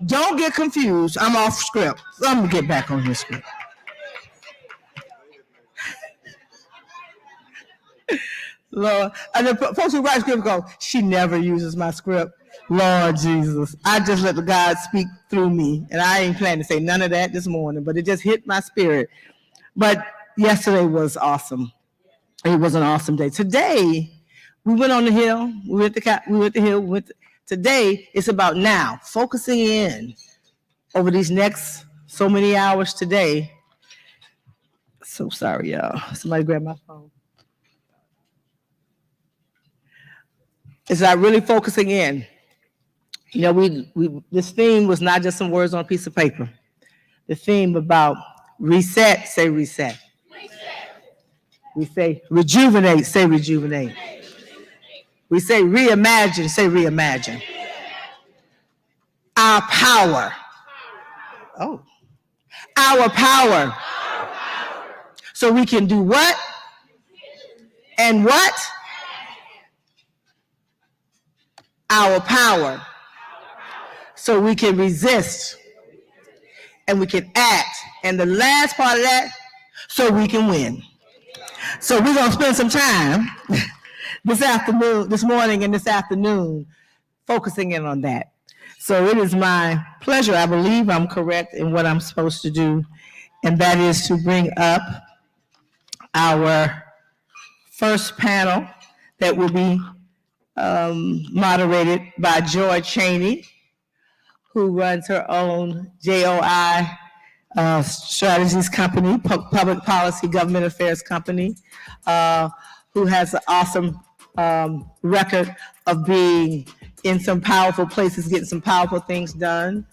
don't get confused. I'm off script. I'm going to get back on this script. Lord, and the folks who write script go, she never uses my script. Lord Jesus, I just let the God speak through me, and I ain't planning to say none of that this morning, but it just hit my spirit. But yesterday was awesome. It was an awesome day. Today, we went on the hill. We went the hill. Today, it's about now, focusing in over these next so many hours today. So sorry, y'all. Somebody grab my phone. It's not really focusing in. You know, this theme was not just some words on a piece of paper. The theme about reset, say reset. We say rejuvenate, say rejuvenate. We say reimagine, say reimagine. Our power. Oh. Our power. So we can do what? And what? Our power. So we can resist and we can act. And the last part of that, so we can win. So we're going to spend some time this morning and this afternoon, focusing in on that. So it is my pleasure, I believe I'm correct in what I'm supposed to do, and that is to bring up our first panel that will be moderated by Joy Cheney, who runs her own JOI strategies company, public policy government affairs company, who has an awesome record of being in some powerful places, getting some powerful things done.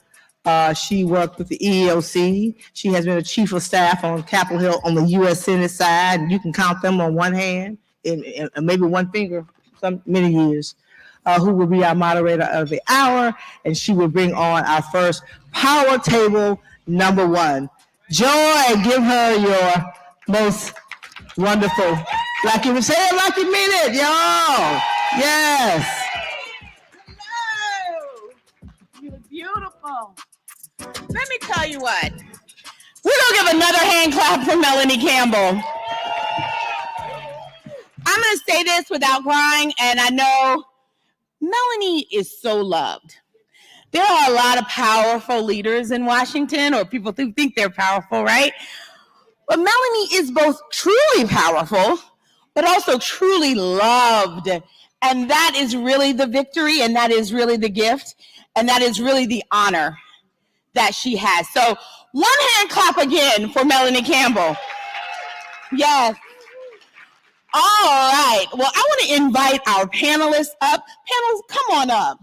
She worked with the EEOC. She has been a chief of staff on Capitol Hill on the U.S. Senate side, and you can count them on one hand and maybe one finger, many years. Who will be our moderator of the hour, and she will bring on our first power table number one. Joy, give her your most wonderful, like you say it like you mean it, y'all. Yes. Hello. You're beautiful. Let me tell you what. We're going to give another hand clap for Melanie Campbell. I'm going to say this without crying, and I know Melanie is so loved. There are a lot of powerful leaders in Washington, or people who think they're powerful, right? But Melanie is both truly powerful, but also truly loved. And that is really the victory, and that is really the gift, and that is really the honor that she has. So one hand clap again for Melanie Campbell. Yes. All right. Well, I want to invite our panelists up. Panels, come on up.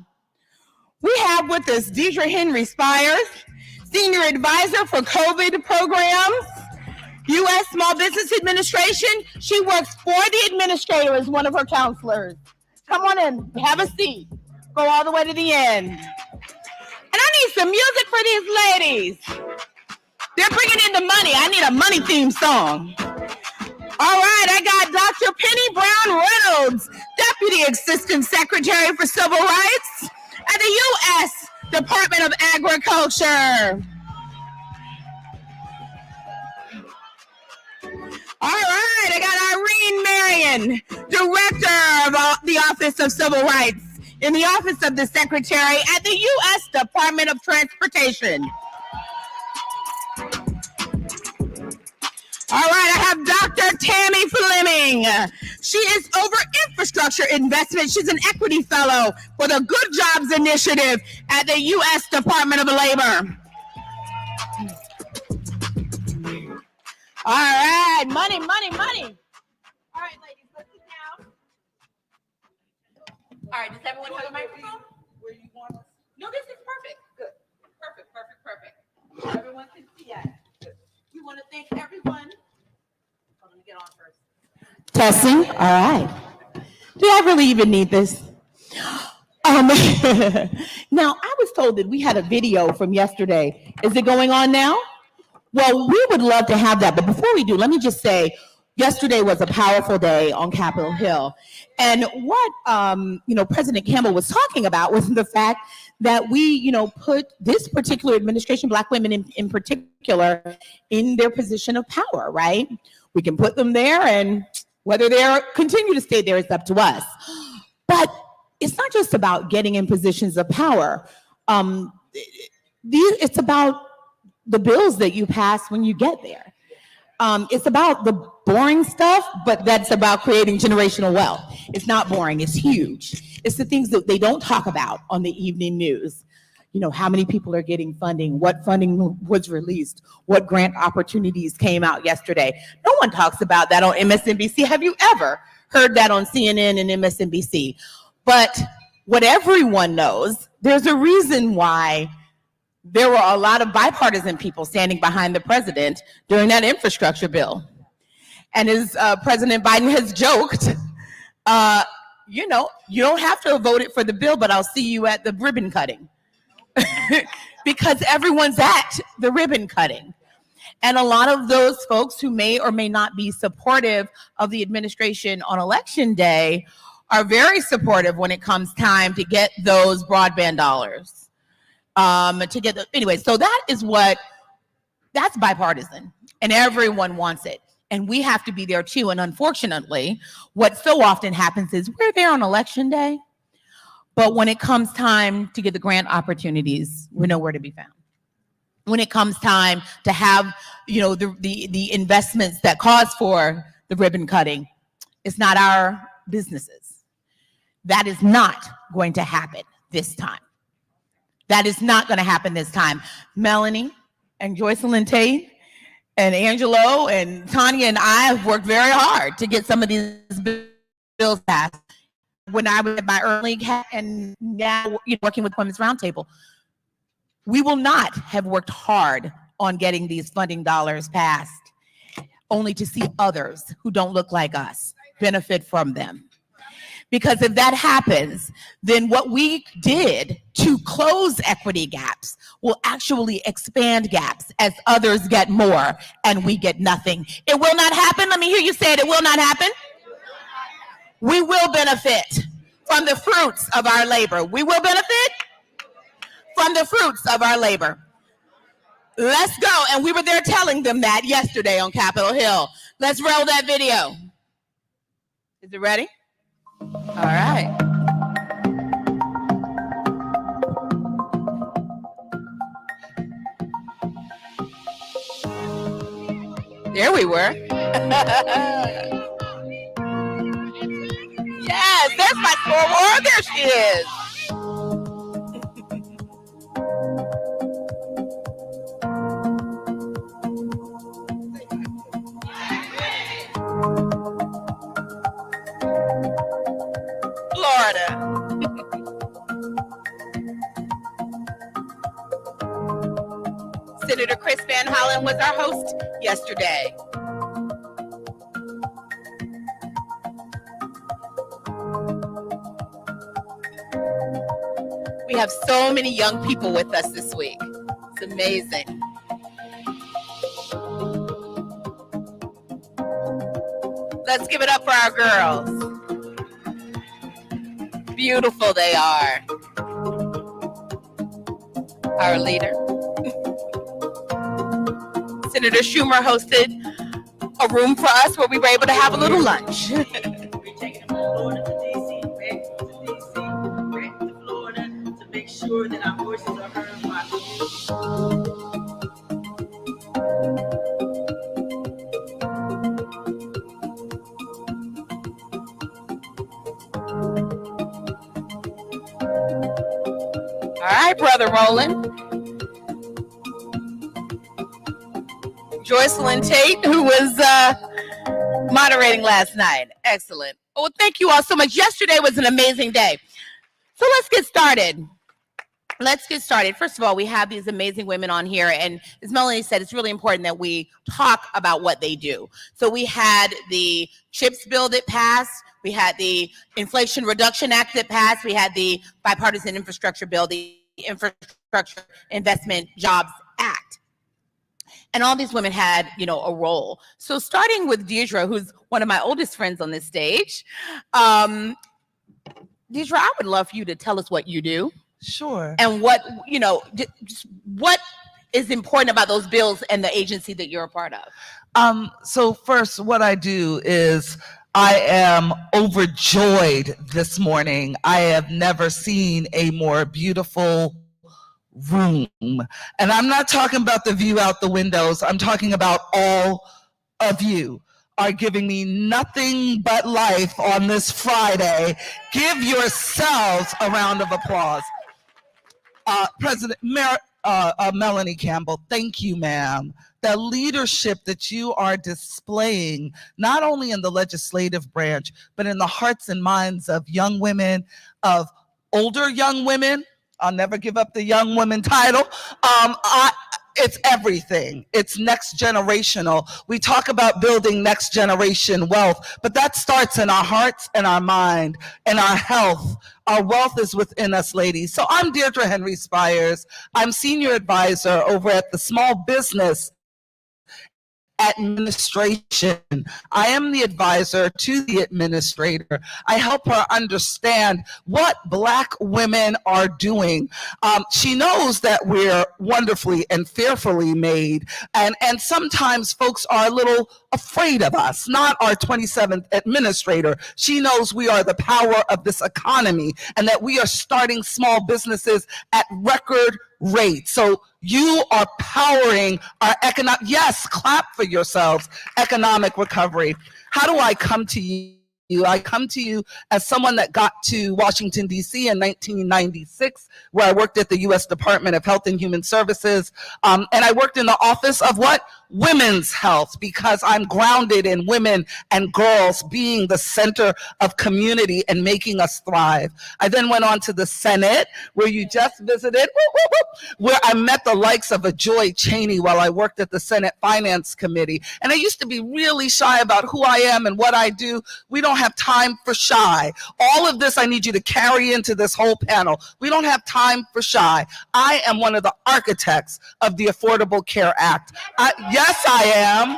We have with us Deidre Henry Spires, Senior Advisor for COVID Programs, U.S. Small Business Administration. She works for the administrator as one of her counselors. Come on in. Have a seat. Go all the way to the end. And I need some music for these ladies. They're bringing in the money. I need a money theme song. All right, I got Dr. Penny Brown Reynolds, Deputy Assistant Secretary for Civil Rights at the U.S. Department of Agriculture. All right, I got Irene Marion, Director of the Office of Civil Rights in the Office of the Secretary at the U.S. Department of Transportation. All right, I have Dr. Tammy Fleming. She is over infrastructure investment. She's an equity fellow for the Good Jobs Initiative at the U.S. Department of Labor. All right, money. All right, ladies, let's sit down. All right, does everyone have a microphone? Where you want us? No, this is perfect. Good. Perfect. Everyone can see it. We want to thank everyone. Oh, let me get on first. Testing. All right. Do I really even need this? Now, I was told that we had a video from yesterday. Is it going on now? Well, we would love to have that. But before we do, let me just say, yesterday was a powerful day on Capitol Hill. And what President Campbell was talking about was the fact that we, put this particular administration, Black women in particular, in their position of power, right? We can put them there, and whether they continue to stay there is up to us. But it's not just about getting in positions of power. It's about the bills that you pass when you get there. It's about the boring stuff, but that's about creating generational wealth. It's not boring, it's huge. It's the things that they don't talk about on the evening news. How many people are getting funding, what funding was released, what grant opportunities came out yesterday. No one talks about that on MSNBC. Have you ever heard that on CNN and MSNBC? But what everyone knows, there's a reason why there were a lot of bipartisan people standing behind the president during that infrastructure bill. And as President Biden has joked, you don't have to vote it for the bill, but I'll see you at the ribbon cutting. Because everyone's at the ribbon cutting. And a lot of those folks who may or may not be supportive of the administration on election day are very supportive when it comes time to get those broadband dollars. Anyway, so that's bipartisan, and everyone wants it. And we have to be there too. And unfortunately, what so often happens is we're there on election day, but when it comes time to get the grant opportunities, we're nowhere to be found. When it comes time to have, the investments that cause for the ribbon cutting, it's not our businesses. That is not going to happen this time. That is not going to happen this time. Melanie and Joycelyn Tate and Angelo and Tanya and I have worked very hard to get some of these bills passed. When I was at my early and now working with Women's Roundtable, we will not have worked hard on getting these funding dollars passed, only to see others who don't look like us benefit from them. Because if that happens, then what we did to close equity gaps will actually expand gaps as others get more and we get nothing. It will not happen. Let me hear you say it. It will not happen. We will benefit from the fruits of our labor. We will benefit from the fruits of our labor. Let's go. And we were there telling them that yesterday on Capitol Hill. Let's roll that video. Is it ready? All right. There we were. Yes, there's my forward. There she is. Florida. Senator Chris Van Hollen was our host yesterday. We have so many young people with us this week. It's amazing. Let's give it up for our girls. Beautiful they are. Our leader. Senator Schumer hosted a room for us where we were able to have a little lunch. We're taking them from Florida to D.C., back to D.C., back to Florida to make sure that our voices are heard by the All right, Brother Roland. Joycelyn Tate, who was moderating last night. Excellent. Well, thank you all so much. Yesterday was an amazing day. So let's get started. First of all, we have these amazing women on here. And as Melanie said, it's really important that we talk about what they do. So we had the CHIPS bill that passed. We had the Inflation Reduction Act that passed. We had the bipartisan infrastructure bill, the Infrastructure Investment Jobs Act. And all these women had, a role. So starting with Deidre, who's one of my oldest friends on this stage. Deidre, I would love for you to tell us what you do. Sure. And what, just what is important about those bills and the agency that you're a part of? So first, what I do is I am overjoyed this morning. I have never seen a more beautiful room. And I'm not talking about the view out the windows. I'm talking about all of you are giving me nothing but life on this Friday. Give yourselves a round of applause. Melanie Campbell, thank you, ma'am. The leadership that you are displaying, not only in the legislative branch, but in the hearts and minds of young women, of older young women. I'll never give up the young women title. It's everything. It's next generational. We talk about building next generation wealth, but that starts in our hearts and our mind and our health. Our wealth is within us, ladies. So I'm Deirdre Henry Spires. I'm senior advisor over at the Small Business Administration. I am the advisor to the administrator. I help her understand what Black women are doing. She knows that we're wonderfully and fearfully made, and sometimes folks are a little afraid of us, not our 27th administrator. She knows we are the power of this economy and that we are starting small businesses at record rate. So you are powering our economic, yes, clap for yourselves, economic recovery. How do I come to you? I come to you as someone that got to Washington, D.C. in 1996, where I worked at the U.S. Department of Health and Human Services. And I worked in the office of what? Women's health, because I'm grounded in women and girls being the center of community and making us thrive. I then went on to the Senate, where you just visited, where I met the likes of a Joy Cheney while I worked at the Senate Finance Committee. And I used to be really shy about who I am and what I do. We don't have time for shy. All of this I need you to carry into this whole panel. We don't have time for shy. I am one of the architects of the Affordable Care Act. Yes, I am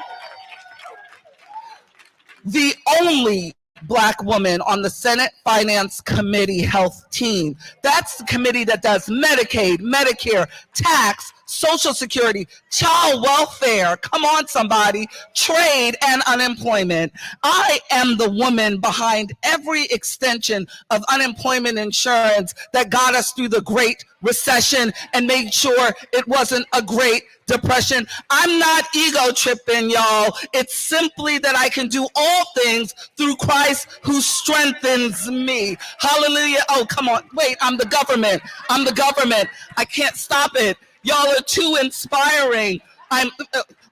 the only Black woman on the Senate Finance Committee health team. That's the committee that does Medicaid, Medicare, tax, Social Security, child welfare, come on somebody, trade, and unemployment. I am the woman behind every extension of unemployment insurance that got us through the Great Recession and made sure it wasn't a Great Depression. I'm not ego tripping, y'all. It's simply that I can do all things through Christ who strengthens me. Hallelujah. Oh, come on. Wait, I'm the government. I'm the government. I can't stop it. Y'all are too inspiring. I'm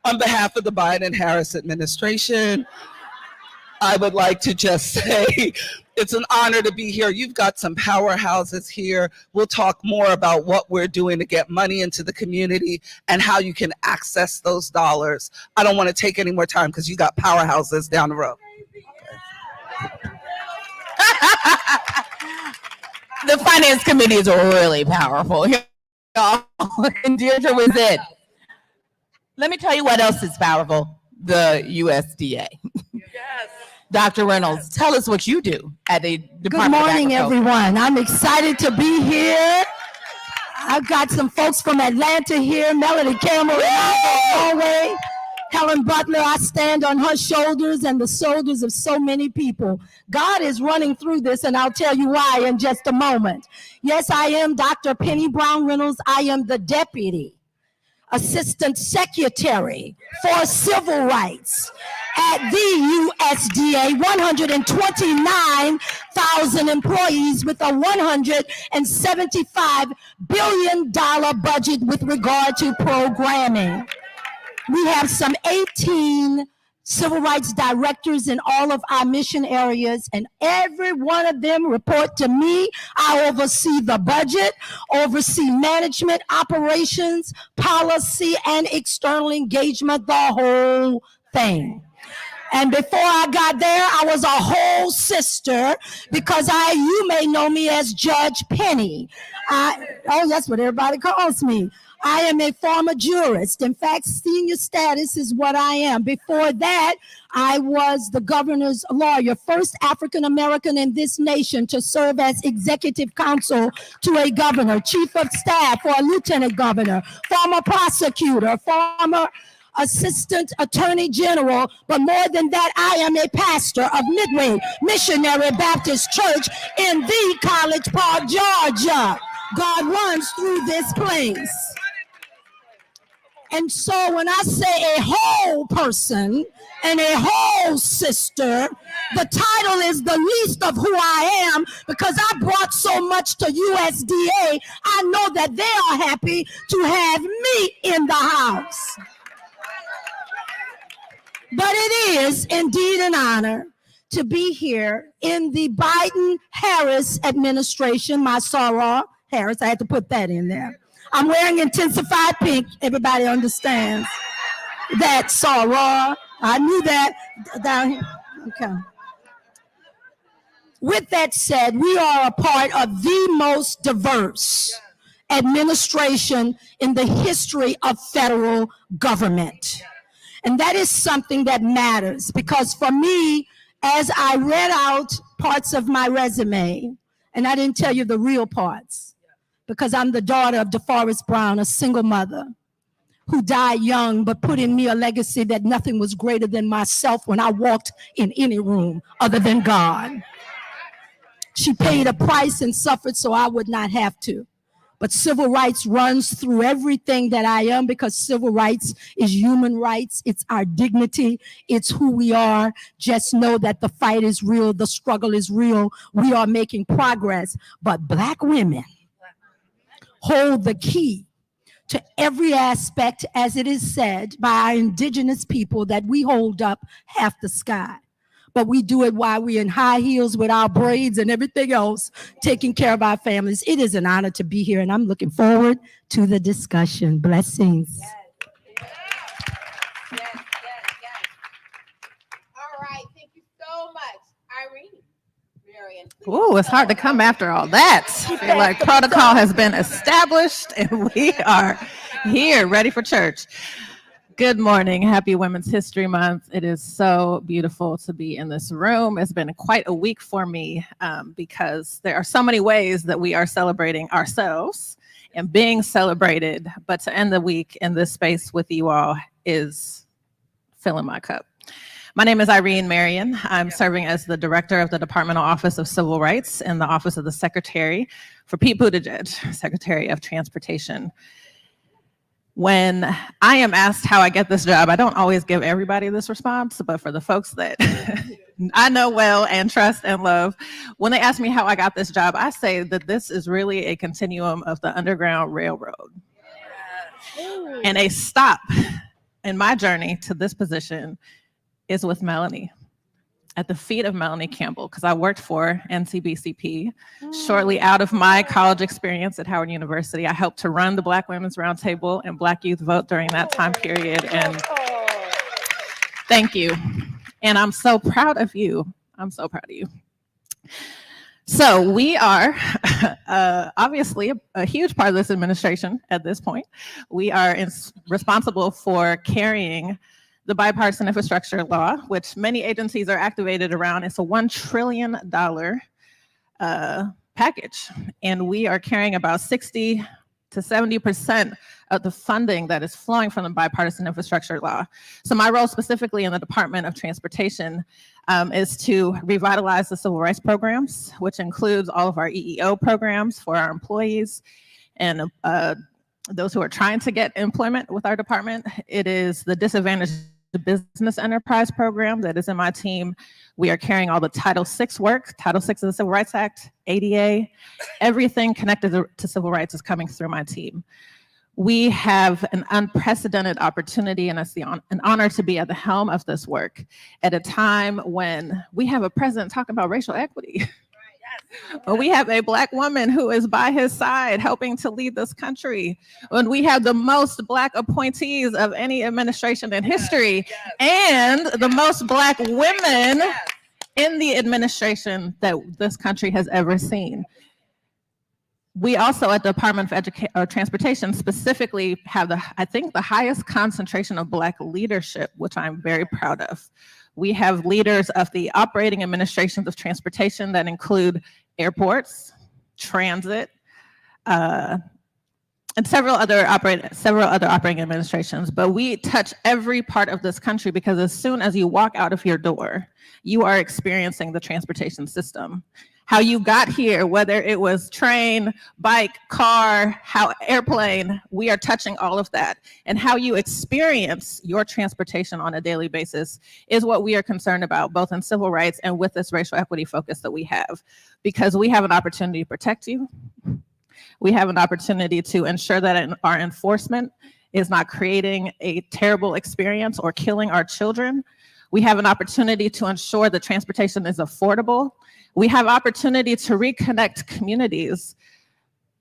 on behalf of the Biden-Harris administration, I would like to just say it's an honor to be here. You've got some powerhouses here. We'll talk more about what we're doing to get money into the community and how you can access those dollars. I don't want to take any more time because you got powerhouses down the road. The Finance Committee is really powerful. And Deirdre was it. Let me tell you what else is powerful. The USDA. Yes. Dr. Reynolds, tell us what you do at the Department Good morning, of Agriculture. everyone. I'm excited to be here. I've got some folks from Atlanta here, Melanie Campbell, Norway, Helen Butler. I stand on her shoulders and the shoulders of so many people. God is running through this, and I'll tell you why in just a moment. Yes, I am Dr. Penny Brown Reynolds. I am the Deputy Assistant Secretary for Civil Rights at the USDA, 129,000 employees with a $175 billion budget with regard to programming. We have some 18 civil rights directors in all of our mission areas, and every one of them report to me. I oversee the budget, oversee management, operations, policy, and external engagement, the whole thing. And before I got there, I was a whole sister because you may know me as Judge Penny. Oh, that's what everybody calls me. I am a former jurist. In fact, senior status is what I am. Before that, I was the governor's lawyer, first African-American in this nation to serve as executive counsel to a governor, chief of staff for a lieutenant governor, former prosecutor, former assistant attorney general, but more than that, I am a pastor of Midway Missionary Baptist Church in the College Park, Georgia. God runs through this place. And so when I say a whole person and a whole sister, the title is the least of who I am, because I brought so much to USDA. I know that they are happy to have me in the house. But it is indeed an honor to be here in the Biden-Harris administration. My Sarah Harris, I had to put that in there. I'm wearing intensified pink. Everybody understands that, Sarah. I knew that down here. Okay. With that said, we are a part of the most diverse administration in the history of federal government. And that is something that matters, because for me, as I read out parts of my resume, and I didn't tell you the real parts, because I'm the daughter of DeForest Brown, a single mother who died young, but put in me a legacy that nothing was greater than myself when I walked in any room other than God. She paid a price and suffered so I would not have to. But civil rights runs through everything that I am, because civil rights is human rights. It's our dignity. It's who we are. Just know that the fight is real. The struggle is real. We are making progress. But Black women hold the key to every aspect, as it is said by our indigenous people, that we hold up half the sky. But we do it while we're in high heels with our braids and everything else, taking care of our families. It is an honor to be here, and I'm looking forward to the discussion. Blessings. Yes. All right, thank you so much, Irene. Marion. Ooh, it's hard to come after all that. I feel like protocol has been established and we are here, ready for church. Good morning. Happy Women's History Month. It is so beautiful to be in this room. It's been quite a week for me because there are so many ways that we are celebrating ourselves and being celebrated. But to end the week in this space with you all is filling my cup. My name is Irene Marion. I'm serving as the director of the Departmental Office of Civil Rights in the Office of the Secretary for Pete Buttigieg, Secretary of Transportation. When I am asked how I get this job, I don't always give everybody this response, but for the folks that I know well and trust and love, when they ask me how I got this job, I say that this is really a continuum of the Underground Railroad. And a stop in my journey to this position is with Melanie, at the feet of Melanie Campbell, because I worked for NCBCP. Shortly out of my college experience at Howard University, I helped to run the Black Women's Roundtable and Black Youth Vote during that time period. And thank you. And I'm so proud of you. I'm so proud of you. So we are obviously a huge part of this administration at this point. We are responsible for carrying the bipartisan infrastructure law, which many agencies are activated around. It's a $1 trillion package. And we are carrying about 60 to 70% of the funding that is flowing from the bipartisan infrastructure law. So my role specifically in the Department of Transportation is to revitalize the civil rights programs, which includes all of our EEO programs for our employees and those who are trying to get employment with our department. It is the disadvantaged business enterprise program that is in my team. We are carrying all the Title VI work. Title VI of the Civil Rights Act, ADA, everything connected to civil rights is coming through my team. We have an unprecedented opportunity, and it's an honor to be at the helm of this work at a time when we have a president talking about racial equity. When we have a Black woman who is by his side helping to lead this country, when we have the most Black appointees of any administration in history, and the most Black women in the administration that this country has ever seen. We also at the Department of Transportation specifically have I think the highest concentration of Black leadership, which I'm very proud of. We have leaders of the operating administrations of transportation that include airports, transit, and several other operating administrations. But we touch every part of this country because as soon as you walk out of your door, you are experiencing the transportation system. How you got here, whether it was train, bike, car, airplane, we are touching all of that. And how you experience your transportation on a daily basis is what we are concerned about, both in civil rights and with this racial equity focus that we have. Because we have an opportunity to protect you. We have an opportunity to ensure that our enforcement is not creating a terrible experience or killing our children. We have an opportunity to ensure that transportation is affordable. We have opportunity to reconnect communities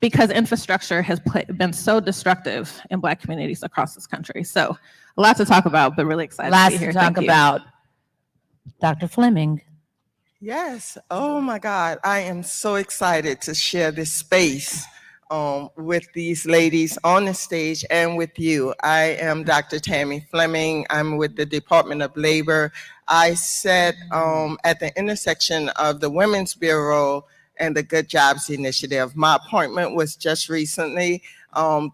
because infrastructure has been so destructive in Black communities across this country. So a lot to talk about, but really excited to be here. Lots to talk about. Dr. Fleming. Yes. Oh my God. I am so excited to share this space with these ladies on the stage and with you. I am Dr. Tammy Fleming. I'm with the Department of Labor. I sat at the intersection of the Women's Bureau and the Good Jobs Initiative. My appointment was just recently,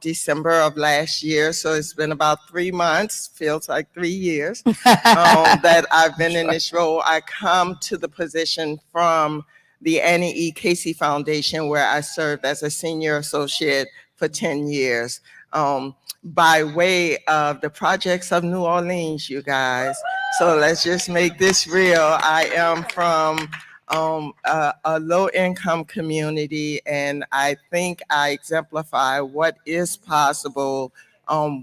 December of last year. So it's been about 3 months, feels like 3 years that I've been in this role. I come to the position from the Annie E. Casey Foundation, where I served as a senior associate for 10 years, by way of the projects of New Orleans, you guys. So let's just make this real. I am from a low-income community, and I think I exemplify what is possible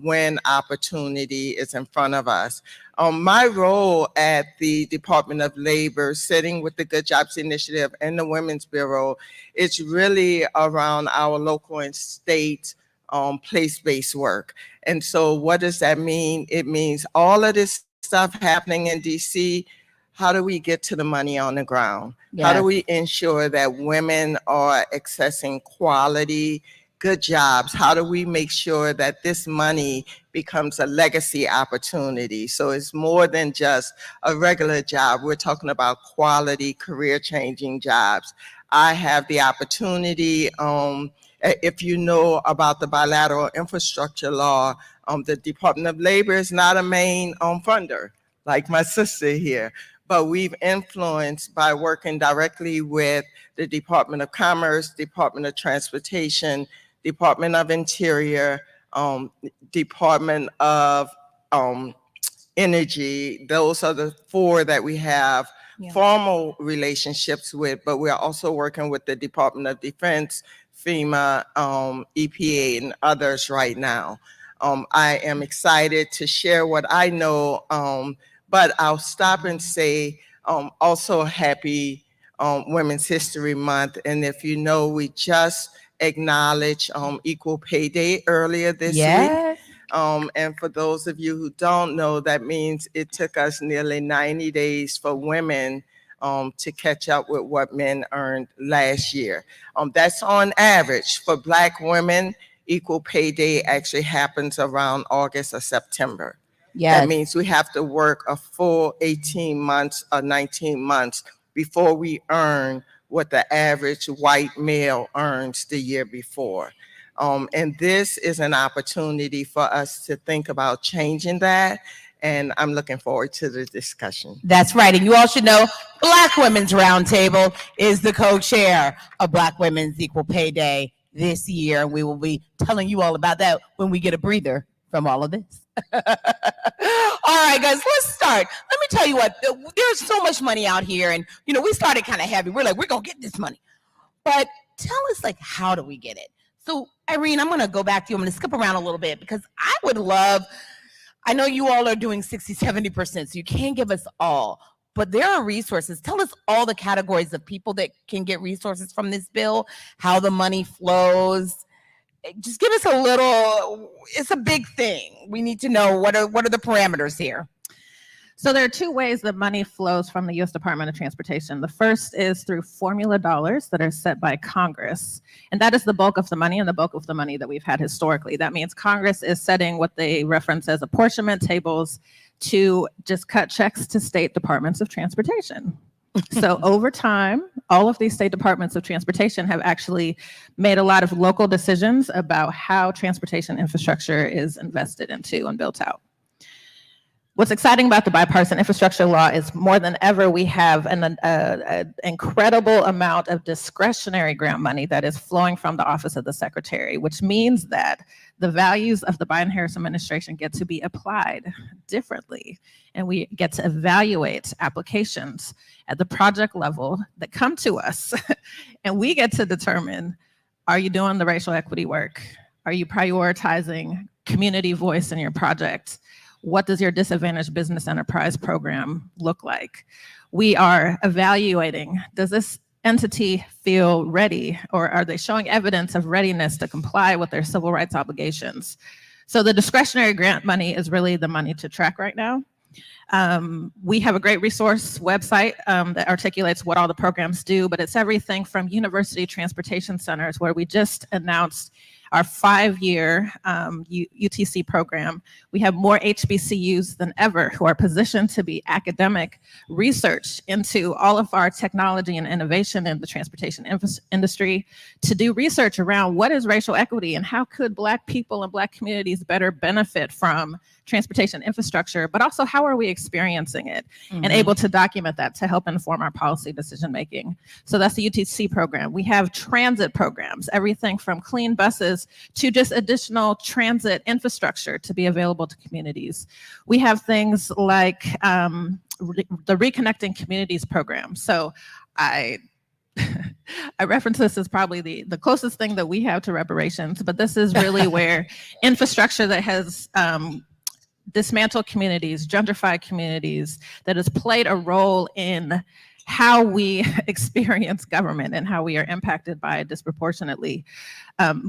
when opportunity is in front of us. My role at the Department of Labor, sitting with the Good Jobs Initiative and the Women's Bureau, is really around our local and state place-based work. And so what does that mean? It means all of this stuff happening in DC, how do we get to the money on the ground? Yes. How do we ensure that women are accessing quality, good jobs? How do we make sure that this money becomes a legacy opportunity? So it's more than just a regular job. We're talking about quality, career-changing jobs. I have the opportunity, if you know about the bilateral infrastructure law, the Department of Labor is not a main funder, like my sister here, but we've influenced by working directly with the Department of Commerce, Department of Transportation, Department of Interior, Department of Energy. Those are the 4 that we have formal relationships with, but we're also working with the Department of Defense, FEMA, EPA, and others right now. I am excited to share what I know, but I'll stop and say also happy Women's History Month. And if you know, we just acknowledged Equal Pay Day earlier this week. And for those of you who don't know, that means it took us nearly 90 days for women to catch up with what men earned last year. That's on average. For Black women, Equal Pay Day actually happens around August or September. Yes. That means we have to work a full 18 months or 19 months before we earn what the average white male earns the year before. And this is an opportunity for us to think about changing that. And I'm looking forward to the discussion. That's right. And you all should know Black Women's Roundtable is the co-chair of Black Women's Equal Pay Day this year. And we will be telling you all about that when we get a breather from all of this. All right, guys, let's start. Let me tell you what, there's so much money out here. And, you know, we started kind of heavy. We're like, we're going to get this money. But tell us, like, how do we get it? So, Irene, I'm going to go back to you. I'm going to skip around a little bit because I would love, I know you all are doing 60, 70%, so you can't give us all. But there are resources. Tell us all the categories of people that can get resources from this bill, how the money flows. Just give us a little, it's a big thing. We need to know what are the parameters here. So there are two ways that money flows from the U.S. Department of Transportation. The first is through formula dollars that are set by Congress. And that is the bulk of the money and the bulk of the money that we've had historically. That means Congress is setting what they reference as apportionment tables to just cut checks to state departments of transportation. So over time, all of these state departments of transportation have actually made a lot of local decisions about how transportation infrastructure is invested into and built out. What's exciting about the bipartisan infrastructure law is more than ever, we have an incredible amount of discretionary grant money that is flowing from the Office of the Secretary, which means that the values of the Biden-Harris administration get to be applied differently. And we get to evaluate applications at the project level that come to us. And we get to determine, are you doing the racial equity work? Are you prioritizing community voice in your project? What does your disadvantaged business enterprise program look like? We are evaluating, does this entity feel ready, or are they showing evidence of readiness to comply with their civil rights obligations? So the discretionary grant money is really the money to track right now. We have a great resource website that articulates what all the programs do, but it's everything from university transportation centers, where we just announced our 5-year UTC program. We have more HBCUs than ever who are positioned to be academic research into all of our technology and innovation in the transportation industry, to do research around what is racial equity and how could Black people and Black communities better benefit from transportation infrastructure, but also how are we experiencing it, and able to document that to help inform our policy decision making. So that's the UTC program. We have transit programs, everything from clean buses to just additional transit infrastructure to be available to communities. We have things like the Reconnecting Communities program. So I reference this as probably the closest thing that we have to reparations, but this is really where infrastructure that has dismantled communities, gentrified communities, that has played a role in how we experience government and how we are impacted by it disproportionately.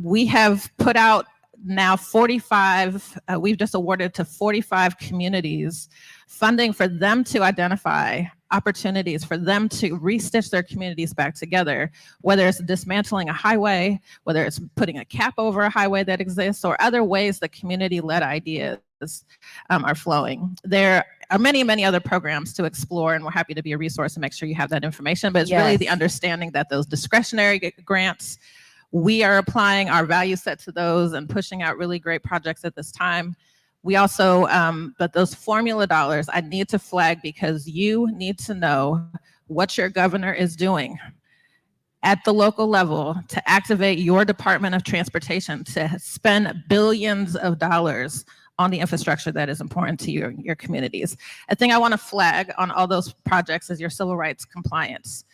We have put out now 45, we've just awarded to 45 communities funding for them to identify opportunities for them to restitch their communities back together, whether it's dismantling a highway, whether it's putting a cap over a highway that exists, or other ways that community-led ideas are flowing. There are many, many other programs to explore, and we're happy to be a resource and make sure you have that information. But it's really the understanding that those discretionary grants, we are applying our value set to those and pushing out really great projects at this time. We also, but those formula dollars, I need to flag, because you need to know what your governor is doing at the local level to activate your Department of Transportation to spend billions of dollars on the infrastructure that is important to your communities. A thing I want to flag on all those projects is your civil rights compliance.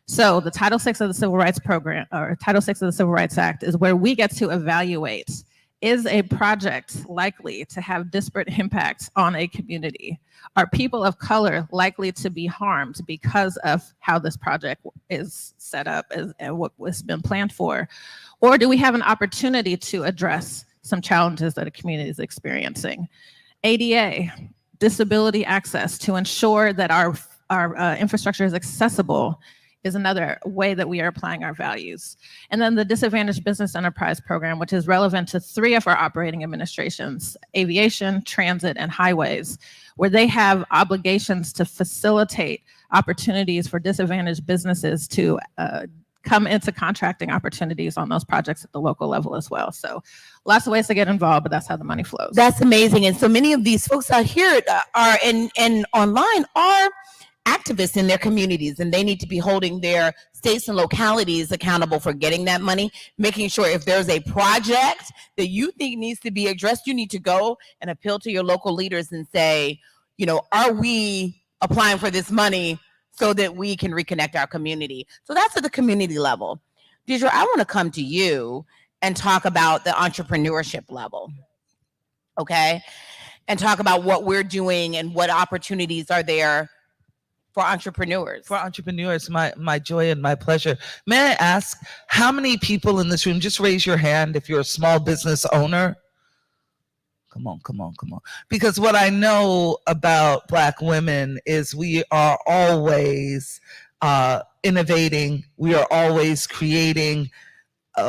So the Title VI of the Civil Rights Program, or Title VI of the Civil Rights Act, is where we get to evaluate, is a project likely to have disparate impacts on a community? Are people of color likely to be harmed because of how this project is set up and what has been planned for? Or do we have an opportunity to address some challenges that a community is experiencing? ADA, disability access, to ensure that our infrastructure is accessible, is another way that we are applying our values. And then the Disadvantaged Business Enterprise Program, which is relevant to 3 of our operating administrations: aviation, transit, and highways, where they have obligations to facilitate opportunities for disadvantaged businesses to come into contracting opportunities on those projects at the local level as well. So lots of ways to get involved, but that's how the money flows. That's amazing. And so many of these folks out here are and online are activists in their communities, and they need to be holding their states and localities accountable for getting that money, making sure if there's a project that you think needs to be addressed, you need to go and appeal to your local leaders and say, you know, are we applying for this money so that we can reconnect our community? So that's at the community level. Deidre, I want to come to you and talk about the entrepreneurship level, okay? And talk about what we're doing and what opportunities are there for entrepreneurs. For entrepreneurs, my joy and my pleasure. May I ask, how many people in this room, just raise your hand if you're a small business owner? Come on. Because what I know about Black women is we are always innovating. We are always creating.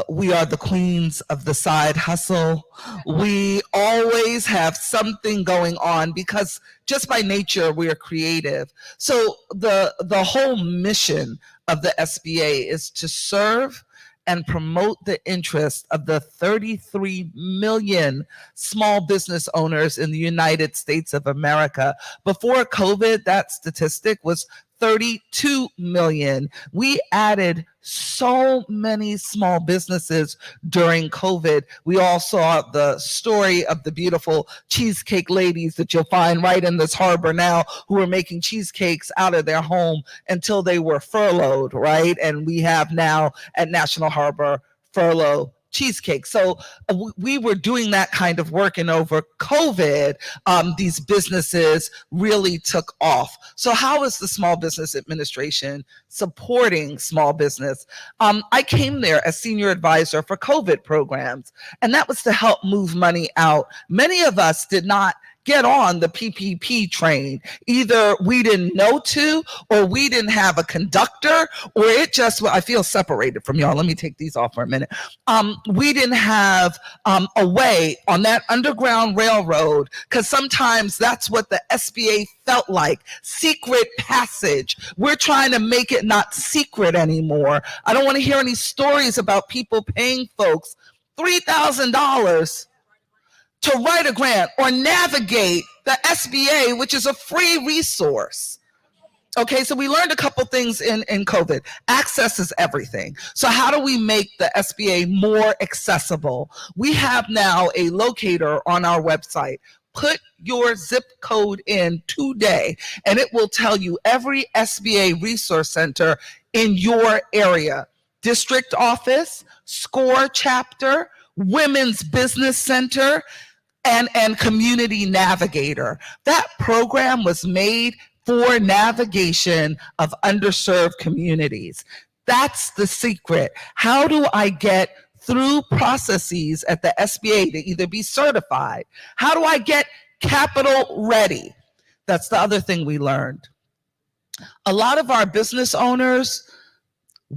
We are the queens of the side hustle. We always have something going on because just by nature, we are creative. So the whole mission of the SBA is to serve and promote the interests of the 33 million small business owners in the United States of America. Before COVID, that statistic was 32 million. We added so many small businesses during COVID. We all saw the story of the beautiful cheesecake ladies that you'll find right in this harbor now who are making cheesecakes out of their home until they were furloughed, right? And we have now at National Harbor furlough cheesecake. So we were doing that kind of work, and over COVID, these businesses really took off. So how is the Small Business Administration supporting small business? I came there as senior advisor for COVID programs, and that was to help move money out. Many of us did not get on the PPP train. Either we didn't know to, or we didn't have a conductor, or it just, I feel separated from y'all. Let me take these off for a minute. We didn't have a way on that Underground Railroad, because sometimes that's what the SBA felt like, secret passage. We're trying to make it not secret anymore. I don't want to hear any stories about people paying folks $3,000 to write a grant or navigate the SBA, which is a free resource. Okay, so we learned a couple things in COVID. Access is everything. So how do we make the SBA more accessible? We have now a locator on our website. Put your zip code in today, and it will tell you every SBA resource center in your area. District office, SCORE chapter, Women's Business Center, and Community Navigator. That program was made for navigation of underserved communities. That's the secret. How do I get through processes at the SBA to either be certified? How do I get capital ready? That's the other thing we learned. A lot of our business owners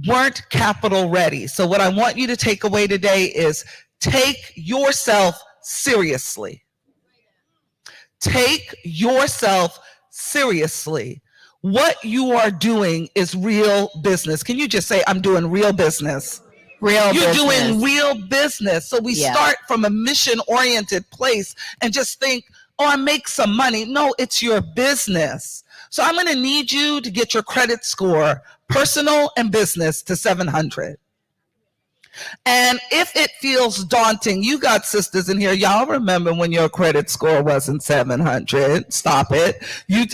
weren't capital ready. So what I want you to take away today is take yourself seriously. Take yourself seriously. What you are doing is real business. Can you just say, I'm doing real business? You're doing real business. So we start from a mission-oriented place and just think, oh, I make some money. No, it's your business. So I'm going to need you to get your credit score, personal and business, to 700. And if it feels daunting, you got sisters in here. Y'all remember when your credit score wasn't 700. Stop it.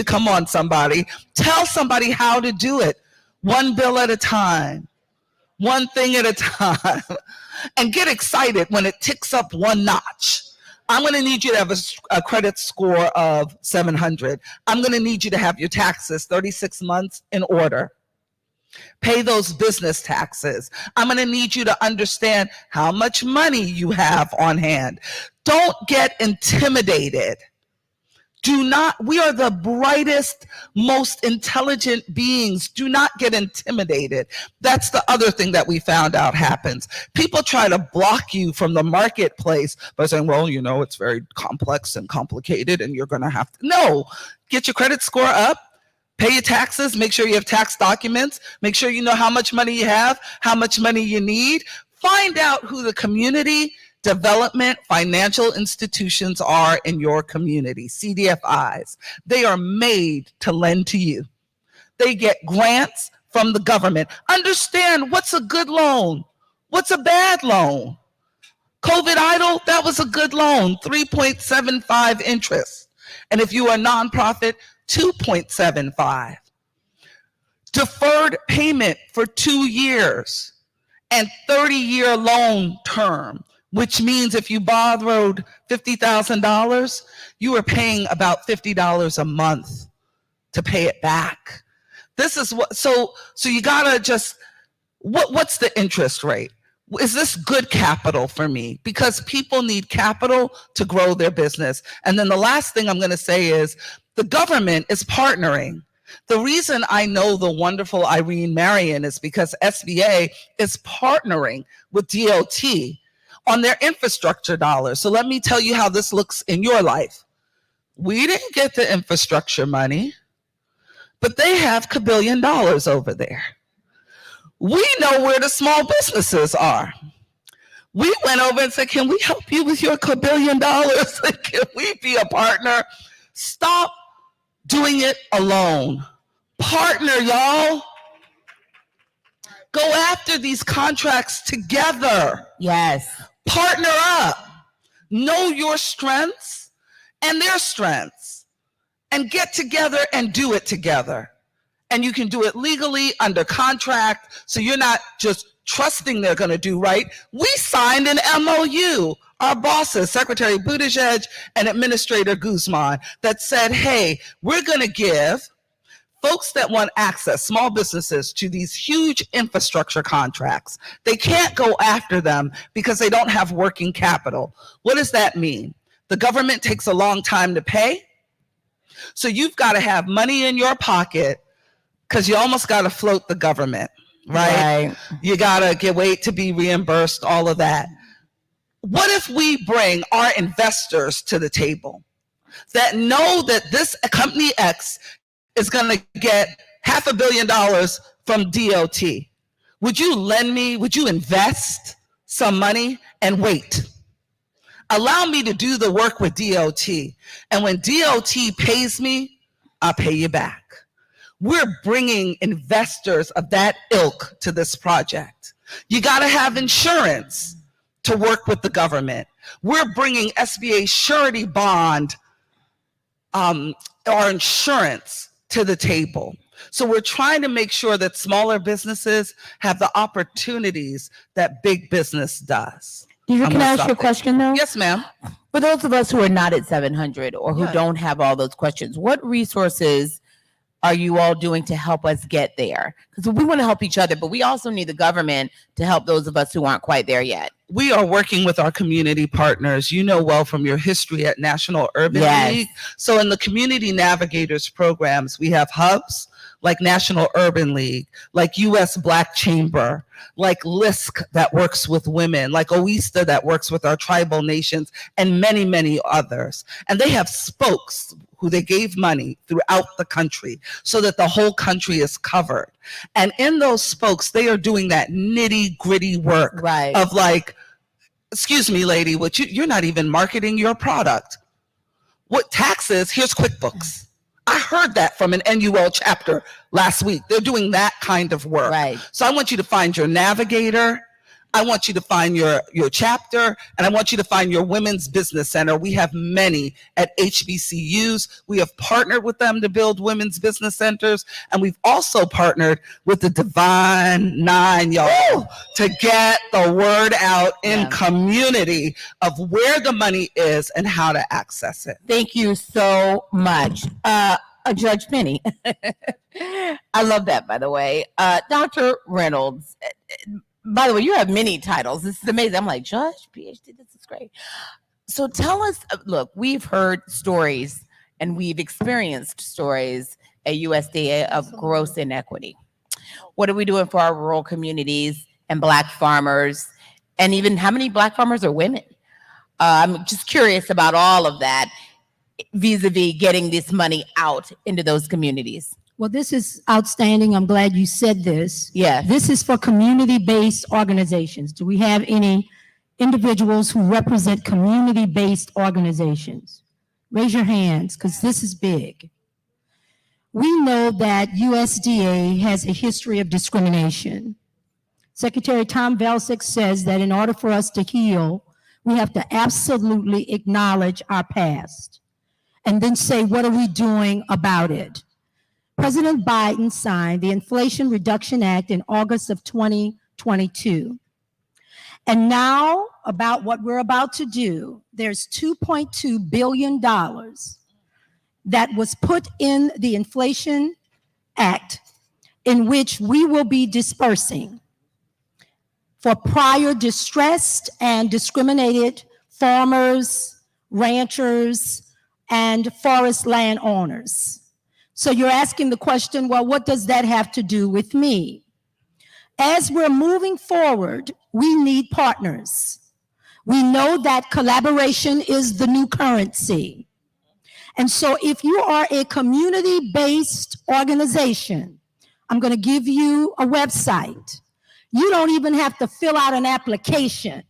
Come on, somebody. Tell somebody how to do it. One bill at a time. One thing at a time. And get excited when it ticks up one notch. I'm going to need you to have a credit score of 700. I'm going to need you to have your taxes 36 months in order. Pay those business taxes. I'm going to need you to understand how much money you have on hand. Don't get intimidated. We are the brightest, most intelligent beings. Do not get intimidated. That's the other thing that we found out happens. People try to block you from the marketplace by saying, well, you know, it's very complex and complicated and you're going to have to. No, get your credit score up. Pay your taxes, make sure you have tax documents, make sure you know how much money you have, how much money you need. Find out who the community development financial institutions are in your community, CDFIs. They are made to lend to you. They get grants from the government. Understand what's a good loan, what's a bad loan. COVID EIDL, that was a good loan, 3.75 interest. And if you are a nonprofit, 2.75. Deferred payment for 2 years and 30-year loan term, which means if you borrowed $50,000, you are paying about $50 a month to pay it back. This is what, so you gotta just, what's the interest rate? Is this good capital for me? Because people need capital to grow their business. And then the last thing I'm going to say is the government is partnering. The reason I know the wonderful Irene Marion is because SBA is partnering with DOT on their infrastructure dollars. So let me tell you how this looks in your life. We didn't get the infrastructure money, but they have $1 billion over there. We know where the small businesses are. We went over and said, can we help you with your $1 billion? Can we be a partner? Stop doing it alone. Partner, y'all. Go after these contracts together. Yes. Partner up. Know your strengths and their strengths. And get together and do it together. And you can do it legally under contract, so you're not just trusting they're going to do right. We signed an MOU, our bosses, Secretary Buttigieg and Administrator Guzman, that said, hey, we're going to give folks that want access, small businesses, to these huge infrastructure contracts. They can't go after them because they don't have working capital. What does that mean? The government takes a long time to pay. So you've got to have money in your pocket because you almost got to float the government, right? You got to wait to be reimbursed, all of that. What if we bring our investors to the table that know that this company X is going to get $500 million from DOT? Would you lend me, would you invest some money and wait? Allow me to do the work with DOT. And when DOT pays me, I'll pay you back. We're bringing investors of that ilk to this project. You got to have insurance to work with the government. We're bringing SBA surety bond or insurance to the table. So we're trying to make sure that smaller businesses have the opportunities that big business does. Deidre, can I ask you a question though? Yes, ma'am. For those of us who are not at 700 or who don't have all those questions, what resources are you all doing to help us get there? Because we want to help each other, but we also need the government to help those of us who aren't quite there yet. We are working with our community partners. You know well from your history at National Urban League. So in the Community Navigators programs, we have hubs like National Urban League, like US Black Chamber, like LISC that works with women, like OISTA that works with our tribal nations, and many, many others. And they have spokes who they gave money throughout the country so that the whole country is covered. And in those spokes, they are doing that nitty gritty work of like, excuse me, lady, what you're not even marketing your product. What taxes? Here's QuickBooks. I heard that from an NUL chapter last week. They're doing that kind of work. So I want you to find your navigator. I want you to find your chapter, and I want you to find your women's business center. We have many at HBCUs. We have partnered with them to build women's business centers, and we've also partnered with the Divine Nine, y'all, to get the word out in community of where the money is and how to access it. Thank you so much. Judge Penny. I love that, by the way. Dr. Reynolds, by the way, you have many titles. This is amazing. I'm like, Judge, PhD, this is great. So tell us, look, we've heard stories and we've experienced stories at USDA of gross inequity. What are we doing for our rural communities and Black farmers? And even how many Black farmers are women? I'm just curious about all of that vis-a-vis getting this money out into those communities. Well, this is outstanding. I'm glad you said this. Yeah. This is for community-based organizations. Do we have any individuals who represent community-based organizations? Raise your hands, because this is big. We know that USDA has a history of discrimination. Secretary Tom Velcic says that in order for us to heal, we have to absolutely acknowledge our past and then say, what are we doing about it? President Biden signed the Inflation Reduction Act in August of 2022. And now, about what we're about to do, there's $2.2 billion that was put in the Inflation Act in which we will be dispersing for prior distressed and discriminated farmers, ranchers, and forest land owners. So you're asking the question, well, what does that have to do with me? As we're moving forward, we need partners. We know that collaboration is the new currency. And so if you are a community-based organization, I'm going to give you a website. You don't even have to fill out an application.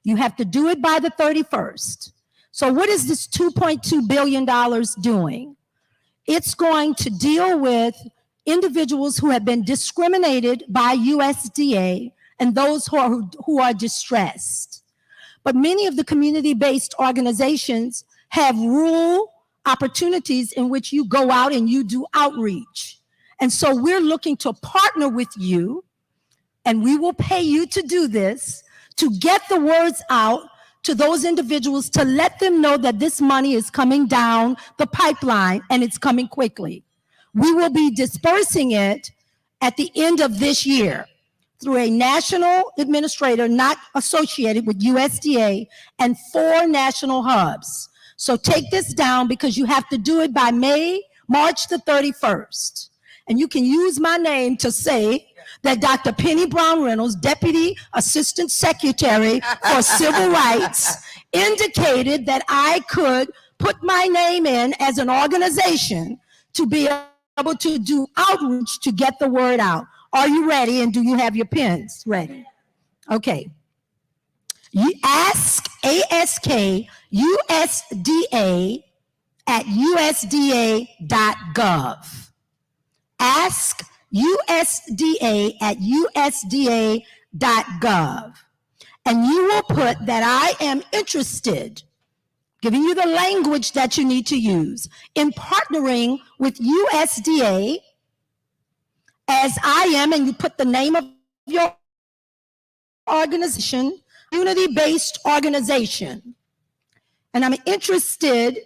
You have to do it by the 31st. So what is this $2.2 billion doing? It's going to deal with individuals who have been discriminated by USDA and those who are distressed. But many of the community-based organizations have rural opportunities in which you go out and you do outreach. And so we're looking to partner with you, and we will pay you to do this, to get the words out to those individuals, to let them know that this money is coming down the pipeline and it's coming quickly. We will be dispersing it at the end of this year through a national administrator not associated with USDA and 4 national hubs. So take this down because you have to do it by March the 31st. And you can use my name to say that Dr. Penny Brown Reynolds, Deputy Assistant Secretary for Civil Rights, indicated that I could put my name in as an organization to be able to do outreach to get the word out. Are you ready? And do you have your pens ready? Okay. You ask USDA at USDA.gov. Ask USDA at USDA.gov. And you will put that I am interested, giving you the language that you need to use, in partnering with USDA as I am, and you put the name of your organization, community-based organization. And I'm interested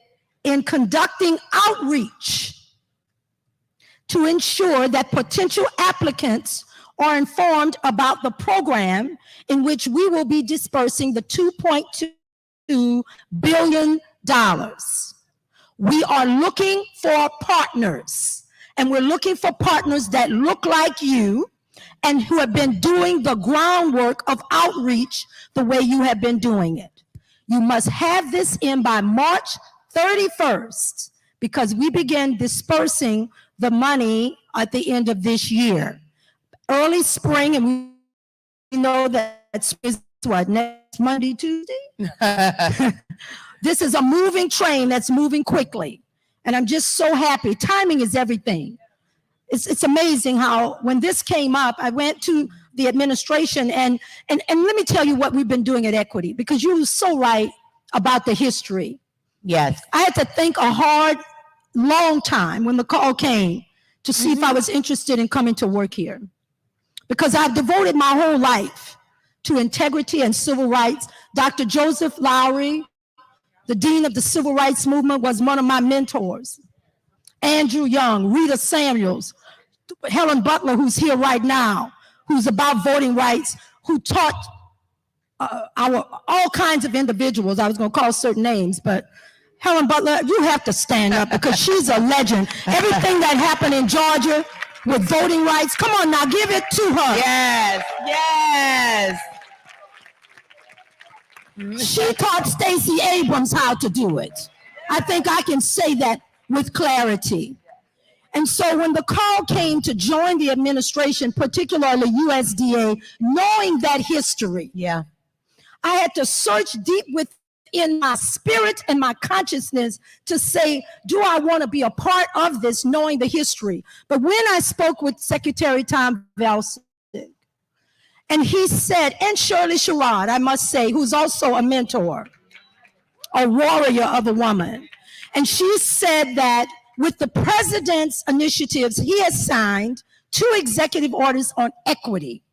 in conducting outreach to ensure that potential applicants are informed about the program in which we will be dispersing the $2.2 billion. We are looking for partners, and we're looking for partners that look like you and who have been doing the groundwork of outreach the way you have been doing it. You must have this in by March 31st because we begin dispersing the money at the end of this year. Early spring, and we know that it's what, next Monday, Tuesday? This is a moving train that's moving quickly. And I'm just so happy. Timing is everything. It's amazing how when this came up, I went to the administration and let me tell you what we've been doing at Equity, because you were so right about the history. Yes. I had to think a hard, long time when the call came to see if I was interested in coming to work here. Because I've devoted my whole life to integrity and civil rights. Dr. Joseph Lowry, the dean of the civil rights movement, was one of my mentors. Andrew Young, Rita Samuels, Helen Butler, who's here right now, who's about voting rights, who taught all kinds of individuals. I was going to call certain names, but Helen Butler, you have to stand up because she's a legend. Everything that happened in Georgia with voting rights, come on now, give it to her. Yes, yes. She taught Stacey Abrams how to do it. I think I can say that with clarity. And so when the call came to join the administration, particularly USDA, knowing that history, I had to search deep within my spirit and my consciousness to say, do I want to be a part of this, knowing the history? But when I spoke with Secretary Tom Vilsack, and he said, and Shirley Sherrod, I must say, who's also a mentor, a warrior of a woman, and she said that with the president's initiatives, he has signed 2 executive orders on equity.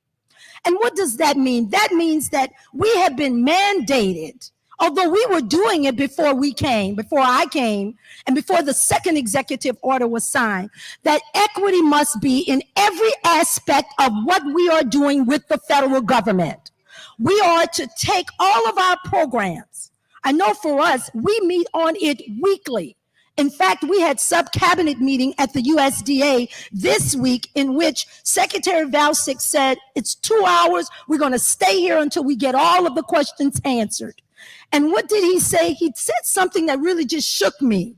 And what does that mean? That means that we have been mandated Although we were doing it before I came, and before the second executive order was signed, that equity must be in every aspect of what we are doing with the federal government. We are to take all of our programs. I know for us, we meet on it weekly. In fact, we had sub-cabinet meeting at the USDA this week in which Secretary Valsic said, it's 2 hours. We're going to stay here until we get all of the questions answered. And what did he say? He said something that really just shook me.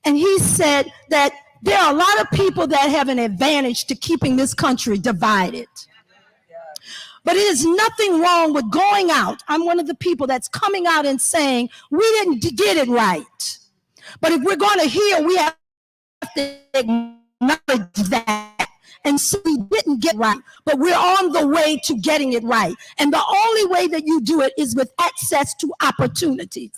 And he said that there are a lot of people that have an advantage to keeping this country divided. But it is nothing wrong with going out. I'm one of the people that's coming out and saying, we didn't get it right. But if we're going to heal, we have to acknowledge that. And so we didn't get right, but we're on the way to getting it right. And the only way that you do it is with access to opportunities.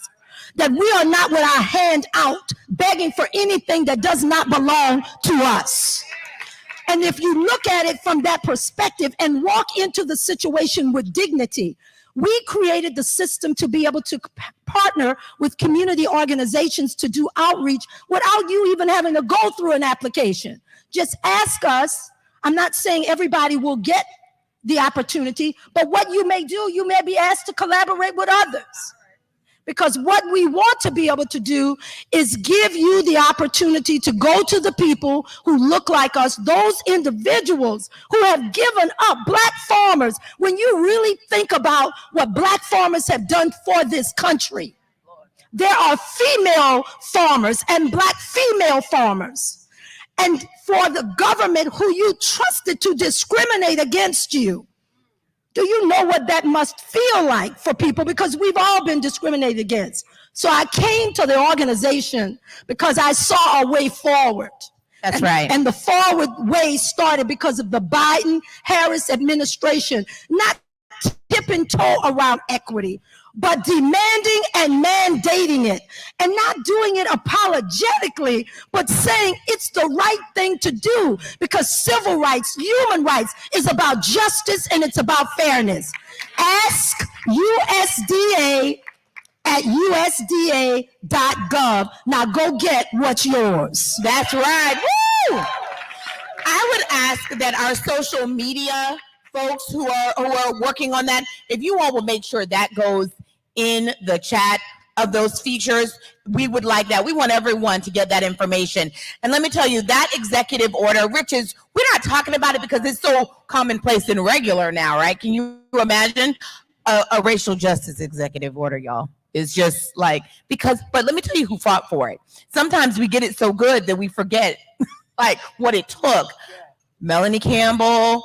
That we are not with our hand out begging for anything that does not belong to us. And if you look at it from that perspective and walk into the situation with dignity, we created the system to be able to partner with community organizations to do outreach without you even having to go through an application. Just ask us. I'm not saying everybody will get the opportunity, but what you may do, you may be asked to collaborate with others. Because what we want to be able to do is give you the opportunity to go to the people who look like us, those individuals who have given up, Black farmers. When you really think about what Black farmers have done for this country, there are female farmers and Black female farmers. And for the government who you trusted to discriminate against you, do you know what that must feel like for people? Because we've all been discriminated against. So I came to the organization because I saw a way forward. That's right. And the forward way started because of the Biden-Harris administration, not tipping toe around equity, but demanding and mandating it, and not doing it apologetically, but saying it's the right thing to do, because civil rights, human rights is about justice and it's about fairness. Ask USDA at usda.gov. Now go get what's yours. That's right. Woo! I would ask that our social media folks who are working on that, if you all will make sure that goes in the chat of those features, we would like that. We want everyone to get that information. And let me tell you, that executive order, Riches, we're not talking about it because it's so commonplace and regular now, right? Can you imagine a racial justice executive order, y'all? It's just like, but let me tell you who fought for it. Sometimes we get it so good that we forget like what it took. Melanie Campbell,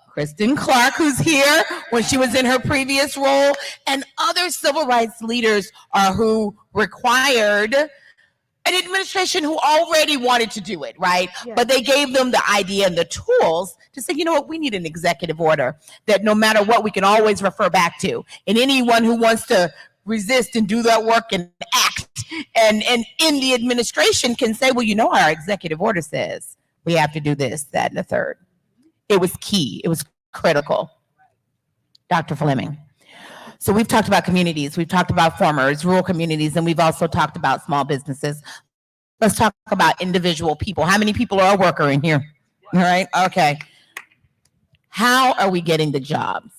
Kristen Clark, who's here when she was in her previous role, and other civil rights leaders who required an administration who already wanted to do it, right? Yeah. But they gave them the idea and the tools to say, you know what, we need an executive order that no matter what, we can always refer back to. And anyone who wants to resist and do that work and act and in the administration can say, well, you know, our executive order says we have to do this, that, and the third. It was key. It was critical. Dr. Fleming. So we've talked about communities. We've talked about farmers, rural communities, and we've also talked about small businesses. Let's talk about individual people. How many people are a worker in here? All right. Okay. How are we getting the jobs?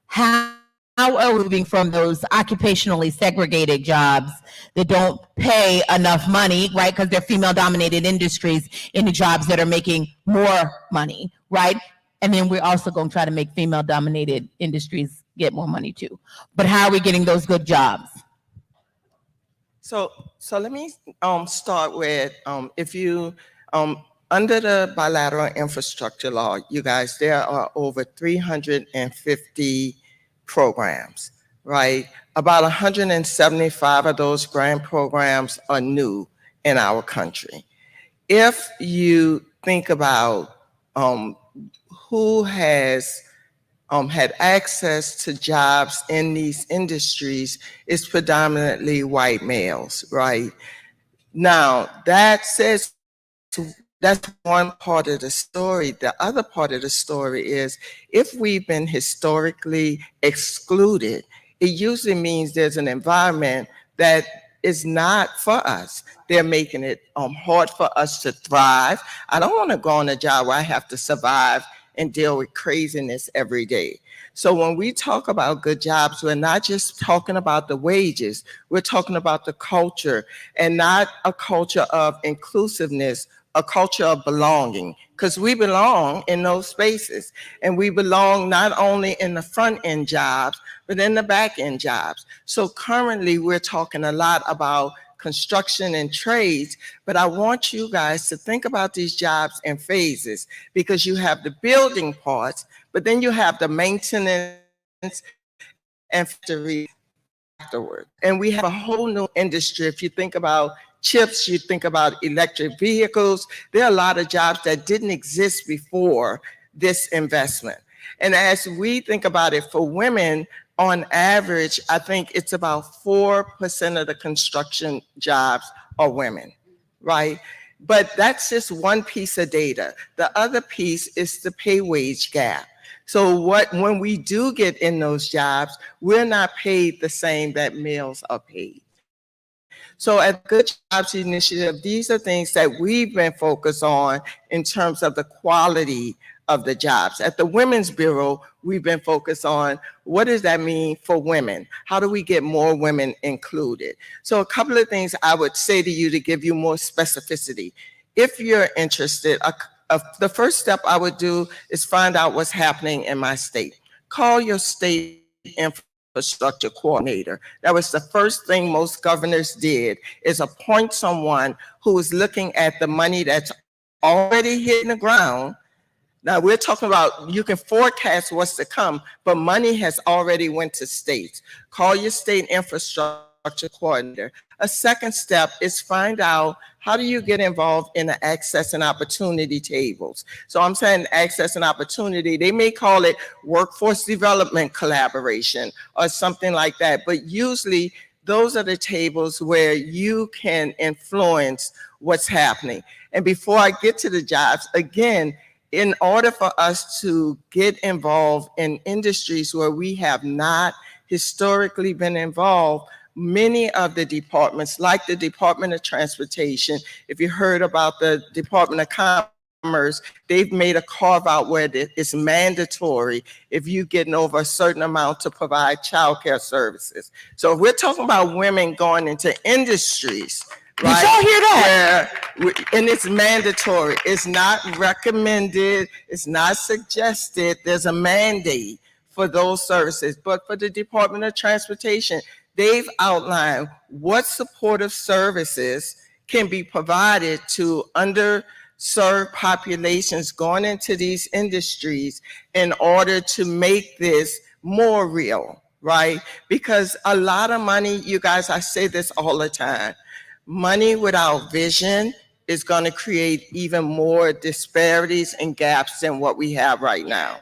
How are we moving from those occupationally segregated jobs that don't pay enough money, right? Because they're female-dominated industries, into jobs that are making more money, right? And then we're also going to try to make female-dominated industries get more money too. But how are we getting those good jobs? So let me start with if you under the bilateral infrastructure law, you guys, there are over 350 programs, right? About 175 of those grant programs are new in our country. If you think about who has had access to jobs in these industries, it's predominantly white males, right? Now, that's one part of the story. The other part of the story is if we've been historically excluded, it usually means there's an environment that is not for us. They're making it hard for us to thrive. I don't want to go on a job where I have to survive and deal with craziness every day. So when we talk about good jobs, we're not just talking about the wages, we're talking about the culture, and not a culture of inclusiveness, a culture of belonging, because we belong in those spaces. And we belong not only in the front end jobs, but in the back end jobs. So currently we're talking a lot about construction and trades, but I want you guys to think about these jobs in phases, because you have the building parts, but then you have the maintenance and factory afterward. And we have a whole new industry. If you think about chips, you think about electric vehicles, there are a lot of jobs that didn't exist before this investment. And as we think about it for women, on average, I think it's about 4% of the construction jobs are women, right? But that's just one piece of data. The other piece is the pay wage gap. So when we do get in those jobs, we're not paid the same that males are paid. So at Good Jobs Initiative, these are things that we've been focused on in terms of the quality of the jobs. At the Women's Bureau, we've been focused on what does that mean for women? How do we get more women included? So a couple of things I would say to you to give you more specificity. If you're interested, the first step I would do is find out what's happening in my state. Call your state infrastructure coordinator. That was the first thing most governors did, is appoint someone who is looking at the money that's already hitting the ground. Now we're talking about, you can forecast what's to come, but money has already went to states. Call your state infrastructure coordinator. A second step is find out, how do you get involved in the access and opportunity tables? So I'm saying access and opportunity, they may call it workforce development collaboration or something like that, but usually those are the tables where you can influence what's happening. And before I get to the jobs, again, in order for us to get involved in industries where we have not historically been involved, many of the departments, like the Department of Transportation, if you heard about the Department of Commerce, they've made a carve out where it's mandatory if you're getting over a certain amount to provide childcare services. So if we're talking about women going into industries, right? Did y'all hear that? And it's mandatory. It's not recommended. It's not suggested. There's a mandate for those services. But for the Department of Transportation, they've outlined what supportive services can be provided to underserved populations going into these industries in order to make this more real, right? Because a lot of money, you guys, I say this all the time, money without vision is going to create even more disparities and gaps than what we have right now.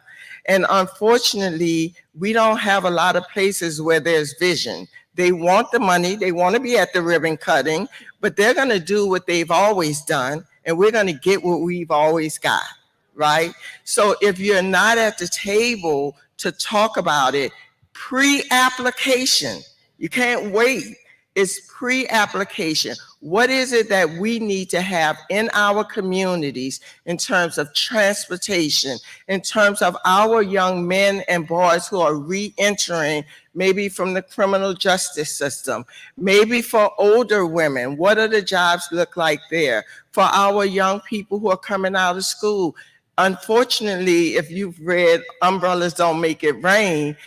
And unfortunately, we don't have a lot of places where there's vision. They want the money, they want to be at the ribbon cutting, but they're going to do what they've always done, and we're going to get what we've always got, right? So if you're not at the table to talk about it, pre-application, you can't wait. It's pre-application. What is it that we need to have in our communities in terms of transportation, in terms of our young men and boys who are re-entering maybe from the criminal justice system, maybe for older women, what do the jobs look like there? For our young people who are coming out of school. Unfortunately, if you've read Umbrellas Don't Make It Rain,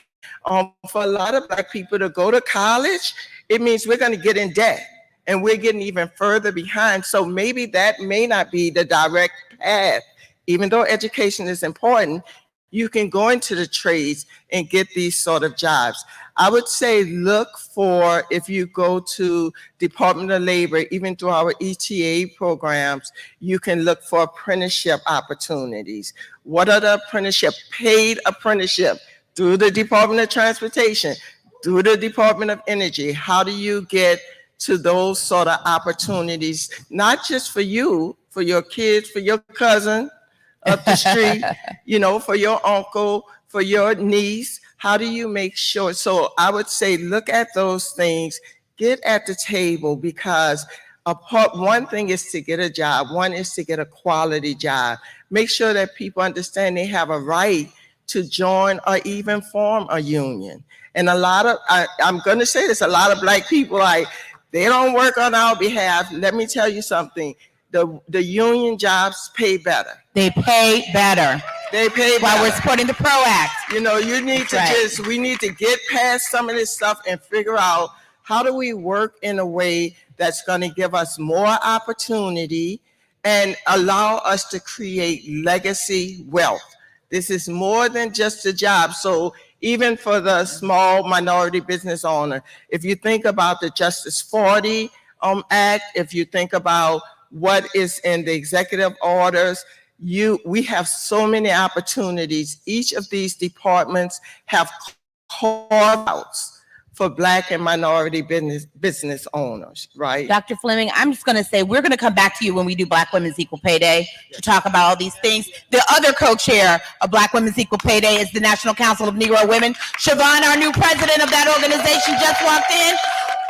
for a lot of Black people to go to college, it means we're going to get in debt and we're getting even further behind. So maybe that may not be the direct path. Even though education is important, you can go into the trades and get these sort of jobs. I would say look for, if you go to Department of Labor, even through our ETA programs, you can look for apprenticeship opportunities. What are the apprenticeship? Paid apprenticeship through the Department of Transportation, through the Department of Energy. How do you get to those sort of opportunities, not just for you, for your kids, for your cousin, up the street, for your uncle, for your niece? How do you make sure? So I would say, look at those things, get at the table, because one thing is to get a job, one is to get a quality job. Make sure that people understand they have a right to join or even form a union. And I'm going to say this, a lot of Black people, they don't work on our behalf. Let me tell you something. The union jobs pay better. They pay better. They pay better. While we're supporting the PRO Act. You need to we need to get past some of this stuff and figure out, how do we work in a way that's going to give us more opportunity and allow us to create legacy wealth? This is more than just a job. So even for the small minority business owner, if you think about the Justice 40 Act, if you think about what is in the executive orders, we have so many opportunities. Each of these departments have carve-outs for Black and minority business owners, right? Dr. Fleming, I'm just going to say, we're going to come back to you when we do Black Women's Equal Pay Day to talk about all these things. The other co-chair of Black Women's Equal Pay Day is the National Council of Negro Women. Siobhan, our new president of that organization, just walked in,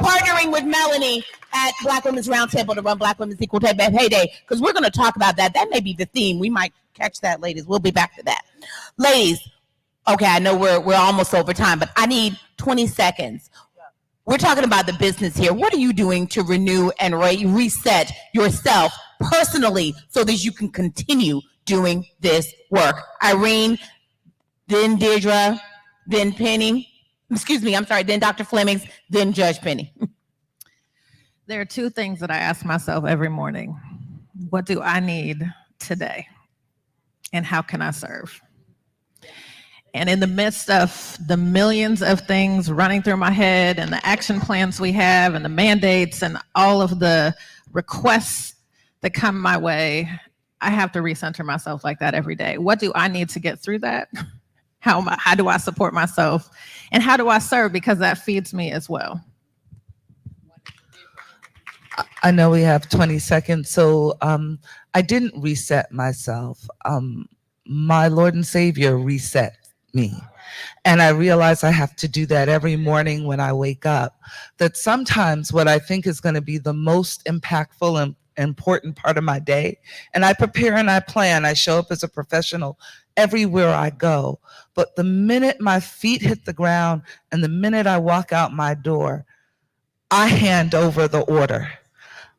partnering with Melanie at Black Women's Roundtable to run Black Women's Equal Pay Day, because we're going to talk about that. That may be the theme. We might catch that, ladies. We'll be back to that. Ladies, okay, I know we're almost over time, but I need 20 seconds. We're talking about the business here. What are you doing to renew and reset yourself personally so that you can continue doing this work? Irene, then Deirdre, then Penny. Then Dr. Flemings, then Judge Penny. There are two things that I ask myself every morning. What do I need today? And how can I serve? And in the midst of the millions of things running through my head and the action plans we have and the mandates and all of the requests that come my way, I have to recenter myself like that every day. What do I need to get through that? How do I support myself? And how do I serve? Because that feeds me as well. I know we have 20 seconds, so I didn't reset myself. My Lord and Savior reset me. And I realize I have to do that every morning when I wake up. That sometimes what I think is going to be the most impactful and important part of my day, and I prepare and I plan, I show up as a professional everywhere I go. But the minute my feet hit the ground and the minute I walk out my door, I hand over the order.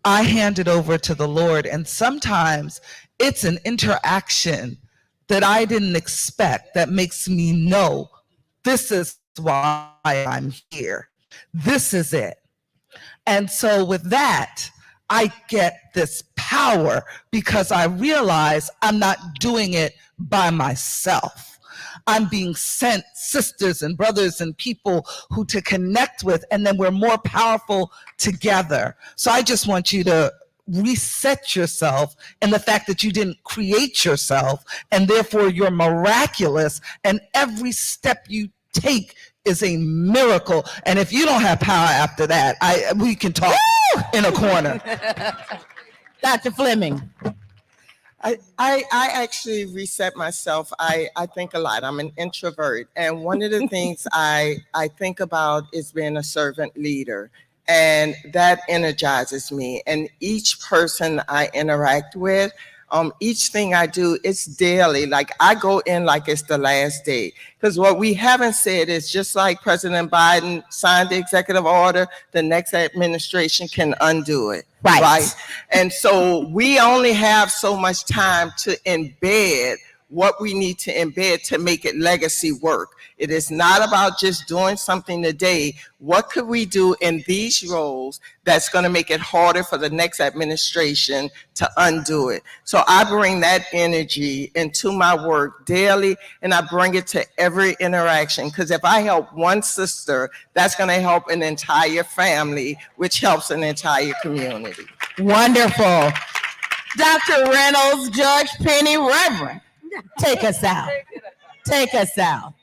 I hand it over to the Lord. And sometimes it's an interaction that I didn't expect that makes me know this is why I'm here. This is it. And so with that, I get this power because I realize I'm not doing it by myself. I'm being sent sisters and brothers and people who to connect with, and then we're more powerful together. So I just want you to reset yourself in the fact that you didn't create yourself, and therefore you're miraculous, and every step you take is a miracle. And if you don't have power after that, we can talk in a corner. Dr. Fleming. I actually reset myself. I think a lot. I'm an introvert. And one of the things I think about is being a servant leader. And that energizes me. And each person I interact with, each thing I do, it's daily. Like I go in like it's the last day. Because what we haven't said is just like President Biden signed the executive order, the next administration can undo it. Right. And so we only have so much time to embed what we need to embed to make it legacy work. It is not about just doing something today. What could we do in these roles that's going to make it harder for the next administration to undo it? So I bring that energy into my work daily, and I bring it to every interaction, because if I help one sister, that's going to help an entire family, which helps an entire community. Wonderful. Dr. Reynolds, Judge Penny, Reverend, take us out. Take us out.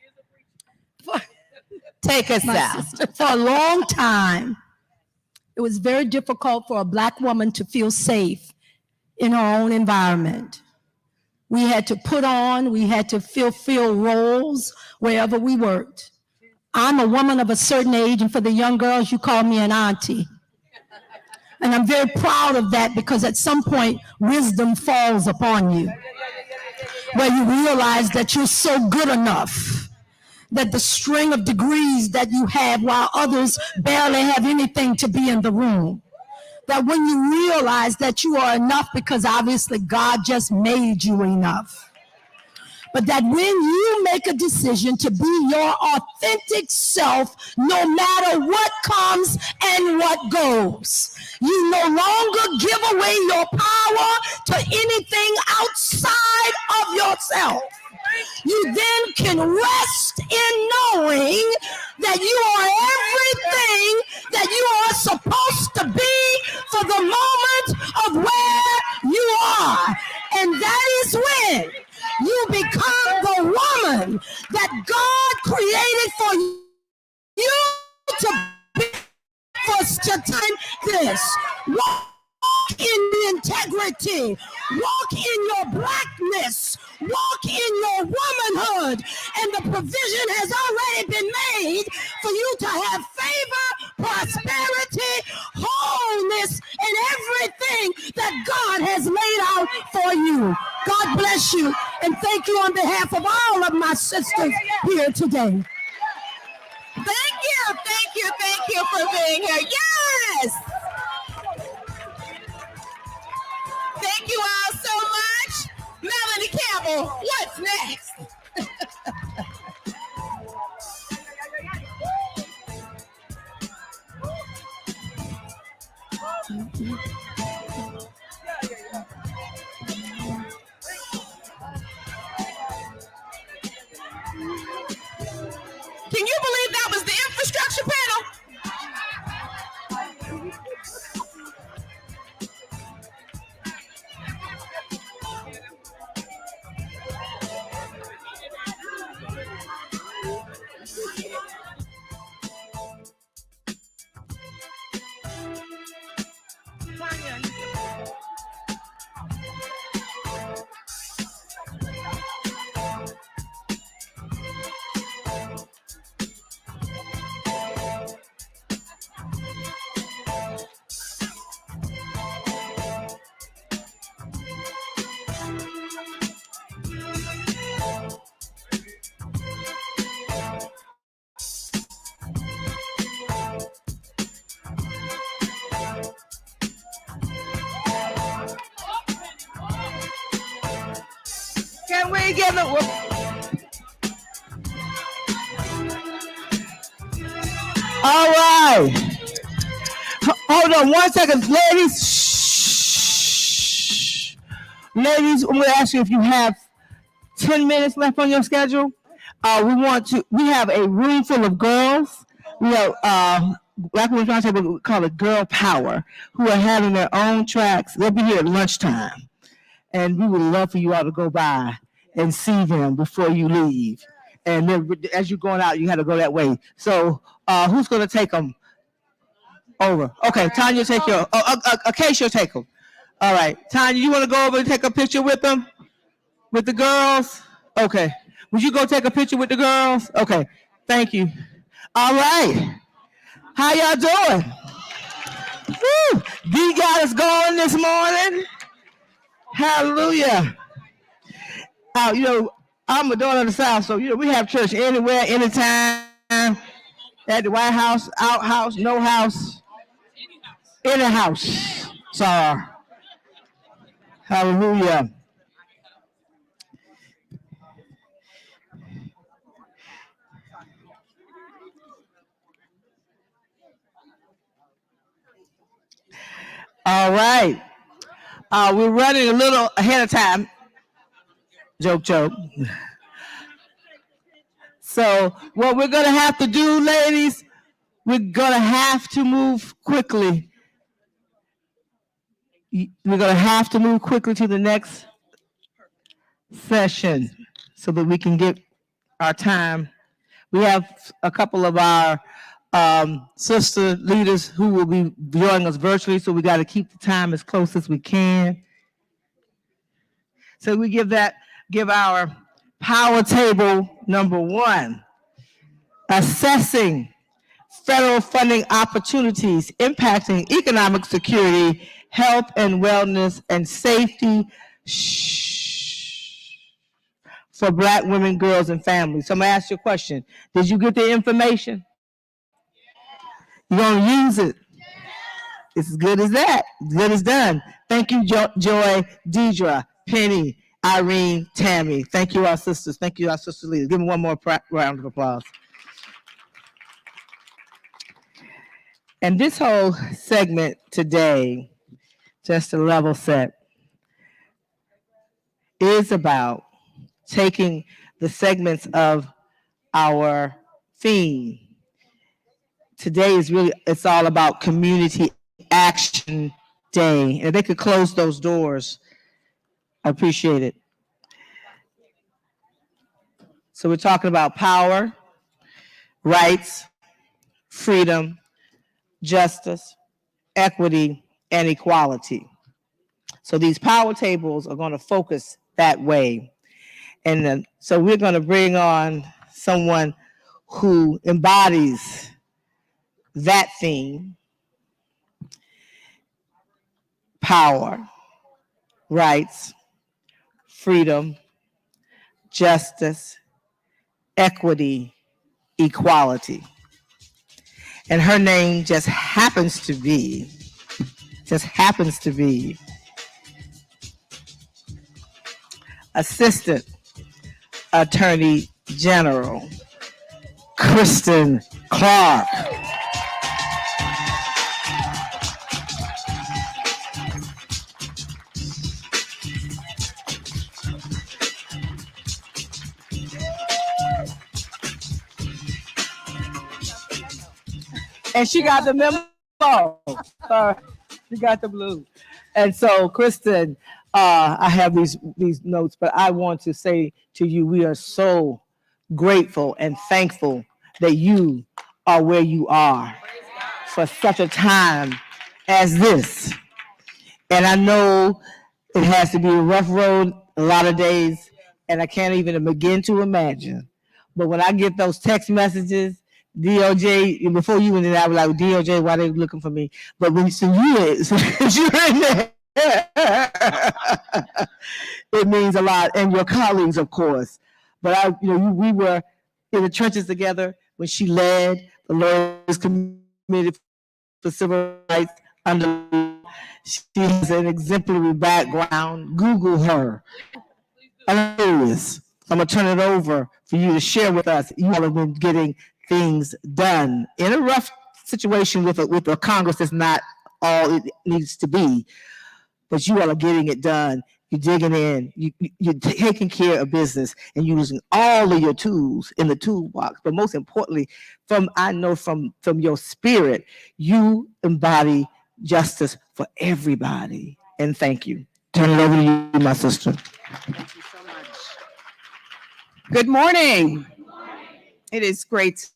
Take us out. Sister, for a long time, it was very difficult for a Black woman to feel safe in her own environment. We had to put on, we had to fulfill roles wherever we worked. I'm a woman of a certain age, and for the young girls, you call me an auntie. And I'm very proud of that, because at some point, wisdom falls upon you, where you realize that you're so good enough, that the string of degrees that you have while others barely have anything to be in the room, that when you realize that you are enough because obviously God just made you enough, but that when you make a decision to be your authentic self, no matter what comes and what goes, you no longer give away your power to anything outside of yourself. You then can rest in knowing that you are everything that you are supposed to be for the moment of where you are. And that is when you become the woman that God created for you to be. For such a time this, walk in the integrity, walk in your blackness, walk in your womanhood, and the provision has already been made for you to have favor, prosperity, wholeness, and everything that God has laid out for you. God bless you, and thank you on behalf of all of my sisters here today. Thank you for being here. Yes! Thank you all so much. Melanie Campbell, what's next? Can you believe that was the infrastructure panel? Can we give it? All right. Hold on 1 second, ladies. Shh. Ladies, I'm going to ask you if you have 10 minutes left on your schedule. We have a room full of girls. We have Black Women's Roundtable, we call it Girl Power, who are having their own tracks. They'll be here at lunchtime. And we would love for you all to go by and see them before you leave. And then as you're going out, you have to go that way. So who's going to take them over? Okay, Tanya, take your, Acacia, take them. All right, Tanya, you want to go over and take a picture with them? With the girls? Okay. Would you go take a picture with the girls? Okay, thank you. All right. How y'all doing? Woo! Dee got us going this morning. Hallelujah. I'm a daughter of the South, so, we have church anywhere, anytime, at the White House, outhouse, no house, any house. So, hallelujah. All right. We're running a little ahead of time. Joke. So what we're going to have to do, ladies, we're going to have to move quickly. We're going to have to move quickly to the next session so that we can get our time. We have a couple of our sister leaders who will be joining us virtually, so we got to keep the time as close as we can. So we give our power table number 1, assessing federal funding opportunities impacting economic security, health and wellness, and safety for Black women, girls, and families. So I'm gonna ask you a question. Did you get the information? You're gonna use it. It's as good as that. As good as done. Thank you, Joy, Deidre, Penny, Irene, Tammy. Thank you, our sisters. Thank you, our sister leaders. Give me one more round of applause. And this whole segment today, just to level set, is about taking the segments of our theme. Today is really, it's all about Community Action Day. And if they could close those doors, I appreciate it. So we're talking about power, rights, freedom, justice, equity, and equality. So these power tables are going to focus that way. And then, so we're going to bring on someone who embodies that theme: power, rights, freedom, justice, equity, equality. And her name just happens to be Assistant Attorney General Kristen Clark. And she got the memo. She got the blue. And so, Kristen, I have these notes, but I want to say to you, we are so grateful and thankful that you are where you are for such a time as this. And I know it has to be a rough road a lot of days, and I can't even begin to imagine. But when I get those text messages, DOJ, before you went in, I was like, DOJ, why they looking for me? But when you're in there, it means a lot, and your colleagues, of course. But we were in the trenches together when she led the Lawyers Committee for Civil Rights under. She has an exemplary background. Google her. I'm gonna turn it over for you to share with us. You all have been getting things done in a rough situation with a Congress that's not all it needs to be, but you all are getting it done. You're digging in, you're taking care of business, and you're using all of your tools in the toolbox. But most importantly, I know from your spirit, you embody justice for everybody. And thank you. Turn it over to you, my sister. Thank you so much. Good morning. It is great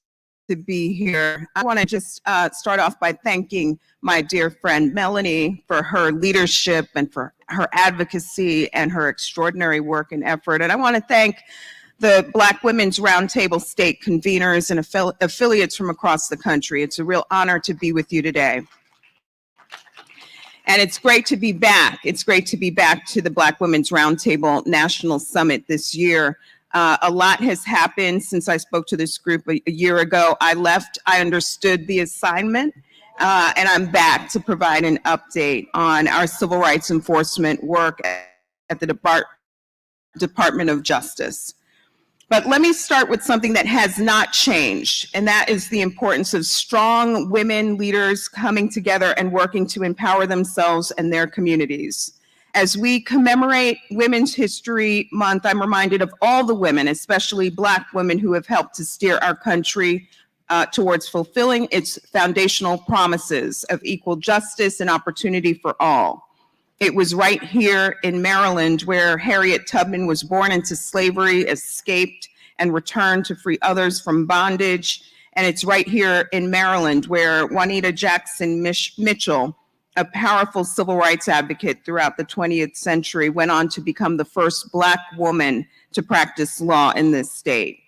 to be here. I want to just start off by thanking my dear friend Melanie for her leadership and for her advocacy and her extraordinary work and effort. And I want to thank the Black Women's Roundtable state conveners and affiliates from across the country. It's a real honor to be with you today. And it's great to be back. It's great to be back to the Black Women's Roundtable National Summit this year. A lot has happened since I spoke to this group a year ago. I left, I understood the assignment, and I'm back to provide an update on our civil rights enforcement work at the Department of Justice. But let me start with something that has not changed, and that is the importance of strong women leaders coming together and working to empower themselves and their communities. As we commemorate Women's History Month, I'm reminded of all the women, especially Black women, who have helped to steer our country towards fulfilling its foundational promises of equal justice and opportunity for all. It was right here in Maryland where Harriet Tubman was born into slavery, escaped, and returned to free others from bondage. And it's right here in Maryland where Juanita Jackson Mitchell a powerful civil rights advocate throughout the 20th century, went on to become the first Black woman to practice law in this state.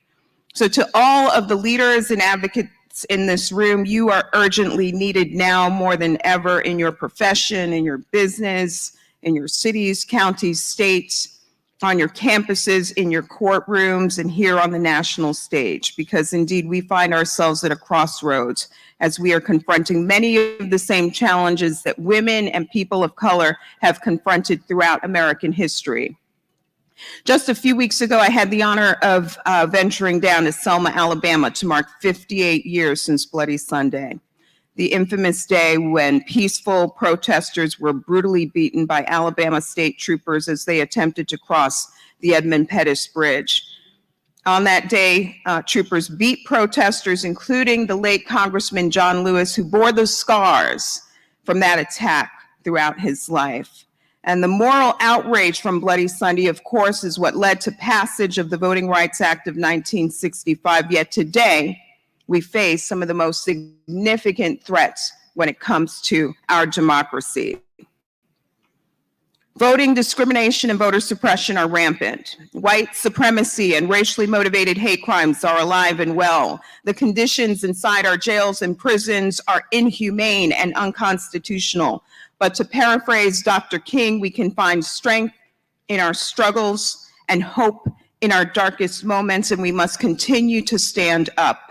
So to all of the leaders and advocates in this room, you are urgently needed now more than ever in your profession, in your business, in your cities, counties, states, on your campuses, in your courtrooms, and here on the national stage, because indeed we find ourselves at a crossroads as we are confronting many of the same challenges that women and people of color have confronted throughout American history. Just a few weeks ago, I had the honor of venturing down to Selma, Alabama to mark 58 years since Bloody Sunday, the infamous day when peaceful protesters were brutally beaten by Alabama state troopers as they attempted to cross the Edmund Pettus Bridge. On that day, troopers beat protesters, including the late Congressman John Lewis, who bore the scars from that attack throughout his life. And the moral outrage from Bloody Sunday, of course, is what led to passage of the Voting Rights Act of 1965. Yet today, we face some of the most significant threats when it comes to our democracy. Voting discrimination and voter suppression are rampant. White supremacy and racially motivated hate crimes are alive and well. The conditions inside our jails and prisons are inhumane and unconstitutional. But to paraphrase Dr. King, we can find strength in our struggles and hope in our darkest moments, and we must continue to stand up.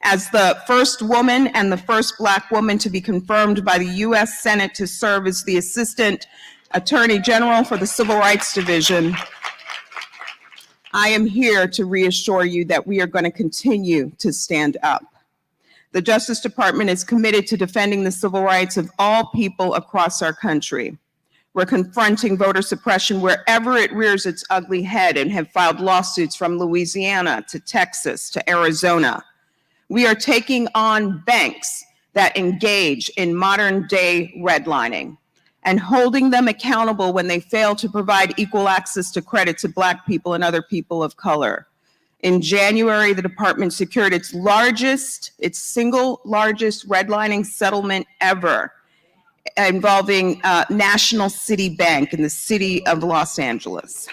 As the first woman and the first Black woman to be confirmed by the U.S. Senate to serve as the Assistant Attorney General for the Civil Rights Division, I am here to reassure you that we are going to continue to stand up. The Justice Department is committed to defending the civil rights of all people across our country. We're confronting voter suppression wherever it rears its ugly head and have filed lawsuits from Louisiana to Texas to Arizona. We are taking on banks that engage in modern day redlining and holding them accountable when they fail to provide equal access to credit to Black people and other people of color. In January, the department secured its single largest redlining settlement ever, involving National City Bank in the city of Los Angeles.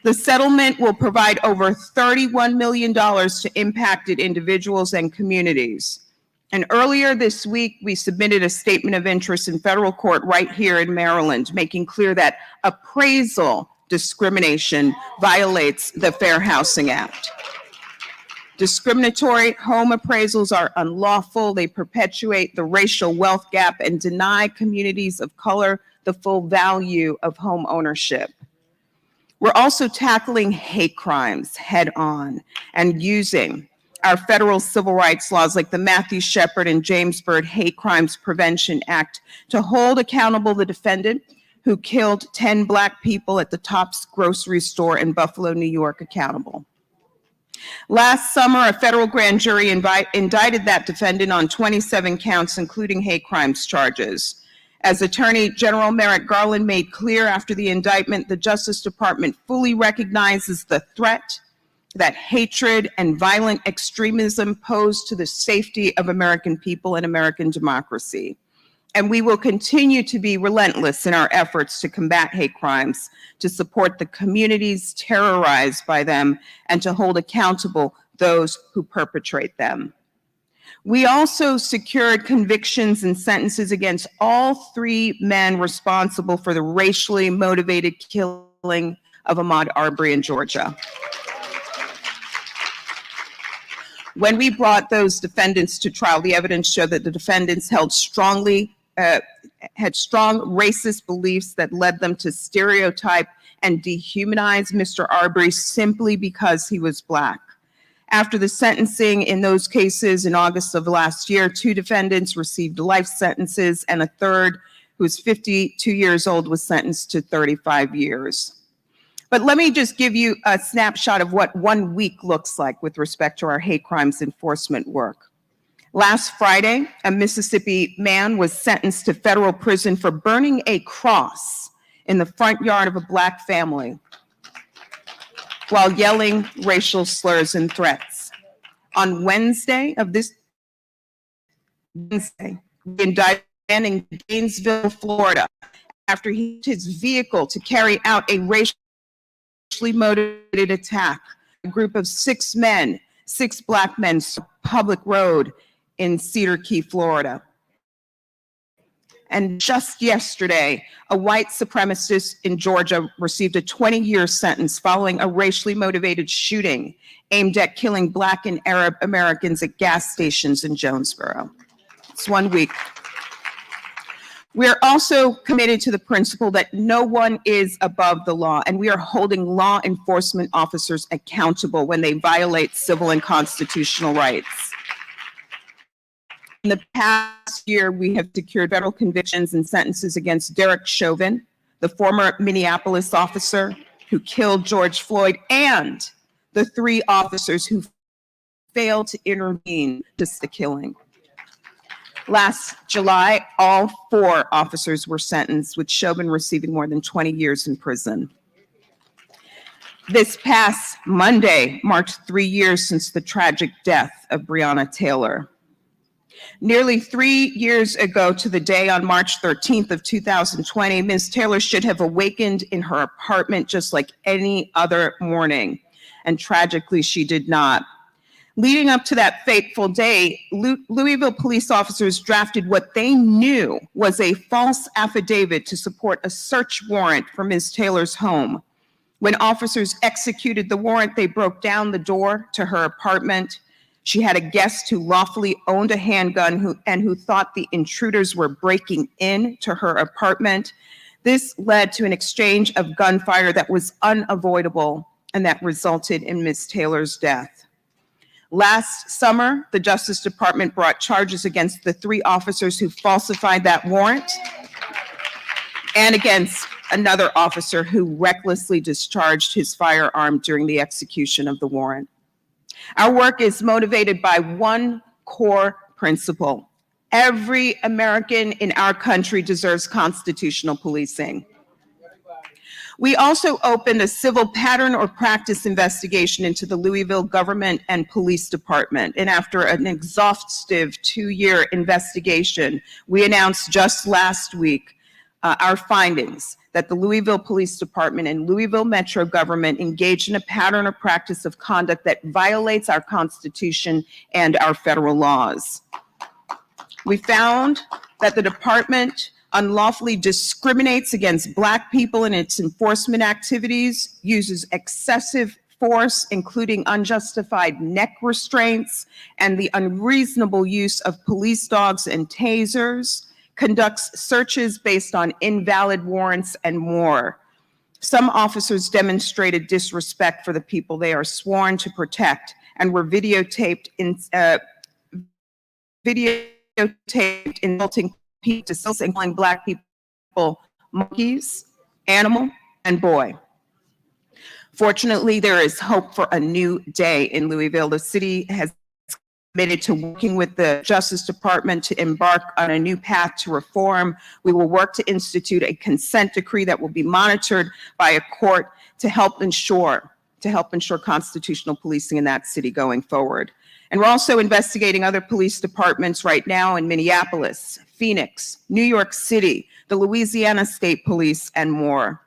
The settlement will provide over $31 million to impacted individuals and communities. And earlier this week, we submitted a statement of interest in federal court right here in Maryland, making clear that appraisal discrimination violates the Fair Housing Act. Discriminatory home appraisals are unlawful. They perpetuate the racial wealth gap and deny communities of color the full value of home ownership. We're also tackling hate crimes head on and using our federal civil rights laws like the Matthew Shepard and James Byrd Hate Crimes Prevention Act to hold accountable the defendant who killed 10 Black people at the Tops grocery store in Buffalo, New York, accountable. Last summer, a federal grand jury indicted that defendant on 27 counts, including hate crimes charges. As Attorney General Merrick Garland made clear after the indictment, the Justice Department fully recognizes the threat that hatred and violent extremism pose to the safety of American people and American democracy. And we will continue to be relentless in our efforts to combat hate crimes, to support the communities terrorized by them, and to hold accountable those who perpetrate them. We also secured convictions and sentences against all 3 men responsible for the racially motivated killing of Ahmaud Arbery in Georgia. When we brought those defendants to trial, the evidence showed that the defendants had strong racist beliefs that led them to stereotype and dehumanize Mr. Arbery simply because he was Black. After the sentencing in those cases in August of last year, 2 defendants received life sentences, and a third, who was 52 years old, was sentenced to 35 years. But let me just give you a snapshot of what 1 week looks like with respect to our hate crimes enforcement work. Last Friday, a Mississippi man was sentenced to federal prison for burning a cross in the front yard of a Black family while yelling racial slurs and threats. On Wednesday, we indicted in Gainesville, Florida, after he used his vehicle to carry out a racially motivated attack. A group of 6 men, 6 Black men, public road in Cedar Key, Florida. And just yesterday, a white supremacist in Georgia received a 20-year sentence following a racially motivated shooting aimed at killing Black and Arab Americans at gas stations in Jonesboro. It's 1 week. We are also committed to the principle that no one is above the law, and we are holding law enforcement officers accountable when they violate civil and constitutional rights. In the past year, we have secured federal convictions and sentences against Derek Chauvin, the former Minneapolis officer who killed George Floyd, and the 3 officers who failed to intervene to the killing. Last July, all 4 officers were sentenced, with Chauvin receiving more than 20 years in prison. This past Monday marked 3 years since the tragic death of Breonna Taylor. Nearly 3 years ago to the day on March 13th of 2020, Ms. Taylor should have awakened in her apartment just like any other morning, and tragically she did not. Leading up to that fateful day, Louisville police officers drafted what they knew was a false affidavit to support a search warrant for Ms. Taylor's home. When officers executed the warrant, they broke down the door to her apartment. She had a guest who lawfully owned a handgun who thought the intruders were breaking into her apartment. This led to an exchange of gunfire that was unavoidable and that resulted in Ms. Taylor's death. Last summer, the Justice Department brought charges against the 3 officers who falsified that warrant and against another officer who recklessly discharged his firearm during the execution of the warrant. Our work is motivated by one core principle. Every American in our country deserves constitutional policing. We also opened a civil pattern or practice investigation into the Louisville government and police department. And after an exhaustive 2-year investigation, we announced just last week our findings that the Louisville Police Department and Louisville Metro government engaged in a pattern or practice of conduct that violates our Constitution and our federal laws. We found that the department unlawfully discriminates against Black people in its enforcement activities, uses excessive force, including unjustified neck restraints and the unreasonable use of police dogs and tasers, conducts searches based on invalid warrants, and more. Some officers demonstrated disrespect for the people they are sworn to protect and were videotaped insulting people, calling Black people monkeys, animal, and boy. Fortunately, there is hope for a new day in Louisville. The city has committed to working with the Justice Department to embark on a new path to reform. We will work to institute a consent decree that will be monitored by a court to help ensure constitutional policing in that city going forward. And we're also investigating other police departments right now in Minneapolis, Phoenix, New York City, the Louisiana State Police, and more.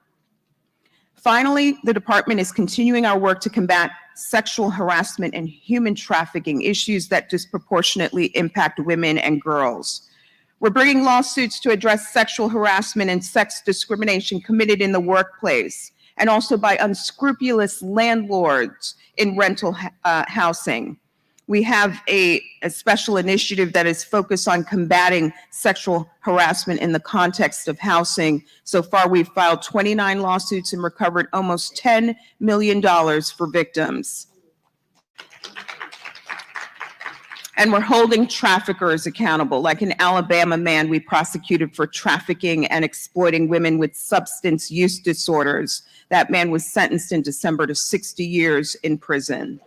Finally, the department is continuing our work to combat sexual harassment and human trafficking, issues that disproportionately impact women and girls. We're bringing lawsuits to address sexual harassment and sex discrimination committed in the workplace, and also by unscrupulous landlords in rental housing. We have a special initiative that is focused on combating sexual harassment in the context of housing. So far, we've filed 29 lawsuits and recovered almost $10 million for victims. And we're holding traffickers accountable. Like an Alabama man we prosecuted for trafficking and exploiting women with substance use disorders. That man was sentenced in December to 60 years in prison.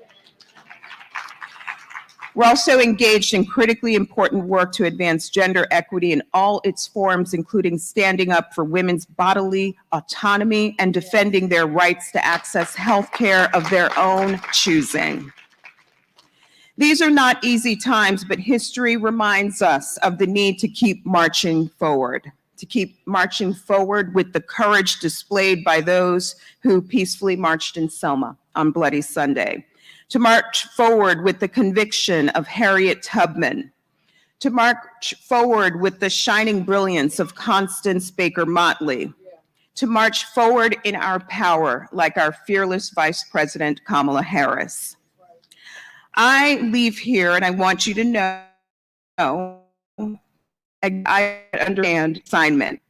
We're also engaged in critically important work to advance gender equity in all its forms, including standing up for women's bodily autonomy and defending their rights to access health care of their own choosing. These are not easy times, but history reminds us of the need to keep marching forward, with the courage displayed by those who peacefully marched in Selma on Bloody Sunday, to march forward with the conviction of Harriet Tubman, to march forward with the shining brilliance of Constance Baker Motley, to march forward in our power like our fearless Vice President Kamala Harris. I leave here and I want you to know I understand assignment.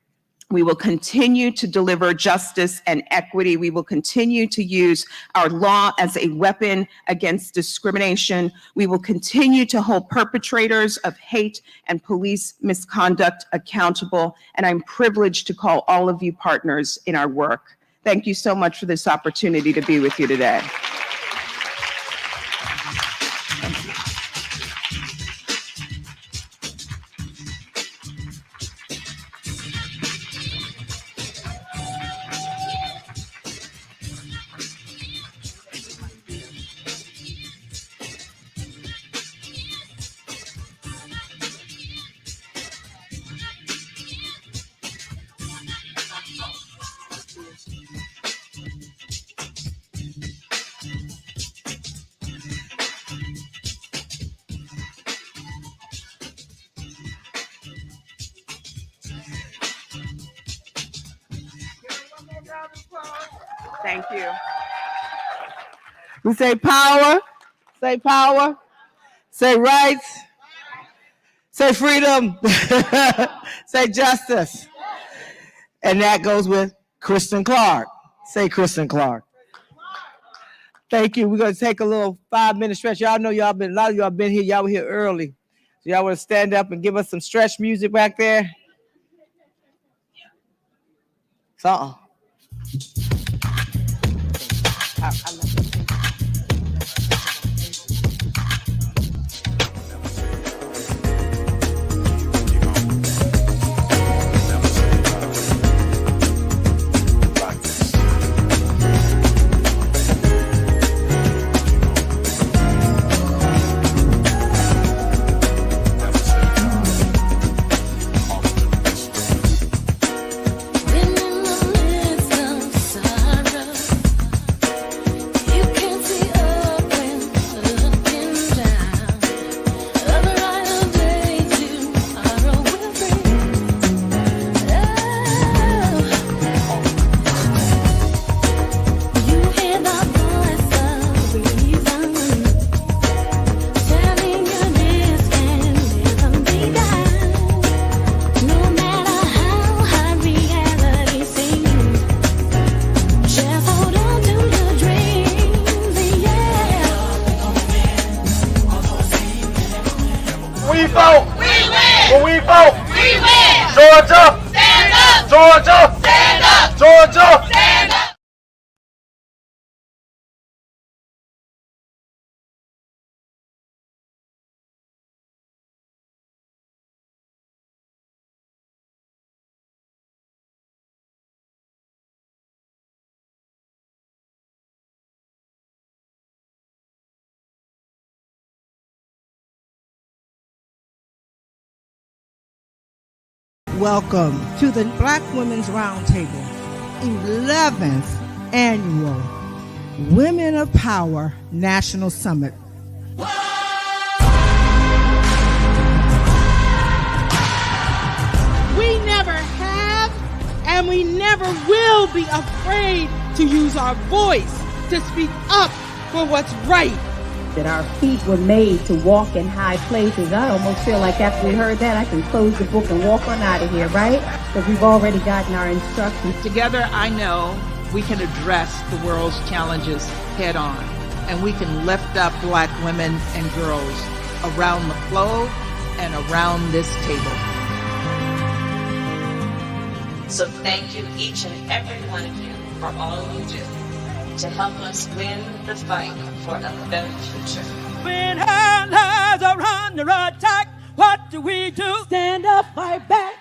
We will continue to deliver justice and equity. We will continue to use our law as a weapon against discrimination. We will continue to hold perpetrators of hate and police misconduct accountable. And I'm privileged to call all of you partners in our work. Thank you so much for this opportunity to be with you today. Thank you. We say power, say rights, say freedom, say justice. And that goes with Kristen Clark. Say Kristen Clark. Thank you. We're going to take a little 5-minute stretch. Y'all know a lot of y'all been here. Y'all were here early. So y'all want to stand up and give us some stretch music back there? Something. Welcome to the Black Women's Roundtable, 11th Annual Women of Power National Summit. We never have and we never will be afraid to use our voice to speak up for what's right. That our feet were made to walk in high places. I almost feel like after we heard that, I can close the book and walk on out of here, right? Because we've already gotten our instructions. Together, I know we can address the world's challenges head on, and we can lift up Black women and girls around the globe and around this table. So thank you, each and every one of you, for all you do to help us win the fight for a better future. When our lives are under attack, what do we do? Stand up, fight back.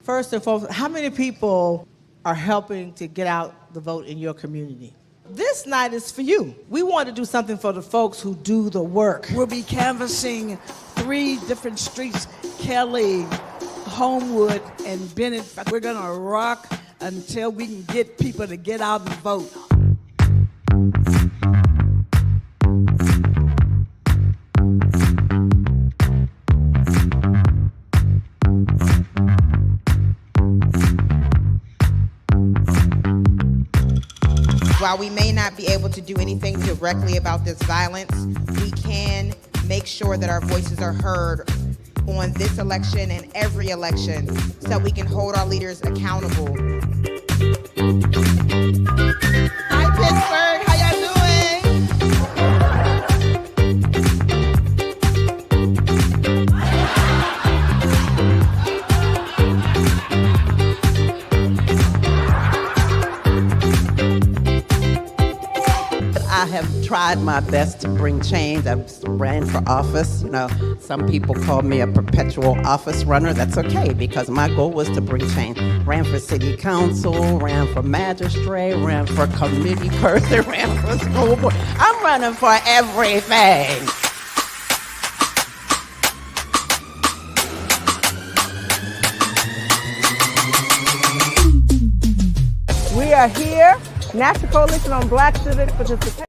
First and foremost, how many people are helping to get out the vote in your community. This night is for you. We want to do something for the folks who do the work. We'll be canvassing 3 different streets, Kelly, Homewood, and Bennett. We're gonna rock until we can get people to get out and vote. While we may not be able to do anything directly about this violence, we can make sure that our voices are heard on this election and every election so we can hold our leaders accountable. Hi, Pittsburgh. How y'all doing? I have tried my best to bring change. I've ran for office. You know, some people call me a perpetual office runner. That's okay, because my goal was to bring change. Ran for city council, ran for magistrate, ran for committee person, ran for school board. I'm running for everything. We are here, National Coalition on Black Civic Participation.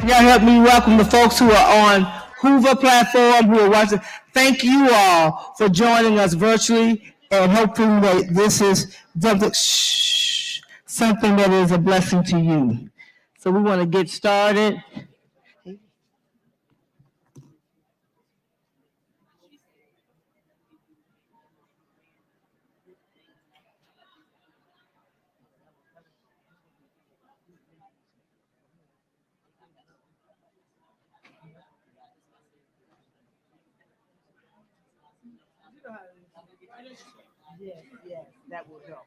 Y'all help me welcome the folks who are on Hoover platform, who are watching. Thank you all for joining us virtually, and hoping that this is something that is a blessing to you. So we want to get started. Yes, that will help.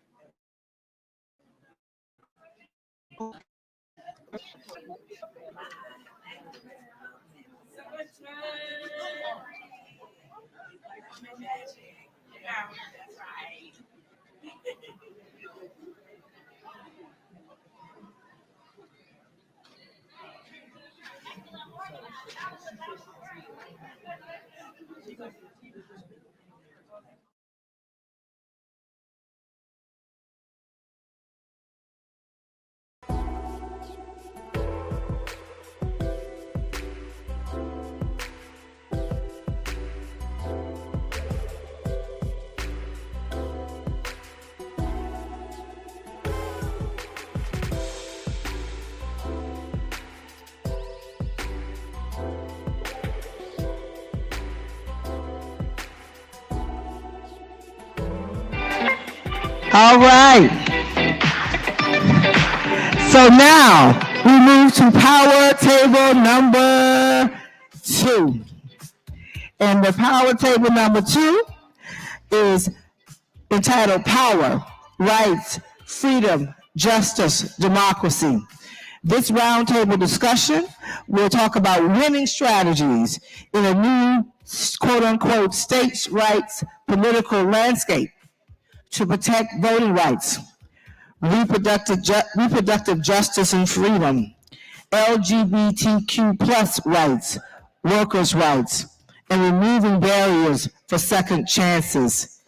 All right. So now we move to power table number 2. And the power table number 2 is entitled Power, Rights, Freedom, Justice, Democracy. This roundtable discussion will talk about winning strategies in a new quote-unquote states' rights political landscape to protect voting rights, reproductive justice and freedom, LGBTQ plus rights, workers' rights, and removing barriers for second chances.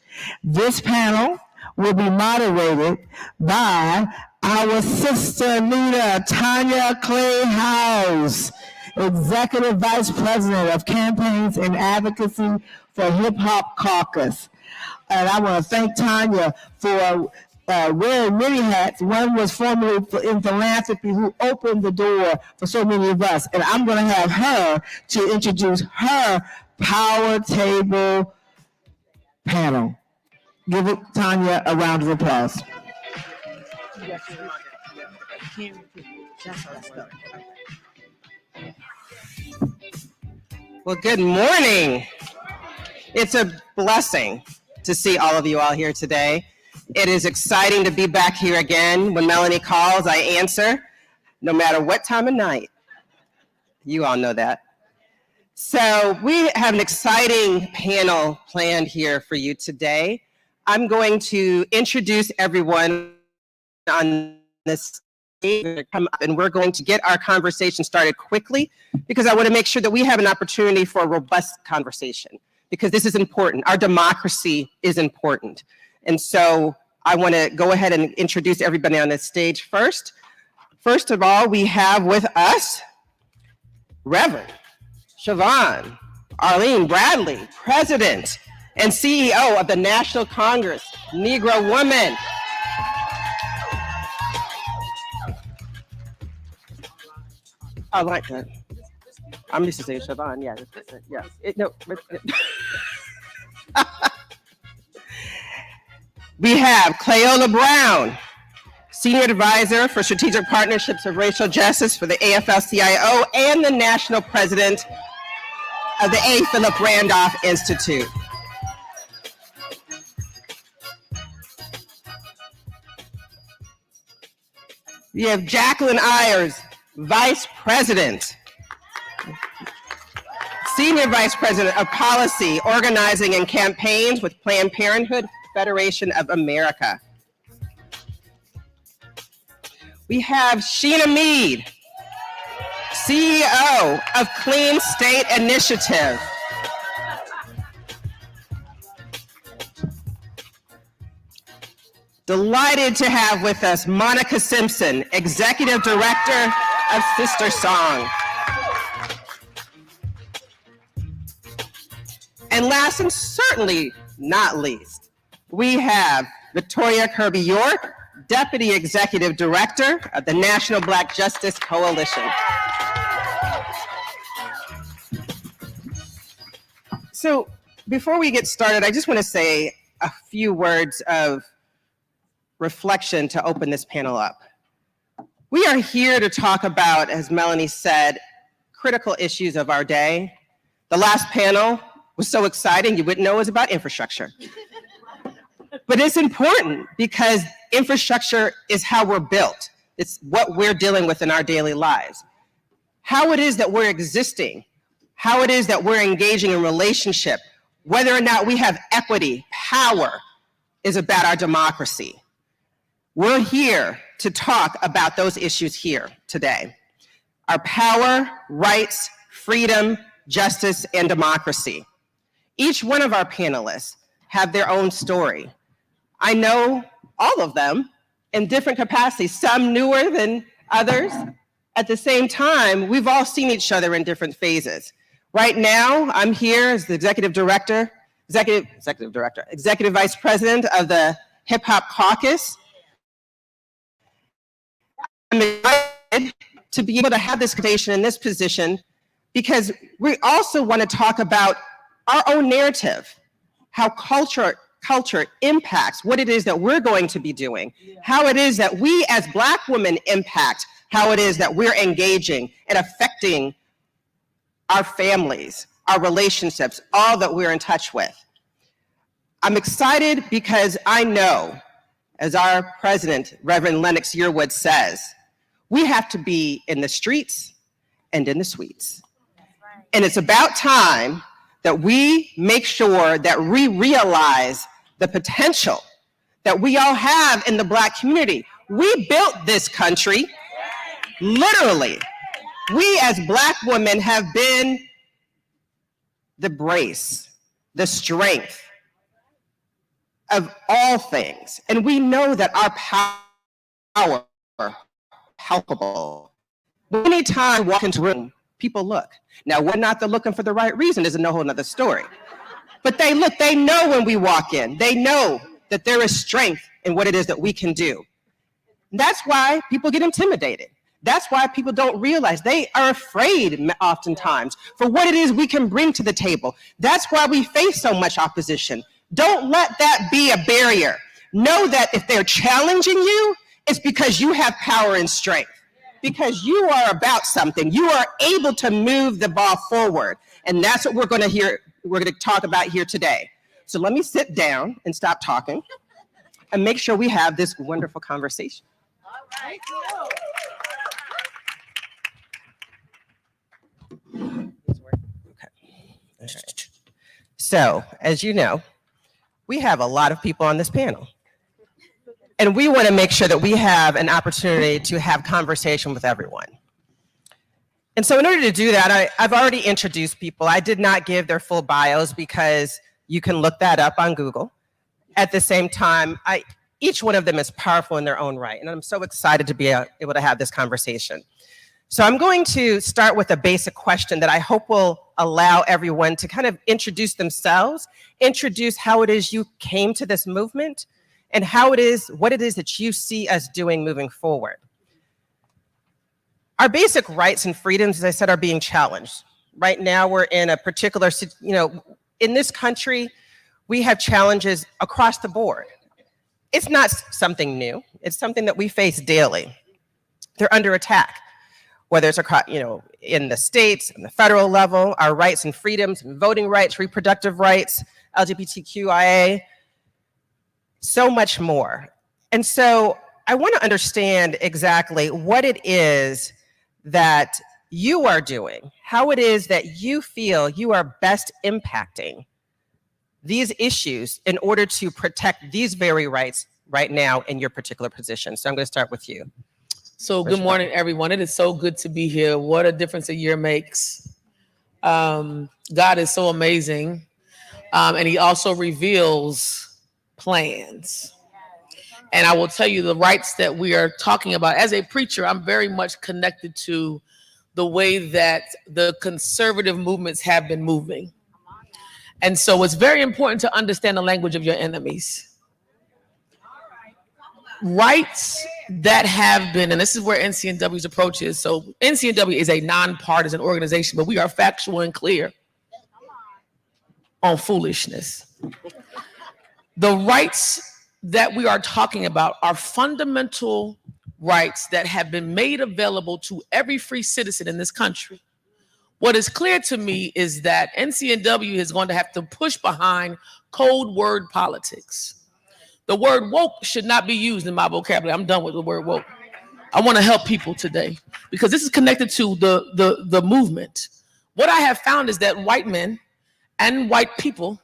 This panel will be moderated by our sister leader, Tanya Clay House, Executive Vice President of Campaigns and Advocacy for Hip Hop Caucus. And I want to thank Tanya for wearing many hats. One was formerly in philanthropy, who opened the door for so many of us. And I'm going to have her to introduce her power table panel. Give it, Tanya, a round of applause. Well, good morning. It's a blessing to see all of you all here today. It is exciting to be back here again. When Melanie calls, I answer, no matter what time of night. You all know that. So we have an exciting panel planned here for you today. I'm going to introduce everyone on this stage, and we're going to get our conversation started quickly because I want to make sure that we have an opportunity for a robust conversation, because this is important. Our democracy is important. And so I want to go ahead and introduce everybody on this stage first. First of all, we have with us Reverend Siobhan Arlene Bradley, President and CEO of the National Congress Negro Women. I like that. I'm used to saying Siobhan, yeah. We have Cleola Brown, Senior Advisor for Strategic Partnerships of Racial Justice for the AFL-CIO and the National President of the A. Philip Randolph Institute. We have Jacqueline Ayers, Vice President, Senior Vice President of Policy, Organizing and Campaigns with Planned Parenthood Federation of America. We have Sheena Mead, CEO of Clean State Initiative. Delighted to have with us Monica Simpson, Executive Director of Sister Song. And last and certainly not least, we have Victoria Kirby York, Deputy Executive Director of the National Black Justice Coalition. So before we get started, I just want to say a few words of reflection to open this panel up. We are here to talk about, as Melanie said, critical issues of our day. The last panel was so exciting, you wouldn't know it was about infrastructure. But it's important because infrastructure is how we're built. It's what we're dealing with in our daily lives. How it is that we're existing, how it is that we're engaging in relationship, whether or not we have equity, power, is about our democracy. We're here to talk about those issues here today. Our power, rights, freedom, justice, and democracy. Each one of our panelists have their own story. I know all of them in different capacities, some newer than others. At the same time, we've all seen each other in different phases. Right now, I'm here as the Executive Vice President of the Hip Hop Caucus. I'm excited to be able to have this conversation in this position because we also want to talk about our own narrative, how culture impacts what it is that we're going to be doing, how it is that we as Black women impact how it is that we're engaging and affecting our families, our relationships, all that we're in touch with. I'm excited because I know, as our president, Reverend Lennox Yearwood says, we have to be in the streets and in the suites. And it's about time that we make sure that we realize the potential that we all have in the Black community. We built this country, literally. We as Black women have been the brace, the strength of all things. And we know that our power is palpable. Anytime we walk into a room, people look. Now, we're not looking for the right reason is a whole nother story. But they look, they know when we walk in. They know that there is strength in what it is that we can do. That's why people get intimidated. That's why people don't realize they are afraid oftentimes for what it is we can bring to the table. That's why we face so much opposition. Don't let that be a barrier. Know that if they're challenging you, it's because you have power and strength. Because you are about something. You are able to move the ball forward. And that's what we're going to talk about here today. So let me sit down and stop talking and make sure we have this wonderful conversation. All right. Okay. So, as you know, we have a lot of people on this panel. And we want to make sure that we have an opportunity to have conversation with everyone. And so in order to do that, I've already introduced people. I did not give their full bios because you can look that up on Google. At the same time, each one of them is powerful in their own right. And I'm so excited to be able to have this conversation. So I'm going to start with a basic question that I hope will allow everyone to kind of introduce themselves, introduce how it is you came to this movement, and what it is that you see us doing moving forward. Our basic rights and freedoms, as I said, are being challenged. Right now, we're in a particular, in this country, we have challenges across the board. It's not something new. It's something that we face daily. They're under attack, whether it's across, in the states, and the federal level, our rights and freedoms, and voting rights, reproductive rights, LGBTQIA, so much more. And so I want to understand exactly what it is that you are doing, how it is that you feel you are best impacting these issues in order to protect these very rights right now in your particular position. So I'm going to start with you. So good morning, everyone. It is so good to be here. What a difference a year makes. God is so amazing. And he also reveals plans. And I will tell you the rights that we are talking about. As a preacher, I'm very much connected to the way that the conservative movements have been moving. And so it's very important to understand the language of your enemies. Rights that have been, and this is where NCNW's approach is. So NCNW is a nonpartisan organization, but we are factual and clear on foolishness. The rights that we are talking about are fundamental rights that have been made available to every free citizen in this country. What is clear to me is that NCNW is going to have to push behind code word politics. The word woke should not be used in my vocabulary. I'm done with the word woke. I want to help people today because this is connected to the movement. What I have found is that white men and white people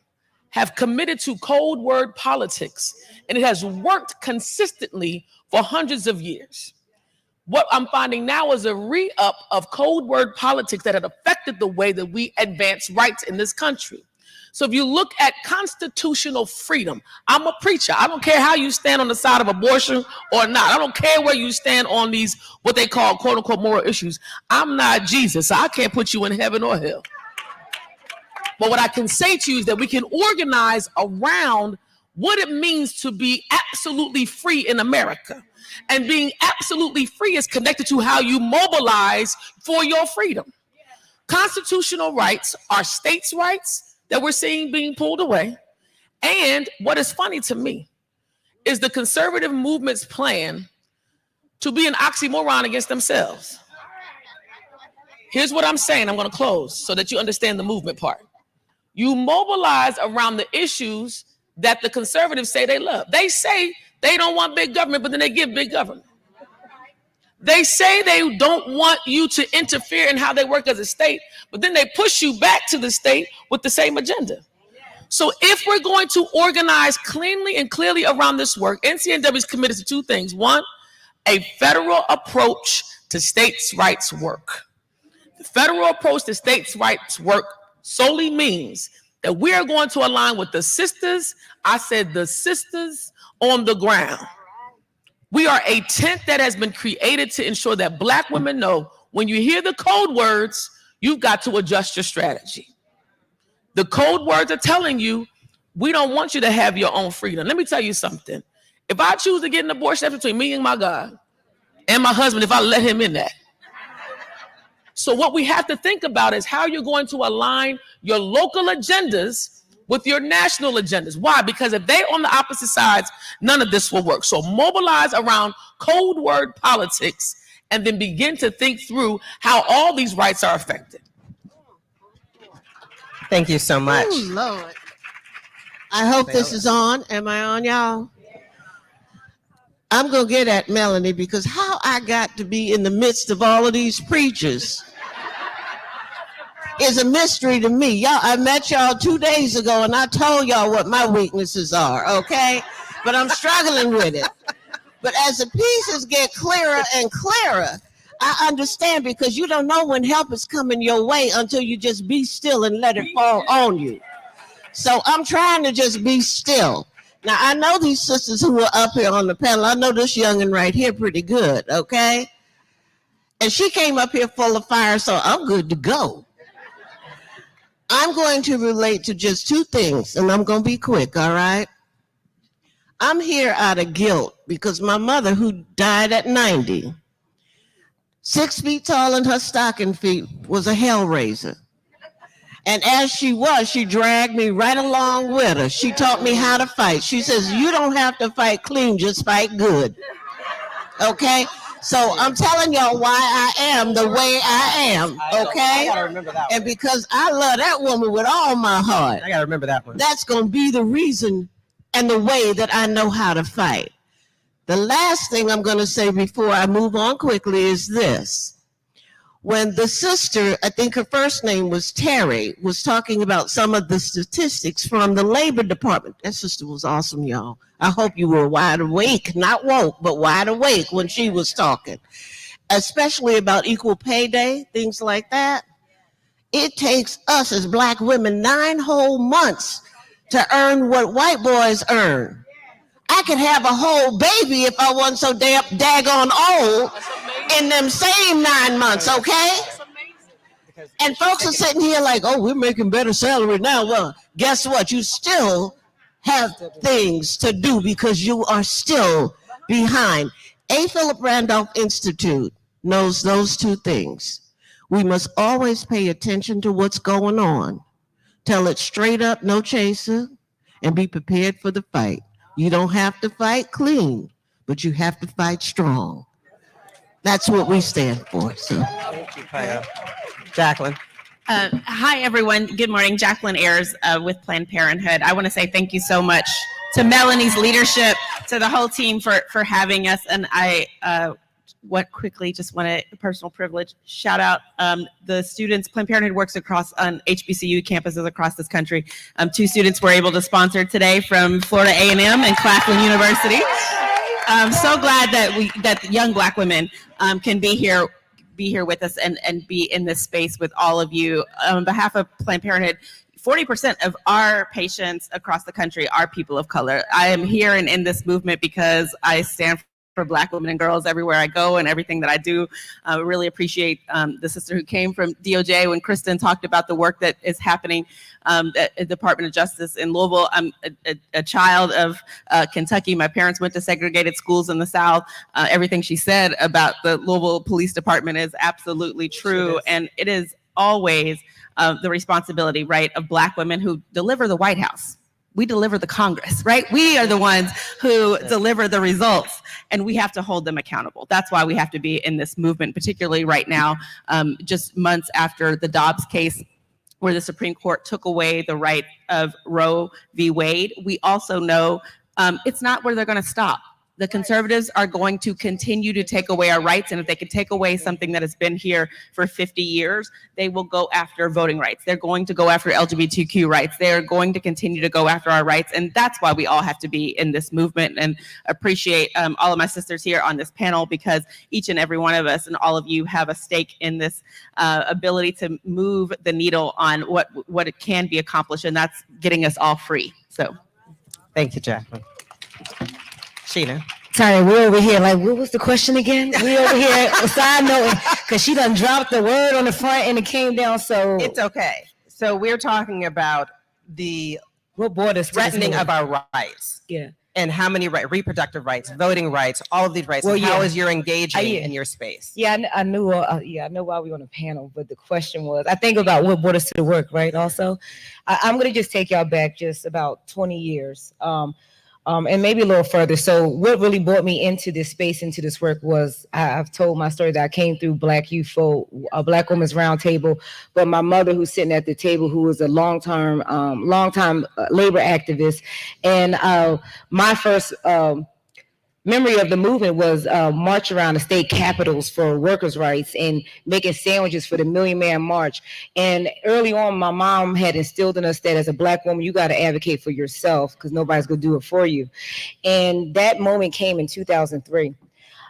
have committed to cold word politics, and it has worked consistently for hundreds of years. What I'm finding now is a re-up of code word politics that had affected the way that we advance rights in this country. So if you look at constitutional freedom, I'm a preacher. I don't care how you stand on the side of abortion or not. I don't care where you stand on these, what they call quote unquote moral issues. I'm not Jesus, so I can't put you in heaven or hell. But what I can say to you is that we can organize around what it means to be absolutely free in America. And being absolutely free is connected to how you mobilize for your freedom. Constitutional rights are states' rights that we're seeing being pulled away. And what is funny to me is the conservative movement's plan to be an oxymoron against themselves. Here's what I'm saying. I'm going to close so that you understand the movement part. You mobilize around the issues that the conservatives say they love. They say they don't want big government, but then they give big government. They say they don't want you to interfere in how they work as a state, but then they push you back to the state with the same agenda. So if we're going to organize cleanly and clearly around this work, NCNW is committed to two things. One, a federal approach to states' rights work. The federal approach to states' rights work solely means that we are going to align with the sisters, I said the sisters on the ground. We are a tent that has been created to ensure that Black women know when you hear the code words, you've got to adjust your strategy. The code words are telling you, we don't want you to have your own freedom. Let me tell you something. If I choose to get an abortion, that's between me and my God and my husband, if I let him in that. So what we have to think about is how you're going to align your local agendas with your national agendas. Why? Because if they're on the opposite sides, none of this will work. So mobilize around code word politics and then begin to think through how all these rights are affected. Thank you so much. Oh, Lord. I hope this is on. Am I on, y'all? I'm going to get at Melanie because how I got to be in the midst of all of these preachers is a mystery to me. Y'all, I met y'all 2 days ago and I told y'all what my weaknesses are, okay? But I'm struggling with it. But as the pieces get clearer and clearer, I understand because you don't know when help is coming your way until you just be still and let it fall on you. So I'm trying to just be still. Now, I know these sisters who are up here on the panel. I know this youngin' right here pretty good, okay? And she came up here full of fire, so I'm good to go. I'm going to relate to just two things, and I'm going to be quick, all right? I'm here out of guilt because my mother, who died at 90, 6 feet tall in her stocking feet, was a hellraiser. And as she was, she dragged me right along with her. She taught me how to fight. She says, you don't have to fight clean, just fight good. Okay? So I'm telling y'all why I am the way I am, okay? I gotta remember that one. And because I love that woman with all my heart. I gotta remember that one. That's gonna be the reason and the way that I know how to fight. The last thing I'm gonna say before I move on quickly is this. When the sister, I think her first name was Terry, was talking about some of the statistics from the Labor Department. That sister was awesome, y'all. I hope you were wide awake, not woke, but wide awake when she was talking, especially about equal pay day, things like that. It takes us as Black women 9 whole months to earn what white boys earn. I could have a whole baby if I wasn't so daggone old in them same 9 months, okay? And folks are sitting here like, oh, we're making better salary now. Well, guess what? You still have things to do because you are still behind. A. Philip Randolph Institute knows those two things. We must always pay attention to what's going on. Tell it straight up, no chaser, and be prepared for the fight. You don't have to fight clean, but you have to fight strong. That's what we stand for. So. Thank you, Kaya. Jacqueline. Hi, everyone. Good morning. Jacqueline Ayers with Planned Parenthood. I want to say thank you so much to Melanie's leadership, to the whole team for having us. And I quickly just want a personal privilege. Shout out the students. Planned Parenthood works across on HBCU campuses across this country. 2 students were able to sponsor today from Florida A&M and Claflin University. I'm so glad that young Black women can be here with us and be in this space with all of you. On behalf of Planned Parenthood, 40% of our patients across the country are people of color. I am here and in this movement because I stand for Black women and girls everywhere I go and everything that I do. I really appreciate the sister who came from DOJ when Kristen talked about the work that is happening at the Department of Justice in Louisville. I'm a child of Kentucky. My parents went to segregated schools in the South. Everything she said about the Louisville Police Department is absolutely true. And it is always the responsibility, right, of Black women who deliver the White House. We deliver the Congress, right? We are the ones who deliver the results, and we have to hold them accountable. That's why we have to be in this movement, particularly right now, just months after the Dobbs case, where the Supreme Court took away the right of Roe v. Wade. We also know it's not where they're going to stop. The conservatives are going to continue to take away our rights, and if they can take away something that has been here for 50 years, they will go after voting rights. They're going to go after LGBTQ rights. They're going to continue to go after our rights, and that's why we all have to be in this movement. And appreciate all of my sisters here on this panel, because each and every one of us and all of you have a stake in this ability to move the needle on what it can be accomplished, and that's getting us all free. So, thank you, Jacqueline. Sheena. Sorry, we're over here. Like, what was the question again? We over here, side note, because she done dropped the word on the front and it came down. So it's okay. So we're talking about the threatening of our rights. Yeah. And how many reproductive rights, voting rights, all of these rights. Well, and how yeah. is you're engaging in your space? Yeah, I know why we're on a panel, but the question was, I think about what brought us to the work, right? Also, I'm going to just take y'all back just about 20 years. And maybe a little further. So what really brought me into this space, into this work, was I've told my story that I came through Black Youth for a Black Women's Roundtable, but my mother, who's sitting at the table, who was a long-time labor activist, and my first memory of the movement was march around the state capitals for workers' rights and making sandwiches for the Million Man March. And early on, my mom had instilled in us that as a Black woman, you got to advocate for yourself because nobody's going to do it for you. And that moment came in 2003.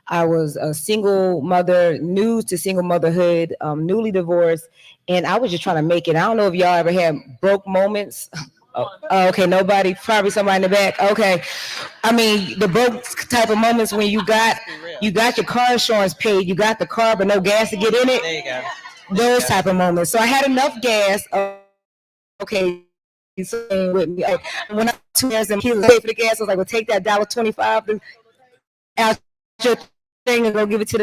I was a single mother, new to single motherhood, newly divorced, and I was just trying to make it. I don't know if y'all ever had broke moments. Oh, okay, nobody, probably somebody in the back. Okay. I mean, the broke type of moments when you got your car insurance paid, you got the car, but no gas to get in it. There you go. Those type of moments. So I had enough gas. Okay. So with me. When I was 2 years and he was paid for the gas, I was like, well, take that $1.25 out your thing and go give it to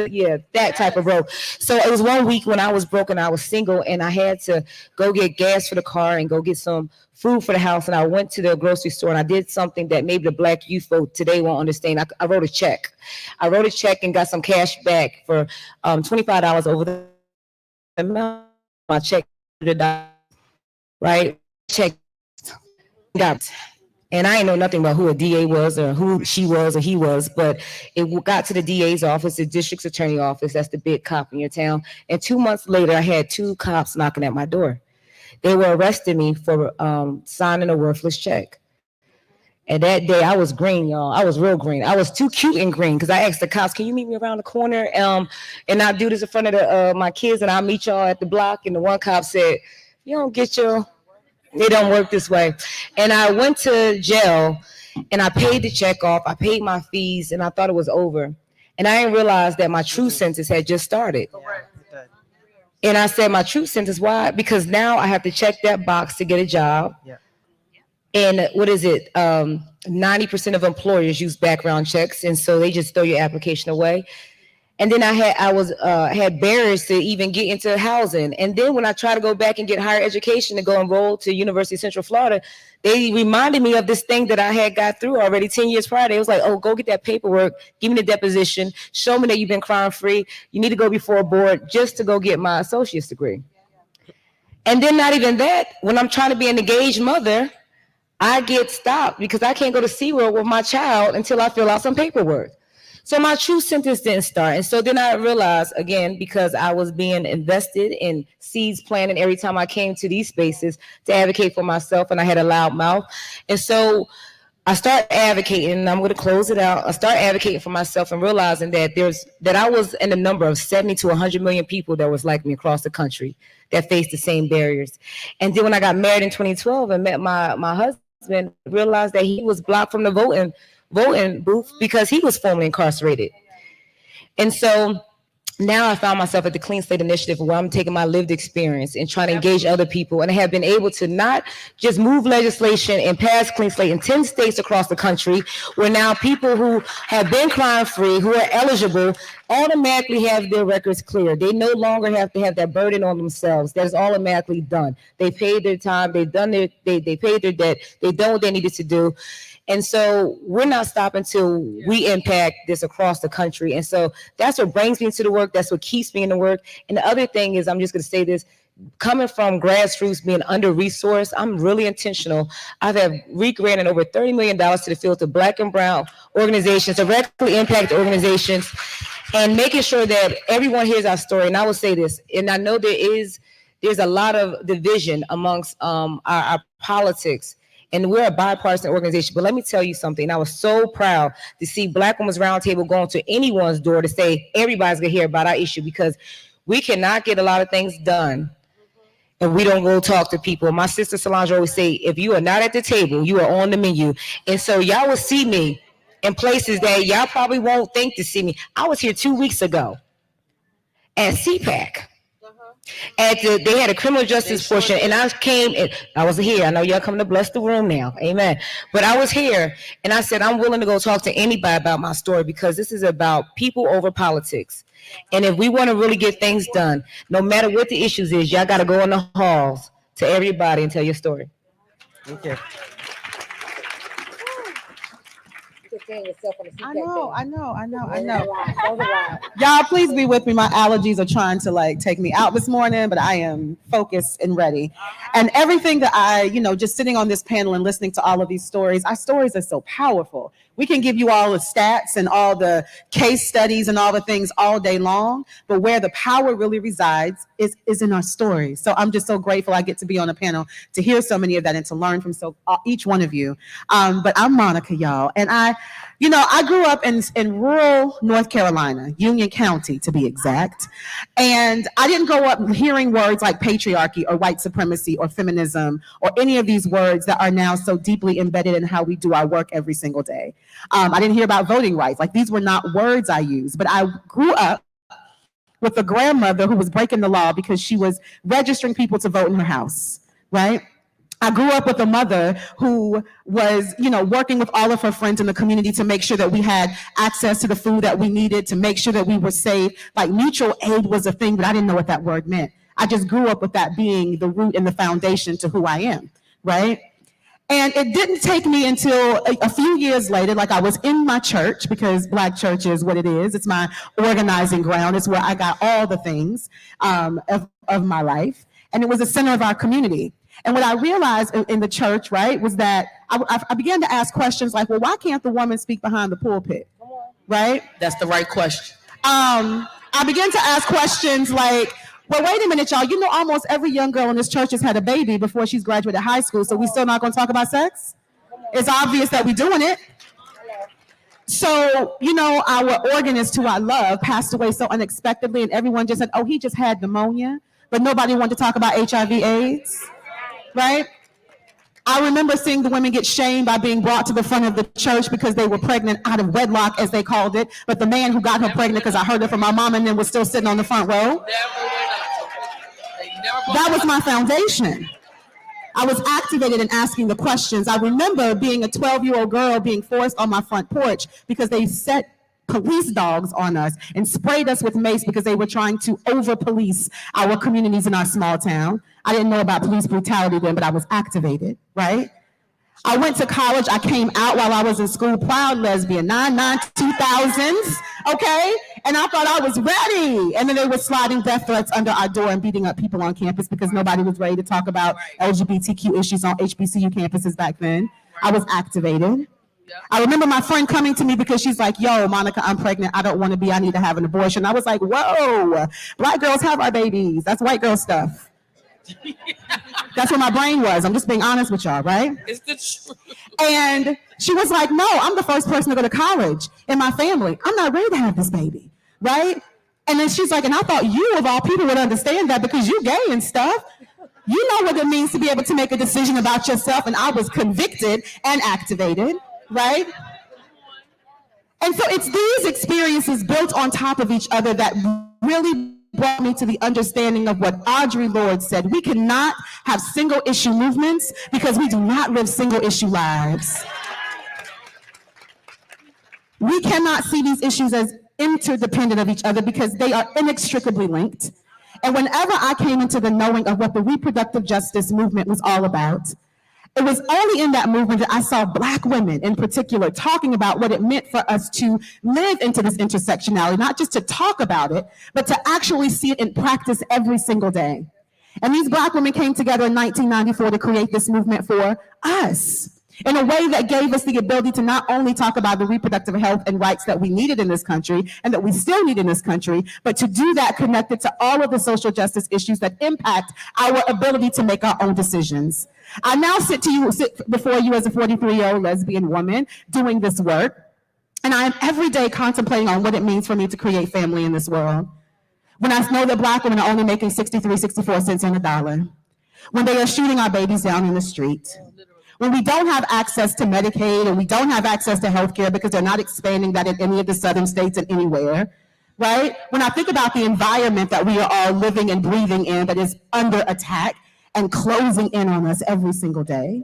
that type of broke. So it was one week when I was broke and I was single and I had to go get gas for the car and go get some food for the house. And I went to the grocery store and I did something that maybe the Black youth vote today won't understand. I wrote a check. I wrote a check and got some cash back for $25 over the amount. My check, right? Check got. And I didn't know nothing about who a DA was or who she was or he was, but it got to the DA's office, the district's attorney office. That's the big cop in your town. And 2 months later, I had 2 cops knocking at my door. They were arresting me for signing a worthless check. And that day, I was green, y'all. I was real green. I was too cute and green because I asked the cops, can you meet me around the corner? And I'll do this in front of my kids and I'll meet y'all at the block. And the one cop said, you don't get your... It don't work this way. And I went to jail and I paid the check off. I paid my fees and I thought it was over. And I didn't realize that my true sentence had just started. And I said my truth sentence. Why? Because now I have to check that box to get a job. Yeah. And what is it? 90% of employers use background checks, and so they just throw your application away. And then I had barriers to even get into housing. And then when I try to go back and get higher education to go enroll to University of Central Florida, they reminded me of this thing that I had got through already 10 years prior. It was like, oh, go get that paperwork, give me the deposition, show me that you've been crime free. You need to go before a board just to go get my associate's degree. And then not even that, when I'm trying to be an engaged mother, I get stopped because I can't go to SeaWorld with my child until I fill out some paperwork. So my true sentence didn't start. And so then I realized, again, because I was being invested in seeds planted every time I came to these spaces to advocate for myself, and I had a loud mouth. And so I started advocating, and I'm going to close it out. I started advocating for myself and realizing that I was in a number of 70 to 100 million people that was like me across the country that faced the same barriers. And then when I got married in 2012 and met my husband, realized that he was blocked from the voting booth because he was formerly incarcerated. And so now I found myself at the Clean Slate Initiative, where I'm taking my lived experience and trying to engage other people, and I have been able to not just move legislation and pass Clean Slate in 10 states across the country, where now people who have been crime-free, who are eligible, automatically have their records clear. They no longer have to have that burden on themselves. That is automatically done. They paid their time, they paid their debt, they've done what they needed to do. And so we're not stopping till we impact this across the country. And so that's what brings me to the work. That's what keeps me in the work. And the other thing is, I'm just going to say this, coming from grassroots, being under-resourced, I'm really intentional. I've re-granted over $30 million to the field to Black and Brown organizations, directly impact organizations, and making sure that everyone hears our story. And I will say this, and I know there's a lot of division amongst our politics. And we're a bipartisan organization. But let me tell you something. I was so proud to see Black Women's Roundtable going to anyone's door to say everybody's going to hear about our issue, because we cannot get a lot of things done and we don't go talk to people. My sister Solange always say, if you are not at the table, you are on the menu. And so y'all will see me in places that y'all probably won't think to see me. I was here 2 weeks ago at CPAC. They had a criminal justice portion, and I came, and I was here. I know y'all coming to bless the room now, amen. But I was here, and I said, I'm willing to go talk to anybody about my story, because this is about people over politics. And if we want to really get things done, no matter what the issues is, y'all got to go in the halls to everybody and tell your story. Thank you. I know. Y'all, please be with me. My allergies are trying to take me out this morning, but I am focused and ready. And everything that I, just sitting on this panel and listening to all of these stories, our stories are so powerful. We can give you all the stats and all the case studies and all the things all day long, but where the power really resides is in our stories. So I'm just so grateful I get to be on a panel to hear so many of that and to learn from each one of you. But I'm Monica, y'all, and I grew up in rural North Carolina, Union County to be exact, and I didn't grow up hearing words like patriarchy or white supremacy or feminism or any of these words that are now so deeply embedded in how we do our work every single day. I didn't hear about voting rights. These were not words I used, but I grew up with a grandmother who was breaking the law because she was registering people to vote in her house, right? I grew up with a mother who was, working with all of her friends in the community to make sure that we had access to the food that we needed, to make sure that we were safe. Mutual aid was a thing, but I didn't know what that word meant. I just grew up with that being the root and the foundation to who I am, right? And it didn't take me until a few years later, I was in my church, because Black church is what it is. It's my organizing ground. It's where I got all the things of my life. And it was the center of our community. And what I realized in the church, right, was that I began to ask questions like, well, why can't the woman speak behind the pulpit, right? That's the right question. I began to ask questions like, well, wait a minute, y'all. Almost every young girl in this church has had a baby before she's graduated high school, so we still not going to talk about sex? It's obvious that we're doing it. So, our organist, who I love, passed away so unexpectedly, and everyone just said, oh, he just had pneumonia, but nobody wanted to talk about HIV/AIDS. Right? I remember seeing the women get shamed by being brought to the front of the church because they were pregnant out of wedlock, as they called it. But the man who got her pregnant, because I heard it from my mom, and then was still sitting on the front row. That was my foundation. I was activated in asking the questions. I remember being a 12-year-old girl being forced on my front porch because they set police dogs on us and sprayed us with mace because they were trying to over-police our communities in our small town. I didn't know about police brutality then, but I was activated, right? I went to college. I came out while I was in school, proud lesbian, 2000s, okay? And I thought I was ready. And then they were sliding death threats under our door and beating up people on campus because nobody was ready to talk about LGBTQ issues on HBCU campuses back then. I was activated. I remember my friend coming to me because she's like, yo, Monica, I'm pregnant. I don't want to be. I need to have an abortion. I was like, whoa, Black girls have our babies. That's white girl stuff. That's where my brain was. I'm just being honest with y'all, right? It's the truth. And she was like, no, I'm the first person to go to college in my family. I'm not ready to have this baby, right? And then she's like, and I thought you of all people would understand that because you gay and stuff. You know what it means to be able to make a decision about yourself. And I was convicted and activated, right? And so it's these experiences built on top of each other that really brought me to the understanding of what Audre Lorde said. We cannot have single issue movements because we do not live single issue lives. We cannot see these issues as interdependent of each other because they are inextricably linked. And whenever I came into the knowing of what the reproductive justice movement was all about, it was only in that movement that I saw Black women in particular talking about what it meant for us to live into this intersectionality, not just to talk about it, but to actually see it in practice every single day. And these Black women came together in 1994 to create this movement for us in a way that gave us the ability to not only talk about the reproductive health and rights that we needed in this country and that we still need in this country, but to do that connected to all of the social justice issues that impact our ability to make our own decisions. I now sit before you as a 43-year-old lesbian woman doing this work, and I am every day contemplating on what it means for me to create family in this world. When I know that Black women are only making 63, 64 cents on the dollar, when they are shooting our babies down in the street, when we don't have access to Medicaid and we don't have access to health care because they're not expanding that in any of the southern states and anywhere, right? When I think about the environment that we are all living and breathing in that is under attack and closing in on us every single day.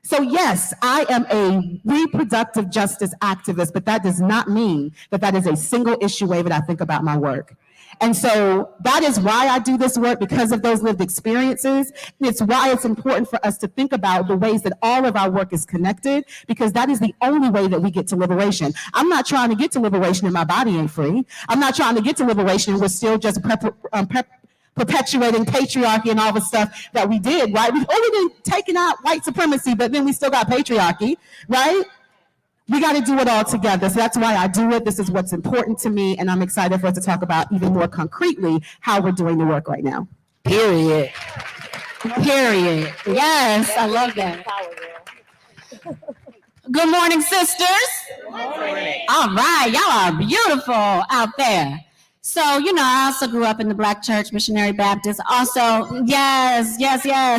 So yes, I am a reproductive justice activist, but that does not mean that that is a single issue way that I think about my work. And so that is why I do this work, because of those lived experiences. It's why it's important for us to think about the ways that all of our work is connected, because that is the only way that we get to liberation. I'm not trying to get to liberation and my body ain't free. I'm not trying to get to liberation and we're still just perpetuating patriarchy and all the stuff that we did, right? We've only been taking out white supremacy, but then we still got patriarchy, right? We got to do it all together. So that's why I do it. This is what's important to me. And I'm excited for us to talk about even more concretely how we're doing the work right now. Period. Period. Yes, I love that. Good morning, sisters. Good morning. All right, y'all are beautiful out there. So, I also grew up in the Black Church, Missionary Baptist. Also, yes.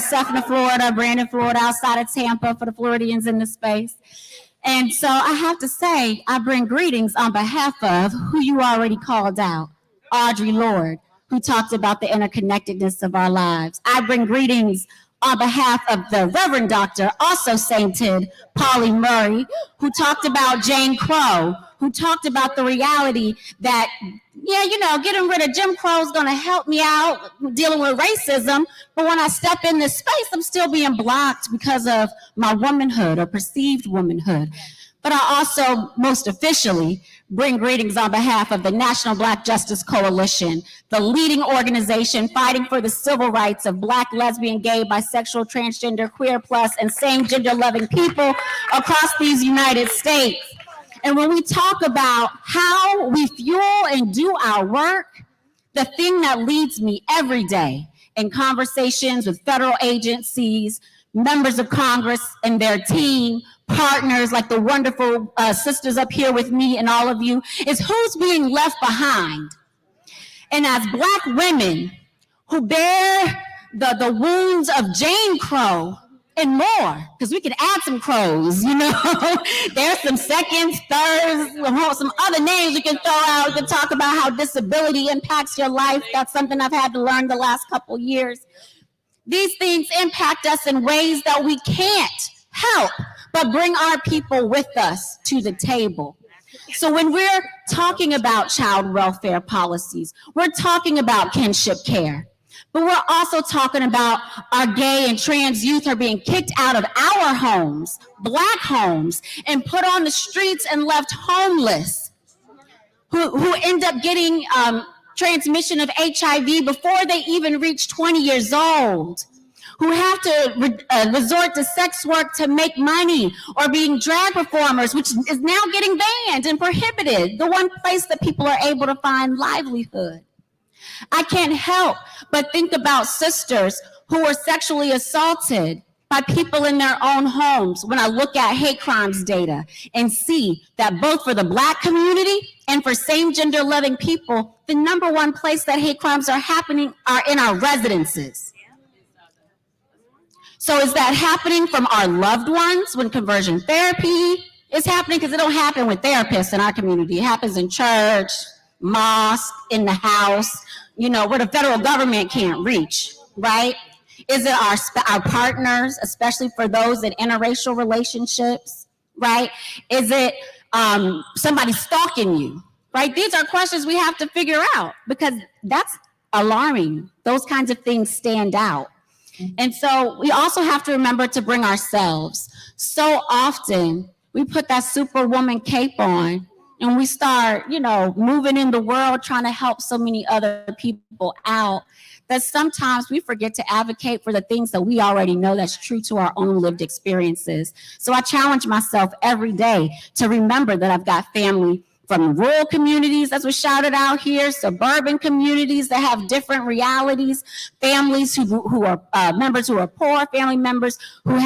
Sefton, Florida, Brandon, Florida, outside of Tampa for the Floridians in the space. And so I have to say, I bring greetings on behalf of who you already called out, Audre Lorde, who talked about the interconnectedness of our lives. I bring greetings on behalf of the Reverend Doctor, also sainted, Pauli Murray, who talked about Jane Crow, who talked about the reality that, getting rid of Jim Crow is going to help me out dealing with racism. But when I step in this space, I'm still being blocked because of my womanhood or perceived womanhood. But I also, most officially, bring greetings on behalf of the National Black Justice Coalition, the leading organization fighting for the civil rights of Black, lesbian, gay, bisexual, transgender, queer plus, and same gender-loving people across these United States. And when we talk about how we fuel and do our work, the thing that leads me every day in conversations with federal agencies, members of Congress and their team, partners like the wonderful sisters up here with me and all of you, is who's being left behind. And as Black women who bear the wounds of Jane Crow, and more, because we could add some crows, you know. There's some seconds, thirds, some other names we can throw out. We can talk about how disability impacts your life. That's something I've had to learn the last couple years. These things impact us in ways that we can't help but bring our people with us to the table. So when we're talking about child welfare policies, we're talking about kinship care, but we're also talking about our gay and trans youth are being kicked out of our homes, Black homes, and put on the streets and left homeless, who end up getting transmission of HIV before they even reach 20 years old, who have to resort to sex work to make money, or being drag performers, which is now getting banned and prohibited, the one place that people are able to find livelihood. I can't help but think about sisters who were sexually assaulted by people in their own homes when I look at hate crimes data and see that both for the Black community and for same gender loving people, the number one place that hate crimes are happening are in our residences. So is that happening from our loved ones when conversion therapy is happening? Because it don't happen with therapists in our community. It happens in church, mosque, in the house, you know, where the federal government can't reach, right? Is it our partners, especially for those in interracial relationships, right? Is it somebody stalking you, right? These are questions we have to figure out, because that's alarming. Those kinds of things stand out. And so we also have to remember to bring ourselves. So often we put that superwoman cape on and we start, you know, moving in the world trying to help so many other people out, that sometimes we forget to advocate for the things that we already know that's true to our own lived experiences. So I challenge myself every day to remember that I've got family from rural communities, that's what shouted out here, suburban communities that have different realities, families who are members who are poor, family members who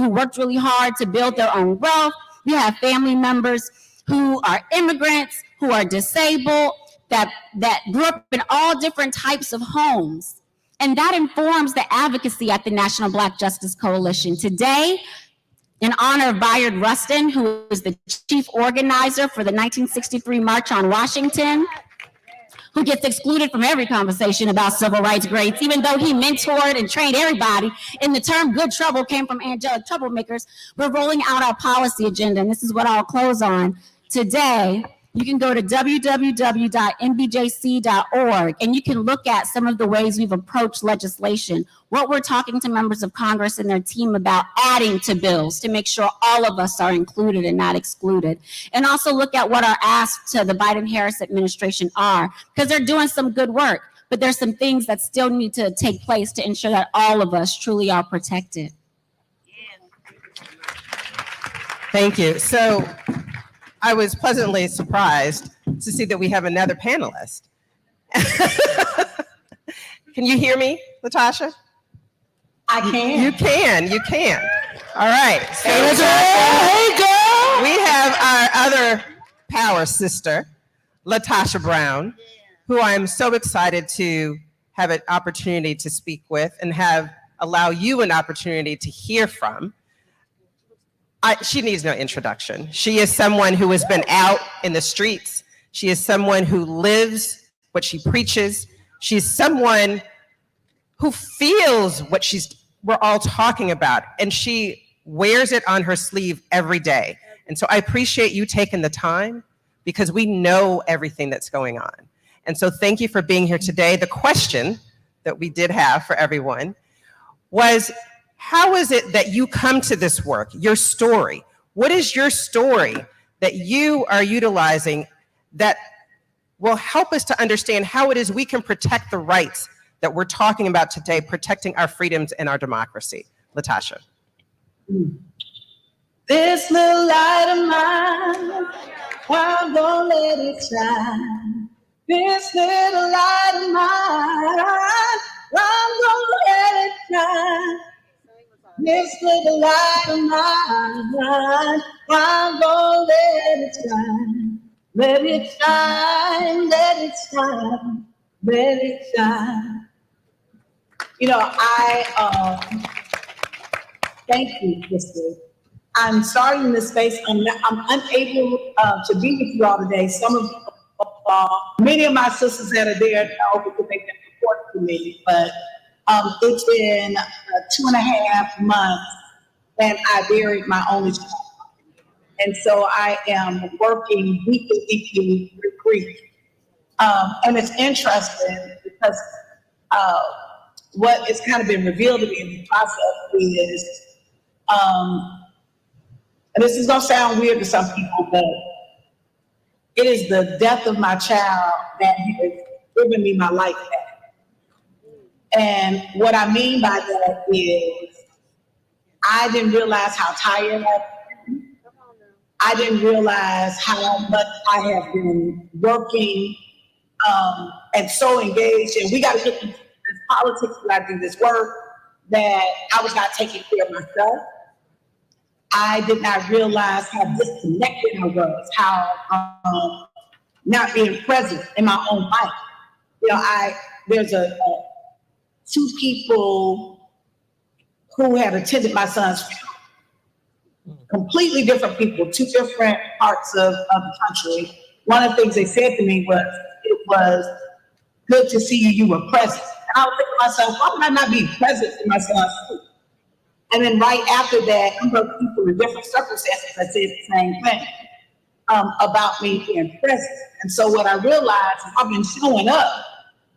worked really hard to build their own wealth. We have family members who are immigrants, who are disabled, that grew up in all different types of homes. And that informs the advocacy at the National Black Justice Coalition. Today, in honor of Bayard Rustin, who is the chief organizer for the 1963 March on Washington, who gets excluded from every conversation about civil rights greats, even though he mentored and trained everybody. And the term good trouble came from angelic troublemakers. We're rolling out our policy agenda, and this is what I'll close on today. You can go to www.nbjc.org and you can look at some of the ways we've approached legislation, what we're talking to members of Congress and their team about adding to bills to make sure all of us are included and not excluded. And also look at what our asks to the Biden-Harris administration are, because they're doing some good work, but there's some things that still need to take place to ensure that all of us truly are protected. Thank you. So I was pleasantly surprised to see that we have another panelist. Can you hear me, Latasha? I can. You can. All right. So Hey, girl. we have our other power sister, Latasha Brown, who I'm so excited to have an opportunity to speak with and allow you an opportunity to hear from. She needs no introduction. She is someone who has been out in the streets. She is someone who lives what she preaches. She's someone who feels what we're all talking about, and she wears it on her sleeve every day. And so I appreciate you taking the time, because we know everything that's going on. And so thank you for being here today. The question that we did have for everyone was, how is it that you come to this work, your story? What is your story that you are utilizing that will help us to understand how it is we can protect the rights that we're talking about today, protecting our freedoms and our democracy? Latasha. This little light of mine, I'm gonna let it shine. This little light of mine, I'm gonna let it shine. This little light of mine, I'm gonna let it shine. Let it shine, let it shine, let it shine. You know, Thank you, Crystal. I'm starting in this space. I'm unable to be with you all today. Many of my sisters that are there know because they've been important to me, but it's been 2.5 months and I buried my only child. And so I am working weekly with grief. And it's interesting because what has kind of been revealed to me in the process is, and this is gonna sound weird to some people, but it is the death of my child that has given me my life back. And what I mean by that is, I didn't realize how tired I was. I didn't realize how much I have been working and so engaged. And we got to get through this politics, we got to do this work, that I was not taking care of myself. I did not realize how disconnected I was, how not being present in my own life. You know, there's two people who had attended my son's funeral. Completely different people, two different parts of the country. One of the things they said to me was, it was good to see you, you were present. And I was thinking to myself, why would I not be present in my son's funeral? And then right after that, a number of people in different circumstances that said the same thing about me being present. And so what I realized is I've been showing up,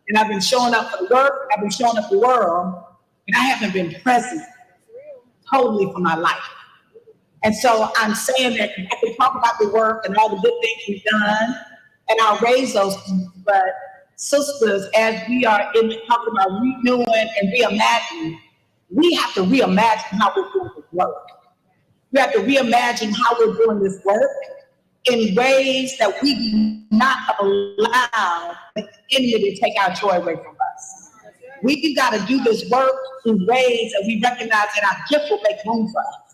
and I've been showing up for the work, and I've been showing up for the world, and I haven't been present totally for my life. And so I'm saying that I can talk about the work and all the good things we've done, and I'll raise those things, but sisters, as we are talking about renewing and reimagining, we have to reimagine how we're doing this work. We have to reimagine how we're doing this work in ways that we do not allow the enemy to take our joy away from us. We got to do this work in ways that we recognize that our gift will make room for us.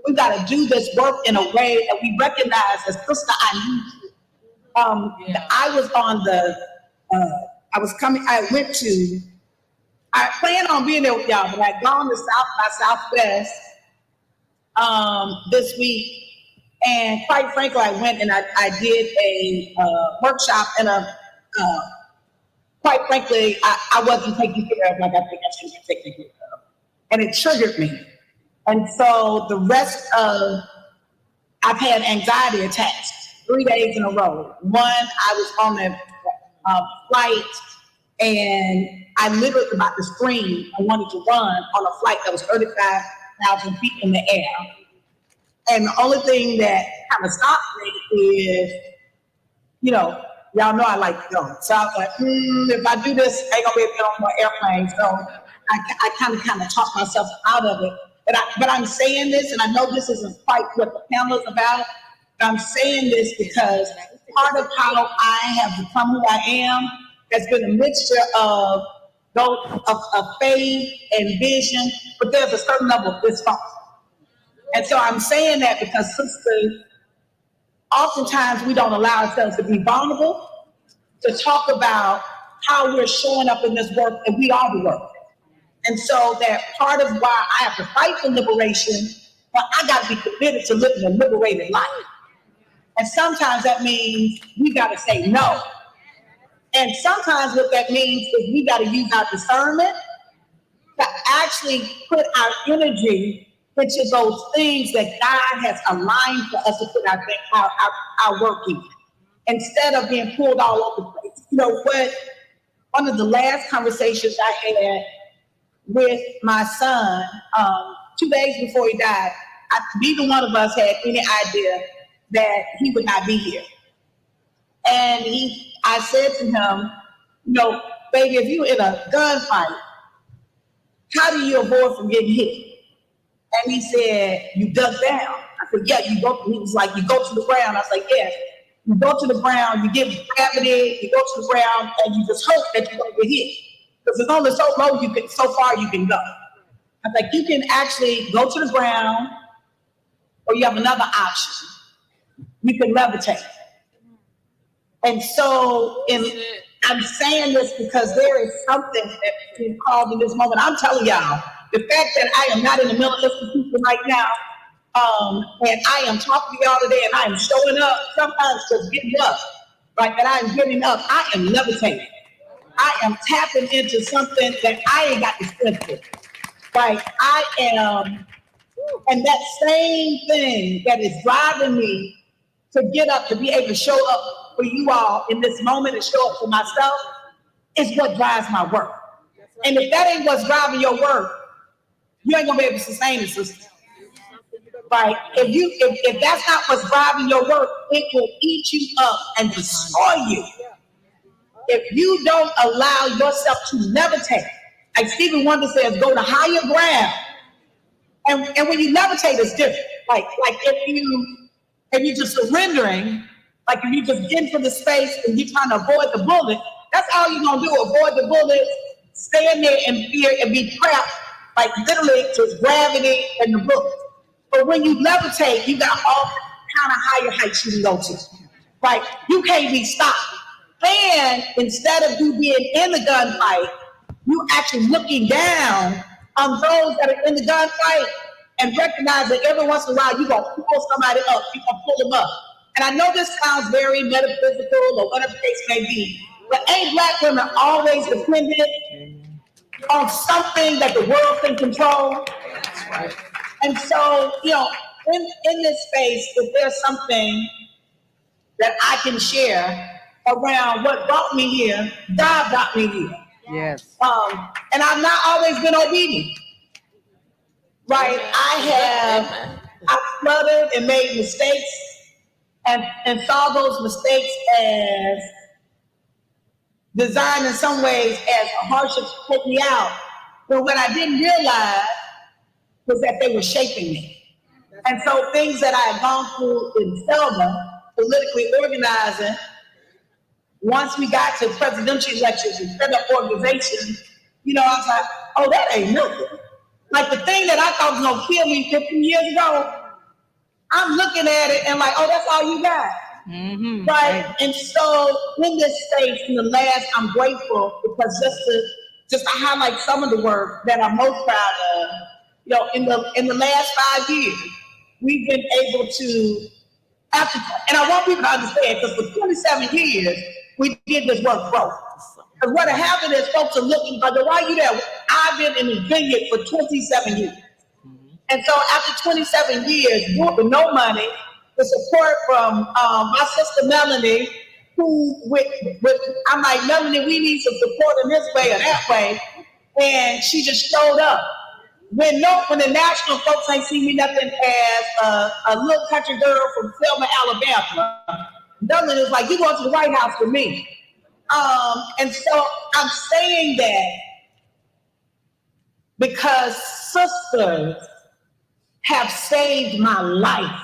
We got to do this work in a way that we recognize as sister, I need you. I was on I planned on being there with y'all, but I'd gone to South by Southwest this week. And quite frankly, I went and I did a workshop and quite frankly, I wasn't taken care of like I think I should be taken care of. And it triggered me. And so the rest of, I've had anxiety attacks 3 days in a row. One, I was on a flight and I literally was about to scream. I wanted to run on a flight that was 35,000 feet in the air. And the only thing that kind of stopped me is, y'all know I like to go. So I was like, if I do this, I ain't gonna be able to get on more airplanes. So I kind of talked myself out of it. But I'm saying this, and I know this isn't quite what the panel is about, but I'm saying this because part of how I have become who I am has been a mixture of faith and vision, but there's a certain level of dysfunction. And so I'm saying that because, sisters, oftentimes we don't allow ourselves to be vulnerable, to talk about how we're showing up in this work, and we are the work. And so that part of why I have to fight for liberation, but I got to be committed to living a liberated life. And sometimes that means we got to say no. And sometimes what that means is we got to use our discernment to actually put our energy into those things that God has aligned for us to put our work in, instead of being pulled all over the place. You know what? One of the last conversations I had with my son, 2 days before he died, neither one of us had any idea that he would not be here. And I said to him, baby, if you're in a gunfight, how do you avoid from getting hit? And he said, you duck down. I said, yeah, he was like, you go to the ground. I was like, yes. You go to the ground, you give gravity, you go to the ground, and you just hope that you don't get hit. Because it's only so far you can go. I was like, you can actually go to the ground, or you have another option. You can levitate. And so I'm saying this because there is something that's being called in this moment. I'm telling y'all, the fact that I am not in the mental institution right now, and I am talking to y'all today, and I am showing up, sometimes just getting up, right? That I am getting up. I am levitating. I am tapping into something that I ain't got the strength for. Right? I am, and that same thing that is driving me to get up, to be able to show up for you all in this moment and show up for myself is what drives my work. And if that ain't what's driving your work, you ain't gonna be able to sustain it, sister. Right? If that's not what's driving your work, it will eat you up and destroy you. If you don't allow yourself to levitate, like Stephen Wonder says, go to higher ground. And when you levitate, it's different. Like if you just surrendering, like if you just get into the space and you're trying to avoid the bullet, that's all you're gonna do, avoid the bullet, stay in there and fear and be trapped, like literally just gravity and the bullet. But when you levitate, you got all kind of higher heights you can go to. Right? You can't be stopped. And instead of you being in the gunfight, you actually looking down on those that are in the gunfight and recognize that every once in a while you're going to pull somebody up, you're going to pull them up. And I know this sounds very metaphysical or whatever the case may be, but ain't Black women always dependent on something that the world can control? Right. And so, in this space, if there's something that I can share around what brought me here, God got me here. Yes. And I've not always been obedient. Right? I fluttered and made mistakes and saw those mistakes as designed in some ways as a hardship to put me out. But what I didn't realize was that they were shaping me. And so things that I had gone through in Selma, politically organizing, once we got to presidential elections and set up organizations, I was like, oh, that ain't nothing. Like the thing that I thought was gonna kill me 15 years ago, I'm looking at it and like, oh, that's all you got. Mm-hmm. Right? And so in this space, in the last, I'm grateful because just to highlight some of the work that I'm most proud of, in the last 5 years, we've been able to, and I want people to understand, because for 27 years, we did this work broke. Because what happened is folks are looking, but why are you there? I've been in the vineyard for 27 years. And so after 27 years, with no money, the support from my sister Melanie, who I'm like, Melanie, we need some support in this way or that way. And she just showed up. When the national folks ain't see me nothing as a little country girl from Selma, Alabama, Melanie was like, you going to the White House with me. And so I'm saying that because sisters have saved my life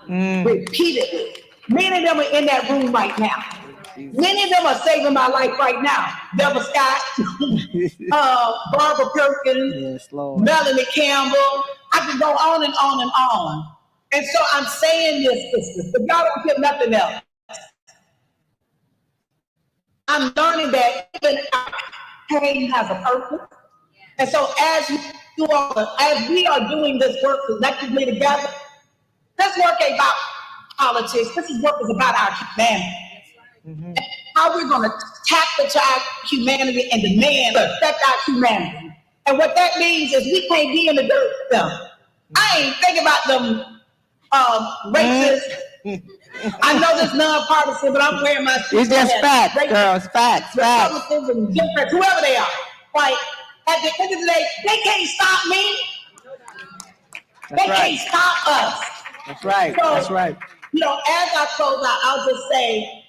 repeatedly. Many of them are in that room right now. Many of them are saving my life right now. Deborah Scott, Barbara Perkins, yes, Lord. Melanie Campbell. I can go on and on and on. And so I'm saying this, sisters, but y'all don't get nothing else. I'm learning that even our pain has a purpose. And so as we are doing this work collectively together, this work ain't about politics. This work is about our humanity. Mm-hmm. How we're going to tap into our humanity and demand to affect our humanity. And what that means is we can't be in the dirt with them. I ain't thinking about them racist. I know this nonpartisan, but I'm wearing my it's just facts, girls, facts. Republicans and Democrats, whoever they are. Like, at the end of the day, they can't stop me. They can't stop us. That's right. So, that's right. As I close out, I'll just say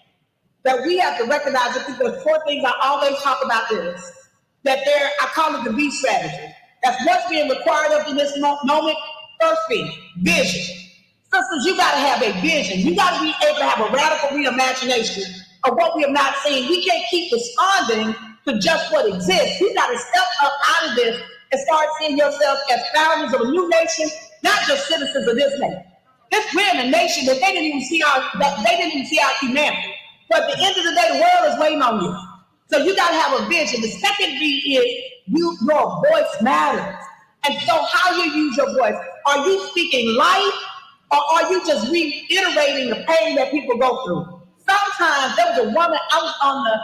that we have to recognize that there's 4 things I always talk about this. That I call it the B strategy. That's what's being required of in this moment. First thing, vision. Sisters, you got to have a vision. You got to be able to have a radical reimagination of what we have not seen. We can't keep responding to just what exists. You got to step up out of this and start seeing yourself as founders of a new nation, not just citizens of this nation. We're in a nation that they didn't even see our humanity. But at the end of the day, the world is waiting on you. So you got to have a vision. The second V is your voice matters. And so how you use your voice, are you speaking life or are you just reiterating the pain that people go through? Sometimes there was a woman, I was on the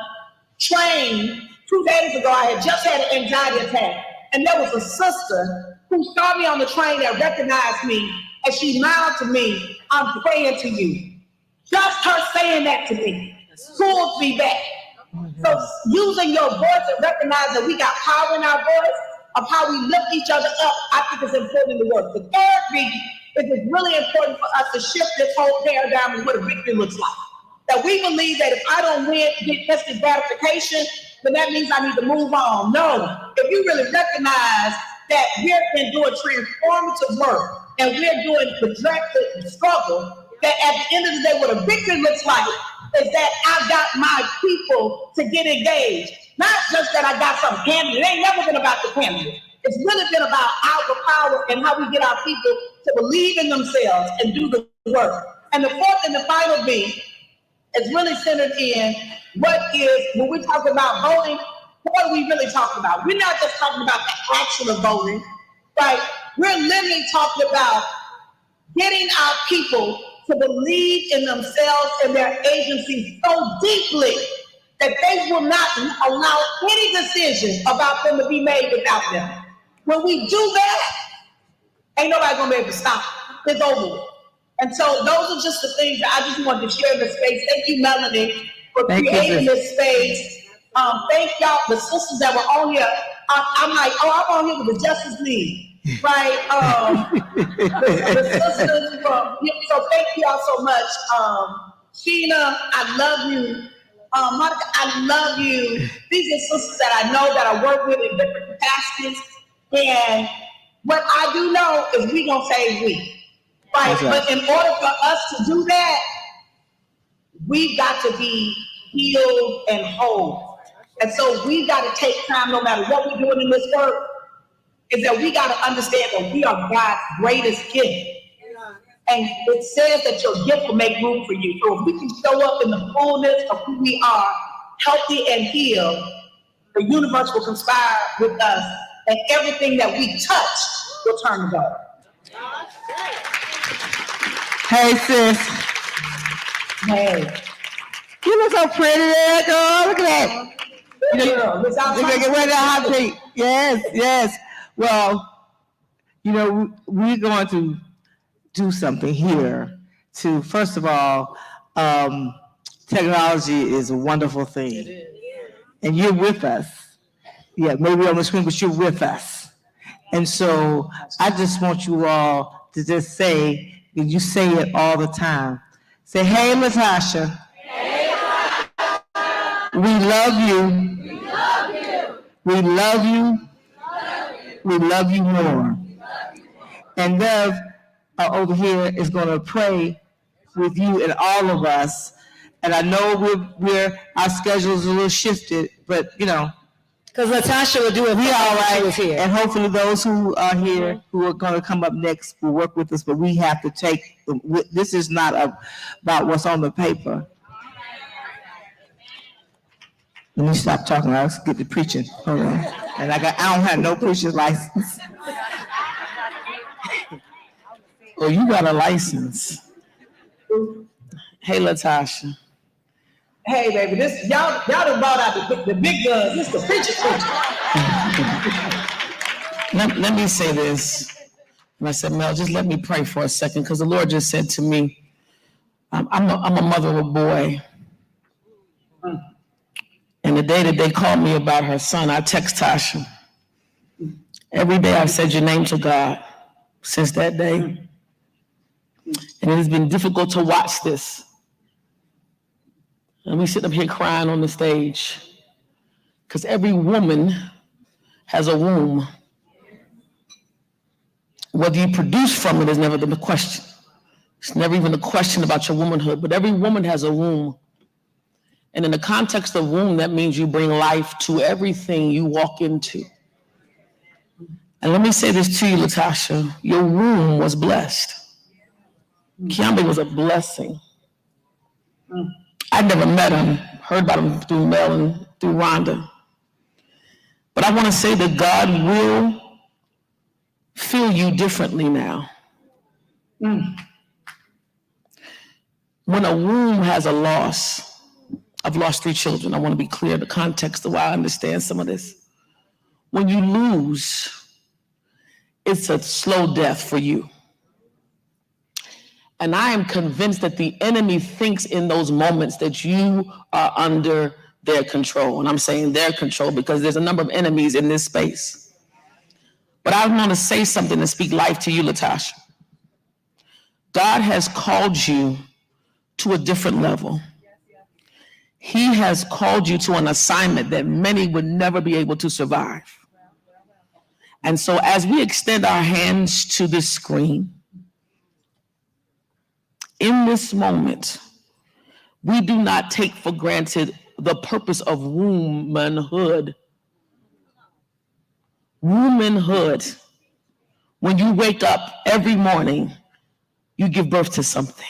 train 2 days ago, I had just had an anxiety attack. And there was a sister who saw me on the train that recognized me and she smiled to me, I'm praying to you. Just her saying that to me pulls me back. So using your voice and recognize that we got power in our voice, of how we lift each other up, I think it's important in the work. The third reason is it's really important for us to shift this whole paradigm of what a victory looks like. That we believe that if I don't win, get instant gratification, then that means I need to move on. No, if you really recognize that we're been doing transformative work and we're doing projected struggle, that at the end of the day, what a victory looks like is that I got my people to get engaged. Not just that I got some candidate. It ain't never been about the candidate. It's really been about our power and how we get our people to believe in themselves and do the work. And the fourth and the final B is really centered in when we talk about voting, what are we really talking about? We're not just talking about the action of voting, right? We're literally talking about getting our people to believe in themselves and their agency so deeply that they will not allow any decision about them to be made without them. When we do that, ain't nobody gonna be able to stop it. It's over with. And so those are just the things that I just wanted to share in the space. Thank you, Melanie, for creating this space. Thank y'all, the sisters that were on here. I'm like, I'm on here with the Justice League. Right, the sisters so thank you all so much. Sheena, I love you. Monica, I love you. These are sisters that I know that I work with in different capacities. And what I do know is we gonna say we. Right, but in order for us to do that, we've got to be healed and whole. And so we've got to take time, no matter what we're doing in this work, is that we got to understand that we are God's greatest gift. And it says that your gift will make room for you. So if we can show up in the fullness of who we are, healthy and healed, the universe will conspire with us, and everything that we touch will turn to gold. Hey, sis. Hey. You look so pretty there, girl. Look at that. You can wear that hot pink. Yes, yes. Well, we're going to do something here to, first of all, technology is a wonderful thing. It is. And you're with us. Yeah, maybe on the screen, but you're with us. And so I just want you all to just say, and you say it all the time. Say, hey, Latasha. Hey, Latasha. We love you. We love you. We love you. We love you more. And Bev over here is going to pray with you and all of us. And I know our schedules are a little shifted, but because Latasha will do it. We all right here. And hopefully those who are here who are going to come up next will work with us. But we have to this is not about what's on the paper. Let me stop talking. Let's get to preaching. Hold on. And I don't have no preacher's license. Oh, you got a license. Hey, Latasha. Hey, baby, y'all done brought out the big guns. This is the preacher. Let me say this. And I said, Mel, just let me pray for a second, because the Lord just said to me, I'm a mother of a boy. And the day that they called me about her son, I text Tasha. Every day I've said your name to God since that day. And it has been difficult to watch this. And we sit up here crying on the stage because every woman has a womb. Whether you produce from it is never the question. It's never even a question about your womanhood, but every woman has a womb. And in the context of womb, that means you bring life to everything you walk into. And let me say this to you, Latasha, your womb was blessed. Kiambe was a blessing. I never met him, heard about him through Mel and through Rhonda. But I want to say that God will feel you differently now. When a womb has a loss, I've lost 3 children. I want to be clear the context of why I understand some of this. When you lose, it's a slow death for you. And I am convinced that the enemy thinks in those moments that you are under their control. And I'm saying their control because there's a number of enemies in this space. But I want to say something and speak life to you, Latasha. God has called you to a different level. He has called you to an assignment that many would never be able to survive. And so as we extend our hands to this screen, in this moment, we do not take for granted the purpose of womanhood. Womanhood. When you wake up every morning, you give birth to something.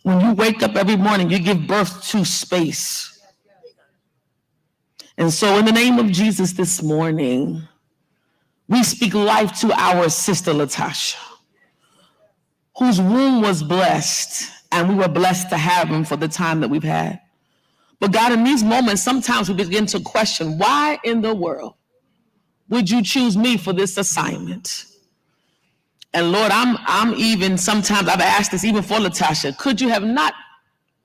When you wake up every morning, you give birth to space. And so in the name of Jesus this morning, we speak life to our sister Latasha, whose womb was blessed, and we were blessed to have him for the time that we've had. But God, in these moments, sometimes we begin to question, why in the world would you choose me for this assignment? And Lord, I'm even, sometimes I've asked this even for Latasha, could you have not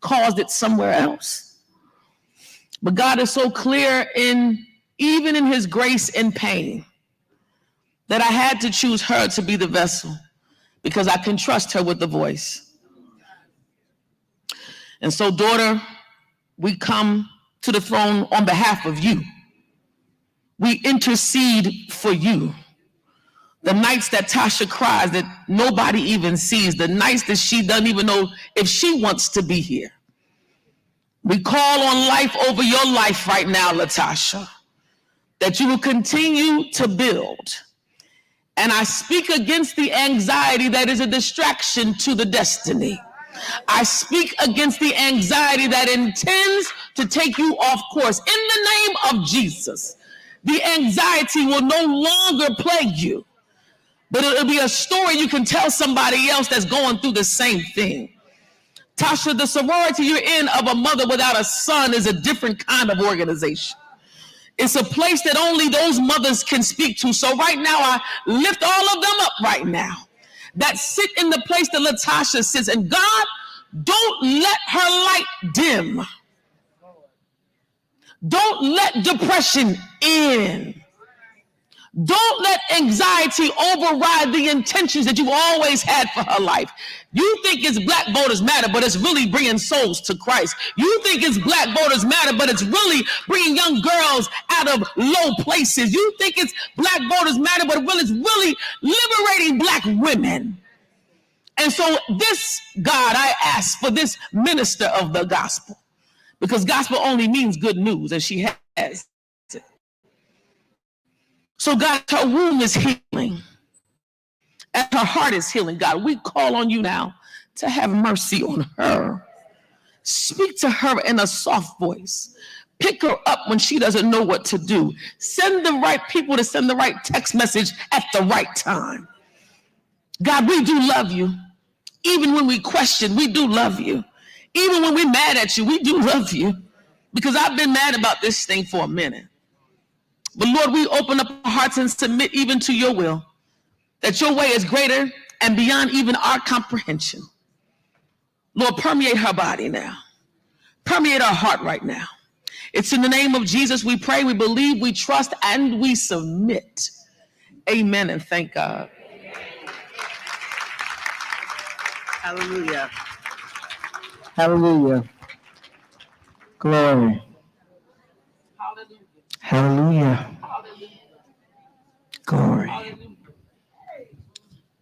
caused it somewhere else? But God is so clear even in his grace and pain, that I had to choose her to be the vessel because I can trust her with the voice. And so, daughter, we come to the throne on behalf of you. We intercede for you. The nights that Tasha cries that nobody even sees, the nights that she doesn't even know if she wants to be here. We call on life over your life right now, Latasha, that you will continue to build. And I speak against the anxiety that is a distraction to the destiny. I speak against the anxiety that intends to take you off course. In the name of Jesus, the anxiety will no longer plague you, but it'll be a story you can tell somebody else that's going through the same thing. Tasha, the sorority you're in of a mother without a son is a different kind of organization. It's a place that only those mothers can speak to. So right now, I lift all of them up right now that sit in the place that Latasha sits. And God, don't let her light dim. Don't let depression in. Don't let anxiety override the intentions that you've always had for her life. You think it's Black Voters Matter, but it's really bringing souls to Christ. You think it's Black Voters Matter, but it's really bringing young girls out of low places. You think it's Black Voters Matter, but it's really liberating Black women. And so this, God, I ask for this minister of the gospel, because gospel only means good news, and she has. So God, her womb is healing, and her heart is healing. God, we call on you now to have mercy on her. Speak to her in a soft voice. Pick her up when she doesn't know what to do. Send the right people to send the right text message at the right time. God, we do love you. Even when we question, we do love you. Even when we're mad at you, we do love you. Because I've been mad about this thing for a minute. But Lord, we open up our hearts and submit even to your will, that your way is greater and beyond even our comprehension. Lord, permeate her body now. Permeate our heart right now. It's in the name of Jesus we pray, we believe, we trust, and we submit. Amen, and thank God. Hallelujah. Hallelujah. Glory. Hallelujah. Glory.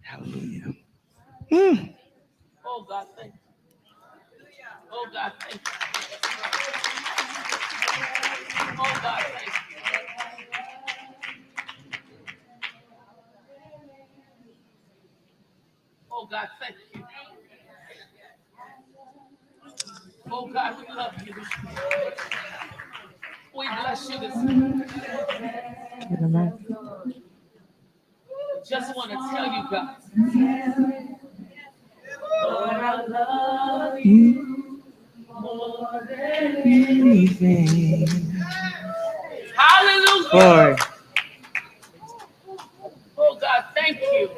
Hallelujah. Oh, God, thank you. Oh, God, thank you. Oh, God, thank you. Oh, God, thank you. Oh, God, we love you. We bless you this morning. Just want to tell you guys. Lord, I love you more than anything. Hallelujah. Glory. Oh God, thank you.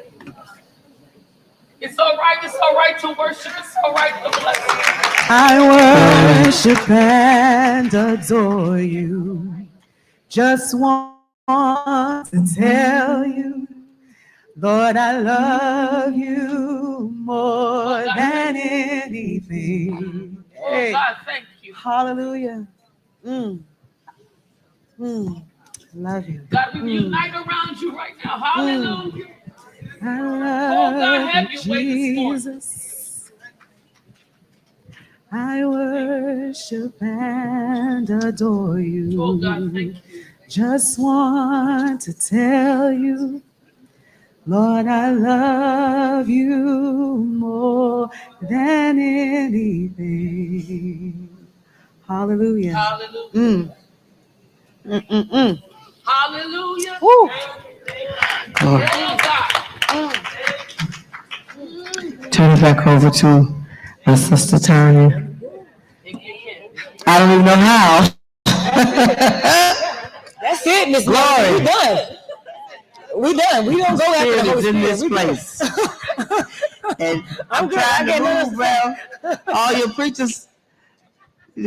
It's all right to worship. It's all right to bless you. I worship and adore you. Just want to tell you, Lord, I love you more than anything. Oh God, thank you. Hallelujah. Love you. God, we unite around you right now. Hallelujah. I Oh God, love have you, your way this morning. Jesus. I worship and adore you. Oh God, thank you. Just want to tell you, Lord, I love you more than anything. Hallelujah. Hallelujah. Hallelujah. Woo. Oh God. Turn it back over to my sister Tanya. I don't even know how. That's it, Miss Glory. We done. We done. We don't go after the Holy Spirit is in Spirit. this We good. place. And I'm I'm good. trying I to get move well. All your preachers,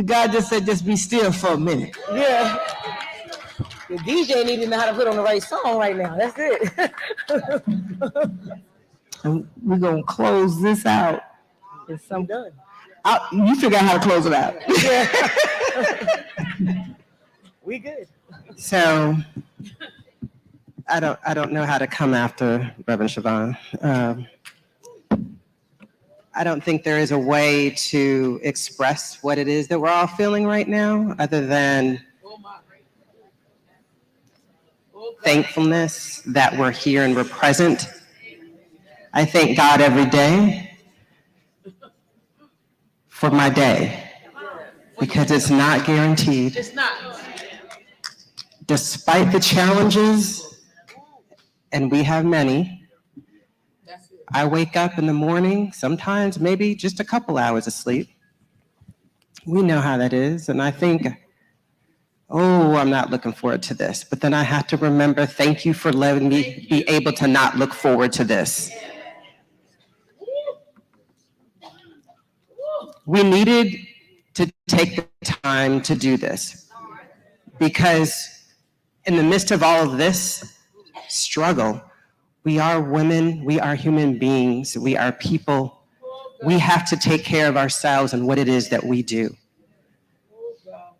God just said, just be still for a minute. Yeah. The DJ needs to know how to put on the right song right now. That's it. And we're going to close this out. I'm done. You figure out how to close it out. We good. So I don't know how to come after Reverend Siobhan. I don't think there is a way to express what it is that we're all feeling right now other than thankfulness that we're here and we're present. I thank God every day for my day because it's not guaranteed. It's not. Despite the challenges, and we have many, I wake up in the morning, sometimes maybe just a couple hours of sleep. We know how that is. And I think, oh, I'm not looking forward to this. But then I have to remember, thank you for letting me be able to not look forward to this. We needed to take the time to do this because in the midst of all of this struggle, we are women, we are human beings, we are people. We have to take care of ourselves and what it is that we do.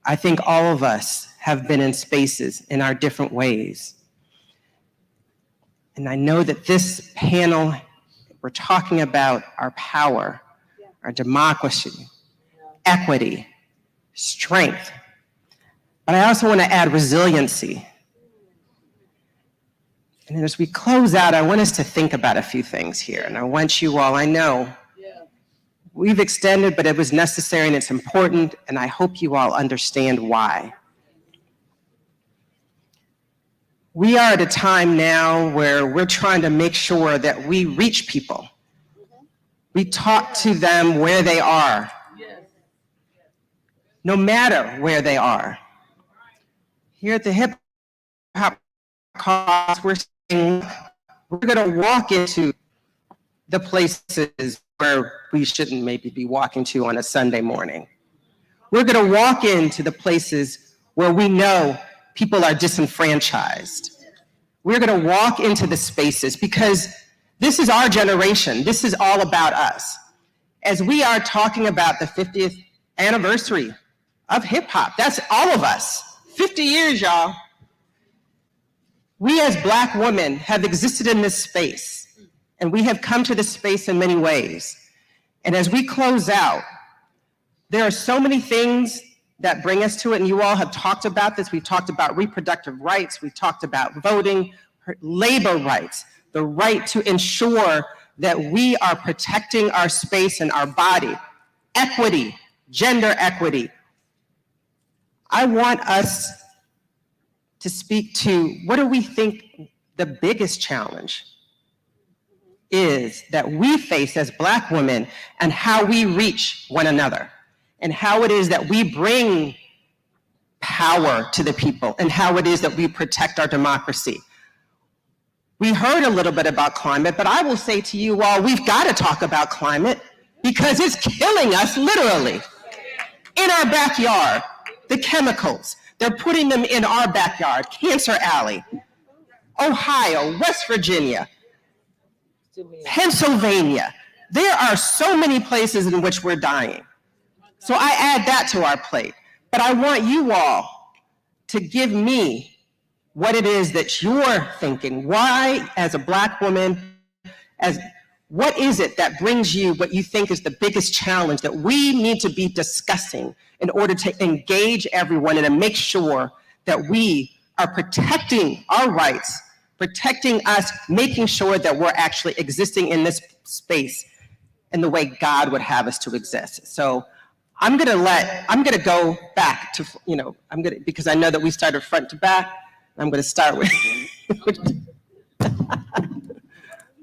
I think all of us have been in spaces in our different ways. And I know that this panel, we're talking about our power, our democracy, equity, strength. But I also want to add resiliency. And as we close out, I want us to think about a few things here. And I want you all, I know we've extended, but it was necessary and it's important, and I hope you all understand why. We are at a time now where we're trying to make sure that we reach people. We talk to them where they are, no matter where they are. Here at the Hip Hop Cause, we're saying we're going to walk into the places where we shouldn't maybe be walking to on a Sunday morning. We're going to walk into the places where we know people are disenfranchised. We're going to walk into the spaces because this is our generation. This is all about us. As we are talking about the 50th anniversary of hip hop, that's all of us. 50 years, y'all. We as Black women have existed in this space, and we have come to this space in many ways. And as we close out, there are so many things that bring us to it, and you all have talked about this. We've talked about reproductive rights. We've talked about voting, labor rights, the right to ensure that we are protecting our space and our body, equity, gender equity. I want us to speak to what do we think the biggest challenge is that we face as Black women and how we reach one another and how it is that we bring power to the people and how it is that we protect our democracy. We heard a little bit about climate, but I will say to you all, we've got to talk about climate because it's killing us literally. In our backyard, the chemicals, they're putting them in our backyard, Cancer Alley, Ohio, West Virginia, Pennsylvania. There are so many places in which we're dying. So I add that to our plate. But I want you all to give me what it is that you're thinking. Why, as a Black woman, what is it that brings you what you think is the biggest challenge that we need to be discussing in order to engage everyone and to make sure that we are protecting our rights, protecting us, making sure that we're actually existing in this space in the way God would have us to exist. So I'm gonna go back to, because I know that we started front to back. I'm gonna start with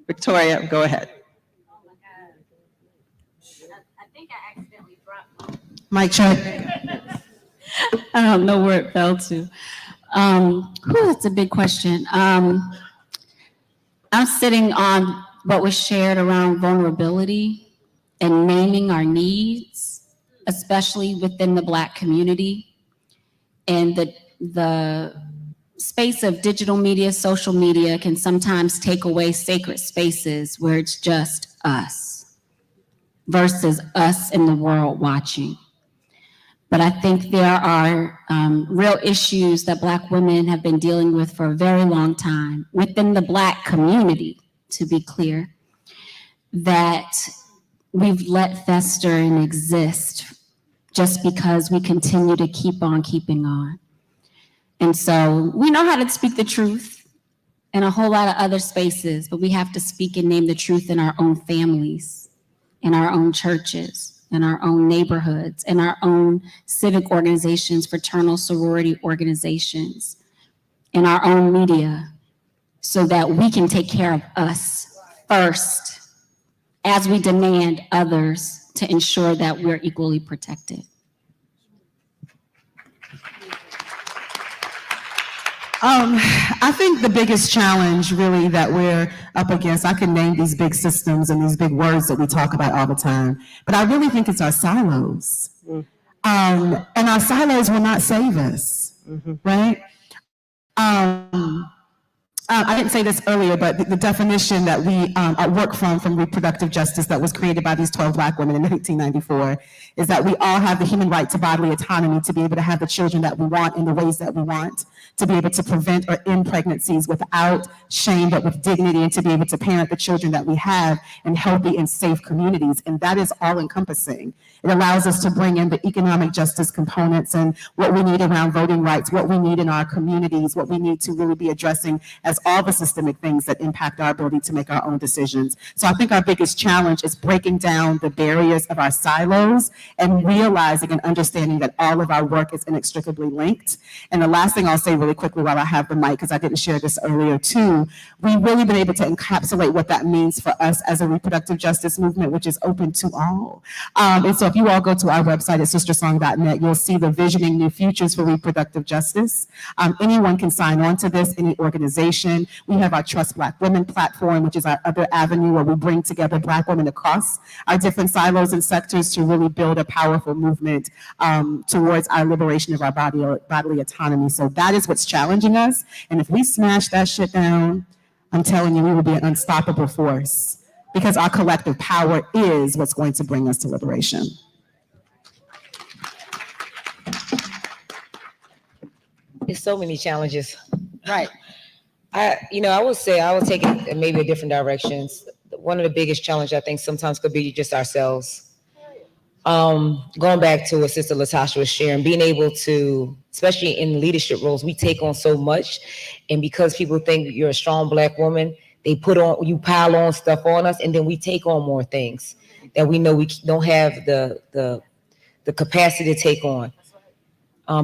Victoria, go ahead. I think I accidentally dropped Mic check. I don't know where it fell to. That's a big question. I'm sitting on what was shared around vulnerability and naming our needs, especially within the Black community, and the space of digital media, social media can sometimes take away sacred spaces where it's just us versus us in the world watching. But I think there are real issues that Black women have been dealing with for a very long time within the Black community, to be clear, that we've let fester and exist just because we continue to keep on keeping on. And so we know how to speak the truth in a whole lot of other spaces, but we have to speak and name the truth in our own families, in our own churches, in our own neighborhoods, in our own civic organizations, fraternal sorority organizations, in our own media, so that we can take care of us first as we demand others to ensure that we're equally protected. I think the biggest challenge really that we're up against, I can name these big systems and these big words that we talk about all the time, but I really think it's our silos. And our silos will not save us, right? I didn't say this earlier, but the definition that we work from reproductive justice that was created by these 12 Black women in 1994 is that we all have the human right to bodily autonomy, to be able to have the children that we want in the ways that we want, to be able to prevent or end pregnancies without shame but with dignity, and to be able to parent the children that we have in healthy and safe communities. And that is all encompassing. It allows us to bring in the economic justice components and what we need around voting rights, what we need in our communities, what we need to really be addressing as all the systemic things that impact our ability to make our own decisions. So I think our biggest challenge is breaking down the barriers of our silos and realizing and understanding that all of our work is inextricably linked. And the last thing I'll say really quickly while I have the mic, because I didn't share this earlier too, we've really been able to encapsulate what that means for us as a reproductive justice movement, which is open to all. And so if you all go to our website at sistersong.net, you'll see the Visioning New Futures for Reproductive Justice. Anyone can sign on to this, any organization. We have our Trust Black Women platform, which is our other avenue where we bring together Black women across our different silos and sectors to really build a powerful movement towards our liberation of our bodily autonomy. So that is what's challenging us. And if we smash that shit down, I'm telling you, we will be an unstoppable force, because our collective power is what's going to bring us to liberation. There's so many challenges. Right. I would say I would take it in maybe a different directions. One of the biggest challenges I think sometimes could be just ourselves. Going back to what Sister Latasha was sharing, being able to, especially in leadership roles, we take on so much. And because people think you're a strong Black woman, you pile on stuff on us, and then we take on more things that we know we don't have the capacity to take on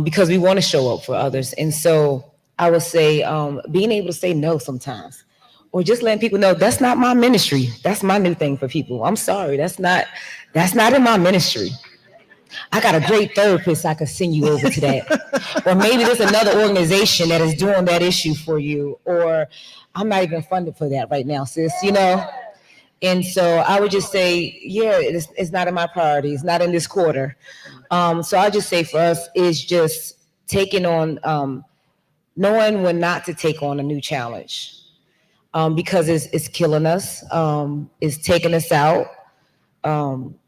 because we want to show up for others. And so I would say being able to say no sometimes, or just letting people know that's not my ministry. That's my new thing for people. I'm sorry, that's not in my ministry. I got a great therapist I could send you over to that. Or maybe there's another organization that is doing that issue for you, or I'm not even funded for that right now, sis, you know? And so I would just say, yeah, it's not in my priorities, not in this quarter. So I just say for us is just taking on, knowing when not to take on a new challenge, because it's killing us, it's taking us out.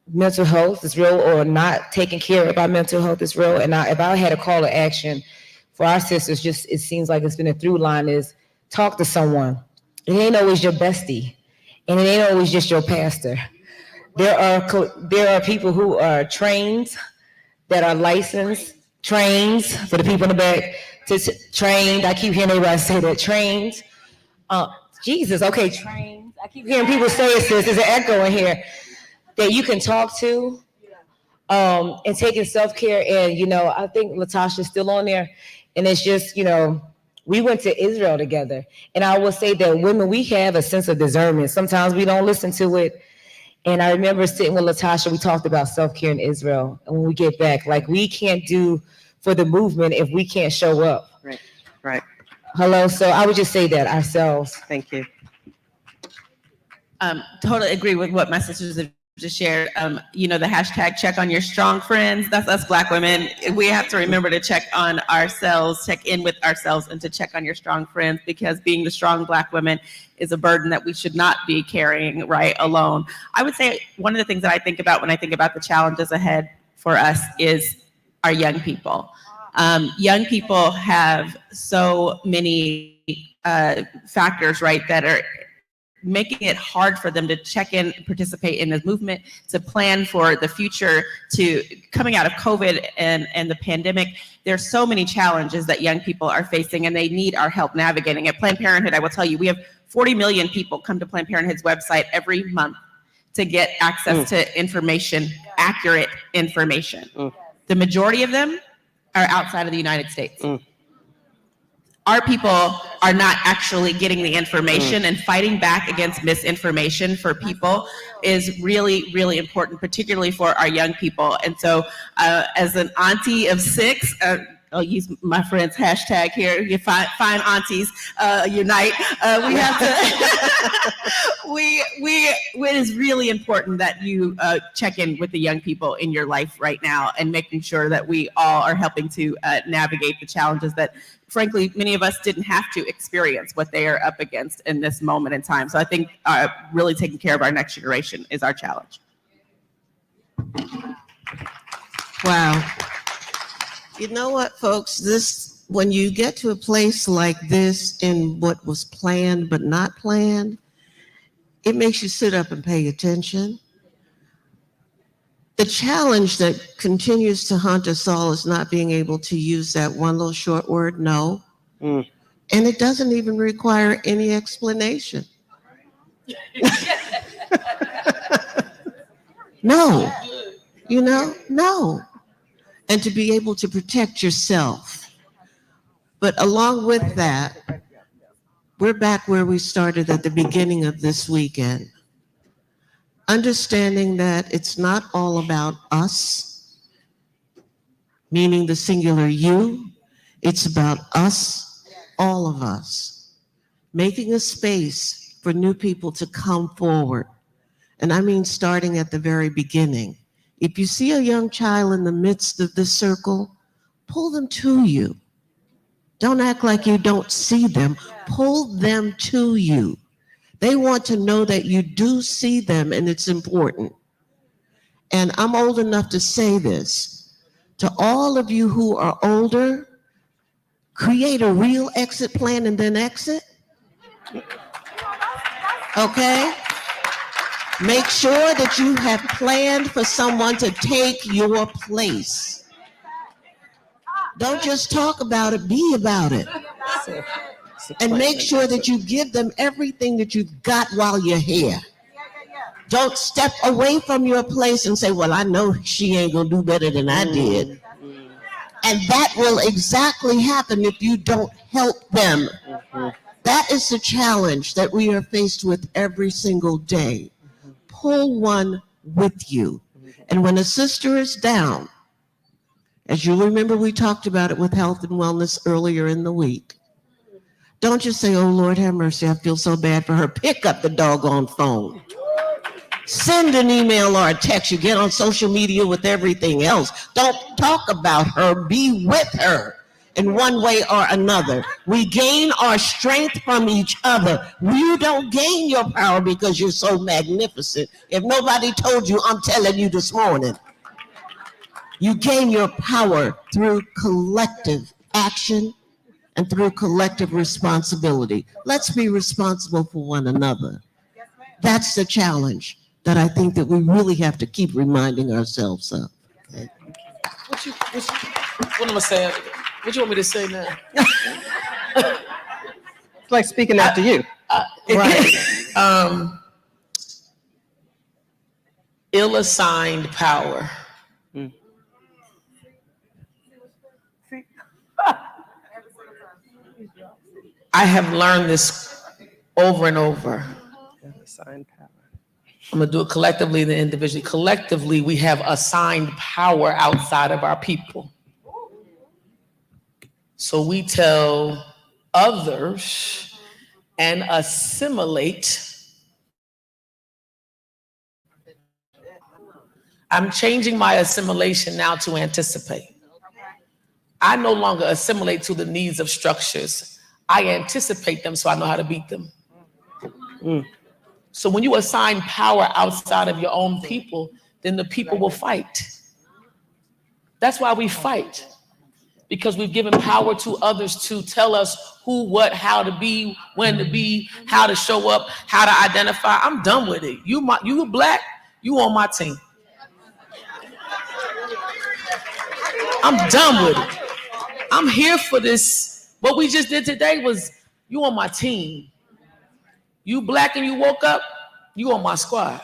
Mental health is real, or not taking care of our mental health is real. And if I had a call to action for our sisters, just it seems like it's been a through line is talk to someone. It ain't always your bestie, and it ain't always just your pastor. There are people who are trained, that are licensed, trained for the people in the back, trained. I keep hearing everybody say that, trained. Jesus, okay, trained. I keep hearing people say it, sis. There's an echo in here. That you can talk to, and taking self-care. And, you know, I think Latasha's still on there. And it's just, you know, we went to Israel together. And I will say that women, we have a sense of discernment. Sometimes we don't listen to it. And I remember sitting with Latasha, we talked about self-care in Israel. And when we get back, like, we can't do for the movement if we can't show up. Right. Hello, so I would just say that ourselves. Thank you. Totally agree with what my sisters have just shared. You know, the hashtag check on your strong friends, that's us Black women. We have to remember to check on ourselves, check in with ourselves, and to check on your strong friends, because being the strong Black women is a burden that we should not be carrying right alone. I would say one of the things that I think about when I think about the challenges ahead for us is our young people. Young people have so many factors, right, that are making it hard for them to check in, participate in this movement, to plan for the future, to coming out of COVID and the pandemic. There's so many challenges that young people are facing, and they need our help navigating it. Planned Parenthood, I will tell you, we have 40 million people come to Planned Parenthood's website every month to get access to information, accurate information. The majority of them are outside of the United States. Our people are not actually getting the information, and fighting back against misinformation for people is really, really important, particularly for our young people. And so as an auntie of 6, I'll use my friend's hashtag here, you fine aunties unite. We have to, it is really important that you check in with the young people in your life right now, and making sure that we all are helping to navigate the challenges that, frankly, many of us didn't have to experience what they are up against in this moment in time. So I think really taking care of our next generation is our challenge. Wow. You know what, folks, when you get to a place like this in what was planned but not planned, it makes you sit up and pay attention. The challenge that continues to haunt us all is not being able to use that one little short word, no. And it doesn't even require any explanation. No, you know, no. And to be able to protect yourself. But along with that, we're back where we started at the beginning of this weekend. Understanding that it's not all about us, meaning the singular you. It's about us, all of us, making a space for new people to come forward. And I mean starting at the very beginning. If you see a young child in the midst of this circle, pull them to you. Don't act like you don't see them. Pull them to you. They want to know that you do see them, and it's important. And I'm old enough to say this. To all of you who are older, create a real exit plan and then exit. Okay? Make sure that you have planned for someone to take your place. Don't just talk about it, be about it. And make sure that you give them everything that you've got while you're here. Don't step away from your place and say, well, I know she ain't gonna do better than I did. And that will exactly happen if you don't help them. That is the challenge that we are faced with every single day. Pull one with you. And when a sister is down, as you remember, we talked about it with health and wellness earlier in the week. Don't just say, oh, Lord, have mercy, I feel so bad for her. Pick up the doggone phone. Send an email or a text. You get on social media with everything else. Don't talk about her. Be with her in one way or another. We gain our strength from each other. You don't gain your power because you're so magnificent. If nobody told you, I'm telling you this morning. You gain your power through collective action and through collective responsibility. Let's be responsible for one another. That's the challenge that I think that we really have to keep reminding ourselves of. Okay. What am I saying? What you want me to say now? It's like speaking after you. Right. Ill-assigned power. I have learned this over and over. Assigned power. I'm gonna do it collectively, then individually. Collectively, we have assigned power outside of our people. So we tell others and assimilate. I'm changing my assimilation now to anticipate. I no longer assimilate to the needs of structures. I anticipate them so I know how to beat them. So when you assign power outside of your own people, then the people will fight. That's why we fight. Because we've given power to others to tell us who, what, how to be, when to be, how to show up, how to identify. I'm done with it. You black, you on my team. I'm done with it. I'm here for this. What we just did today was, you on my team. You black and you woke up, you on my squad.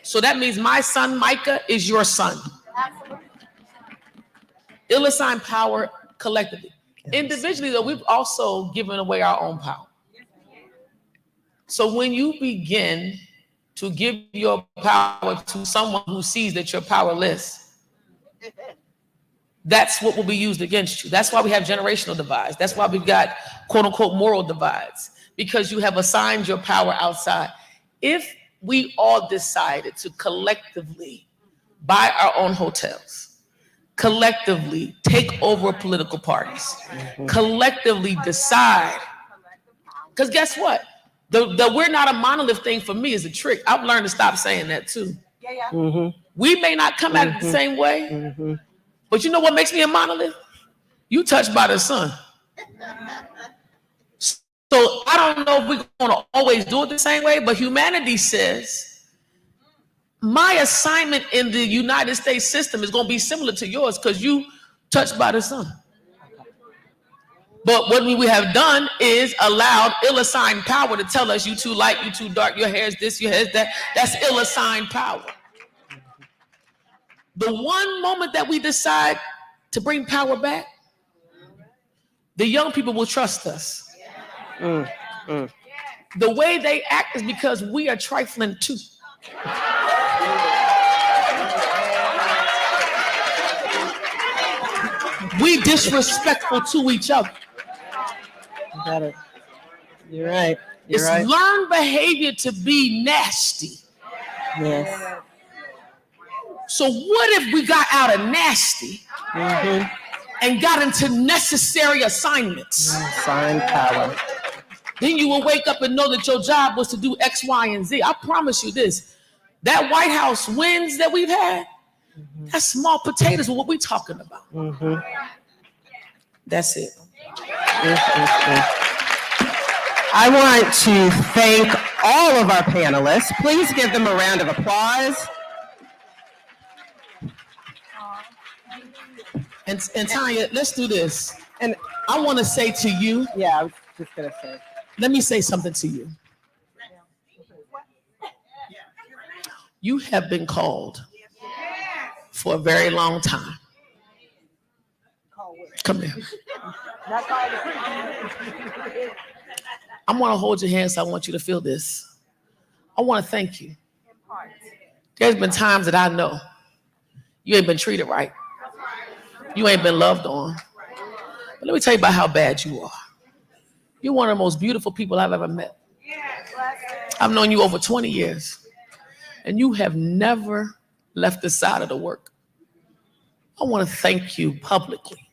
So that means my son, Micah, is your son. Ill-assigned power collectively. Individually, though, we've also given away our own power. So when you begin to give your power to someone who sees that you're powerless, that's what will be used against you. That's why we have generational divides. That's why we've got quote unquote moral divides, because you have assigned your power outside. If we all decided to collectively buy our own hotels, collectively take over political parties, collectively decide, because guess what? The we're not a monolith thing for me is a trick. I've learned to stop saying that too. We may not come at it the same way, but you know what makes me a monolith? You touched by the sun. So I don't know if we're going to always do it the same way, but humanity says, my assignment in the United States system is going to be similar to yours because you touched by the sun. But what we have done is allowed ill-assigned power to tell us you too light, you too dark, your hair is this, your hair is that. That's ill-assigned power. The one moment that we decide to bring power back, the young people will trust us. The way they act is because we are trifling too. We disrespectful to each other. Got it. You're right. It's learned behavior to be nasty. Yes. So what if we got out of nasty and got into necessary assignments? Assigned power. Then you will wake up and know that your job was to do X, Y, and Z. I promise you this. That White House wins that we've had, that's small potatoes with what we're talking about. That's it. I want to thank all of our panelists. Please give them a round of applause. And Tanya, let's do this. And I want to say to you. Yeah, I was just going to say. Let me say something to you. You have been called for a very long time. Come here. I'm gonna hold your hand, so I want you to feel this. I wanna thank you. There's been times that I know you ain't been treated right. You ain't been loved on. But let me tell you about how bad you are. You're one of the most beautiful people I've ever met. I've known you over 20 years, and you have never left the side of the work. I want to thank you publicly.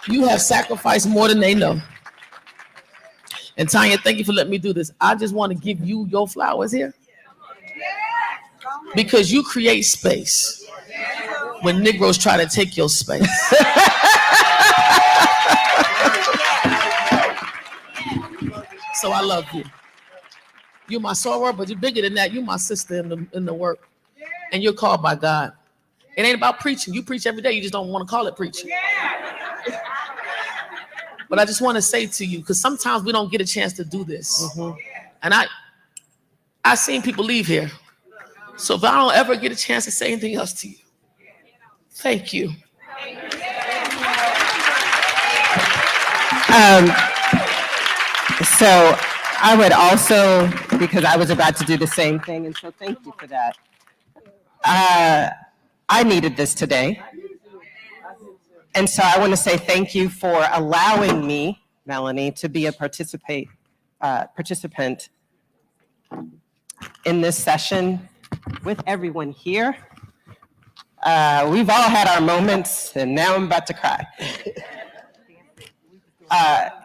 You have sacrificed more than they know. And Tanya, thank you for letting me do this. I just want to give you your flowers here, because you create space when Negroes try to take your space. So I love you. You're my soror, but you're bigger than that. You're my sister in the work. And you're called by God. It ain't about preaching. You preach every day. You just don't want to call it preaching. But I just want to say to you, because sometimes we don't get a chance to do this. And I've seen people leave here. So if I don't ever get a chance to say anything else to you, thank you. So I would also, because I was about to do the same thing, and so thank you for that. I needed this today. And so I want to say thank you for allowing me, Melanie, to be a participant in this session with everyone here. We've all had our moments, and now I'm about to cry.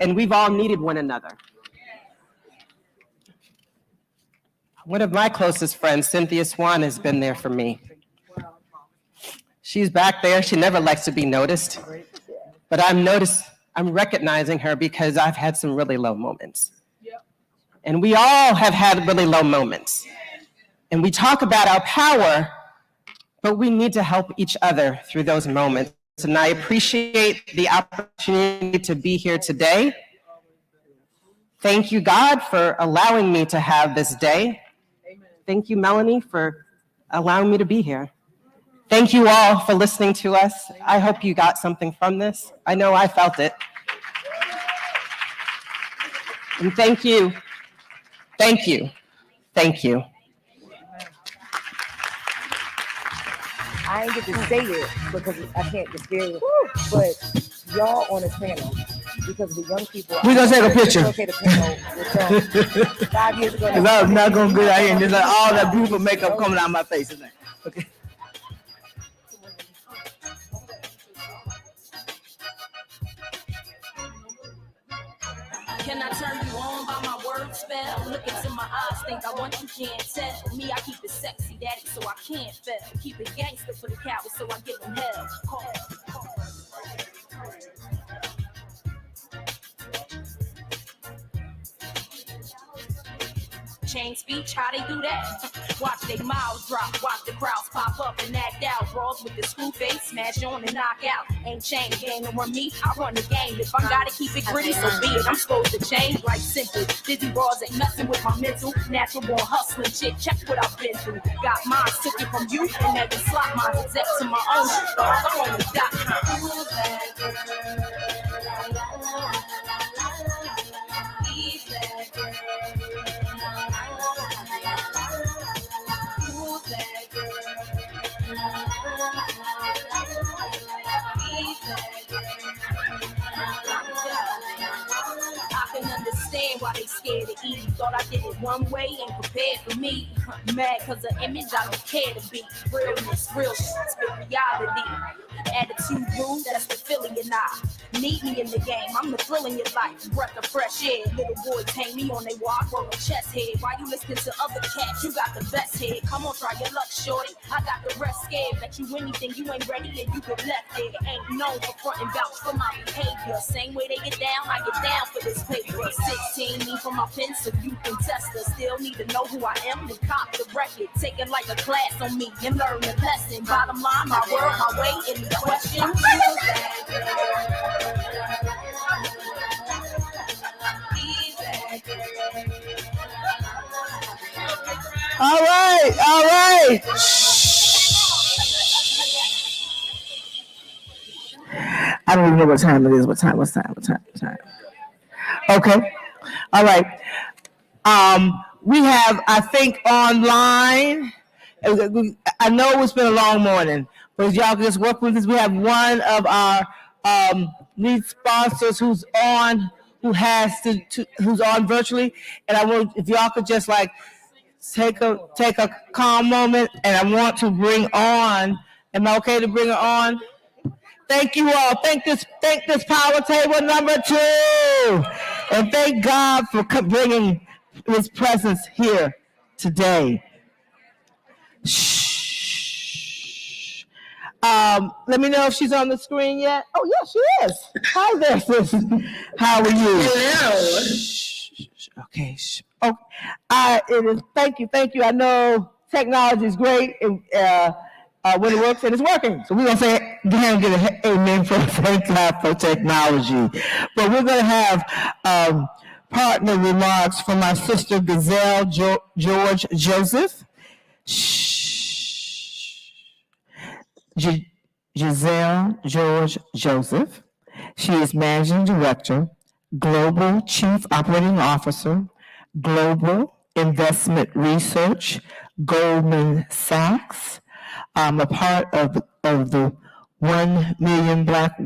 And we've all needed one another. One of my closest friends, Cynthia Swan, has been there for me. She's back there. She never likes to be noticed, but I'm recognizing her because I've had some really low moments. And we all have had really low moments. And we talk about our power, but we need to help each other through those moments. And I appreciate the opportunity to be here today. Thank you, God, for allowing me to have this day. Thank you, Melanie, for allowing me to be here. Thank you all for listening to us. I hope you got something from this. I know I felt it. And thank you. Thank you. Thank you. I ain't get to say it because I can't just hear it. But y'all on the panel, because the young people. We're gonna take a picture. Okay, the panel was 5 years ago. Because I'm not gonna get out here and just like all that beautiful makeup coming out of my face. Okay. Can I turn you on by my word spell? Look into my eyes, think I want you, can't tell. Me, I keep it sexy, daddy, so I can't fail. Keep it gangster for the cowards, so I give them hell. Chain speech, how they do that? Watch they mouths drop, watch the crowds pop up and act out. Brawls with the screw face, smash on and knock out. Ain't chain game to run me, I run the game. If I gotta keep it gritty, so be it. I'm supposed to change like simple. Dizzy bras ain't messing with my mental. Natural born hustling shit, check what I've been through. Got mine, took it from you, and never slot mine. Except to my own stars, I'm on the I can understand why they scared to eat. Thought I did it one way, ain't prepared for me. Mad cause the image I don't care to be. Realness, real shit, spit reality. Attitude rude, that's the Philly and I. Need me in the game, I'm the thrill in your life. Breath of fresh air, little boys hang me on they walk on a chest head. Why you listening to other cats? You got the best head. Come on, try your luck, shorty. I got the rest scared. Bet you anything, you ain't ready and you get left there. Ain't known for front and vouch for my behavior. Same way they get down, I get down for this paper. 16, me for my pen, so you can test her. Still need to know who I am and cop the record. Take it like a class on me and learn the lesson. Bottom line, my word, my way, any questions? All right, all right. I don't even know what time it is. What time? Okay. All right. We have, I think, online. I know it's been a long morning, but if y'all can just work with us. We have one of our lead sponsors who's on, who's on virtually, and I want if y'all could just like take a calm moment, and I want to bring on. Am I okay to bring her on? Thank you all. Thank this power table number 2, and thank God for bringing His presence here today. Shh. Let me know if she's on the screen yet. Oh yeah, she is. Hi there, sis. How are you? Hello. Okay. Oh, it is. Thank you. I know technology is great when it works, and it's working. So we're gonna say, get an amen for thank God for technology. But we're gonna have partner remarks from our sister Gazelle George Joseph. Giselle George Joseph. She is Managing Director, Global Chief Operating Officer, Global Investment Research, Goldman Sachs. A part of the 1 Million Black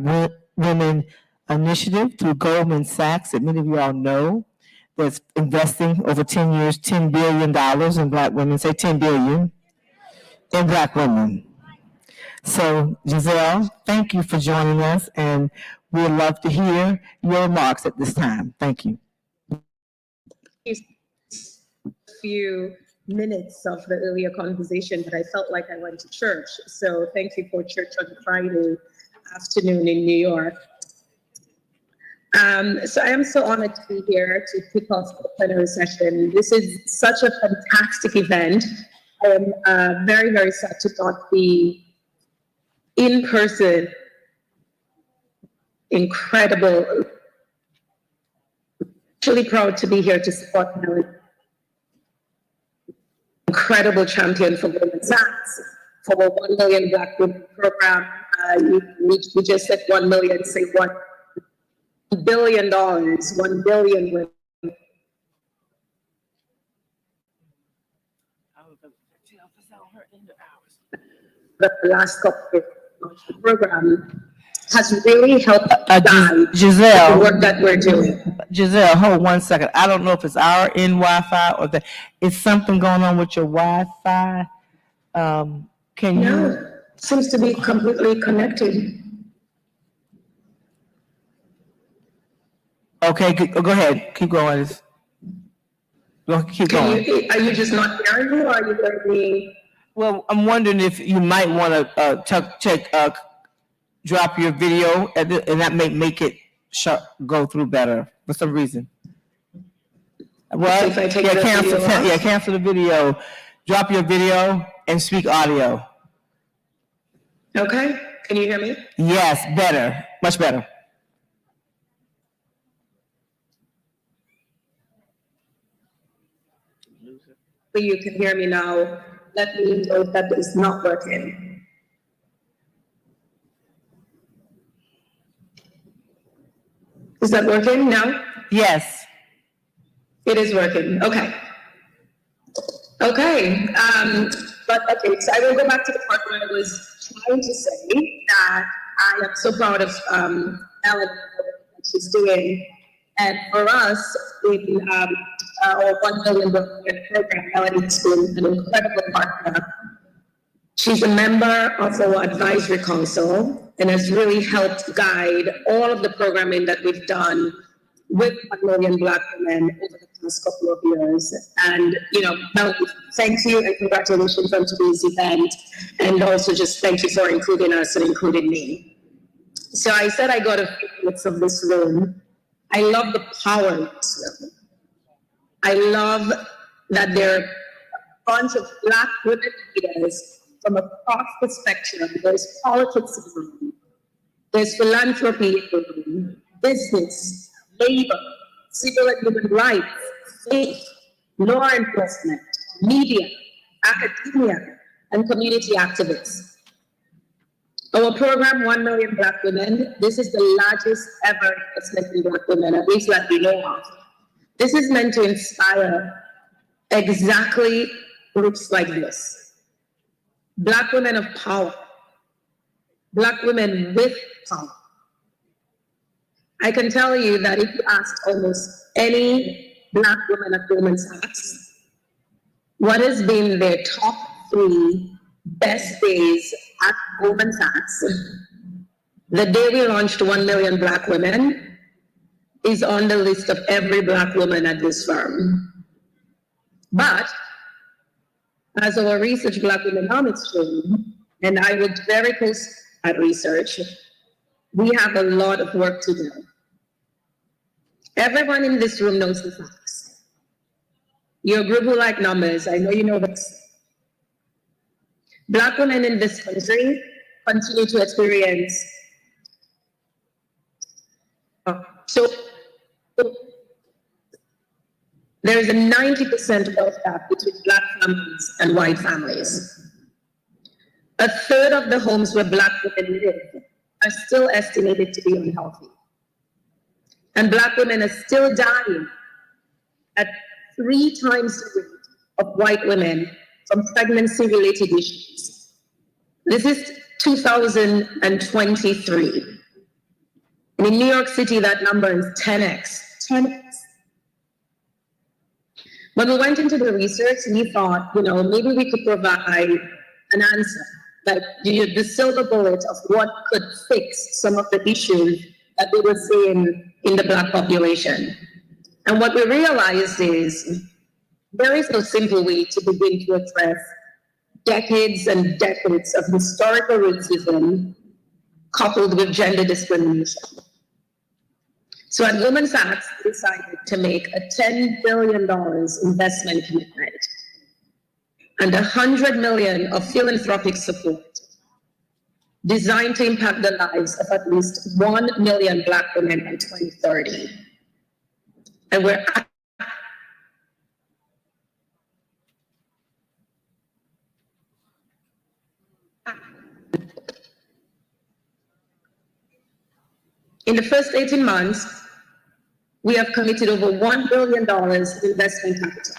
Women Initiative through Goldman Sachs that many of you all know, that's investing over 10 years, $10 billion in Black women. Say 10 billion in Black women. So, Giselle, thank you for joining us, and we'd love to hear your remarks at this time. Thank you. A few minutes of the earlier conversation, but I felt like I went to church. So thank you for church on Friday afternoon in New York. So I am so honored to be here to kick off the plenary session. This is such a fantastic event. I am very, very sad to not be in person. Incredible. Actually proud to be here to support Melanie. Incredible champion for Goldman Sachs, for the 1 Million Black Women program. We just said 1 million, say $1 billion, 1 billion women. The last couple of years, the program has really helped Giselle, the work that we're doing. Giselle, hold 1 second. I don't know if it's our in Wi-Fi or is something going on with your Wi-Fi. Can you? No, seems to be completely connected. Okay, go ahead. Keep going. Keep going. Are you just not hearing me, or are you hearing me? Well, I'm wondering if you might want to drop your video, and that may make it go through better for some reason. Well, if I take the cancel. video off? Cancel the video. Drop your video and speak audio. Okay, can you hear me? Yes, better, much better. So you can hear me now. Let me know if that is not working. Is that working now? Yes. It is working. Okay. Okay. So I will go back to the part where I was trying to say that I am so proud of Ellen and what she's doing. And for us, in our 1 Million program, Melanie has been an incredible partner. She's a member of our advisory council and has really helped guide all of the programming that we've done with 1 Million Black women over the past couple of years. And, Melanie, thank you and congratulations on today's event. And also just thank you for including us and including me. So I said I got a few minutes of this room. I love the power in this room. I love that there are a bunch of Black women leaders from across the spectrum. There's politics in the room. There's philanthropy in the room, business, labor, civil and human rights, faith, law enforcement, media, academia, and community activists. Our program, 1 Million Black Women, this is the largest ever investment in Black women, at least that we know of. This is meant to inspire exactly groups like this. Black women of power, Black women with power. I can tell you that if you asked almost any Black woman at Goldman Sachs, what has been their top 3 best days at Goldman Sachs, the day we launched 1 Million Black Women is on the list of every Black woman at this firm. But as our research Black Womenomics shown, and I worked very close at research, we have a lot of work to do. Everyone in this room knows the facts. You're a group who like numbers, I know you know this. Black women in this country continue to experience there is a 90% wealth gap between Black families and white families. A third of the homes where Black women live are still estimated to be unhealthy. And Black women are still dying at 3 times the rate of white women from pregnancy-related issues. This is 2023. And in New York City, that number is 10x. 10x. When we went into the research, we thought, maybe we could provide an answer, like the silver bullet of what could fix some of the issues that we were seeing in the Black population. And what we realized is there is no simple way to begin to address decades and decades of historical racism coupled with gender discrimination. So at Goldman Sachs, we decided to make a $10 billion investment commitment and $100 million of philanthropic support designed to impact the lives of at least 1 million Black women by 2030. And we're in the first 18 months, we have committed over $1 billion in investment capital,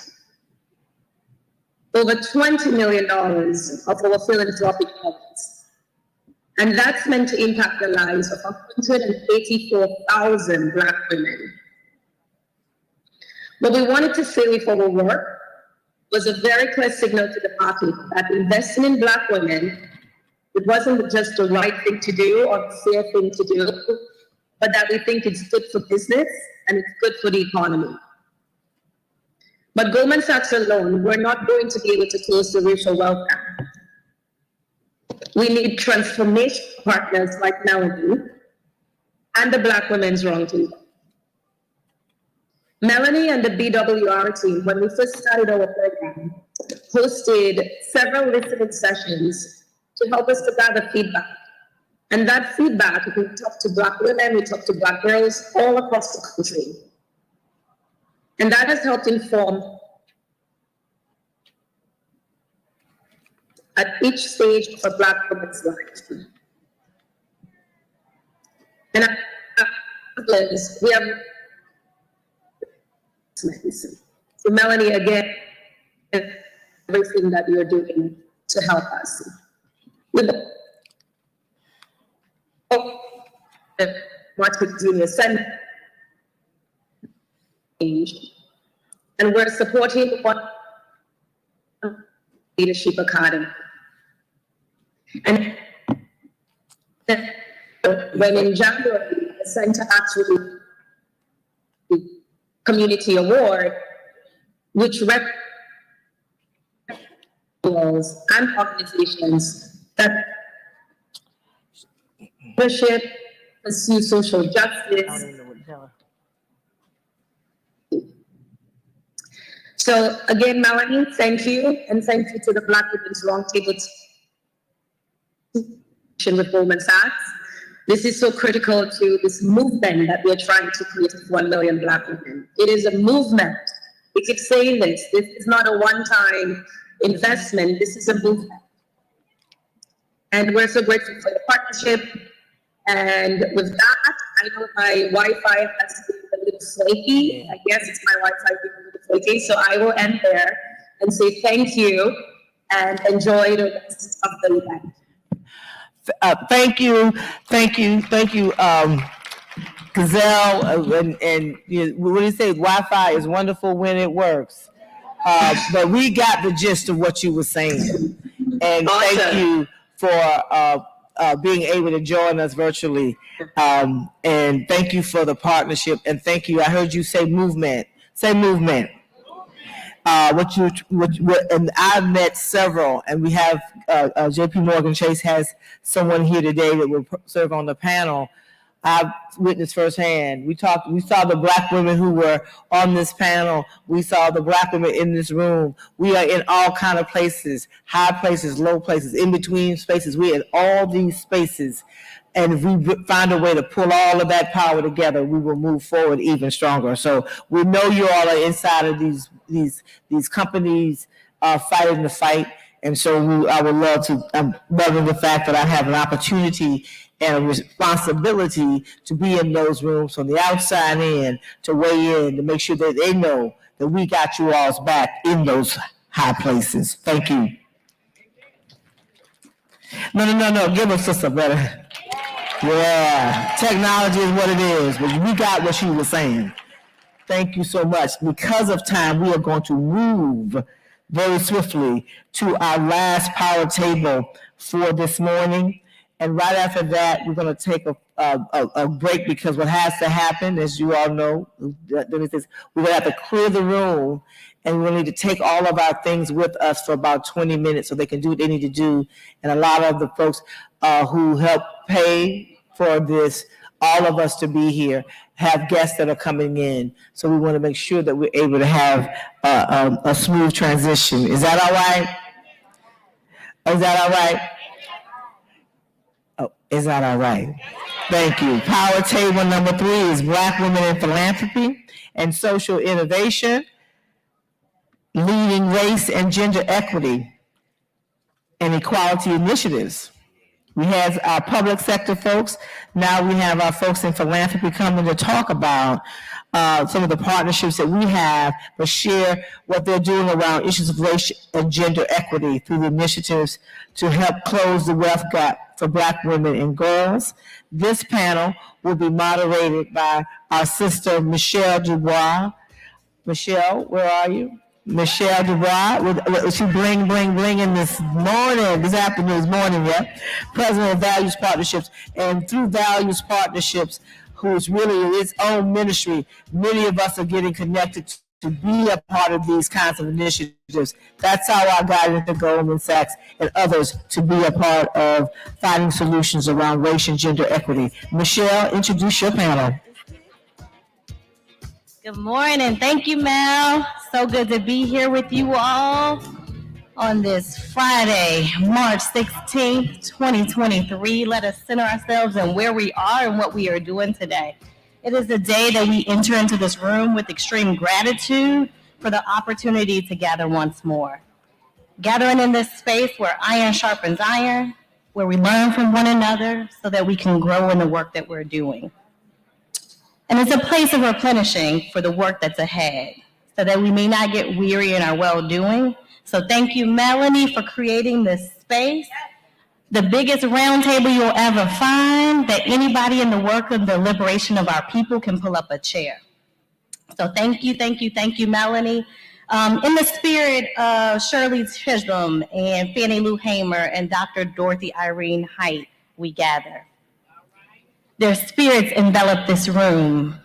over $20 million of our philanthropic efforts. And that's meant to impact the lives of 184,000 Black women. What we wanted to say with our work was a very clear signal to the market that investing in Black women, it wasn't just the right thing to do or the fair thing to do, but that we think it's good for business and it's good for the economy. But Goldman Sachs alone, we're not going to be able to close the racial wealth gap. We need transformation partners like Melanie and the Black Women's Roundtable. Melanie and the BWR team, when we first started our program, hosted several listening sessions to help us to gather feedback. And that feedback, we talked to Black women, we talked to Black girls all across the country. And that has helped inform at each stage of a Black woman's life. And we have so Melanie, again, everything that you're doing to help us. Martin Junior Center, and we're supporting one leadership academy. And when in January, the center actually community award, which represents and organizations that worship, pursue social justice. So again, Melanie, thank you, and thank you to the Black Women's Roundtable with Goldman Sachs. This is so critical to this movement that we're trying to create with 1 million Black women. It is a movement We keep saying this. This is not a one-time investment. This is a movement. And we're so grateful for the partnership. And with that, I know my Wi-Fi has been a little flaky. I guess it's my Wi-Fi being a little flaky. So I will end there and say thank you and enjoy the rest of the event. Thank you, Gazelle. And you know, what do you say? Wi-Fi is wonderful when it works. But we got the gist of what you were saying. And thank you for being able to join us virtually. And thank you for the partnership. And thank you. I heard you say movement. Say movement. And I've met several, and we have JP Morgan Chase has someone here today that will serve on the panel. I've witnessed firsthand. We saw the Black women who were on this panel. We saw the Black women in this room. We are in all kind of places, high places, low places, in between spaces. We're in all these spaces. And if we find a way to pull all of that power together, we will move forward even stronger. So we know you all are inside of these companies fighting the fight. And so I would love to, I'm loving the fact that I have an opportunity and a responsibility to be in those rooms from the outside in, to weigh in, to make sure that they know that we got you all's back in those high places. Thank you. No, give us just a better. Yeah, technology is what it is, but we got what she was saying. Thank you so much. Because of time, we are going to move very swiftly to our last power table for this morning. And right after that, we're going to take a break, because what has to happen, as you all know, we're going to have to clear the room, and we'll need to take all of our things with us for about 20 minutes so they can do what they need to do. And a lot of the folks who help pay for this, all of us to be here, have guests that are coming in. So we want to make sure that we're able to have a smooth transition. Is that all right? Is that all right? Oh, is that all right? Thank you. Power table number 3 is Black Women in Philanthropy and Social Innovation, Leading Race and Gender Equity and Equality Initiatives. We have our public sector folks. Now we have our folks in philanthropy coming to talk about some of the partnerships that we have, but share what they're doing around issues of race and gender equity through the initiatives to help close the wealth gap for Black women and girls. This panel will be moderated by our sister, Michelle Dubois. Michelle, where are you? Michelle Dubois, she bling in this morning, yeah? President of Values Partnerships. And through Values Partnerships, who's really its own ministry, many of us are getting connected to be a part of these kinds of initiatives. That's how I got into Goldman Sachs and others to be a part of finding solutions around race and gender equity. Michelle, introduce your panel. Good morning. Thank you, Mel. So good to be here with you all on this Friday, March 16th, 2023. Let us center ourselves in where we are and what we are doing today. It is the day that we enter into this room with extreme gratitude for the opportunity to gather once more. Gathering in this space where iron sharpens iron, where we learn from one another so that we can grow in the work that we're doing. And it's a place of replenishing for the work that's ahead, so that we may not get weary in our well-doing. So thank you, Melanie, for creating this space. The biggest roundtable you'll ever find, that anybody in the work of the liberation of our people can pull up a chair. So thank you, Melanie. In the spirit of Shirley Chisholm and Fannie Lou Hamer and Dr. Dorothy Irene Height, we gather. Their spirits envelop this room.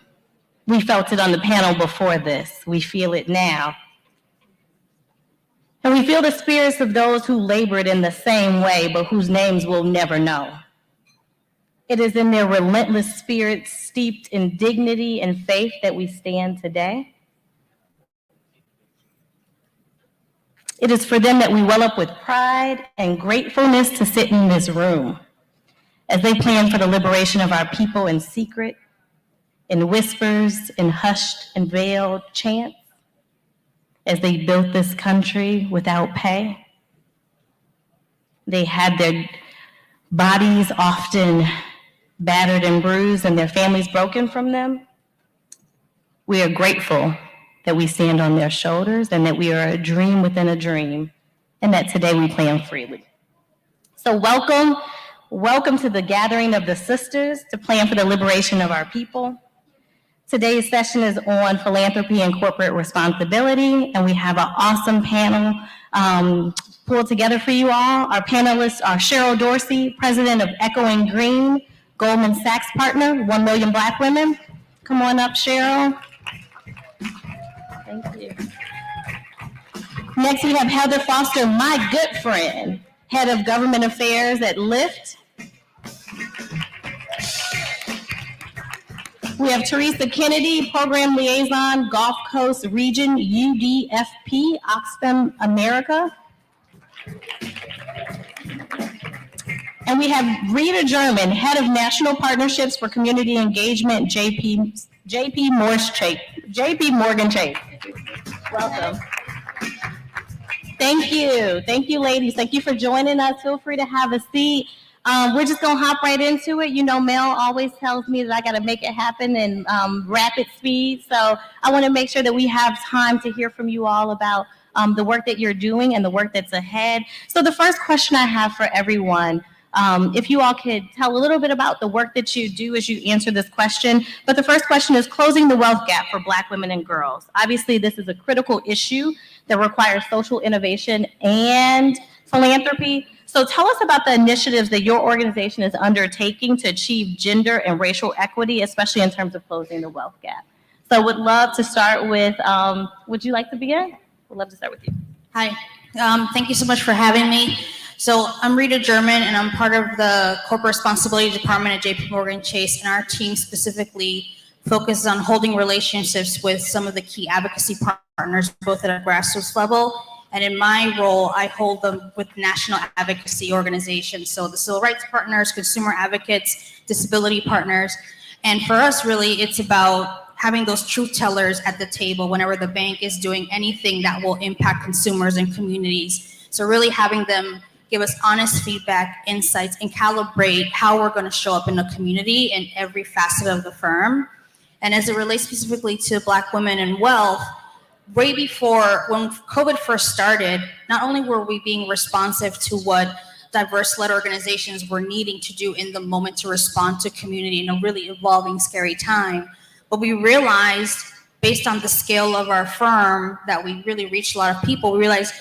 We felt it on the panel before this. We feel it now. And we feel the spirits of those who labored in the same way, but whose names we'll never know. It is in their relentless spirits, steeped in dignity and faith, that we stand today. It is for them that we well up with pride and gratefulness to sit in this room as they plan for the liberation of our people in secret, in whispers, in hushed and veiled chants. as they built this country without pay. They had their bodies often battered and bruised and their families broken from them. We are grateful that we stand on their shoulders and that we are a dream within a dream, and that today we plan freely. So welcome to the gathering of the sisters to plan for the liberation of our people. Today's session is on philanthropy and corporate responsibility, and we have an awesome panel pulled together for you all. Our panelists are Cheryl Dorsey, president of Echoing Green, Goldman Sachs partner, 1 Million Black Women. Come on up, Cheryl. Thank you. Next, we have Heather Foster, my good friend, head of government affairs at Lyft. We have Teresa Kennedy, program liaison, Gulf Coast Region, UDFP, Oxfam America. And we have Rita German, head of national partnerships for community engagement, JP Morgan Chase. Welcome. Thank you, ladies. Thank you for joining us. Feel free to have a seat. We're just gonna hop right into it. You know, Mel always tells me that I gotta make it happen in rapid speed. So I wanna make sure that we have time to hear from you all about the work that you're doing and the work that's ahead. So the first question I have for everyone, if you all could tell a little bit about the work that you do as you answer this question. But the first question is closing the wealth gap for Black women and girls. Obviously, this is a critical issue that requires social innovation and philanthropy. So tell us about the initiatives that your organization is undertaking to achieve gender and racial equity, especially in terms of closing the wealth gap. So would love to start with, would you like to begin? Would love to start with you. Hi, thank you so much for having me. So I'm Rita German, and I'm part of the Corporate Responsibility Department at JP Morgan Chase, and our team specifically focuses on holding relationships with some of the key advocacy partners, both at a grassroots level, and in my role, I hold them with national advocacy organizations. So the civil rights partners, consumer advocates, disability partners, and for us, really, it's about having those truth tellers at the table whenever the bank is doing anything that will impact consumers and communities. So really having them give us honest feedback, insights, and calibrate how we're going to show up in the community in every facet of the firm. And as it relates specifically to Black women and wealth, way before, when COVID first started, not only were we being responsive to what diverse-led organizations were needing to do in the moment to respond to community in a really evolving, scary time, but we realized, based on the scale of our firm, that we really reached a lot of people. We realized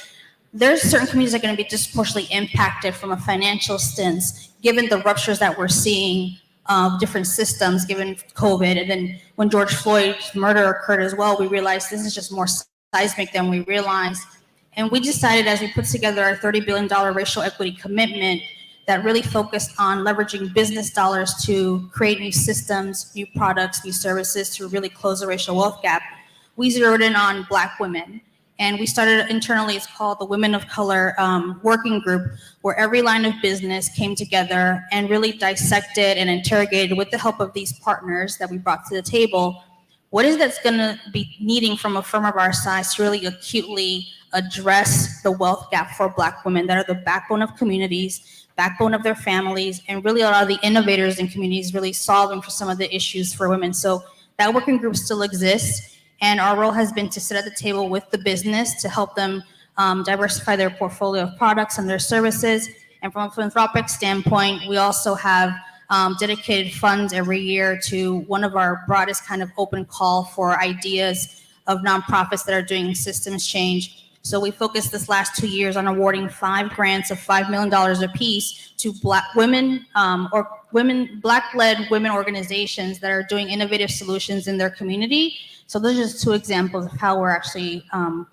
there's certain communities that are going to be disproportionately impacted from a financial stance, given the ruptures that we're seeing of different systems, given COVID. And then when George Floyd's murder occurred as well, we realized this is just more seismic than we realized. And we decided, as we put together our $30 billion racial equity commitment, that really focused on leveraging business dollars to create new systems, new products, new services to really close the racial wealth gap. We zeroed in on Black women. And we started internally, it's called the Women of Color Working Group, where every line of business came together and really dissected and interrogated, with the help of these partners that we brought to the table, what is that's gonna be needing from a firm of our size to really acutely address the wealth gap for Black women that are the backbone of communities, backbone of their families, and really a lot of the innovators in communities really solving for some of the issues for women. So that working group still exists. And our role has been to sit at the table with the business to help them diversify their portfolio of products and their services. And from a philanthropic standpoint, we also have dedicated funds every year to one of our broadest kind of open call for ideas of nonprofits that are doing systems change. So we focused this last 2 years on awarding 5 grants of $5 million apiece to Black women Black-led women organizations that are doing innovative solutions in their community. So those are just 2 examples of how we're actually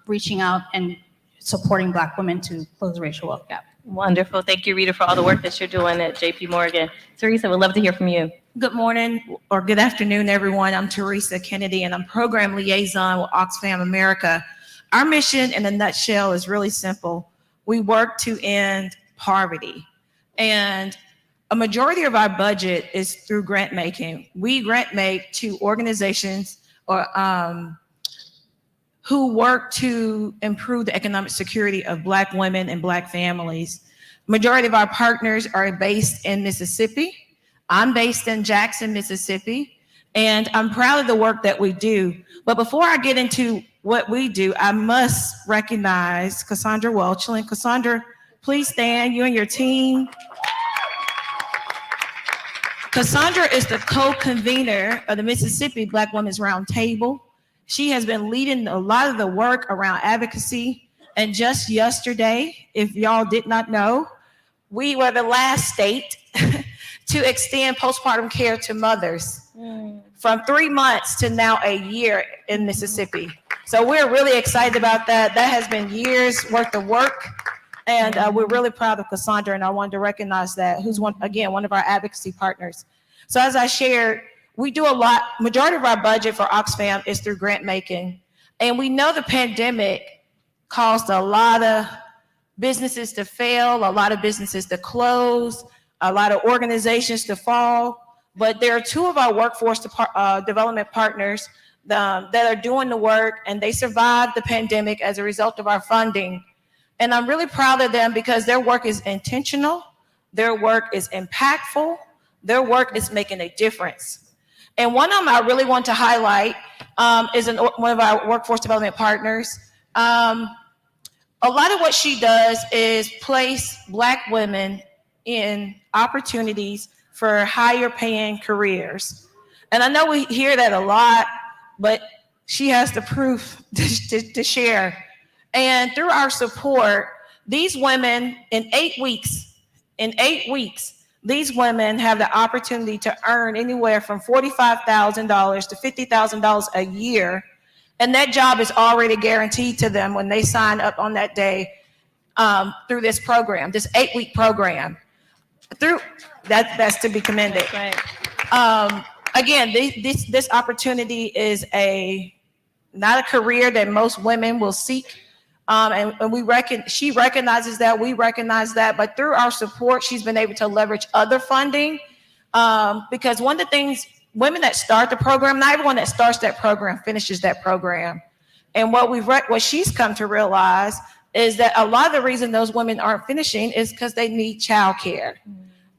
reaching out and supporting Black women to close the racial wealth gap. Wonderful. Thank you, Rita, for all the work that you're doing at JP Morgan. Teresa, we'd love to hear from you. Good morning or good afternoon, everyone. I'm Teresa Kennedy, and I'm program liaison with Oxfam America. Our mission in a nutshell is really simple. We work to end poverty. And a majority of our budget is through grant making. We grant make to organizations or who work to improve the economic security of Black women and Black families. Majority of our partners are based in Mississippi. I'm based in Jackson, Mississippi, and I'm proud of the work that we do. But before I get into what we do, I must recognize Cassandra Welchland. Cassandra, please stand, you and your team. Cassandra is the co-convener of the Mississippi Black Women's Roundtable. She has been leading a lot of the work around advocacy. And just yesterday, if y'all did not know, we were the last state to extend postpartum care to mothers from 3 months to now a year in Mississippi. So we're really excited about that. That has been years worth of work. And we're really proud of Cassandra, and I wanted to recognize that, who's one of our advocacy partners. So as I shared, we do a lot. Majority of our budget for Oxfam is through grant making. And we know the pandemic caused a lot of businesses to fail, a lot of businesses to close, a lot of organizations to fall. But there are two of our workforce development partners that are doing the work, and they survived the pandemic as a result of our funding. And I'm really proud of them because their work is intentional, their work is impactful, their work is making a difference. And one of them I really want to highlight is one of our workforce development partners. A lot of what she does is place Black women in opportunities for higher paying careers. And I know we hear that a lot, but she has the proof to share. And through our support, these women in 8 weeks, these women have the opportunity to earn anywhere from $45,000 to $50,000 a year. And that job is already guaranteed to them when they sign up on that day through this program, this 8-week program. That's to be commended. Again, this opportunity is not a career that most women will seek. And she recognizes that, we recognize that, but through our support, she's been able to leverage other funding because one of the things, women that start the program, not everyone that starts that program finishes that program. And what she's come to realize is that a lot of the reason those women aren't finishing is because they need childcare.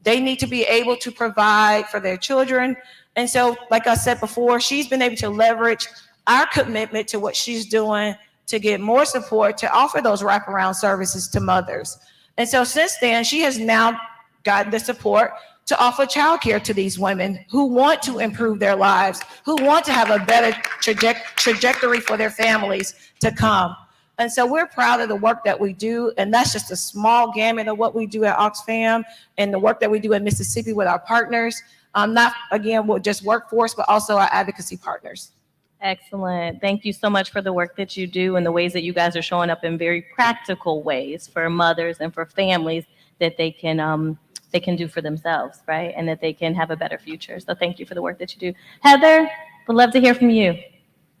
They need to be able to provide for their children. And so, like I said before, she's been able to leverage our commitment to what she's doing to get more support, to offer those wraparound services to mothers. And so since then, she has now gotten the support to offer childcare to these women who want to improve their lives, who want to have a better trajectory for their families to come. And so we're proud of the work that we do, and that's just a small gamut of what we do at Oxfam and the work that we do in Mississippi with our partners, not, again, with just workforce, but also our advocacy partners. Excellent. Thank you so much for the work that you do and the ways that you guys are showing up in very practical ways for mothers and for families that they can do for themselves, right? And that they can have a better future. So thank you for the work that you do. Heather, would love to hear from you.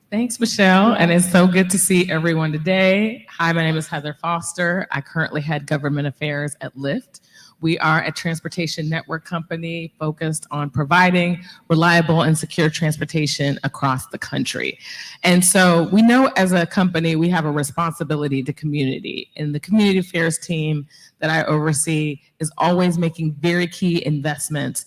Thanks, Michelle. And it's so good to see everyone today. Hi, my name is Heather Foster. I currently head government affairs at Lyft. We are a transportation network company focused on providing reliable and secure transportation across the country. And so we know as a company, we have a responsibility to community. And the community affairs team that I oversee is always making very key investments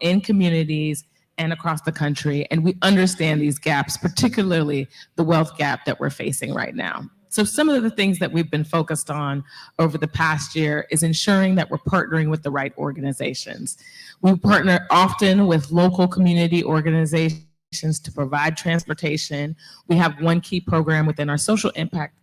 in communities and across the country. And we understand these gaps, particularly the wealth gap that we're facing right now. So some of the things that we've been focused on over the past year is ensuring that we're partnering with the right organizations. We partner often with local community organizations to provide transportation. We have one key program within our social impact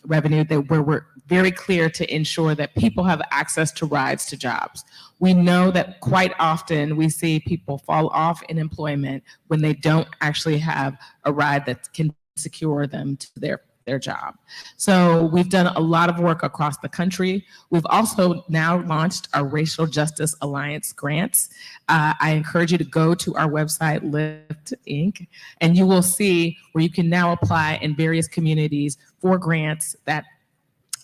revenue where we're very clear to ensure that people have access to rides to jobs. We know that quite often we see people fall off in employment when they don't actually have a ride that can secure them to their job. So we've done a lot of work across the country. We've also now launched our Racial Justice Alliance grants. I encourage you to go to our website, Lyft Inc., and you will see where you can now apply in various communities for grants that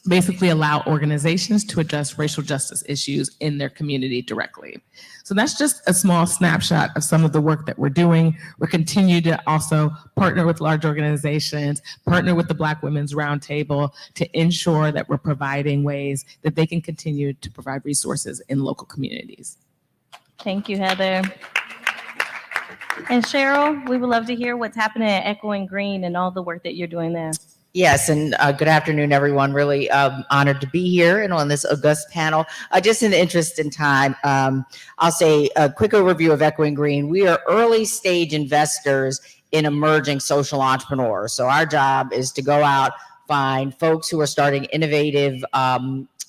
basically allow organizations to address racial justice issues in their community directly. So that's just a small snapshot of some of the work that we're doing. We're continuing to also partner with large organizations, partner with the Black Women's Roundtable to ensure that we're providing ways that they can continue to provide resources in local communities. Thank you, Heather. And Cheryl, we would love to hear what's happening at Echoing Green and all the work that you're doing there. Yes, and good afternoon, everyone. Really honored to be here and on this august panel. Just in the interest in time, I'll say a quick overview of Echoing Green. We are early stage investors in emerging social entrepreneurs. So our job is to go out, find folks who are starting innovative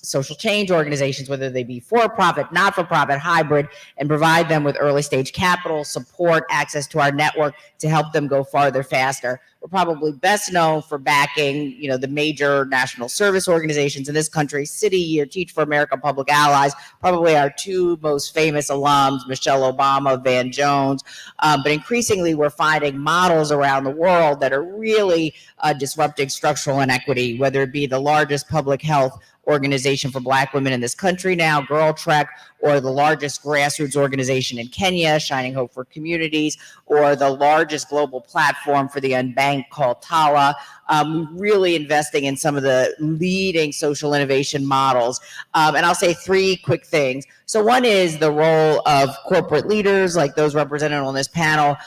social change organizations, whether they be for-profit, not-for-profit, hybrid, and provide them with early stage capital, support, access to our network to help them go farther, faster. We're probably best known for backing, the major national service organizations in this country, Citi or Teach for America, Public Allies, probably our two most famous alums, Michelle Obama, Van Jones. But increasingly, we're finding models around the world that are really disrupting structural inequity, whether it be the largest public health organization for Black women in this country now, Girl Trek, or the largest grassroots organization in Kenya, Shining Hope for Communities, or the largest global platform for the unbanked called Tala. Really investing in some of the leading social innovation models. And I'll say three quick things. So one is the role of corporate leaders, like those represented on this panel,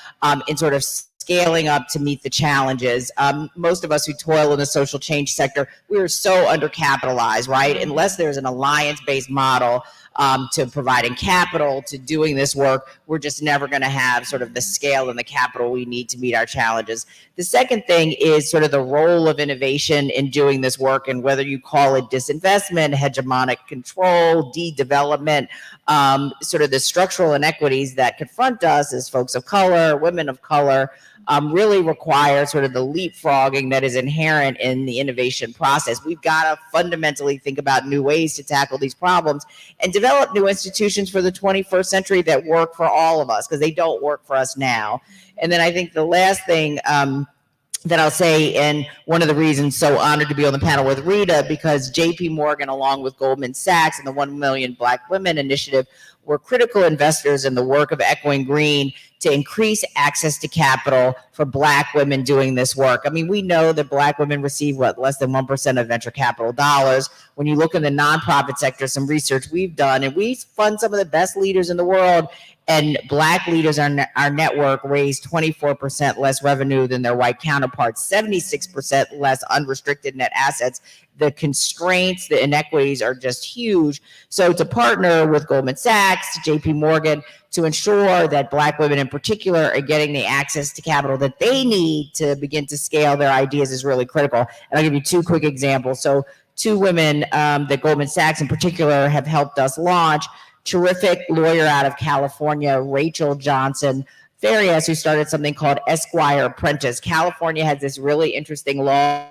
in sort of scaling up to meet the challenges. Most of us who toil in the social change sector, we are so undercapitalized, right? Unless there's an alliance-based model to providing capital, to doing this work, we're just never going to have sort of the scale and the capital we need to meet our challenges. The second thing is sort of the role of innovation in doing this work, and whether you call it disinvestment, hegemonic control, de-development, sort of the structural inequities that confront us as folks of color, women of color, really require sort of the leapfrogging that is inherent in the innovation process. We've got to fundamentally think about new ways to tackle these problems and develop new institutions for the 21st century that work for all of us, because they don't work for us now. And then I think the last thing that I'll say, and one of the reasons so honored to be on the panel with Rita, because JP Morgan, along with Goldman Sachs and the 1 Million Black Women Initiative, were critical investors in the work of Echoing Green to increase access to capital for Black women doing this work. I mean, we know that Black women receive, less than 1% of venture capital dollars. When you look in the nonprofit sector, some research we've done, and we fund some of the best leaders in the world, and Black leaders on our network raise 24% less revenue than their white counterparts, 76% less unrestricted net assets. The constraints, the inequities are just huge. So to partner with Goldman Sachs, JP Morgan, to ensure that Black women in particular are getting the access to capital that they need to begin to scale their ideas is really critical. And I'll give you two quick examples. So two women that Goldman Sachs in particular have helped us launch, terrific lawyer out of California, Rachel Johnson Farias, who started something called Esquire Apprentice. California has this really interesting law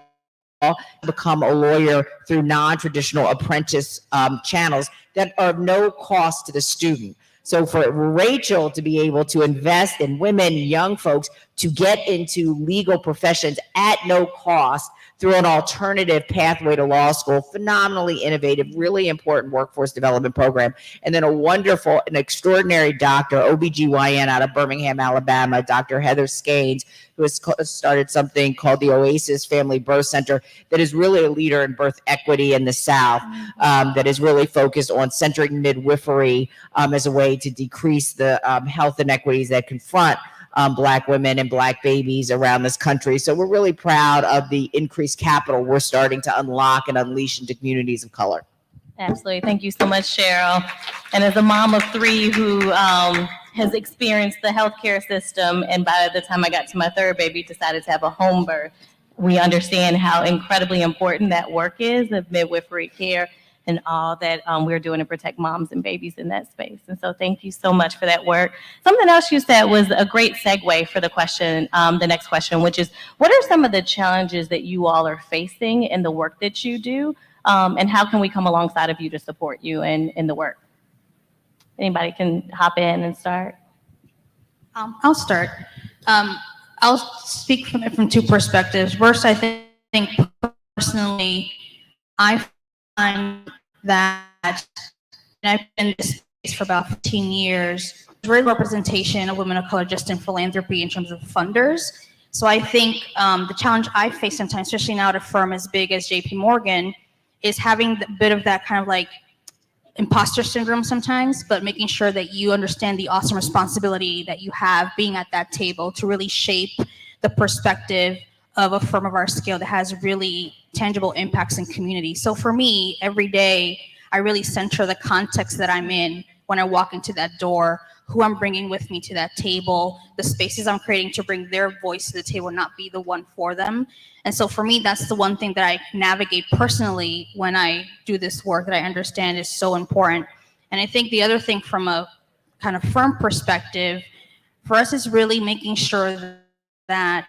become a lawyer through non-traditional apprentice channels that are of no cost to the student. So for Rachel to be able to invest in women, young folks, to get into legal professions at no cost through an alternative pathway to law school, phenomenally innovative, really important workforce development program. And then a wonderful, an extraordinary doctor, OBGYN out of Birmingham, Alabama, Dr. Heather Skanes, who has started something called the Oasis Family Birth Center that is really a leader in birth equity in the South, that is really focused on centering midwifery as a way to decrease the health inequities that confront Black women and Black babies around this country. So we're really proud of the increased capital we're starting to unlock and unleash into communities of color. Absolutely. Thank you so much, Cheryl. And as a mom of three who has experienced the healthcare system, and by the time I got to my third baby, decided to have a home birth, we understand how incredibly important that work is of midwifery care and all that we're doing to protect moms and babies in that space. And so thank you so much for that work. Something else you said was a great segue for the question, the next question, which is, what are some of the challenges that you all are facing in the work that you do? And how can we come alongside of you to support you in the work? Anybody can hop in and start? I'll start. I'll speak from two perspectives. First, I think personally, I find that, and I've been in this space for about 15 years, great representation of women of color just in philanthropy in terms of funders. So I think the challenge I face sometimes, especially now at a firm as big as JP Morgan, is having a bit of that kind of like imposter syndrome sometimes, but making sure that you understand the awesome responsibility that you have being at that table to really shape the perspective of a firm of our scale that has really tangible impacts in community. So for me, every day, I really center the context that I'm in when I walk into that door, who I'm bringing with me to that table, the spaces I'm creating to bring their voice to the table, not be the one for them. And so for me, that's the one thing that I navigate personally when I do this work that I understand is so important. And I think the other thing from a kind of firm perspective, for us is really making sure that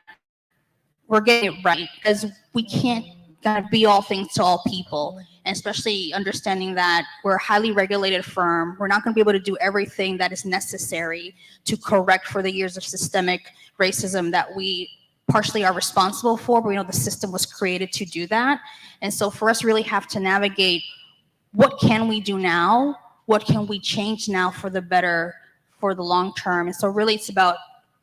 we're getting it right, because we can't kind of be all things to all people, and especially understanding that we're a highly regulated firm. We're not going to be able to do everything that is necessary to correct for the years of systemic racism that we partially are responsible for, but we know the system was created to do that. And so for us really have to navigate, what can we do now? What can we change now for the better, for the long term? And so really it's about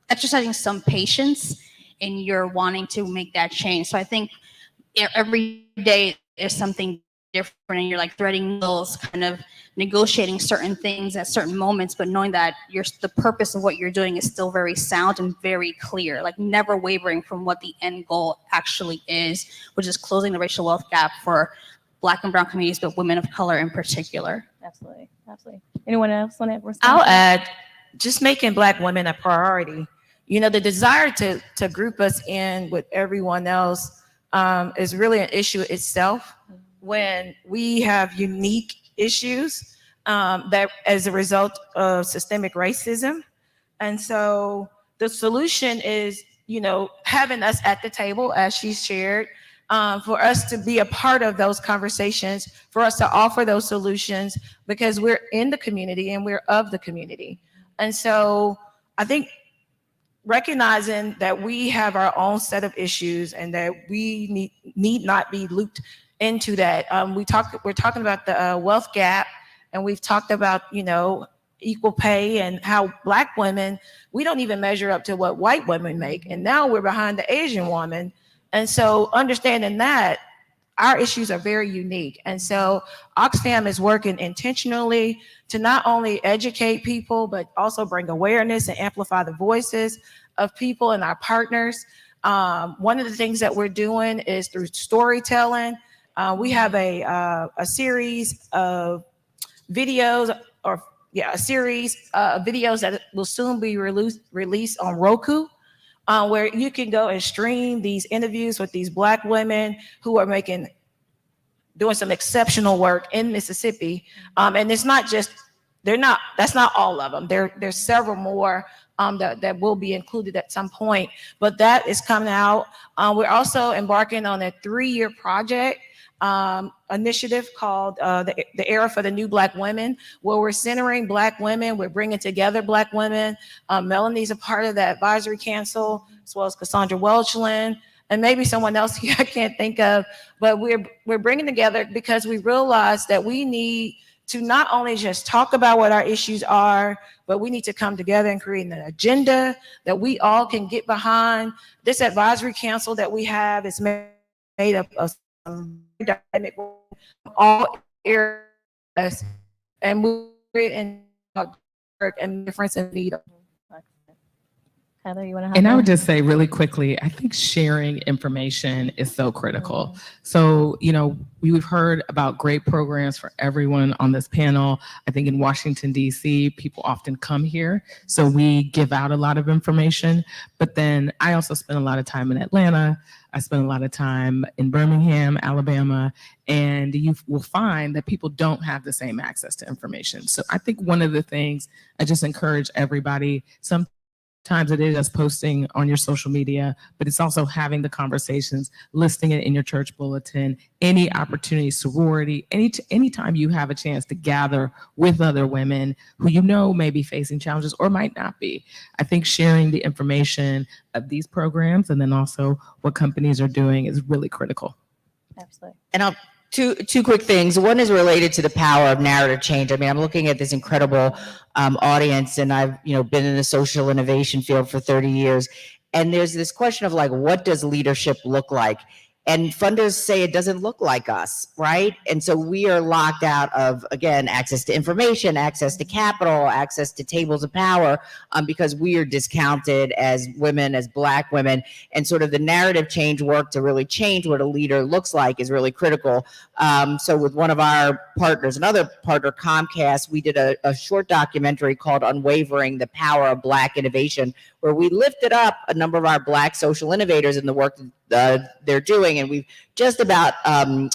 exercising some patience in your wanting to make that change. So I think every day is something different, and you're like threading needles, kind of negotiating certain things at certain moments, but knowing that the purpose of what you're doing is still very sound and very clear, like never wavering from what the end goal actually is, which is closing the racial wealth gap for Black and brown communities, but women of color in particular. Absolutely, absolutely. Anyone else want to respond? I'll add, just making Black women a priority. You know, the desire to group us in with everyone else is really an issue itself when we have unique issues that as a result of systemic racism. And so the solution is, you know, having us at the table, as she shared, for us to be a part of those conversations, for us to offer those solutions, because we're in the community and we're of the community. And so I think recognizing that we have our own set of issues and that we need not be looped into that. We're talking about the wealth gap, and we've talked about, you know, equal pay and how Black women, we don't even measure up to what white women make. And now we're behind the Asian woman. And so understanding that our issues are very unique. And so Oxfam is working intentionally to not only educate people, but also bring awareness and amplify the voices of people and our partners. One of the things that we're doing is through storytelling. We have a series of videos, a series of videos that will soon be released on Roku, where you can go and stream these interviews with these Black women who are doing some exceptional work in Mississippi. And it's not just, that's not all of them. There's several more that will be included at some point, but that is coming out. We're also embarking on a 3-year project initiative called the Era for the New Black Women, where we're centering Black women. We're bringing together Black women. Melanie's a part of that advisory council, as well as Cassandra Welchland, and maybe someone else here I can't think of. But we're bringing together because we realize that we need to not only just talk about what our issues are, but we need to come together and create an agenda that we all can get behind. This advisory council that we have is made up of dynamic all areas, and we're in work and difference in leader. Heather, you want to? And I would just say really quickly, I think sharing information is so critical. Mm-hmm. So, you know, we've heard about great programs for everyone on this panel. I think in Washington, D.C., people often come here. So we give out a lot of information. But then I also spend a lot of time in Atlanta. I spend a lot of time in Birmingham, Alabama, and you will find that people don't have the same access to information. So I think one of the things I just encourage everybody, sometimes it is posting on your social media, but it's also having the conversations, listing it in your church bulletin, any opportunity, sorority, anytime you have a chance to gather with other women who you know may be facing challenges or might not be. I think sharing the information of these programs and then also what companies are doing is really critical. Absolutely. And I'll Two quick things. One is related to the power of narrative change. I mean, I'm looking at this incredible audience, and I've been in the social innovation field for 30 years. And there's this question of like, what does leadership look like? And funders say it doesn't look like us, right? And so we are locked out of, again, access to information, access to capital, access to tables of power, because we are discounted as women, as Black women. And sort of the narrative change work to really change what a leader looks like is really critical. So with one of our partners, another partner, Comcast, we did a short documentary called Unwavering: The Power of Black Innovation, where we lifted up a number of our Black social innovators in the work they're doing. And we've just about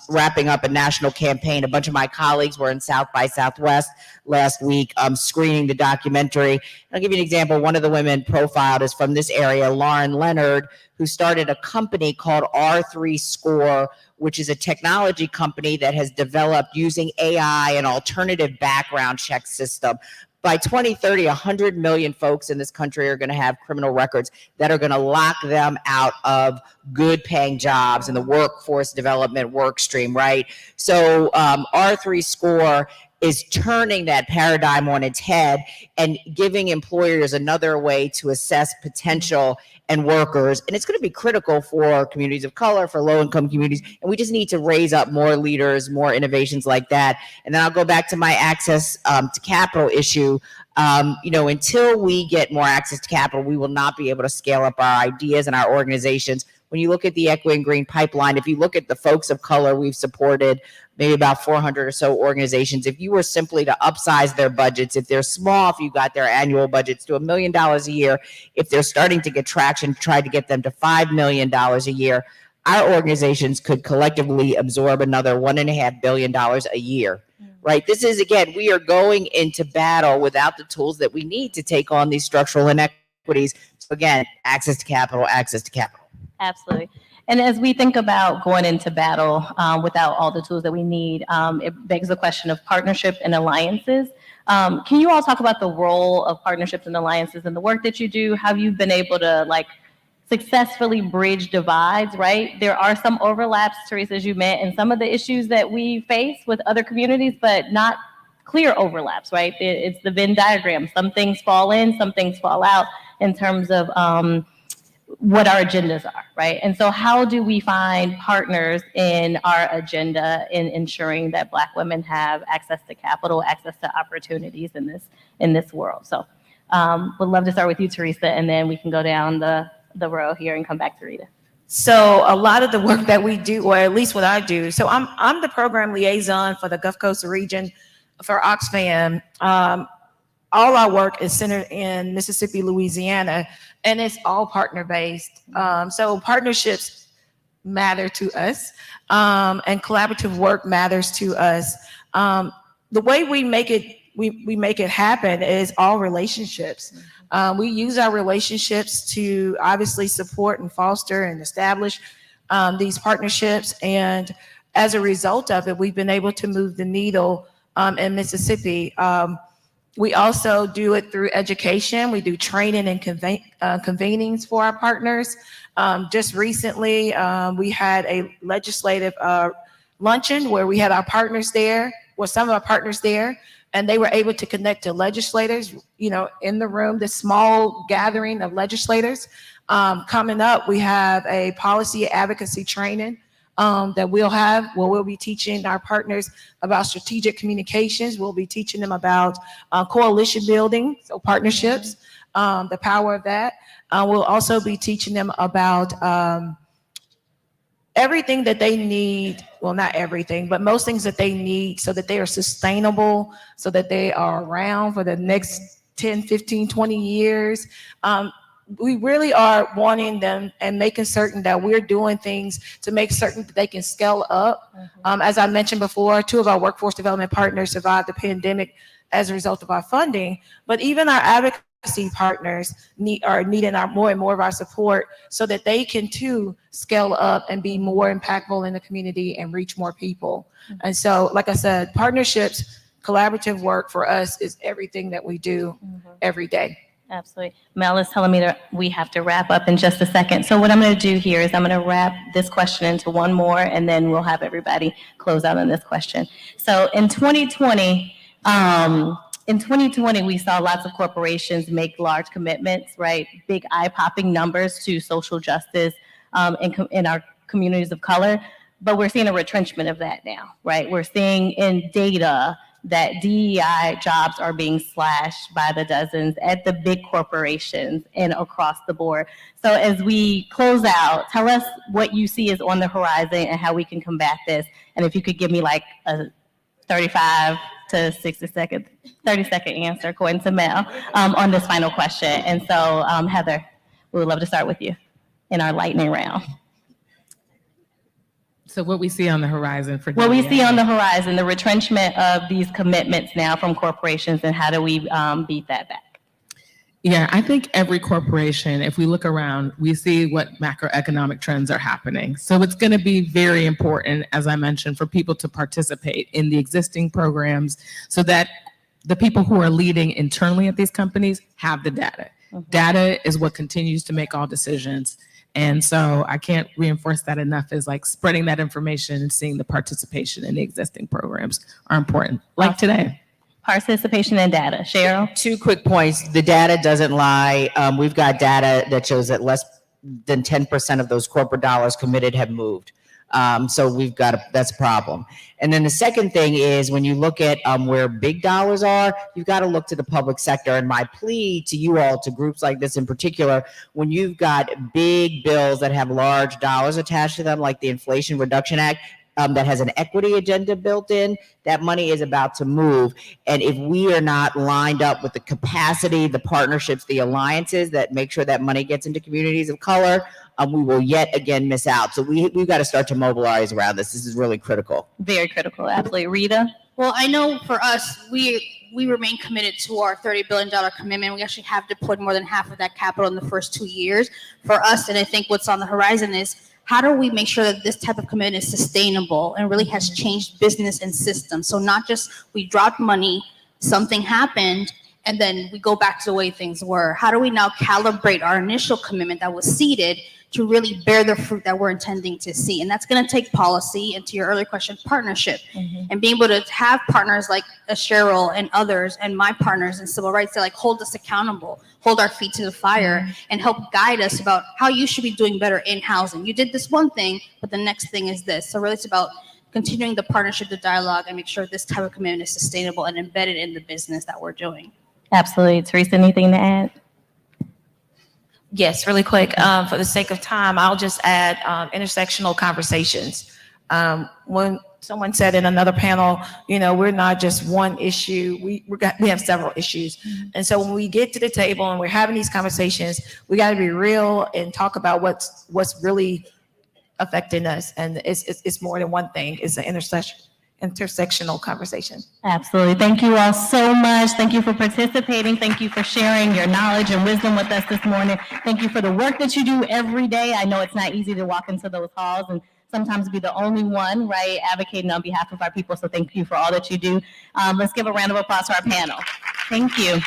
wrapping up a national campaign. A bunch of my colleagues were in South by Southwest last week screening the documentary. And I'll give you an example. One of the women profiled is from this area, Lauren Leonard, who started a company called R3 Score, which is a technology company that has developed using AI an alternative background check system. By 2030, 100 million folks in this country are going to have criminal records that are going to lock them out of good paying jobs in the workforce development work stream, right? So R3 Score is turning that paradigm on its head and giving employers another way to assess potential and workers. And it's going to be critical for communities of color, for low-income communities. And we just need to raise up more leaders, more innovations like that. And then I'll go back to my access to capital issue. Until we get more access to capital, we will not be able to scale up our ideas and our organizations. When you look at the Equity and Green pipeline, if you look at the folks of color we've supported, maybe about 400 or so organizations, if you were simply to upsize their budgets, if they're small, if you got their annual budgets to $1 million a year, if they're starting to get traction, try to get them to $5 million a year, our organizations could collectively absorb another $1.5 billion a year. Right? This is, again, we are going into battle without the tools that we need to take on these structural inequities. So again, access to capital, access to capital. Absolutely. And as we think about going into battle without all the tools that we need, it begs the question of partnership and alliances. Can you all talk about the role of partnerships and alliances in the work that you do? How you've been able to successfully bridge divides, right? There are some overlaps, Teresa, as you meant, in some of the issues that we face with other communities, but not clear overlaps, right? It's the Venn diagram. Some things fall in, some things fall out in terms of what our agendas are, right? And so how do we find partners in our agenda in ensuring that Black women have access to capital, access to opportunities in this world? So would love to start with you, Teresa, and then we can go down the row here and come back to Rita. So a lot of the work that we do, or at least what I do, so I'm the program liaison for the Gulf Coast region for Oxfam. All our work is centered in Mississippi, Louisiana, and it's all partner-based. So partnerships matter to us, and collaborative work matters to us. The way we make it happen is all relationships. We use our relationships to obviously support and foster and establish these partnerships. And as a result of it, we've been able to move the needle in Mississippi. We also do it through education. We do training and convenings for our partners. Just recently, we had a legislative luncheon where we had our partners there, or some of our partners there, and they were able to connect to legislators, in the room, this small gathering of legislators. Coming up, we have a policy advocacy training that we'll be teaching our partners about strategic communications. We'll be teaching them about coalition building, so partnerships, the power of that. We'll also be teaching them about everything that they need, well, not everything, but most things that they need so that they are sustainable, so that they are around for the next 10, 15, 20 years. We really are wanting them and making certain that we're doing things to make certain that they can scale up. As I mentioned before, 2 of our workforce development partners survived the pandemic as a result of our funding, but even our advocacy partners are needing more and more of our support so that they can too scale up and be more impactful in the community and reach more people. And so, like I said, partnerships, collaborative work for us is everything that we do every day. Absolutely. Mel is telling me that we have to wrap up in just a second. So what I'm going to do here is I'm going to wrap this question into one more, and then we'll have everybody close out on this question. So in 2020, we saw lots of corporations make large commitments, right? Big eye-popping numbers to social justice in our communities of color. But we're seeing a retrenchment of that now, right? We're seeing in data that DEI jobs are being slashed by the dozens at the big corporations and across the board. So as we close out, tell us what you see is on the horizon and how we can combat this. And if you could give me like a 35 to 30-second answer, according to Mel, on this final question. And so, Heather, we would love to start with you in our lightning round. So what we see on the horizon for What we see on the horizon, the retrenchment of these commitments now from corporations, and how do we beat that back? Yeah, I think every corporation, if we look around, we see what macroeconomic trends are happening. So it's going to be very important, as I mentioned, for people to participate in the existing programs so that the people who are leading internally at these companies have the data. Mm-hmm. Data is what continues to make all decisions. And so I can't reinforce that enough, is like spreading that information and seeing the participation in the existing programs are important, like today. Participation and data. Cheryl? 2 quick points. The data doesn't lie. We've got data that shows that less than 10% of those corporate dollars committed have moved. So that's a problem. And then the second thing is, when you look at where big dollars are, you've got to look to the public sector. And my plea to you all, to groups like this in particular, when you've got big bills that have large dollars attached to them, like the Inflation Reduction Act, that has an equity agenda built in, that money is about to move. And if we are not lined up with the capacity, the partnerships, the alliances that make sure that money gets into communities of color, we will yet again miss out. So we've got to start to mobilize around this. This is really critical. Very critical, absolutely. Rita? Well, I know for us, we remain committed to our $30 billion commitment. We actually have deployed more than half of that capital in the first 2 years. For us, and I think what's on the horizon is, how do we make sure that this type of commitment is sustainable and really has changed business and systems? So not just we dropped money, something happened, and then we go back to the way things were. How do we now calibrate our initial commitment that was seeded to really bear the fruit that we're intending to see? And that's going to take policy, and to your earlier question, partnership. Mm-hmm. And being able to have partners like Cheryl and others and my partners in civil rights that like hold us accountable, hold our feet to the fire, and help guide us about how you should be doing better in housing. You did this one thing, but the next thing is this. So really it's about continuing the partnership, the dialogue, and make sure this type of commitment is sustainable and embedded in the business that we're doing. Absolutely. Teresa, anything to add? Yes, really quick. For the sake of time, I'll just add intersectional conversations. When someone said in another panel, we're not just one issue. We have several issues. Mm-hmm. And so when we get to the table and we're having these conversations, we got to be real and talk about what's really affecting us. And it's more than one thing. It's an intersectional conversation. Absolutely. Thank you all so much. Thank you for participating. Thank you for sharing your knowledge and wisdom with us this morning. Thank you for the work that you do every day. I know it's not easy to walk into those halls and sometimes be the only one, right, advocating on behalf of our people. So thank you for all that you do. Let's give a round of applause to our panel. Thank you.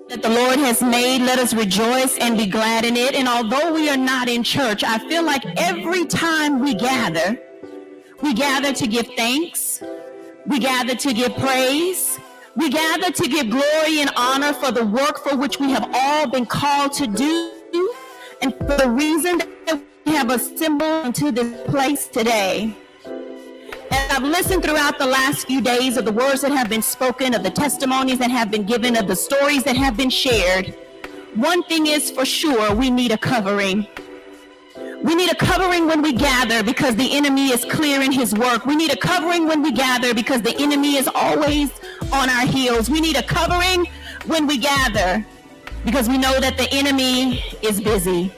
that the Lord has made. Let us rejoice and be glad in it. And although we are not in church, I feel like every time we gather to give thanks, we gather to give praise, we gather to give glory and honor for the work for which we have all been called to do, and for the reason that we have assembled into this place today. As I've listened throughout the last few days of the words that have been spoken, of the testimonies that have been given, of the stories that have been shared, one thing is for sure: we need a covering. We need a covering when we gather because the enemy is clear in his work. We need a covering when we gather because the enemy is always on our heels. We need a covering when we gather because we know that the enemy is busy.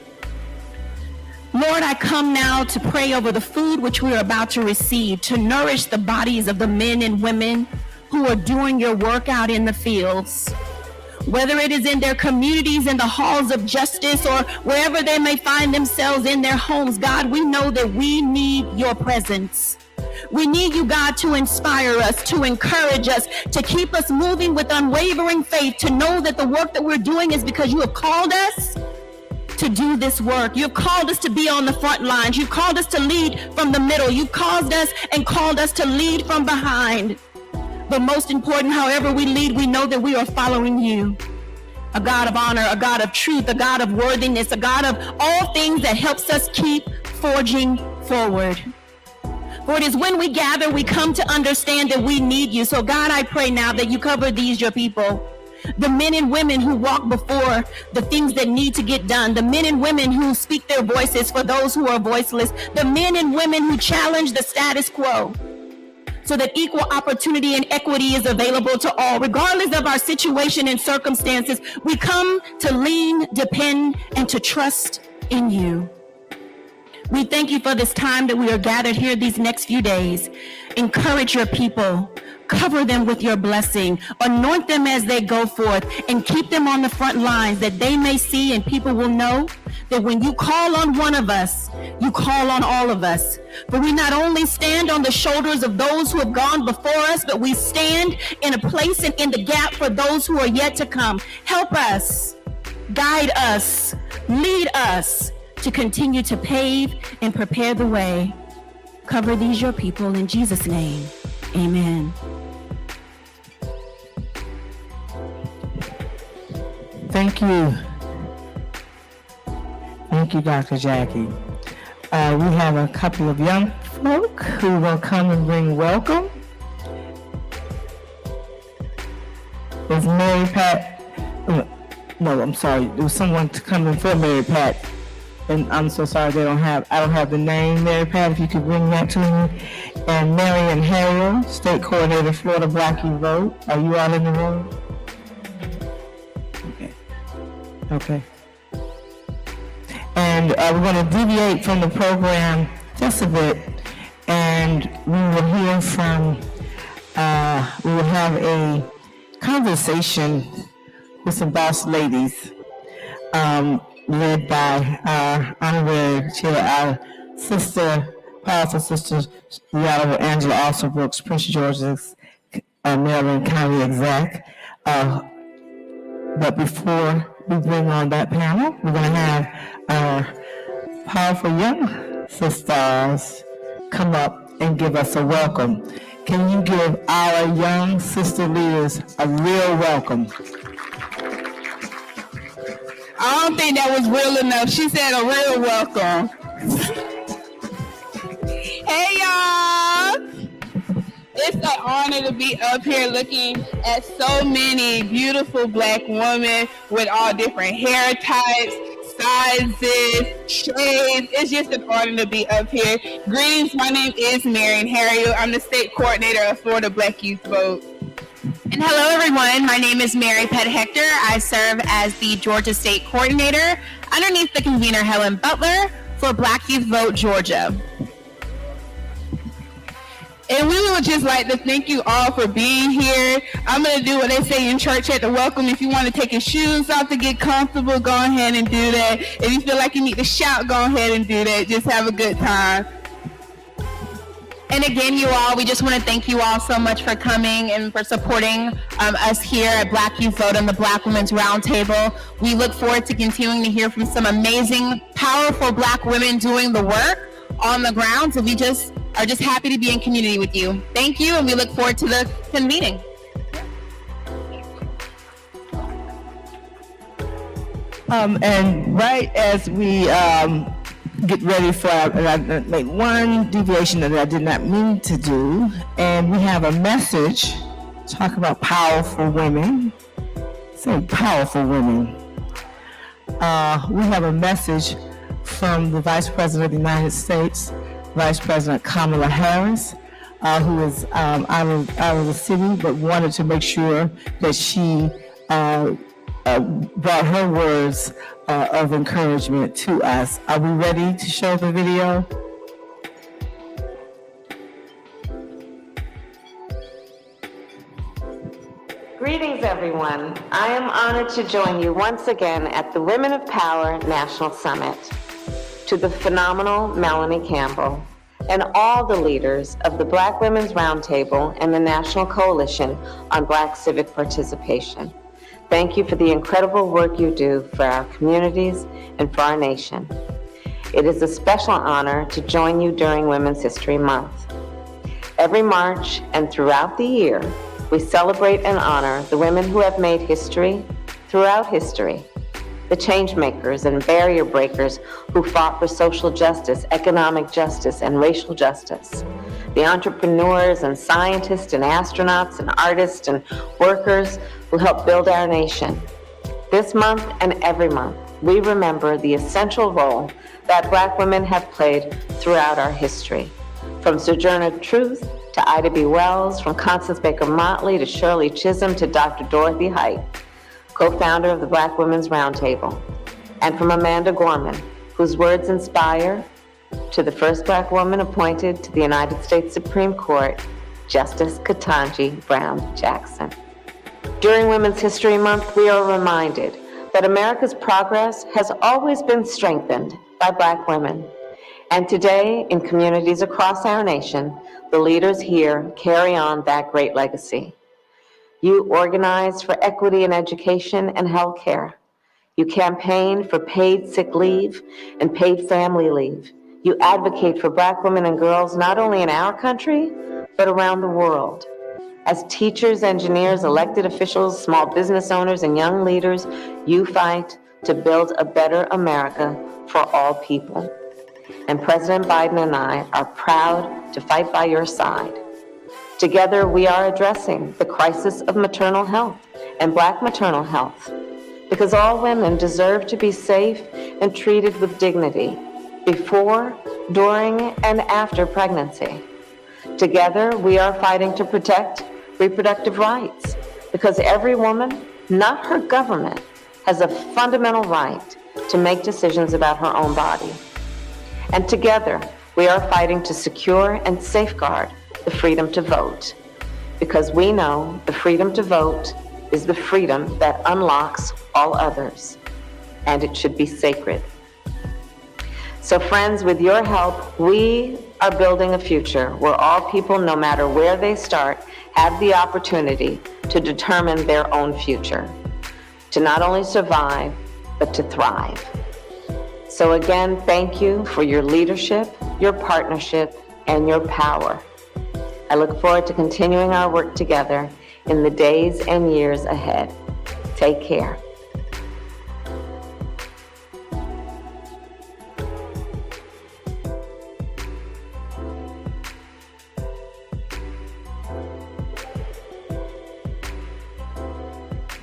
Lord, I come now to pray over the food which we are about to receive, to nourish the bodies of the men and women who are doing your work out in the fields. Whether it is in their communities, in the halls of justice, or wherever they may find themselves in their homes, God, we know that we need your presence. We need you, God, to inspire us, to encourage us, to keep us moving with unwavering faith, to know that the work that we're doing is because you have called us to do this work. You've called us to be on the front lines. You've called us to lead from the middle. You've called us to lead from behind. But most important, however we lead, we know that we are following you. A God of honor, a God of truth, a God of worthiness, a God of all things that helps us keep forging forward. For it is when we gather, we come to understand that we need you. So God, I pray now that you cover these, your people. The men and women who walk before the things that need to get done. The men and women who speak their voices for those who are voiceless. The men and women who challenge the status quo, so that equal opportunity and equity is available to all. Regardless of our situation and circumstances, we come to lean, depend, and to trust in you. We thank you for this time that we are gathered here these next few days. Encourage your people. Cover them with your blessing. Anoint them as they go forth, and keep them on the front lines, that they may see and people will know that when you call on one of us, you call on all of us. For we not only stand on the shoulders of those who have gone before us, but we stand in a place and in the gap for those who are yet to come. Help us, guide us, lead us to continue to pave and prepare the way. Cover these your people in Jesus' name. Amen. Thank you. Thank you, Dr. Jackie. We have a couple of young folk who will come and bring welcome. Is Mary Pat? No, I'm sorry. There was someone to come in for Mary Pat, and I'm so sorry I don't have the name. Mary Pat, if you could bring that to me. And Marion Harrell, State Coordinator, Florida Black Youth Vote. Are you all in the room? Okay. And we're going to deviate from the program just a bit, and we will hear from, we will have a conversation with some boss ladies, led by our honorary chair, our sister, powerful sister, the Honorable Angela Austin Brooks, Prince George's Maryland County Exec. But before we bring on that panel, we're going to have our powerful young sisters come up and give us a welcome. Can you give our young sister leaders a real welcome? I don't think that was real enough. She said a real welcome. Hey, y'all. It's an honor to be up here looking at so many beautiful Black women with all different hair types, sizes, shades. It's just an honor to be up here. Greetings, my name is Marion Harrell. I'm the state coordinator of Florida Black Youth Vote. And hello, everyone. My name is Mary Pet Hector. I serve as the Georgia State Coordinator underneath the convener Helen Butler for Black Youth Vote Georgia. And we would just like to thank you all for being here. I'm going to do what they say in church at the welcome. If you want to take your shoes off to get comfortable, go ahead and do that. If you feel like you need to shout, go ahead and do that. Just have a good time. And again, you all, we just want to thank you all so much for coming and for supporting us here at Black Youth Vote and the Black Women's Roundtable. We look forward to continuing to hear from some amazing, powerful Black women doing the work on the ground. So we just are just happy to be in community with you. Thank you, and we look forward to the convening. And right as we get ready for, I made one deviation that I did not mean to do, and we have a message talk about powerful women. Say powerful women. We have a message from the Vice President of the United States, Vice President Kamala Harris, who is out of the city, but wanted to make sure that she brought her words of encouragement to us. Are we ready to show the video? Greetings, everyone. I am honored to join you once again at the Women of Power National Summit. To the phenomenal Melanie Campbell and all the leaders of the Black Women's Roundtable and the National Coalition on Black Civic Participation. Thank you for the incredible work you do for our communities and for our nation. It is a special honor to join you during Women's History Month. Every March and throughout the year, we celebrate and honor the women who have made history throughout history, the change makers and barrier breakers who fought for social justice, economic justice, and racial justice, the entrepreneurs and scientists and astronauts and artists and workers who helped build our nation. This month and every month, we remember the essential role that Black women have played throughout our history. From Sojourner Truth to Ida B. Wells, from Constance Baker Motley to Shirley Chisholm to Dr. Dorothy Height, co-founder of the Black Women's Roundtable, and from Amanda Gorman, whose words inspire, to the first Black woman appointed to the United States Supreme Court, Justice Ketanji Brown Jackson. During Women's History Month, we are reminded that America's progress has always been strengthened by Black women. And today, in communities across our nation, the leaders here carry on that great legacy. You organize for equity in education and healthcare. You campaign for paid sick leave and paid family leave. You advocate for Black women and girls not only in our country, but around the world. As teachers, engineers, elected officials, small business owners, and young leaders, you fight to build a better America for all people. And President Biden and I are proud to fight by your side. Together, we are addressing the crisis of maternal health and Black maternal health, because all women deserve to be safe and treated with dignity before, during, and after pregnancy. Together, we are fighting to protect reproductive rights, because every woman, not her government, has a fundamental right to make decisions about her own body. And together, we are fighting to secure and safeguard the freedom to vote, because we know the freedom to vote is the freedom that unlocks all others, and it should be sacred. So friends, with your help, we are building a future where all people, no matter where they start, have the opportunity to determine their own future, to not only survive, but to thrive. So again, thank you for your leadership, your partnership, and your power. I look forward to continuing our work together in the days and years ahead. Take care.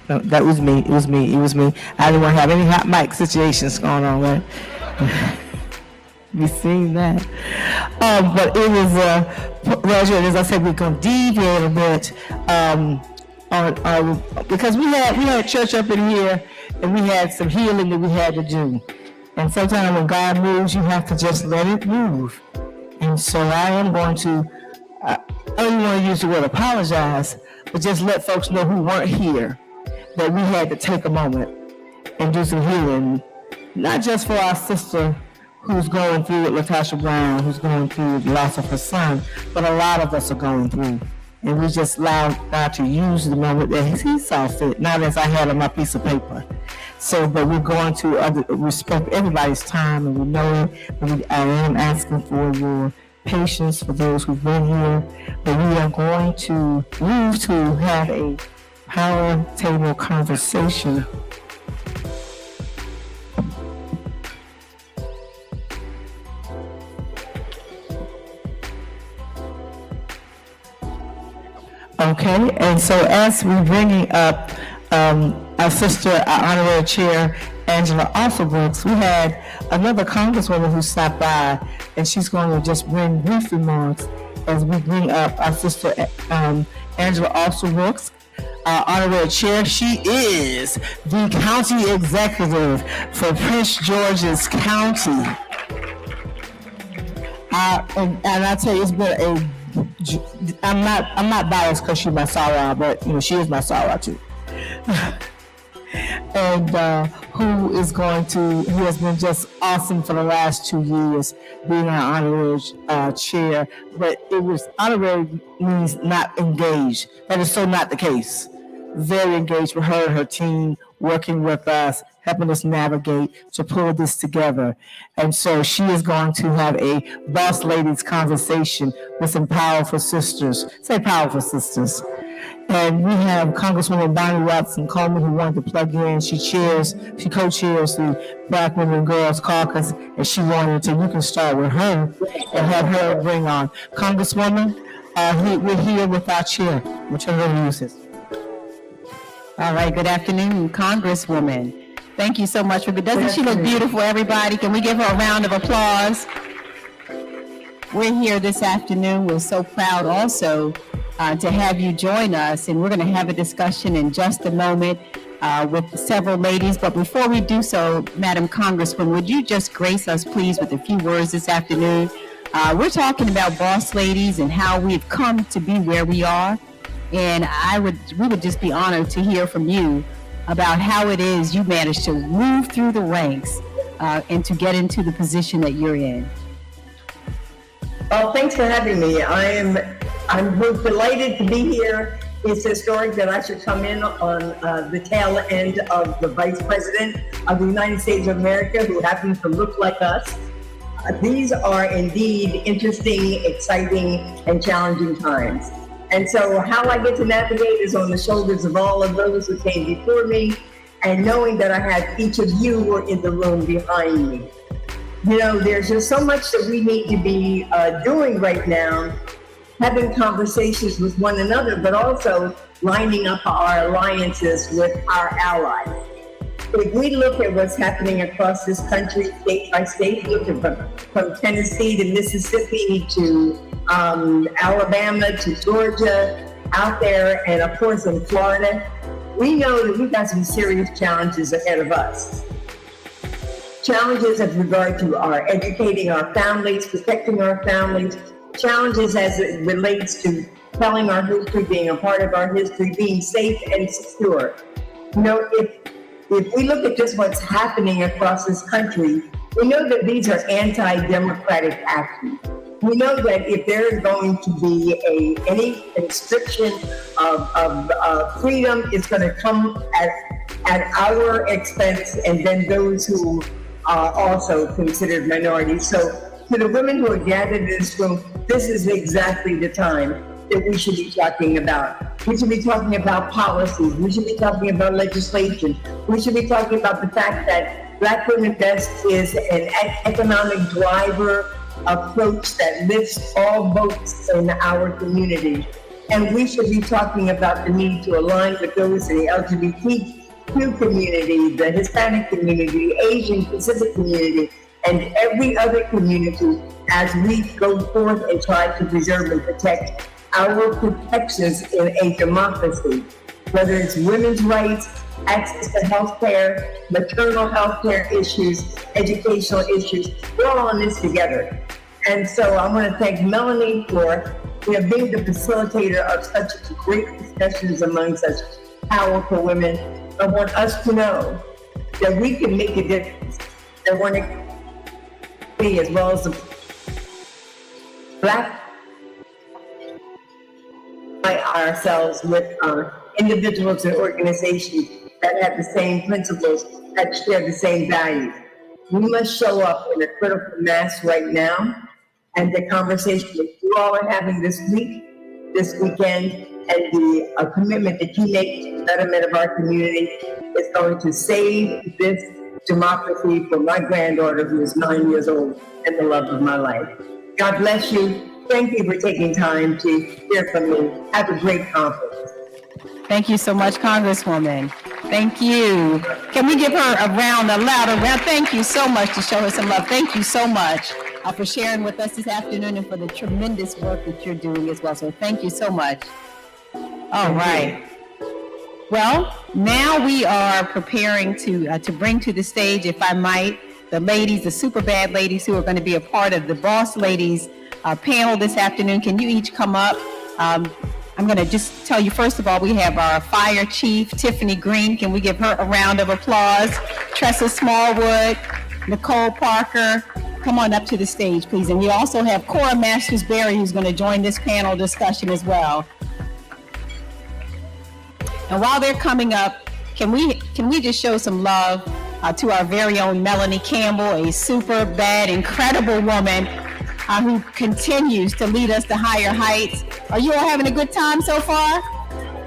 No, that was me. It was me. I didn't want to have any hot mic situations going on, right? We seen that. But it was a pleasure. As I said, we're going to deviate a bit because we had church up in here, and we had some healing that we had to do. And sometimes when God moves, you have to just let it move. And so I am going to, I don't want to use the word apologize, but just let folks know who weren't here that we had to take a moment and do some healing, not just for our sister who's going through it, Latasha Brown, who's going through the loss of her son, but a lot of us are going through. And we just allow God to use the moment that He saw fit, not as I had on my piece of paper. So, but we're going to respect everybody's time, and we know I am asking for your patience for those who've been here, but we are going to move to have a power table conversation. Okay, and so as we're bringing up our sister, our honorary chair, Angela Brooks, we had another congresswoman who stopped by, and she's going to just bring brief remarks as we bring up our sister, Angela Brooks, our honorary chair. She is the county executive for Prince George's County. And I tell you, it's been I'm not biased because she's my Sarah, but she is my Sarah too. And who has been just awesome for the last 2 years, being our honorary chair. But it was honorary means not engaged. That is so not the case. Very engaged with her and her team, working with us, helping us navigate to pull this together. And so she is going to have a boss ladies conversation with some powerful sisters. Say powerful sisters. And we have Congresswoman Bonnie Watson Coleman, who wanted to plug in. She co-chairs the Black Women and Girls Caucus, and she wanted to, you can start with her and have her bring on. Congresswoman, we're here with our chair. We'll turn it over to you, sis. All right, good afternoon, Congresswoman. Thank you so much for, doesn't she look beautiful, everybody? Can we give her a round of applause? We're here this afternoon. We're so proud also to have you join us, and we're going to have a discussion in just a moment with several ladies. But before we do so, Madam Congresswoman, would you just grace us, please, with a few words this afternoon? We're talking about boss ladies and how we've come to be where we are. And we would just be honored to hear from you about how it is you managed to move through the ranks and to get into the position that you're in. Well, thanks for having me. I'm both delighted to be here. It's historic that I should come in on the tail end of the Vice President of the United States of America, who happens to look like us. These are indeed interesting, exciting, and challenging times. And so how I get to navigate is on the shoulders of all of those who came before me, and knowing that I have each of you who are in the room behind me. There's just so much that we need to be doing right now, having conversations with one another, but also lining up our alliances with our allies. If we look at what's happening across this country, state by state, look at from Tennessee to Mississippi to Alabama to Georgia, out there, and of course in Florida, we know that we've got some serious challenges ahead of us. Challenges with regard to our educating our families, protecting our families, challenges as it relates to telling our history, being a part of our history, being safe and secure. If we look at just what's happening across this country, we know that these are anti-democratic actions. We know that if there is going to be any constriction of freedom, it's going to come at our expense, and then those who are also considered minorities. So to the women who are gathered in this room, this is exactly the time that we should be talking about. We should be talking about policies. We should be talking about legislation. We should be talking about the fact that Black Women Best is an economic driver approach that lifts all boats in our community. And we should be talking about the need to align with those in the LGBTQ community, the Hispanic community, the Asian Pacific community, and every other community as we go forth and try to preserve and protect our protections in a democracy, whether it's women's rights, access to health care, maternal health care issues, educational issues. We're all in this together. And so I want to thank Melanie for being the facilitator of such great discussions among such powerful women. I want us to know that we can make a difference. as well as the Black ourselves with individuals and organizations that have the same principles, that share the same values. We must show up in a critical mass right now, and the conversation that you all are having this week, this weekend, and the commitment that you make to the betterment of our community is going to save this democracy for my granddaughter, who is 9 years old and the love of my life. God bless you. Thank you for taking time to hear from me. Have a great conference. Thank you so much, Congresswoman. Thank you. Can we give her a louder round? Thank you so much to show her some love. Thank you so much for sharing with us this afternoon and for the tremendous work that you're doing as well. So thank you so much. All right. Well, now we are preparing to bring to the stage, if I might, the ladies, the super bad ladies who are going to be a part of the Boss Ladies panel this afternoon. Can you each come up? I'm going to just tell you, first of all, we have our fire chief, Tiffany Green. Can we give her a round of applause? Tressa Smallwood, Nicole Parker, come on up to the stage, please. And we also have Cora Masters Berry, who's going to join this panel discussion as well. And while they're coming up, can we just show some love to our very own Melanie Campbell, a super bad, incredible woman who continues to lead us to higher heights. Are you all having a good time so far?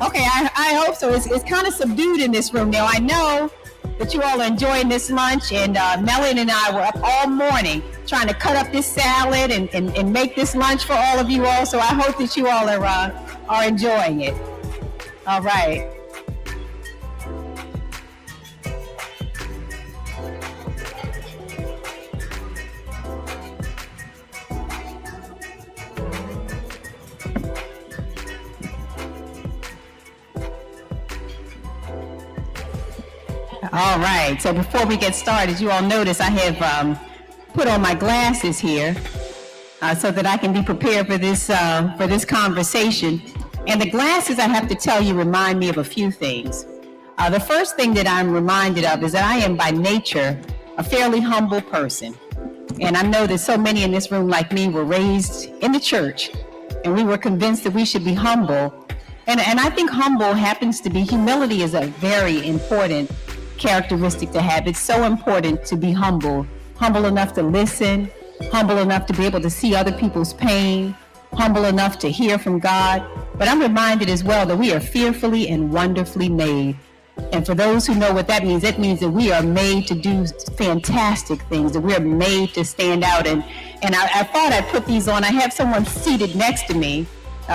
Okay, I hope so. It's kind of subdued in this room now. I know that you all are enjoying this lunch, and Melanie and I were up all morning trying to cut up this salad and make this lunch for all of you all. So I hope that you all are enjoying it. All right. All right, so before we get started, you all notice I have put on my glasses here so that I can be prepared for this conversation. And the glasses, I have to tell you, remind me of a few things. The first thing that I'm reminded of is that I am by nature a fairly humble person. And I know that so many in this room like me were raised in the church, and we were convinced that we should be humble. And I think humility is a very important characteristic to have. It's so important to be humble enough to listen, humble enough to be able to see other people's pain, humble enough to hear from God. But I'm reminded as well that we are fearfully and wonderfully made. And for those who know what that means that we are made to do fantastic things, that we are made to stand out. And I thought I'd put these on. I have someone seated next to me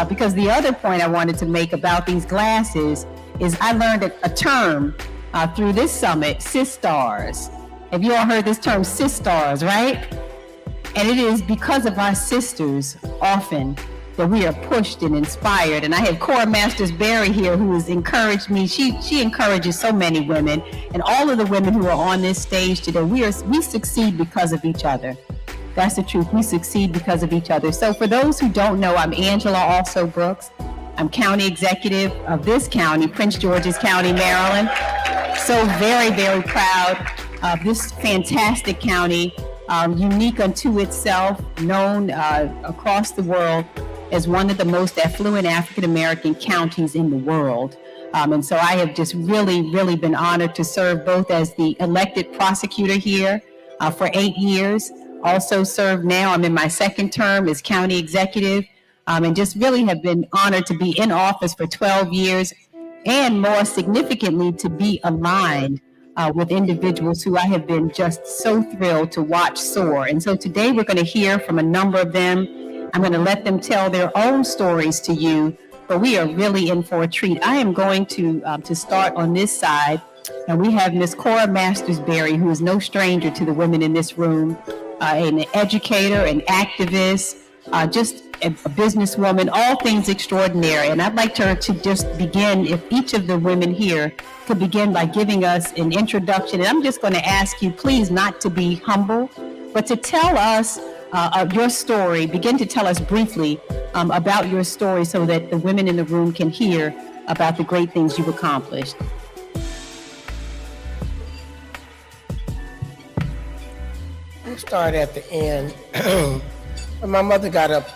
because the other point I wanted to make about these glasses is I learned a term through this summit, sisters. Have you all heard this term, sisters, right? And it is because of our sisters often that we are pushed and inspired. And I have Cora Masters Berry here who has encouraged me. She encourages so many women, and all of the women who are on this stage today, we succeed because of each other. That's the truth. We succeed because of each other. So for those who don't know, I'm Angela Also Brooks. I'm county executive of this county, Prince George's County, Maryland. So very, very proud of this fantastic county, unique unto itself, known across the world as one of the most affluent African-American counties in the world. And so I have just really, really been honored to serve both as the elected prosecutor here for 8 years, also served now, I'm in my second term as county executive, and just really have been honored to be in office for 12 years, and more significantly, to be aligned with individuals who I have been just so thrilled to watch soar. And so today we're going to hear from a number of them. I'm going to let them tell their own stories to you, but we are really in for a treat. I am going to start on this side, and we have Miss Cora Masters Berry, who is no stranger to the women in this room, an educator, an activist, just a businesswoman, all things extraordinary. And I'd like her to just begin, if each of the women here could begin by giving us an introduction. And I'm just going to ask you, please, not to be humble, but to tell us your story. Begin to tell us briefly about your story so that the women in the room can hear about the great things you've accomplished. We'll start at the end. When my mother got up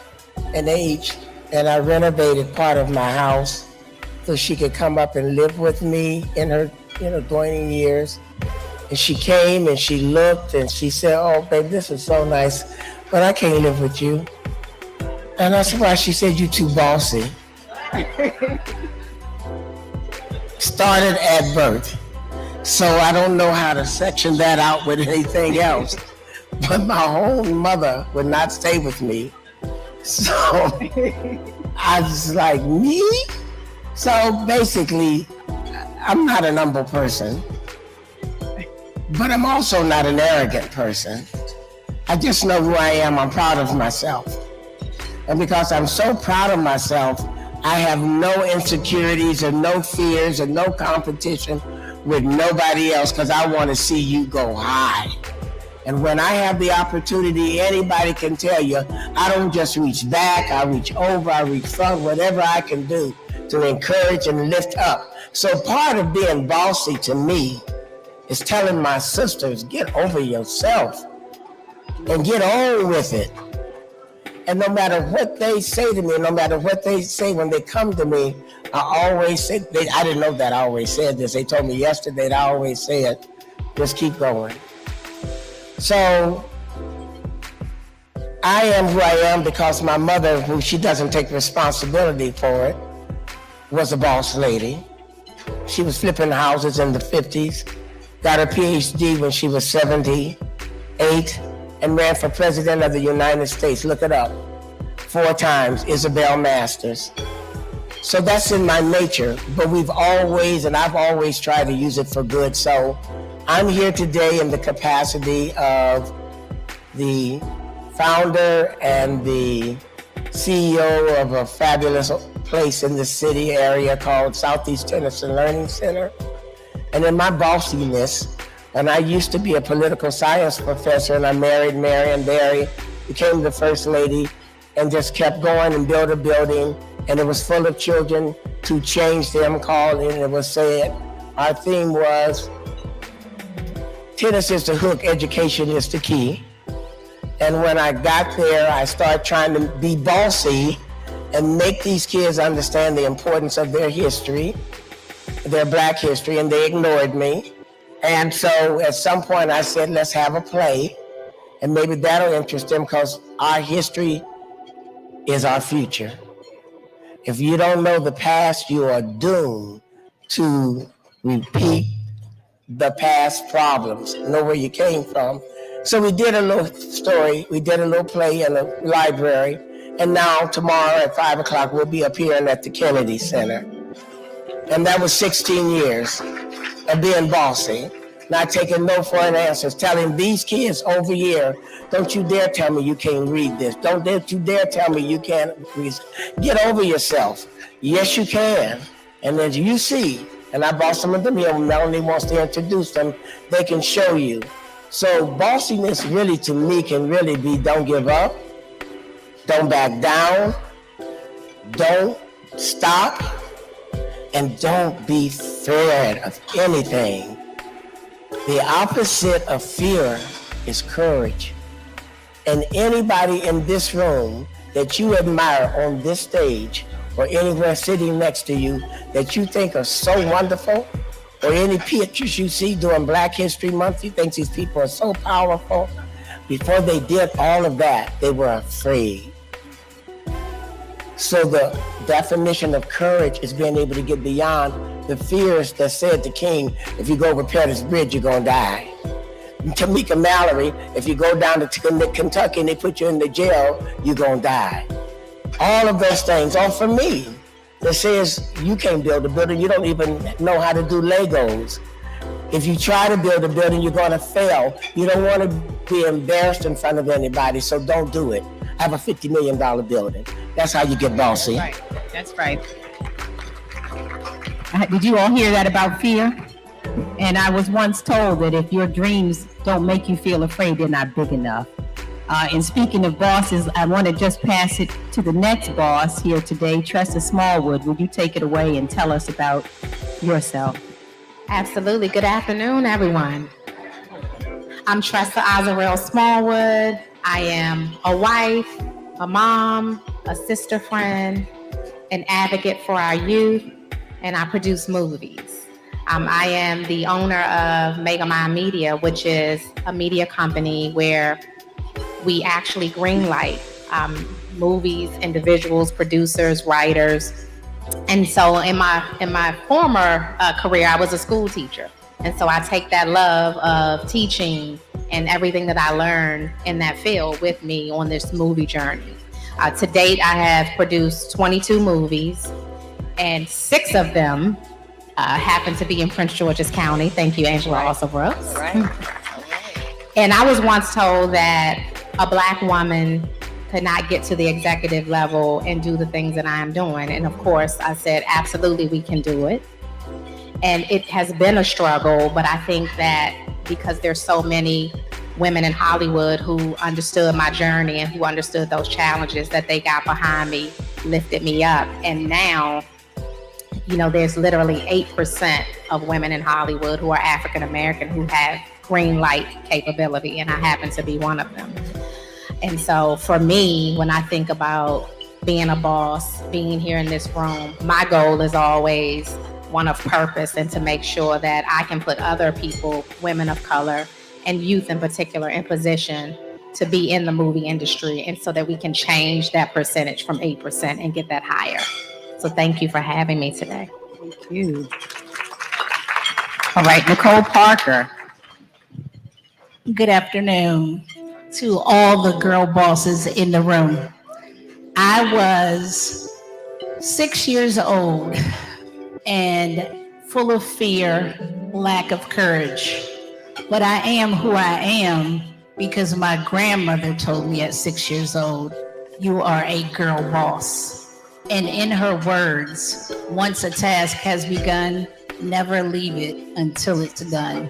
in age and I renovated part of my house so she could come up and live with me in her, growing years. And she came and she looked and she said, "Oh, babe, this is so nice, but I can't live with you." And I said, "Why?" She said, "You too bossy." Started at birth. So I don't know how to section that out with anything else. But my own mother would not stay with me. So I was like, me? So basically, I'm not an humble person, but I'm also not an arrogant person. I just know who I am. I'm proud of myself. And because I'm so proud of myself, I have no insecurities and no fears and no competition with nobody else because I want to see you go high. And when I have the opportunity, anybody can tell you, I don't just reach back, I reach over, I reach front, whatever I can do to encourage and lift up. So part of being bossy to me is telling my sisters, get over yourself and get on with it. And no matter what they say to me, no matter what they say when they come to me, I always say, I didn't know that I always said this. They told me yesterday that I always said, just keep going. So I am who I am because my mother, who she doesn't take responsibility for it, was a boss lady. She was flipping houses in the 50s, got her PhD when she was 78, and ran for president of the United States. Look it up. 4 times, Isabel Masters. So that's in my nature, but I've always tried to use it for good. So I'm here today in the capacity of the founder and the CEO of a fabulous place in the city area called Southeast Tennessee Learning Center. And in my bossiness, and I used to be a political science professor, and I married Marion Berry, became the first lady, and just kept going and built a building, and it was full of children to change them, called in, it was said, our theme was, tennis is the hook, education is the key. And when I got there, I started trying to be bossy and make these kids understand the importance of their history, their Black history, and they ignored me. And so at some point I said, let's have a play, and maybe that'll interest them because our history is our future. If you don't know the past, you are doomed to repeat the past problems, know where you came from. So we did a little story, we did a little play in the library, and now tomorrow at 5 o'clock we'll be appearing at the Kennedy Center. And that was 16 years of being bossy, not taking no for an answers, telling these kids over here, don't you dare tell me you can't read this. Don't you dare tell me you can't read. Get over yourself. Yes, you can. And as you see, and I brought some of them here, Melanie wants to introduce them, they can show you. So bossiness really to me can really be don't give up, don't back down, don't stop, and don't be afraid of anything. The opposite of fear is courage. And anybody in this room that you admire on this stage or anywhere sitting next to you that you think are so wonderful, or any pictures you see during Black History Month, you think these people are so powerful, before they did all of that, they were afraid. So the definition of courage is being able to get beyond the fears that said to King, if you go repair this bridge, you're gonna die. Tamika Mallory, if you go down to Kentucky and they put you in the jail, you're gonna die. All of those things are for me. That says you can't build a building, you don't even know how to do Legos. If you try to build a building, you're gonna fail. You don't wanna be embarrassed in front of anybody, so don't do it. I have a $50 million building. That's how you get bossy. Right, that's right. Did you all hear that about fear? And I was once told that if your dreams don't make you feel afraid, they're not big enough. And speaking of bosses, I want to just pass it to the next boss here today, Tressa Smallwood. Would you take it away and tell us about yourself? Absolutely. Good afternoon, everyone. I'm Tressa Smallwood. I am a wife, a mom, a sister friend, an advocate for our youth, and I produce movies. I am the owner of Megamind Media, which is a media company where we actually greenlight movies, individuals, producers, writers. And so in my former career, I was a school teacher. And so I take that love of teaching and everything that I learned in that field with me on this movie journey. To date, I have produced 22 movies, and 6 of them happen to be in Prince George's County. Thank you, Angela Alston-Brooks. And I was once told that a Black woman could not get to the executive level and do the things that I am doing. And of course, I said, absolutely, we can do it. And it has been a struggle, but I think that because there's so many women in Hollywood who understood my journey and who understood those challenges, that they got behind me, lifted me up. And now, you know, there's literally 8% of women in Hollywood who are African American who have green light capability, and I happen to be one of them. And so for me, when I think about being a boss, being here in this room, my goal is always one of purpose and to make sure that I can put other people, women of color, and youth in particular, in position to be in the movie industry, and so that we can change that percentage from 8% and get that higher. So thank you for having me today. Thank you. All right, Nicole Parker. Good afternoon to all the girl bosses in the room. I was 6 years old and full of fear, lack of courage. But I am who I am because my grandmother told me at 6 years old, you are a girl boss. And in her words, once a task has begun, never leave it until it's done.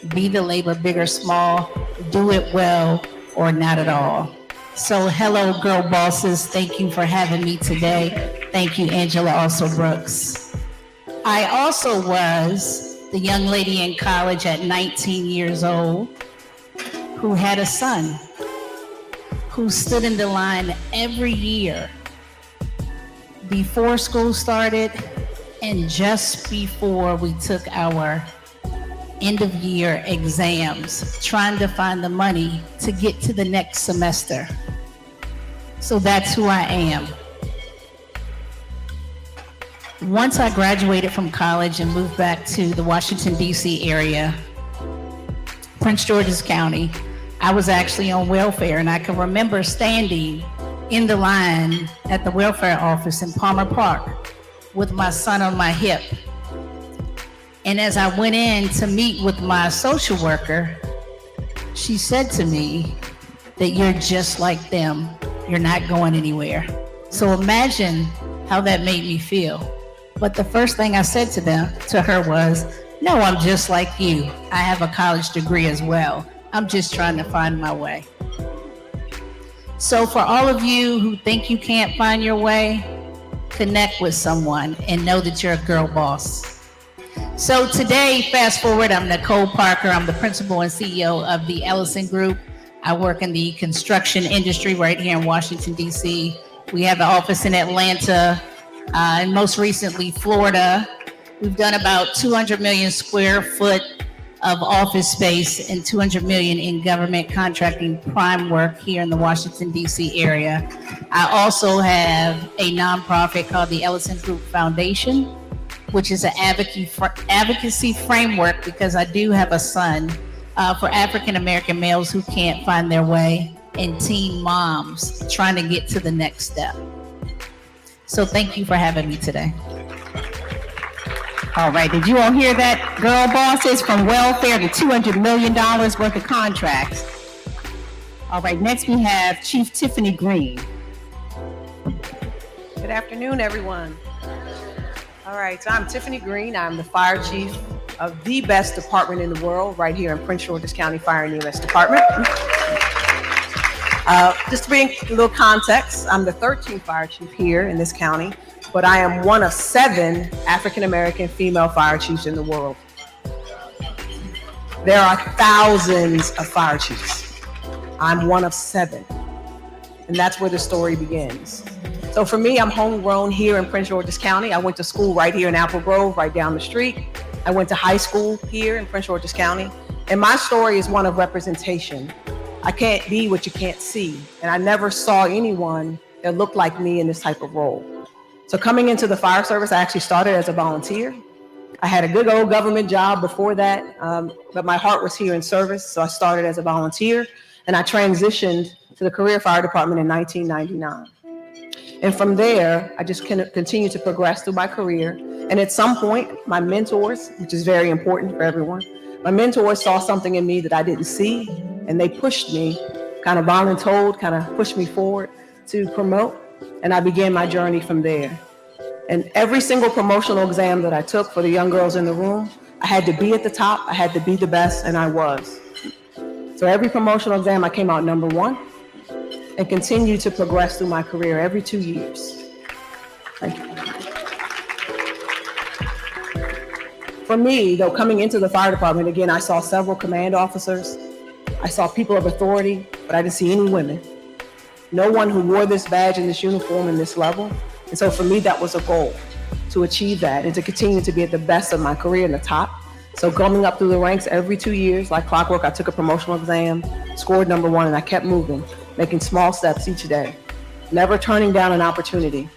Be the labor big or small, do it well or not at all. So hello, girl bosses. Thank you for having me today. Thank you, Angela Alston-Brooks. I also was the young lady in college at 19 years old who had a son who stood in the line every year before school started and just before we took our end of year exams, trying to find the money to get to the next semester. So that's who I am. Once I graduated from college and moved back to the Washington, D.C. area, Prince George's County, I was actually on welfare, and I can remember standing in the line at the welfare office in Palmer Park with my son on my hip. And as I went in to meet with my social worker, she said to me that you're just like them. You're not going anywhere. So imagine how that made me feel. But the first thing I said to her was, no, I'm just like you. I have a college degree as well. I'm just trying to find my way. So for all of you who think you can't find your way, connect with someone and know that you're a girl boss. So today, fast forward, I'm Nicole Parker. I'm the principal and CEO of the Ellison Group. I work in the construction industry right here in Washington, D.C. We have an office in Atlanta, and most recently, Florida. We've done about 200 million square foot of office space and 200 million in government contracting prime work here in the Washington, D.C. area. I also have a nonprofit called the Ellison Group Foundation, which is an advocacy framework because I do have a son for African-American males who can't find their way and teen moms trying to get to the next step. So thank you for having me today. All right, did you all hear that? Girl bosses, from welfare to $200 million worth of contracts. All right, next we have Chief Tiffany Green. Good afternoon, everyone. All right, so I'm Tiffany Green. I'm the fire chief of the best department in the world right here in Prince George's County Fire and EMS Department. Just to bring a little context, I'm the 13th fire chief here in this county, but I am one of 7 African-American female fire chiefs in the world. There are thousands of fire chiefs. I'm one of 7. And that's where the story begins. So for me, I'm homegrown here in Prince George's County. I went to school right here in Apple Grove, right down the street. I went to high school here in Prince George's County. And my story is one of representation. I can't be what you can't see. And I never saw anyone that looked like me in this type of role. So coming into the fire service, I actually started as a volunteer. I had a good old government job before that, but my heart was here in service. So I started as a volunteer and I transitioned to the career fire department in 1999. And from there, I just continued to progress through my career. And at some point, my mentors, which is very important for everyone, my mentors saw something in me that I didn't see, and they pushed me, kind of voluntold, kind of pushed me forward to promote. And I began my journey from there. And every single promotional exam that I took for the young girls in the room, I had to be at the top, I had to be the best, and I was. So every promotional exam, I came out number 1 and continued to progress through my career every 2 years. Thank you. For me, though, coming into the fire department, again, I saw several command officers. I saw people of authority, but I didn't see any women. No one who wore this badge and this uniform in this level. And so for me, that was a goal, to achieve that and to continue to be at the best of my career in the top. So coming up through the ranks every 2 years, like clockwork, I took a promotional exam, scored number 1, and I kept moving, making small steps each day, never turning down an opportunity.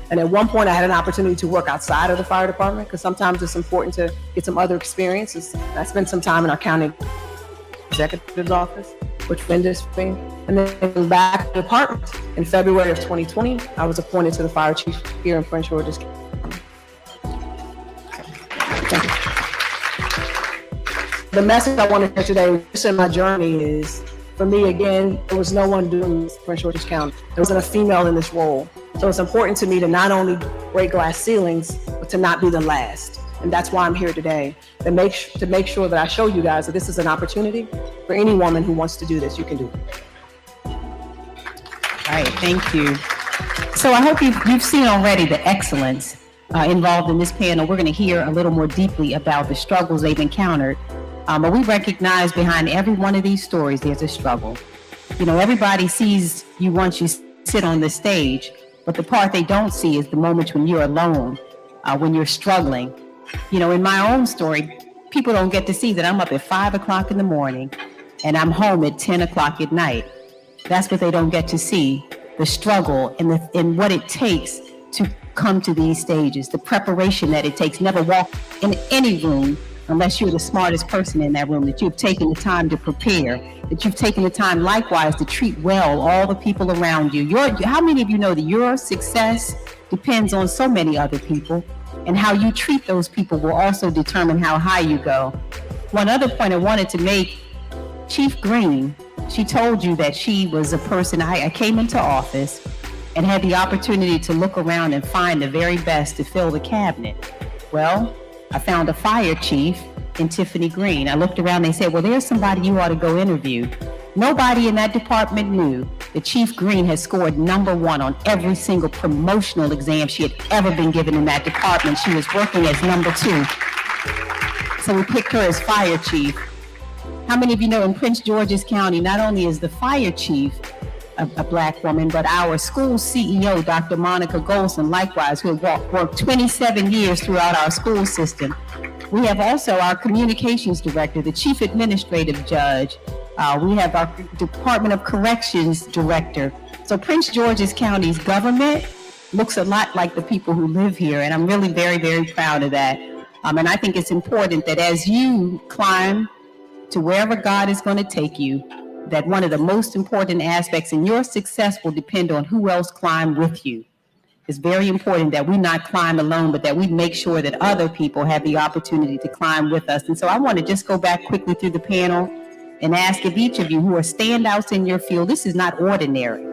And at one point I had an opportunity to work outside of the fire department because sometimes it's important to get some other experiences. I spent some time in our county executive's office, which been this thing. And then back to the department in February of 2020, I was appointed to the fire chief here in Prince George's County. Thank you. The message I want to share today, just in my journey, is for me, again, there was no one doing this in Prince George's County. There wasn't a female in this role. So it's important to me to not only break glass ceilings, but to not be the last. And that's why I'm here today, to make sure that I show you guys that this is an opportunity for any woman who wants to do this. You can do it. All right, thank you. So I hope you've seen already the excellence involved in this panel. We're going to hear a little more deeply about the struggles they've encountered. But we recognize behind every one of these stories, there's a struggle. You know, everybody sees you once you sit on the stage, but the part they don't see is the moments when you're alone, when you're struggling. You know, in my own story, people don't get to see that I'm up at 5 o'clock in the morning and I'm home at 10 o'clock at night. That's what they don't get to see, the struggle and what it takes to come to these stages, the preparation that it takes. Never walk in any room unless you're the smartest person in that room, that you've taken the time to prepare, that you've taken the time likewise to treat well all the people around you. How many of you know that your success depends on so many other people, and how you treat those people will also determine how high you go? One other point I wanted to make, Chief Green, she told you that she was a person, I came into office and had the opportunity to look around and find the very best to fill the cabinet. Well, I found a fire chief in Tiffany Green. I looked around, they said, well, there's somebody you ought to go interview. Nobody in that department knew that Chief Green had scored number 1 on every single promotional exam she had ever been given in that department. She was working as number 2. So we picked her as fire chief. How many of you know in Prince George's County, not only is the fire chief a Black woman, but our school CEO, Dr. Monica Golson, likewise, who worked 27 years throughout our school system. We have also our communications director, the chief administrative judge. We have our Department of Corrections director. So Prince George's County's government looks a lot like the people who live here, and I'm really very, very proud of that. And I think it's important that as you climb to wherever God is going to take you, that one of the most important aspects in your success will depend on who else climbed with you. It's very important that we not climb alone, but that we make sure that other people have the opportunity to climb with us. And so I want to just go back quickly through the panel and ask if each of you who are standouts in your field, this is not ordinary.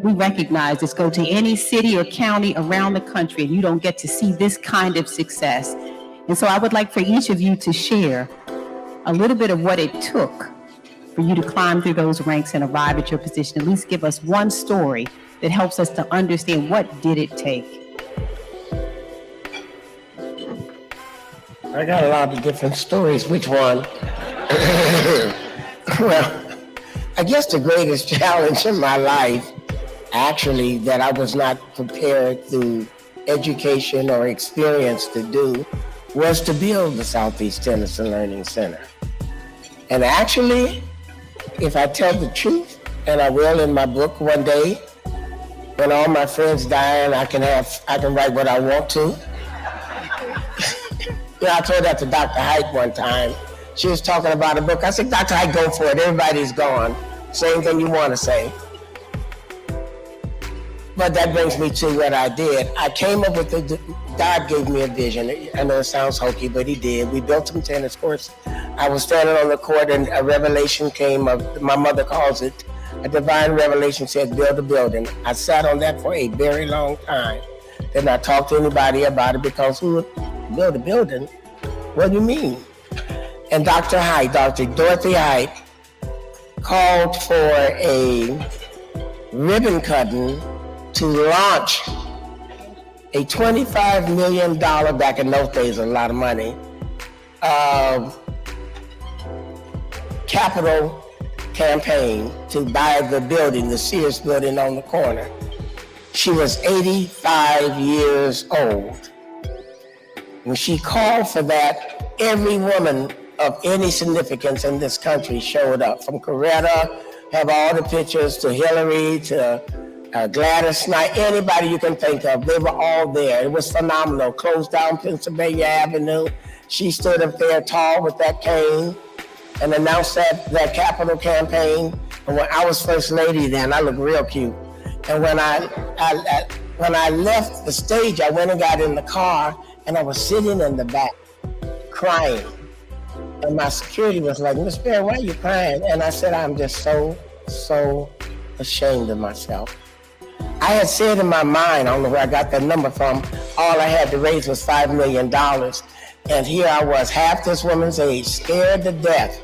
We recognize this. Go to any city or county around the country and you don't get to see this kind of success. And so I would like for each of you to share a little bit of what it took for you to climb through those ranks and arrive at your position. At least give us one story that helps us to understand what did it take. I got a lot of different stories. Which one? Well, I guess the greatest challenge in my life, actually, that I was not prepared through education or experience to do, was to build the Southeast Tennyson Learning Center. And actually, if I tell the truth, and I will in my book one day, when all my friends die and I can write what I want to. I told that to Dr. Height one time. She was talking about a book. I said, Dr. Height, go for it. Everybody's gone. Say anything you want to say. But that brings me to what I did. I came up with God gave me a vision. I know it sounds hokey, but he did. We built some tennis courts. I was standing on the court and a revelation came up. My mother calls it a divine revelation, said build a building. I sat on that for a very long time. Did not talk to anybody about it because who would build a building? What do you mean? And Dr. Dorothy Height, called for a ribbon cutting to launch a $25 million, back in those days, a lot of money, capital campaign to buy the building, the Sears building on the corner. She was 85 years old. When she called for that, every woman of any significance in this country showed up, from Coretta, have all the pictures, to Hillary, to Gladys Knight, anybody you can think of, they were all there. It was phenomenal. Closed down Pennsylvania Avenue. She stood up there tall with that cane and announced that capital campaign. And when I was first lady then, I looked real cute. And when I left the stage, I went and got in the car, and I was sitting in the back crying. And my security was like, Miss Berry, why are you crying? And I said, I'm just so ashamed of myself. I had said in my mind, I don't know where I got that number from, all I had to raise was $5 million. And here I was, half this woman's age, scared to death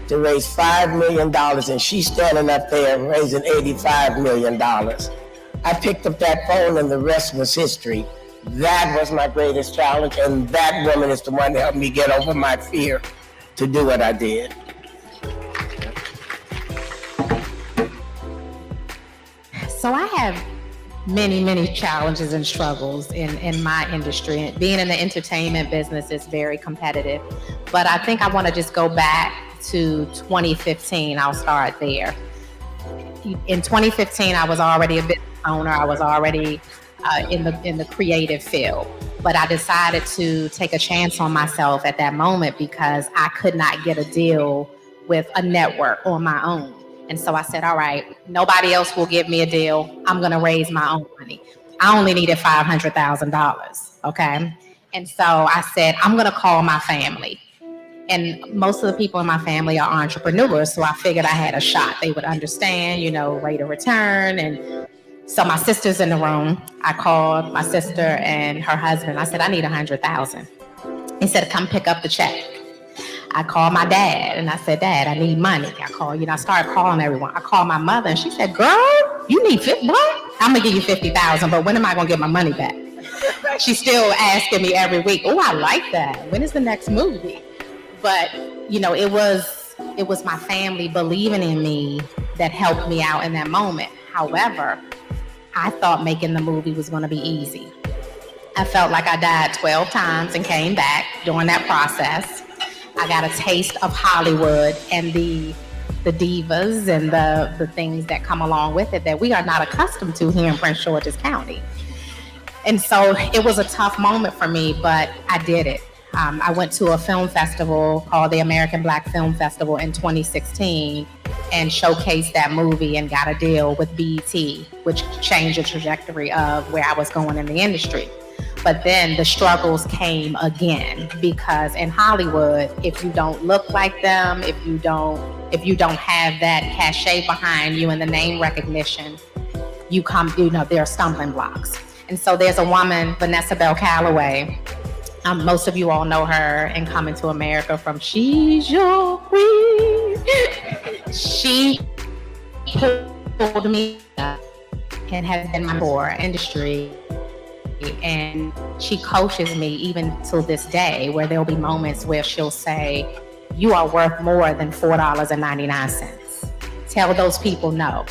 to raise $5 million, and she's standing up there raising $85 million. I picked up that phone and the rest was history. That was my greatest challenge, and that woman is the one that helped me get over my fear to do what I did. So I have many challenges and struggles in my industry. Being in the entertainment business is very competitive, but I think I want to just go back to 2015. I'll start there. In 2015, I was already a business owner. I was already in the creative field, but I decided to take a chance on myself at that moment because I could not get a deal with a network on my own. And so I said, all right, nobody else will give me a deal. I'm going to raise my own money. I only needed $500,000. Okay. And so I said, I'm going to call my family. And most of the people in my family are entrepreneurs. So I figured I had a shot. They would understand, rate of return. And so my sister's in the room. I called my sister and her husband. I said, I need $100,000. He said, come pick up the check. I called my dad and I said, Dad, I need money. I started calling everyone. I called my mother and she said, girl, you need what? I'm gonna give you $50,000, but when am I gonna get my money back? She's still asking me every week, oh, I like that. When is the next movie? But, it was my family believing in me that helped me out in that moment. However, I thought making the movie was gonna be easy. I felt like I died 12 times and came back during that process. I got a taste of Hollywood and the divas and the things that come along with it that we are not accustomed to here in Prince George's County. And so it was a tough moment for me, but I did it. I went to a film festival called the American Black Film Festival in 2016 and showcased that movie and got a deal with BET, which changed the trajectory of where I was going in the industry. But then the struggles came again because in Hollywood, if you don't look like them, if you don't have that cachet behind you and the name recognition, there are stumbling blocks. And so there's a woman, Vanessa Bell Calloway. Most of you all know her in Coming to America from She's Your Queen. She pulled me up and has been my mentor industry. And she coaches me even till this day, where there'll be moments where she'll say, you are worth more than $4.99. Tell those people no.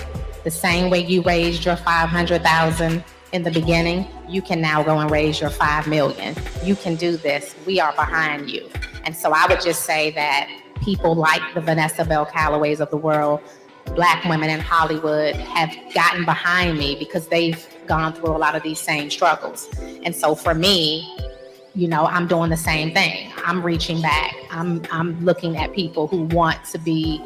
The same way you raised your $500,000 in the beginning, you can now go and raise your $5 million. You can do this. We are behind you. And so I would just say that people like the Vanessa Bell Callaways of the world, Black women in Hollywood, have gotten behind me because they've gone through a lot of these same struggles. And so for me, you know, I'm doing the same thing. I'm reaching back. I'm looking at people who want to be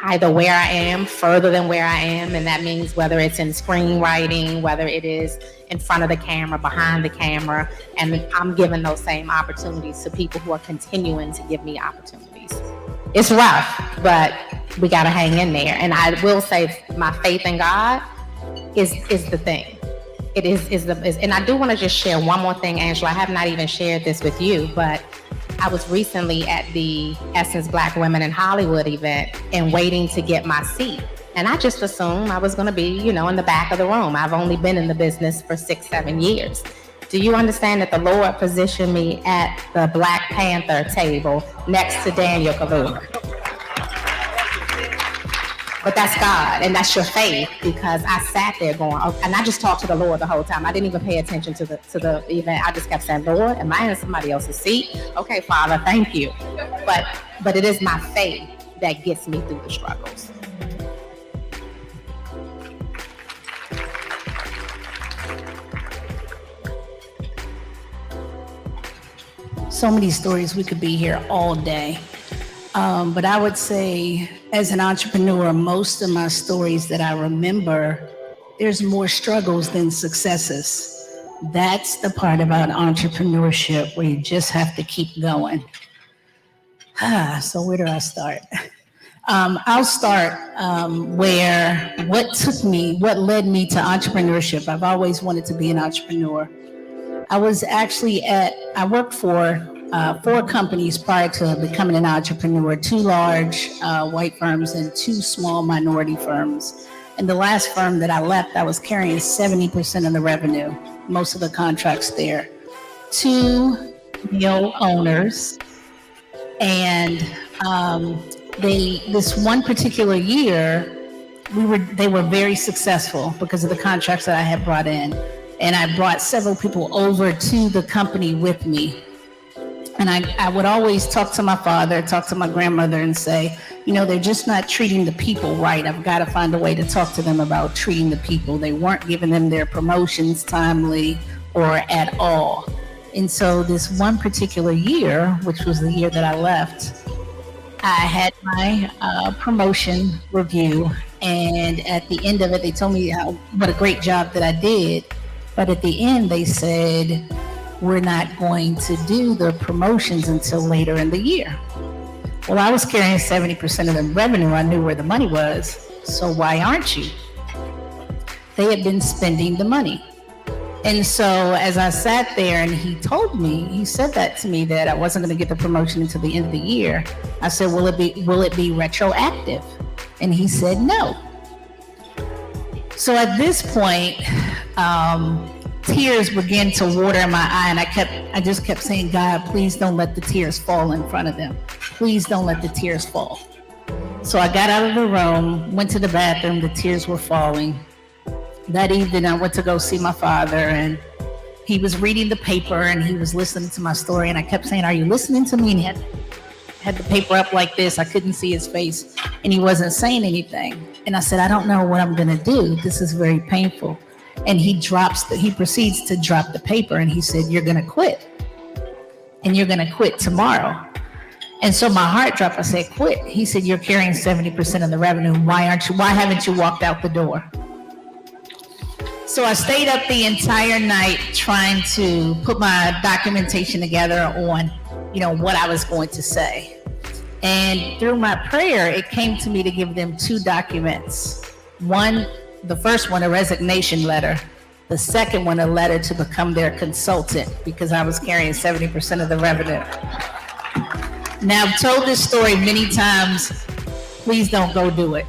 either where I am, further than where I am, and that means whether it's in screenwriting, whether it is in front of the camera, behind the camera, and I'm giving those same opportunities to people who are continuing to give me opportunities. It's rough, but we gotta hang in there. And I will say my faith in God is the thing. It is and I do want to just share one more thing, Angela. I have not even shared this with you, but I was recently at the Essence Black Women in Hollywood event and waiting to get my seat. And I just assumed I was going to be, you know, in the back of the room. I've only been in the business for 6-7 years. Do you understand that the Lord positioned me at the Black Panther table next to Daniel Kaluuya? But that's God, and that's your faith, because I sat there going, oh, and I just talked to the Lord the whole time. I didn't even pay attention to the event. I just kept saying, Lord, am I in somebody else's seat? Okay, Father, thank you. But it is my faith that gets me through the struggles. So many stories, we could be here all day. But I would say, as an entrepreneur, most of my stories that I remember, there's more struggles than successes. That's the part about entrepreneurship where you just have to keep going. So where do I start? I'll start what led me to entrepreneurship. I've always wanted to be an entrepreneur. I worked for 4 companies prior to becoming an entrepreneur, 2 large white firms and 2 small minority firms. And the last firm that I left, I was carrying 70% of the revenue, most of the contracts there. 2 male owners. And this one particular year, they were very successful because of the contracts that I had brought in. And I brought several people over to the company with me. And I would always talk to my father, talk to my grandmother and say, you know, they're just not treating the people right. I've got to find a way to talk to them about treating the people. They weren't giving them their promotions timely or at all. And so this one particular year, which was the year that I left, I had my promotion review. And at the end of it, they told me what a great job that I did. But at the end, they said, we're not going to do the promotions until later in the year. Well, I was carrying 70% of the revenue. I knew where the money was. So why aren't you? They had been spending the money. And so as I sat there and he said that to me, that I wasn't going to get the promotion until the end of the year. I said, will it be retroactive? And he said, no. So at this point, tears began to water in my eye, and I just kept saying, God, please don't let the tears fall in front of them. Please don't let the tears fall. So I got out of the room, went to the bathroom, the tears were falling. That evening, I went to go see my father, and he was reading the paper and he was listening to my story, and I kept saying, are you listening to me? And he had the paper up like this. I couldn't see his face, and he wasn't saying anything. And I said, I don't know what I'm gonna do. This is very painful. And he proceeds to drop the paper, and he said, you're gonna quit, and you're gonna quit tomorrow. And so my heart dropped. I said, quit. He said, you're carrying 70% of the revenue. Why haven't you walked out the door? So I stayed up the entire night trying to put my documentation together on, you know, what I was going to say. And through my prayer, it came to me to give them 2 documents. The first one, a resignation letter. The second one, a letter to become their consultant, because I was carrying 70% of the revenue. Now, I've told this story many times. Please don't go do it.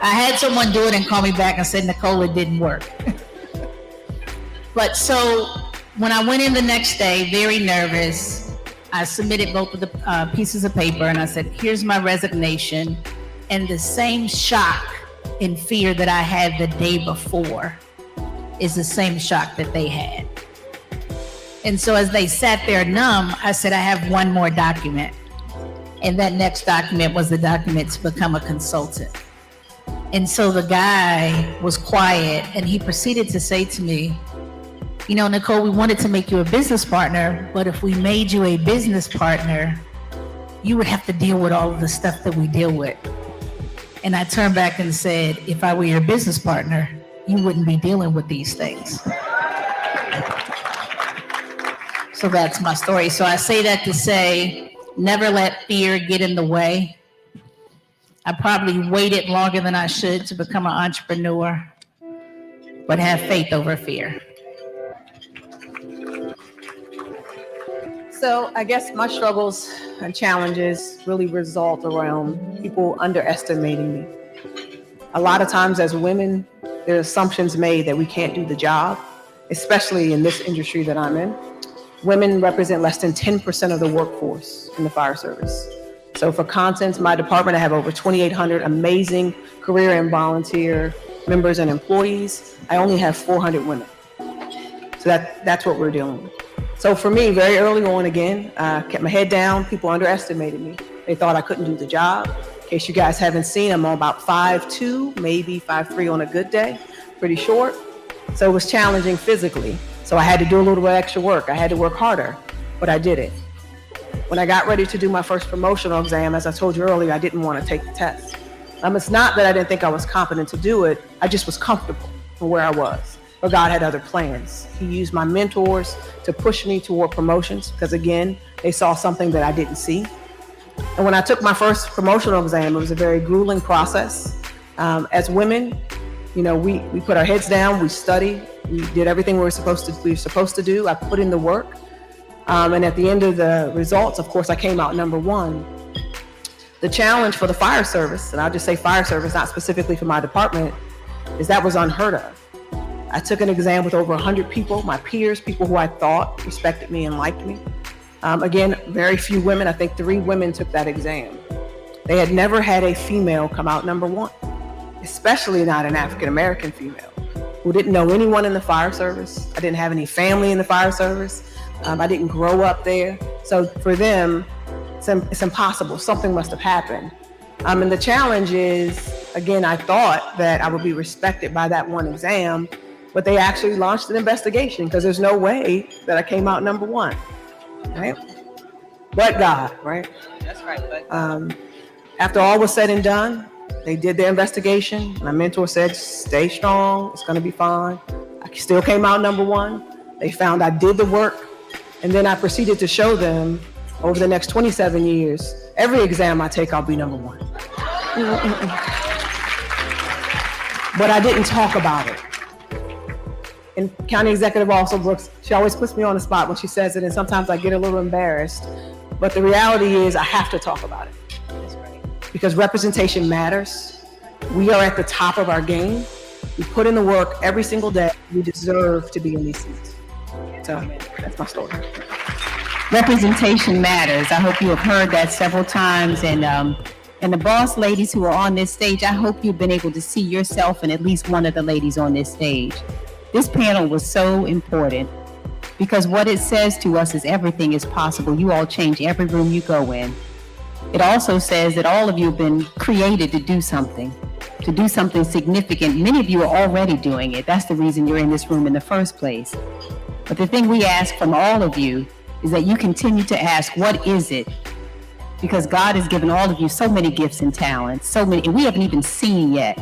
I had someone do it and call me back and said, Nicole, it didn't work. But so when I went in the next day, very nervous, I submitted both of the pieces of paper and I said, here's my resignation. And the same shock and fear that I had the day before is the same shock that they had. And so as they sat there numb, I said, I have one more document. And that next document was the document to become a consultant. And so the guy was quiet and he proceeded to say to me, you know, Nicole, we wanted to make you a business partner, but if we made you a business partner, you would have to deal with all of the stuff that we deal with. And I turned back and said, if I were your business partner, you wouldn't be dealing with these things. So that's my story. So I say that to say, never let fear get in the way. I probably waited longer than I should to become an entrepreneur, but have faith over fear. So I guess my struggles and challenges really result around people underestimating me. A lot of times as women, there are assumptions made that we can't do the job, especially in this industry that I'm in. Women represent less than 10% of the workforce in the fire service. So for content, my department, I have over 2,800 amazing career and volunteer members and employees. I only have 400 women. So that's what we're dealing with. So for me, very early on, again, I kept my head down. People underestimated me. They thought I couldn't do the job. In case you guys haven't seen, I'm about 5'2", maybe 5'3" on a good day, pretty short. So it was challenging physically. So I had to do a little bit extra work. I had to work harder, but I did it. When I got ready to do my first promotional exam, as I told you earlier, I didn't want to take the test. It's not that I didn't think I was competent to do it. I just was comfortable from where I was. But God had other plans. He used my mentors to push me toward promotions because, again, they saw something that I didn't see. And when I took my first promotional exam, it was a very grueling process. As women, you know, we put our heads down, we studied, we did everything we were supposed to do. I put in the work. And at the end of the results, of course, I came out number one. The challenge for the fire service, and I'll just say fire service, not specifically for my department, is that was unheard of. I took an exam with over 100 people, my peers, people who I thought respected me and liked me. Again, very few women, I think 3 women took that exam. They had never had a female come out number one, especially not an African-American female who didn't know anyone in the fire service. I didn't have any family in the fire service. I didn't grow up there. So for them, it's impossible. Something must have happened. And the challenge is, again, I thought that I would be respected by that one exam, but they actually launched an investigation because there's no way that I came out number one, right? But God, right? That's right. After all was said and done, they did their investigation. My mentor said, stay strong, it's gonna be fine. I still came out number one. They found I did the work. And then I proceeded to show them over the next 27 years, every exam I take, I'll be number one. But I didn't talk about it. And County Executive also Brooks, she always puts me on the spot when she says it, and sometimes I get a little embarrassed. But the reality is I have to talk about it. That's right. Because representation matters. We are at the top of our game. We put in the work every single day. We deserve to be in these seats. So that's my story. Representation matters. I hope you have heard that several times. And the boss ladies who are on this stage, I hope you've been able to see yourself in at least one of the ladies on this stage. This panel was so important because what it says to us is everything is possible. You all change every room you go in. It also says that all of you have been created to do something significant. Many of you are already doing it. That's the reason you're in this room in the first place. But the thing we ask from all of you is that you continue to ask, what is it? Because God has given all of you so many gifts and talents, so many, and we haven't even seen yet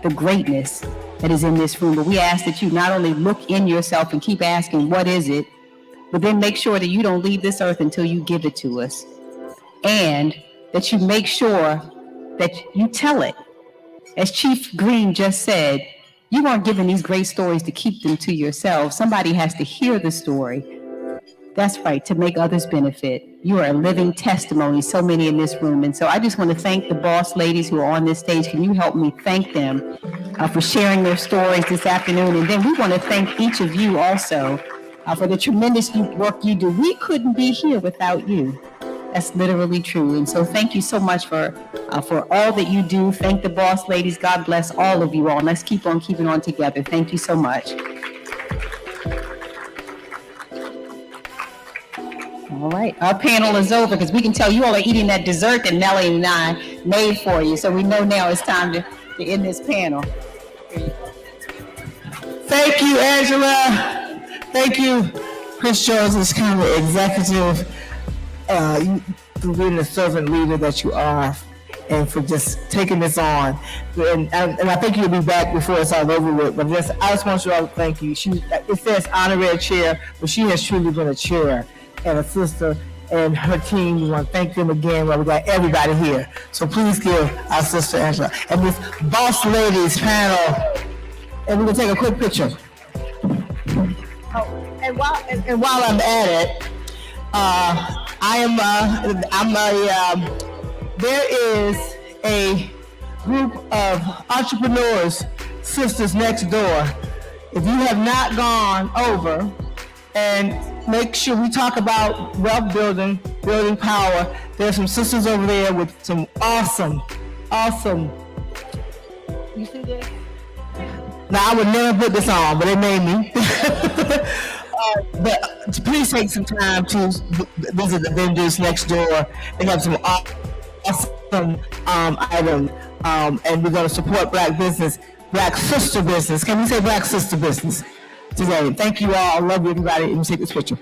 the greatness that is in this room. But we ask that you not only look in yourself and keep asking, what is it? But then make sure that you don't leave this earth until you give it to us. And that you make sure that you tell it. As Chief Green just said, you aren't given these great stories to keep them to yourself. Somebody has to hear the story. That's right, to make others benefit. You are a living testimony, so many in this room. And so I just want to thank the boss ladies who are on this stage. Can you help me thank them for sharing their stories this afternoon? And then we want to thank each of you also for the tremendous work you do. We couldn't be here without you. That's literally true. And so thank you so much for all that you do. Thank the boss ladies. God bless all of you all. And let's keep on keeping on together. Thank you so much. All right, our panel is over because we can tell you all are eating that dessert that Nellie and I made for you. So we know now it's time to end this panel. Thank you, Angela. Thank you, Chris Jones, as kind of executive, for being the servant leader that you are, and for just taking this on. And I think you'll be back before it's all over with. But I just want you all to thank you. It says honorary chair, but she has truly been a chair and a sister, and her team. We want to thank them again. Well, we got everybody here. So please give our sister Angela and this boss ladies panel. And we're gonna take a quick picture. Oh, and while I'm at it, there is a group of entrepreneurs, sisters next door. If you have not gone over and make sure we talk about wealth building, building power. There's some sisters over there with some awesome. You see this? Now I would never put this on, but it made me. But please take some time to visit the vendors next door. They have some awesome items, and we're going to support Black business, Black sister business. Can we say Black sister business today? Thank you all. I love you, everybody. Let me take this picture.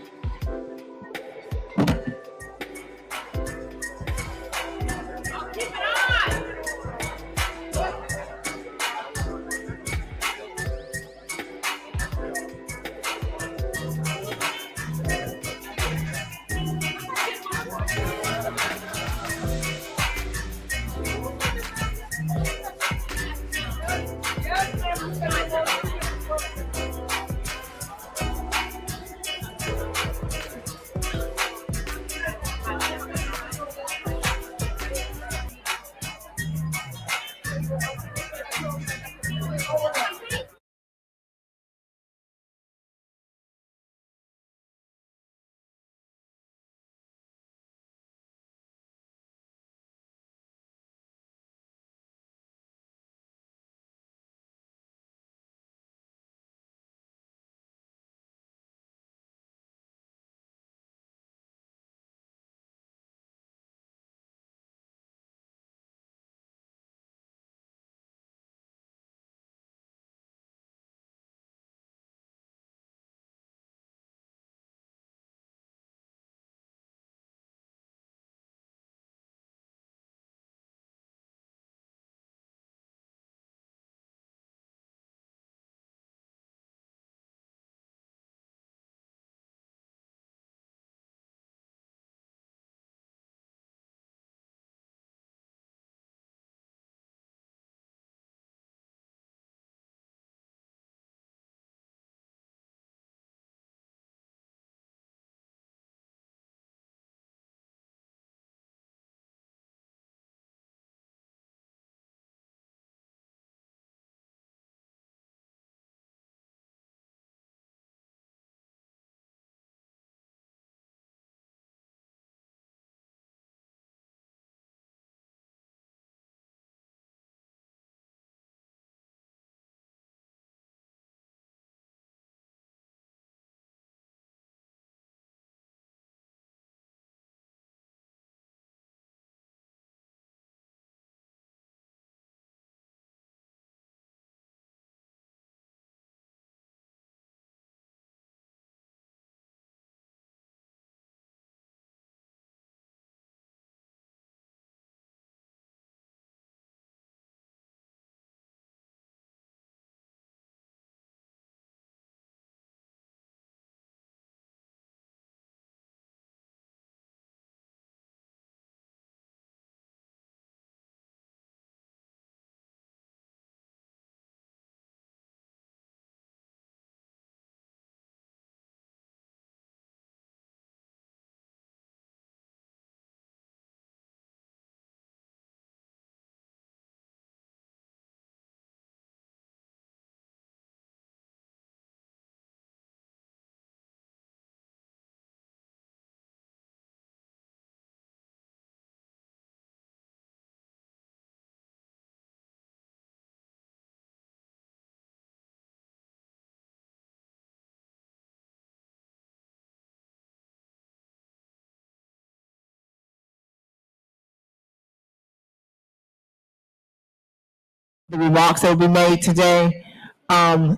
the remarks that will be made today.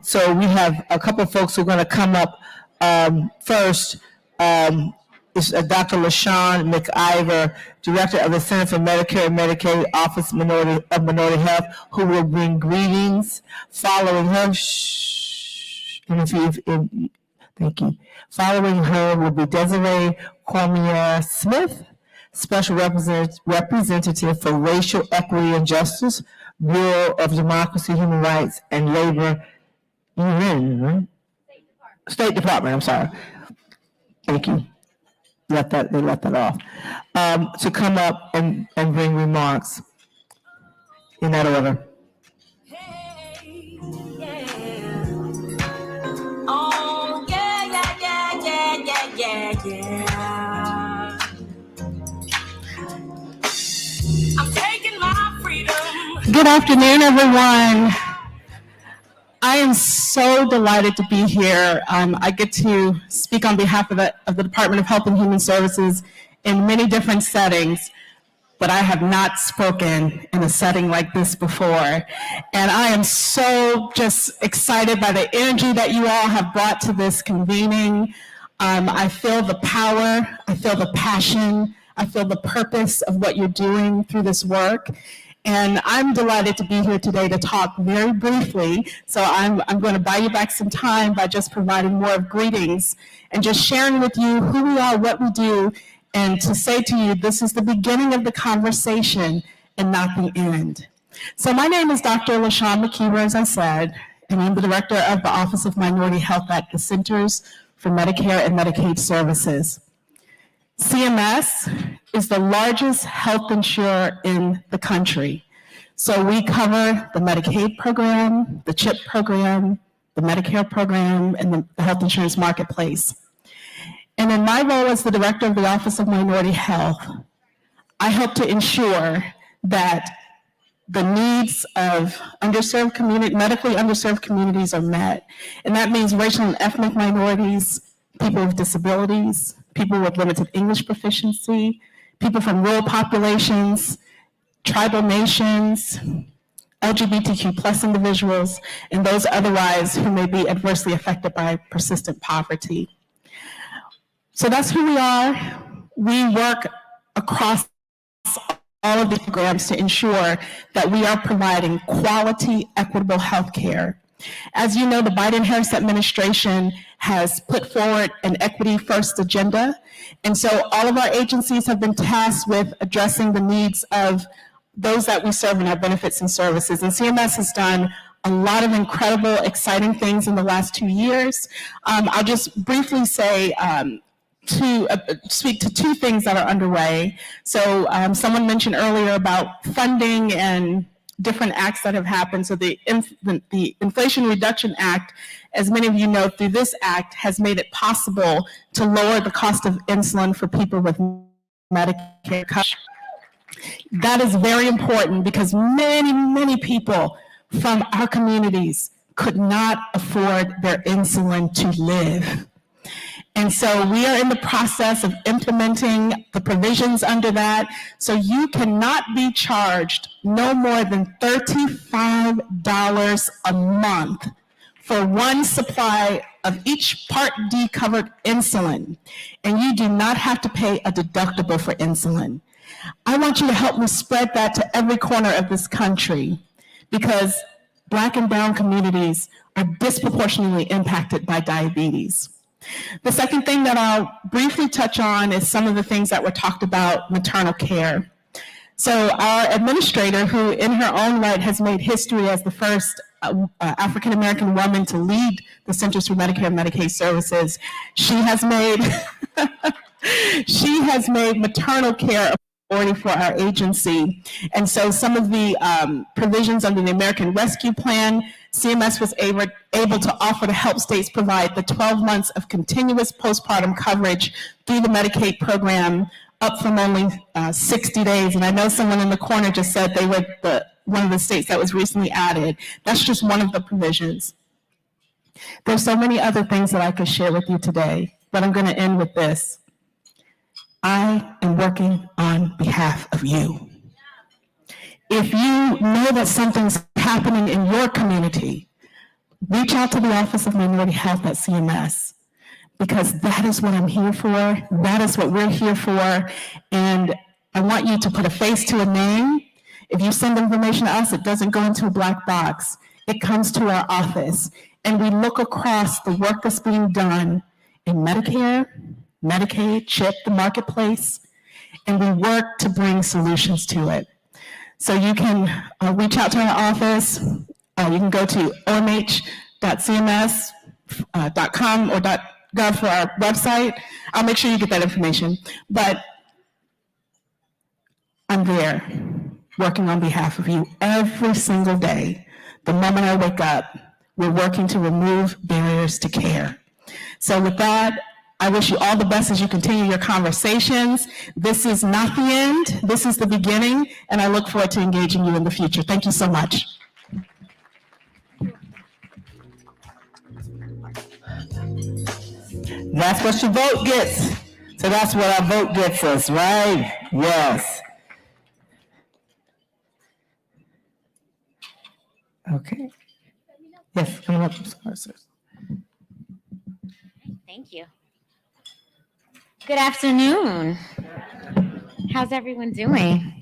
So we have a couple of folks who are going to come up first. Is Dr. LaShawn McIver, Director of the Center for Medicare and Medicaid Office of Minority Health, who will bring greetings. Following her, thank you. Following her will be Desiree Cormier Smith, Special Representative for Racial Equity and Justice, Bureau of Democracy, Human Rights, and Labor, State Department, I'm sorry. Thank you. They left that off. To come up and bring remarks in that order. Oh, yeah. I'm taking my freedom. Good afternoon, everyone. I am so delighted to be here. I get to speak on behalf of the Department of Health and Human Services in many different settings, but I have not spoken in a setting like this before. And I am so just excited by the energy that you all have brought to this convening. I feel the power, I feel the passion, I feel the purpose of what you're doing through this work. And I'm delighted to be here today to talk very briefly. So I'm going to buy you back some time by just providing more of greetings and just sharing with you who we are, what we do, and to say to you, this is the beginning of the conversation and not the end. So my name is Dr. LaShawn McIver, as I said, and I'm the Director of the Office of Minority Health at the Centers for Medicare and Medicaid Services. CMS is the largest health insurer in the country. So we cover the Medicaid program, the CHIP program, the Medicare program, and the health insurance marketplace. And in my role as the Director of the Office of Minority Health, I help to ensure that the needs of medically underserved communities are met. And that means racial and ethnic minorities, people with disabilities, people with limited English proficiency, people from rural populations, tribal nations, LGBTQ plus individuals, and those otherwise who may be adversely affected by persistent poverty. So that's who we are. We work across all of these programs to ensure that we are providing quality, equitable health care. As you know, the Biden-Harris administration has put forward an equity first agenda. And so all of our agencies have been tasked with addressing the needs of those that we serve in our benefits and services. And CMS has done a lot of incredible, exciting things in the last 2 years. I'll just briefly say, speak to two things that are underway. So someone mentioned earlier about funding and different acts that have happened. So the Inflation Reduction Act, as many of you know, through this act has made it possible to lower the cost of insulin for people with Medicare coverage. That is very important because many, many people from our communities could not afford their insulin to live. And so we are in the process of implementing the provisions under that. So you cannot be charged no more than $35 a month for one supply of each Part D covered insulin. And you do not have to pay a deductible for insulin. I want you to help me spread that to every corner of this country because Black and brown communities are disproportionately impacted by diabetes. The second thing that I'll briefly touch on is some of the things that were talked about maternal care. So our administrator, who in her own right has made history as the first African-American woman to lead the Centers for Medicare and Medicaid Services, she has made maternal care a priority for our agency. And so some of the provisions under the American Rescue Plan, CMS was able to offer to help states provide the 12 months of continuous postpartum coverage through the Medicaid program, up from only 60 days. And I know someone in the corner just said they were one of the states that was recently added. That's just one of the provisions. There's so many other things that I could share with you today, but I'm going to end with this. I am working on behalf of you. If you know that something's happening happening in your community, reach out to the Office of Minority Health at CMS, because that is what I'm here for. That is what we're here for. And I want you to put a face to a name. If you send information to us, it doesn't go into a black box. It comes to our office. And we look across the work that's being done in Medicare, Medicaid, CHIP, the marketplace, and we work to bring solutions to it. So you can reach out to our office. You can go to omh.cms.com or .gov for our website. I'll make sure you get that information. But I'm there working on behalf of you every single day. The moment I wake up, we're working to remove barriers to care. So with that, I wish you all the best as you continue your conversations. This is not the end, this is the beginning, and I look forward to engaging you in the future. Thank you so much. That's what your vote gets. So that's what our vote gets us, right? Yes. Okay. Yes, come up. Thank you. Good afternoon. How's everyone doing?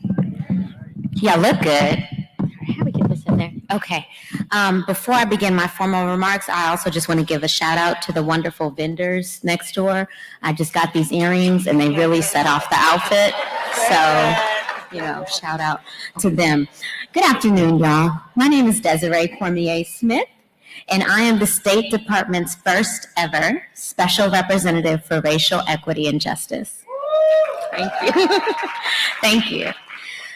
Y'all look good. How do we get this in there? Okay. Before I begin my formal remarks, I also just want to give a shout out to the wonderful vendors next door. I just got these earrings and they really set off the outfit. So, shout out to them. Good afternoon, y'all. My name is Desiree Cormier Smith, and I am the State Department's first ever Special Representative for Racial Equity and Justice. Thank you. Thank you.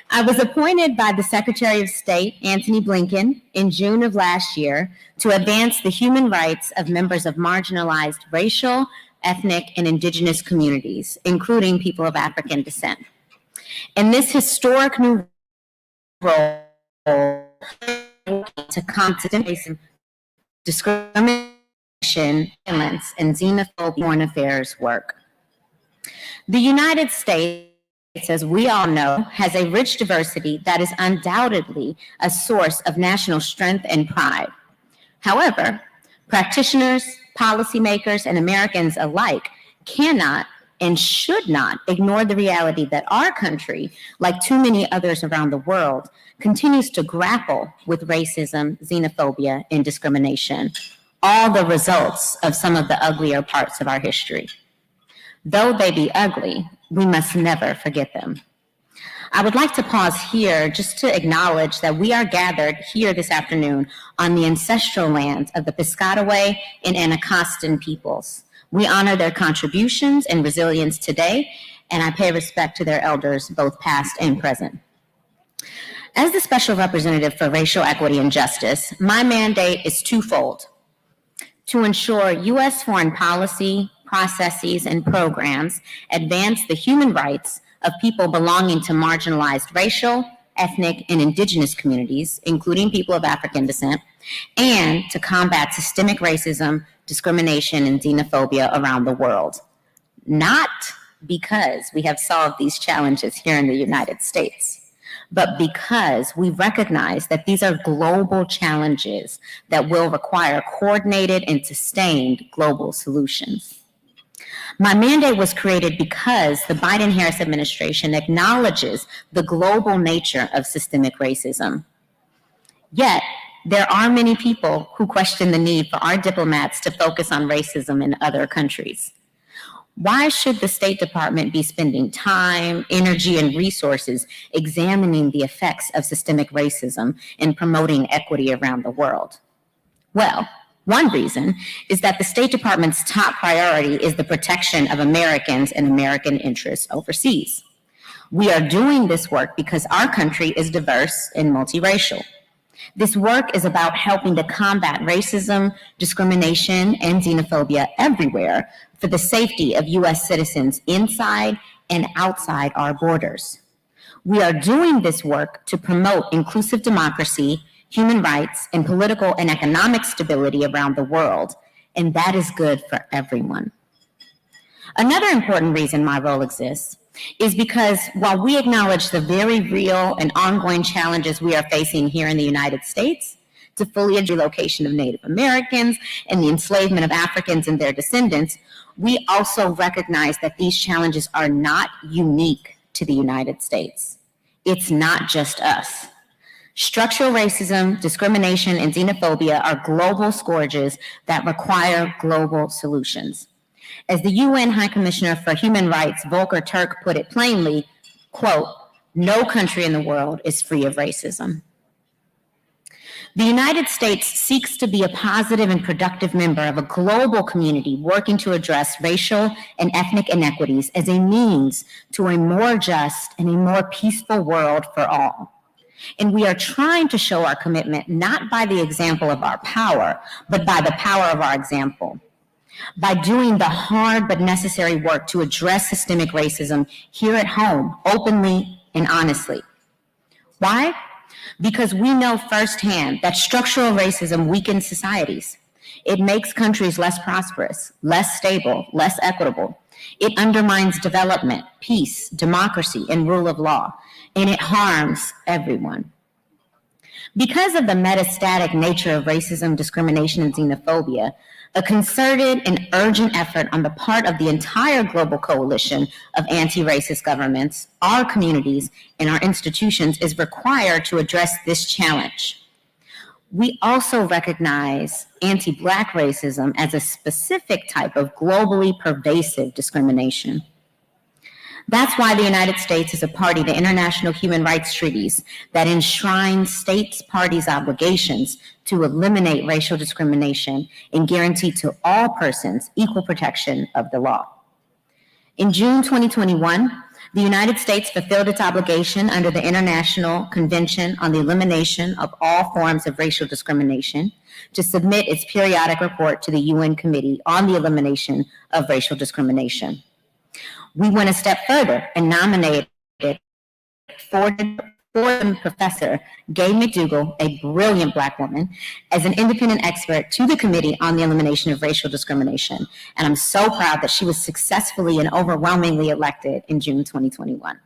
I was appointed by the Secretary of State, Antony Blinken, in June of last year to advance the human rights of members of marginalized racial, ethnic, and indigenous communities, including people of African descent. In this historic new role to combat racism, discrimination, violence, and xenophobia foreign affairs work. The United States, as we all know, has a rich diversity that is undoubtedly a source of national strength and pride. However, practitioners, policymakers, and Americans alike cannot and should not ignore the reality that our country, like too many others around the world, continues to grapple with racism, xenophobia, and discrimination, all the results of some of the uglier parts of our history. Though they be ugly, we must never forget them. I would like to pause here just to acknowledge that we are gathered here this afternoon on the ancestral lands of the Piscataway and Anacostan peoples. We honor their contributions and resilience today, and I pay respect to their elders, both past and present. As the Special Representative for Racial Equity and Justice, my mandate is twofold: to ensure U.S. foreign policy, processes, and programs advance the human rights of people belonging to marginalized racial, ethnic, and indigenous communities, including people of African descent, and to combat systemic racism, discrimination, and xenophobia around the world. Not because we have solved these challenges here in the United States, but because we recognize that these are global challenges that will require coordinated and sustained global solutions. My mandate was created because the Biden-Harris administration acknowledges the global nature of systemic racism. Yet, there are many people who question the need for our diplomats to focus on racism in other countries. Why should the State Department be spending time, energy, and resources examining the effects of systemic racism and promoting equity around the world? Well, one reason is that the State Department's top priority is the protection of Americans and American interests overseas. We are doing this work because our country is diverse and multiracial. This work is about helping to combat racism, discrimination, and xenophobia everywhere for the safety of U.S. citizens inside and outside our borders. We are doing this work to promote inclusive democracy, human rights, and political and economic stability around the world, and that is good for everyone. Another important reason my role exists is because while we acknowledge the very real and ongoing challenges we are facing here in the United States to fully address the relocation of Native Americans and the enslavement of Africans and their descendants, we also recognize that these challenges are not unique to the United States. It's not just us. Structural racism, discrimination, and xenophobia are global scourges that require global solutions. As the UN High Commissioner for Human Rights, Volker Turk, put it plainly, quote, "No country in the world is free of racism." The United States seeks to be a positive and productive member of a global community working to address racial and ethnic inequities as a means to a more just and a more peaceful world for all. And we are trying to show our commitment not by the example of our power, but by the power of our example. By doing the hard but necessary work to address systemic racism here at home, openly and honestly. Why? Because we know firsthand that structural racism weakens societies. It makes countries less prosperous, less stable, less equitable. It undermines development, peace, democracy, and rule of law, and it harms everyone. Because of the metastatic nature of racism, discrimination, and xenophobia, a concerted and urgent effort on the part of the entire global coalition of anti-racist governments, our communities, and our institutions is required to address this challenge. We also recognize anti-Black racism as a specific type of globally pervasive discrimination. That's why the United States is a party to international human rights treaties that enshrine states' parties' obligations to eliminate racial discrimination and guarantee to all persons equal protection of the law. In June 2021, the United States fulfilled its obligation under the International Convention on the Elimination of All Forms of Racial Discrimination to submit its periodic report to the UN Committee on the Elimination of Racial Discrimination. We went a step further and nominated Fordham professor Gay McDougall, a brilliant Black woman, as an independent expert to the Committee on the Elimination of Racial Discrimination. And I'm so proud that she was successfully and overwhelmingly elected in June 2021.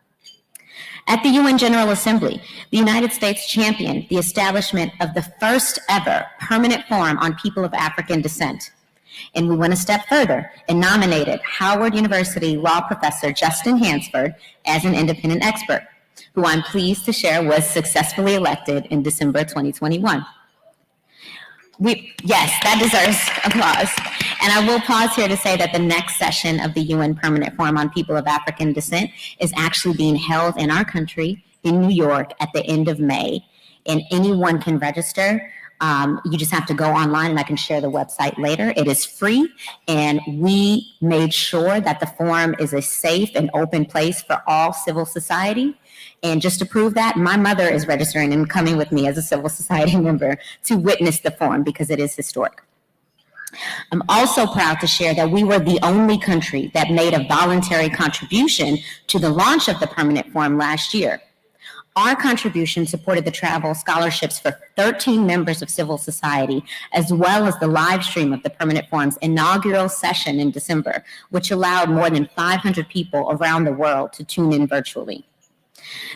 At the UN General Assembly, the United States championed the establishment of the first ever permanent forum on people of African descent. And we went a step further and nominated Howard University law professor Justin Hansford as an independent expert, who I'm pleased to share was successfully elected in December 2021. Yes, that deserves applause. And I will pause here to say that the next session of the UN Permanent Forum on People of African Descent is actually being held in our country in New York at the end of May. And anyone can register. You just have to go online, and I can share the website later. It is free, and we made sure that the forum is a safe and open place for all civil society. And just to prove that, my mother is registering and coming with me as a civil society member to witness the forum because it is historic. I'm also proud to share that we were the only country that made a voluntary contribution to the launch of the permanent forum last year. Our contribution supported the travel scholarships for 13 members of civil society, as well as the live stream of the Permanent Forum's inaugural session in December, which allowed more than 500 people around the world to tune in virtually.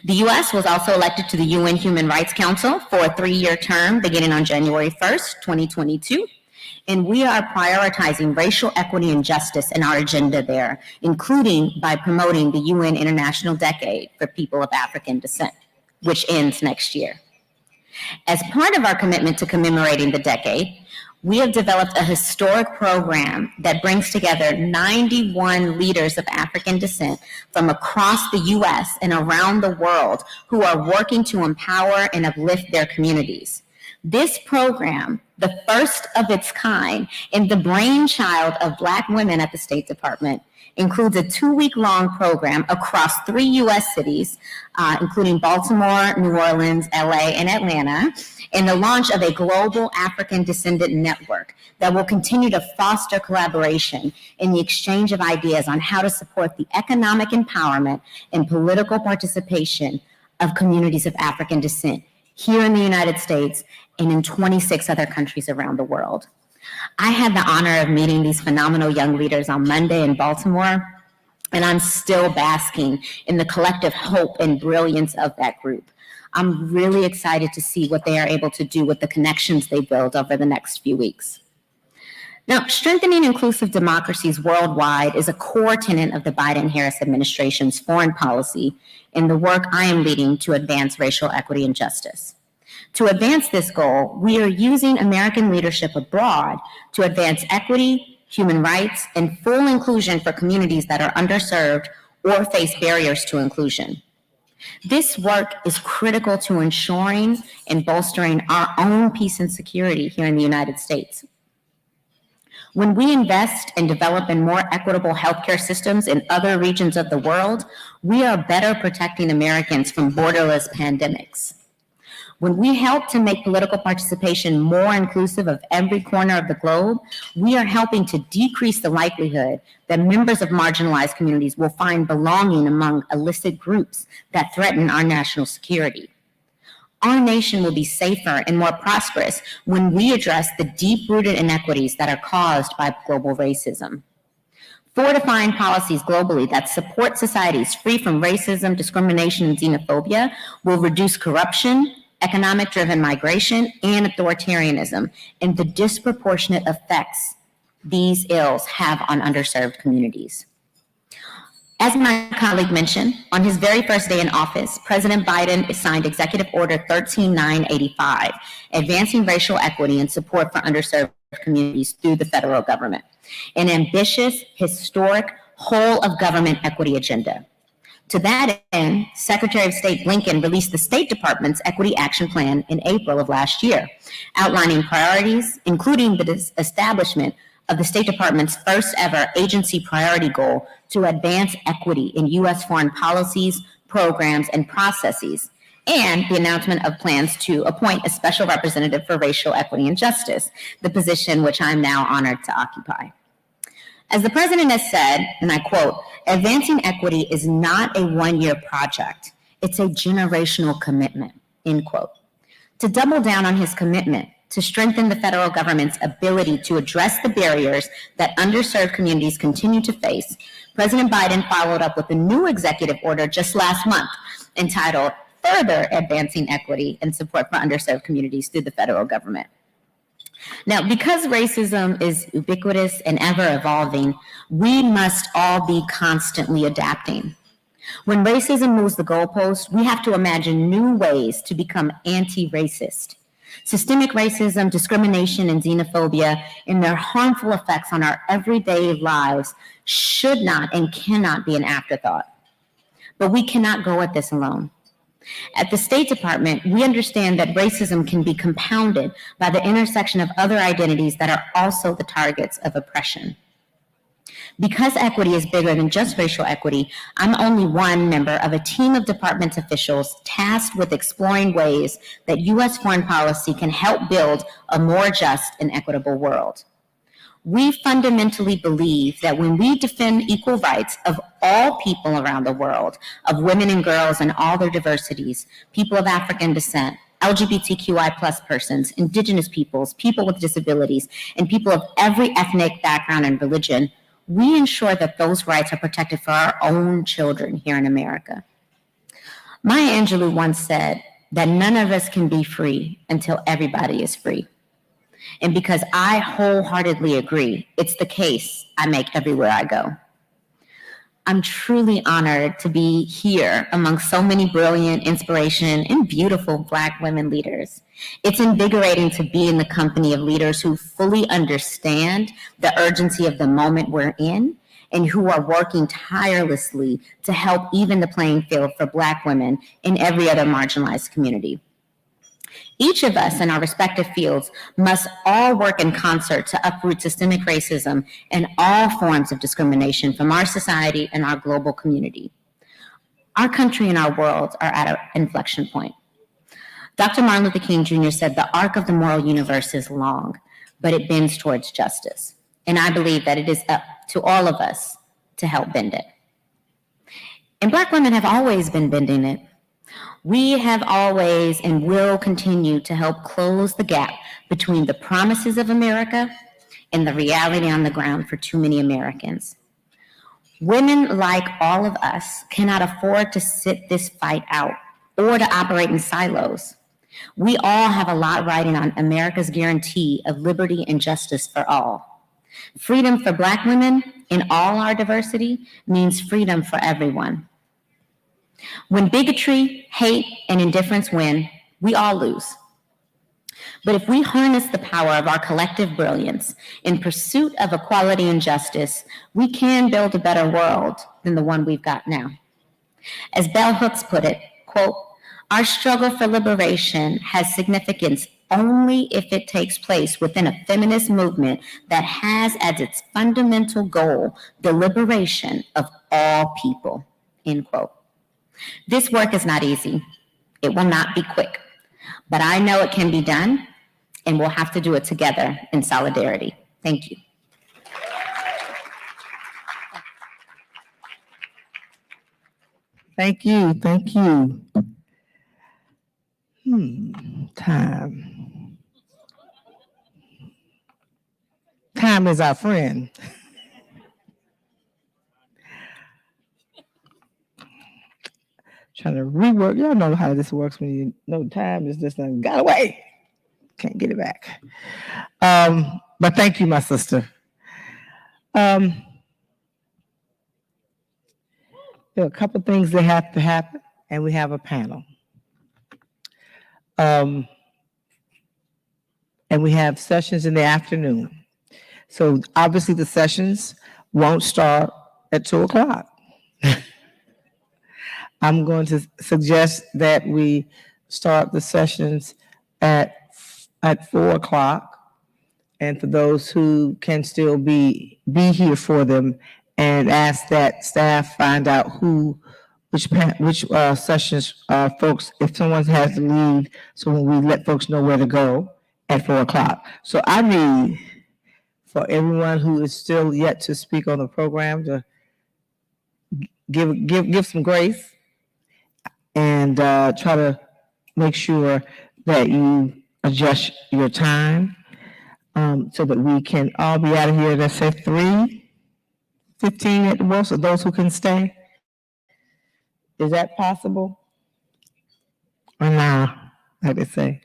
The U.S. was also elected to the UN Human Rights Council for a 3-year term beginning on January 1st, 2022. And we are prioritizing racial equity and justice in our agenda there, including by promoting the UN International Decade for People of African Descent, which ends next year. As part of our commitment to commemorating the decade, we have developed a historic program that brings together 91 leaders of African descent from across the U.S. and around the world who are working to empower and uplift their communities. This program, the first of its kind and the brainchild of Black women at the State Department, includes a 2-week-long program across 3 U.S. cities, including Baltimore, New Orleans, LA, and Atlanta, and the launch of a global African descendant network that will continue to foster collaboration in the exchange of ideas on how to support the economic empowerment and political participation of communities of African descent here in the United States and in 26 other countries around the world. I had the honor of meeting these phenomenal young leaders on Monday in Baltimore, And I'm still basking in the collective hope and brilliance of that group. I'm really excited to see what they are able to do with the connections they build over the next few weeks. Now, strengthening inclusive democracies worldwide is a core tenet of the Biden-Harris administration's foreign policy and the work I am leading to advance racial equity and justice. To advance this goal, we are using American leadership abroad to advance equity, human rights, and full inclusion for communities that are underserved or face barriers to inclusion. This work is critical to ensuring and bolstering our own peace and security here in the United States. When we invest and develop in more equitable healthcare systems in other regions of the world, we are better protecting Americans from borderless pandemics. When we help to make political participation more inclusive of every corner of the globe, we are helping to decrease the likelihood that members of marginalized communities will find belonging among illicit groups that threaten our national security. Our nation will be safer and more prosperous when we address the deep-rooted inequities that are caused by global racism. Fortifying policies globally that support societies free from racism, discrimination, and xenophobia will reduce corruption, economic-driven migration, and authoritarianism, and the disproportionate effects these ills have on underserved communities. As my colleague mentioned, on his very first day in office, President Biden signed Executive Order 13985, advancing racial equity and support for underserved communities through the federal government, an ambitious, historic, whole-of-government equity agenda. To that end, Secretary of State Blinken released the State Department's Equity Action Plan in April of last year, outlining priorities, including the establishment of the State Department's first ever agency priority goal to advance equity in U.S. foreign policies, programs, and processes, and the announcement of plans to appoint a special representative for racial equity and justice, the position which I'm now honored to occupy. As the president has said, and I quote, "Advancing equity is not a one-year project. It's a generational commitment," end quote. To double down on his commitment to strengthen the federal government's ability to address the barriers that underserved communities continue to face, President Biden followed up with a new executive order just last month entitled Further Advancing Equity and Support for Underserved Communities Through the Federal Government. Now, because racism is ubiquitous and ever evolving, we must all be constantly adapting. When racism moves the goalpost, we have to imagine new ways to become anti-racist. Systemic racism, discrimination, and xenophobia and their harmful effects on our everyday lives should not and cannot be an afterthought. But we cannot go at this alone. At the State Department, we understand that racism can be compounded by the intersection of other identities that are also the targets of oppression. Because equity is bigger than just racial equity, I'm only one member of a team of department officials tasked with exploring ways that U.S. foreign policy can help build a more just and equitable world. We fundamentally believe that when we defend equal rights of all people around the world, of women and girls and all their diversities, people of African descent, LGBTQI+ persons, indigenous peoples, people with disabilities, and people of every ethnic background and religion, we ensure that those rights are protected for our own children here in America. Maya Angelou once said that none of us can be free until everybody is free. And because I wholeheartedly agree, it's the case I make everywhere I go. I'm truly honored to be here among so many brilliant, inspiration, and beautiful Black women leaders. It's invigorating to be in the company of leaders who fully understand the urgency of the moment we're in and who are working tirelessly to help even the playing field for Black women in every other marginalized community. Each of us in our respective fields must all work in concert to uproot systemic racism and all forms of discrimination from our society and our global community. Our country and our world are at an inflection point. Dr. Martin Luther King Jr. said, "The arc of the moral universe is long, but it bends towards justice." And I believe that it is up to all of us to help bend it. And Black women have always been bending it. We have always and will continue to help close the gap between the promises of America and the reality on the ground for too many Americans. Women like all of us cannot afford to sit this fight out or to operate in silos. We all have a lot riding on America's guarantee of liberty and justice for all. Freedom for Black women in all our diversity means freedom for everyone. When bigotry, hate, and indifference win, we all lose. But if we harness the power of our collective brilliance in pursuit of equality and justice, we can build a better world than the one we've got now. As Bell Hooks put it, quote, "Our struggle for liberation has significance only if it takes place within a feminist movement that has as its fundamental goal the liberation of all people," end quote. This work is not easy. It will not be quick, but I know it can be done, and we'll have to do it together in solidarity. Thank you. Thank you. Thank you. Time. Time is our friend. Trying to rework. Y'all know how this works when you know time is just done got away. Can't get it back. But thank you, my sister. There are a couple things that have to happen, and we have a panel. And we have sessions in the afternoon. So obviously the sessions won't start at 2:00. I'm going to suggest that we start the sessions at 4:00. And for those who can still be here for them, and ask that staff find out which sessions folks, if someone has to leave, so when we let folks know where to go at 4:00. So I need for everyone who is still yet to speak on the program to give some grace and try to make sure that you adjust your time so that we can all be out of here, let's say 3:15 at the most, of those who can stay. Is that possible? Or nah, like they say.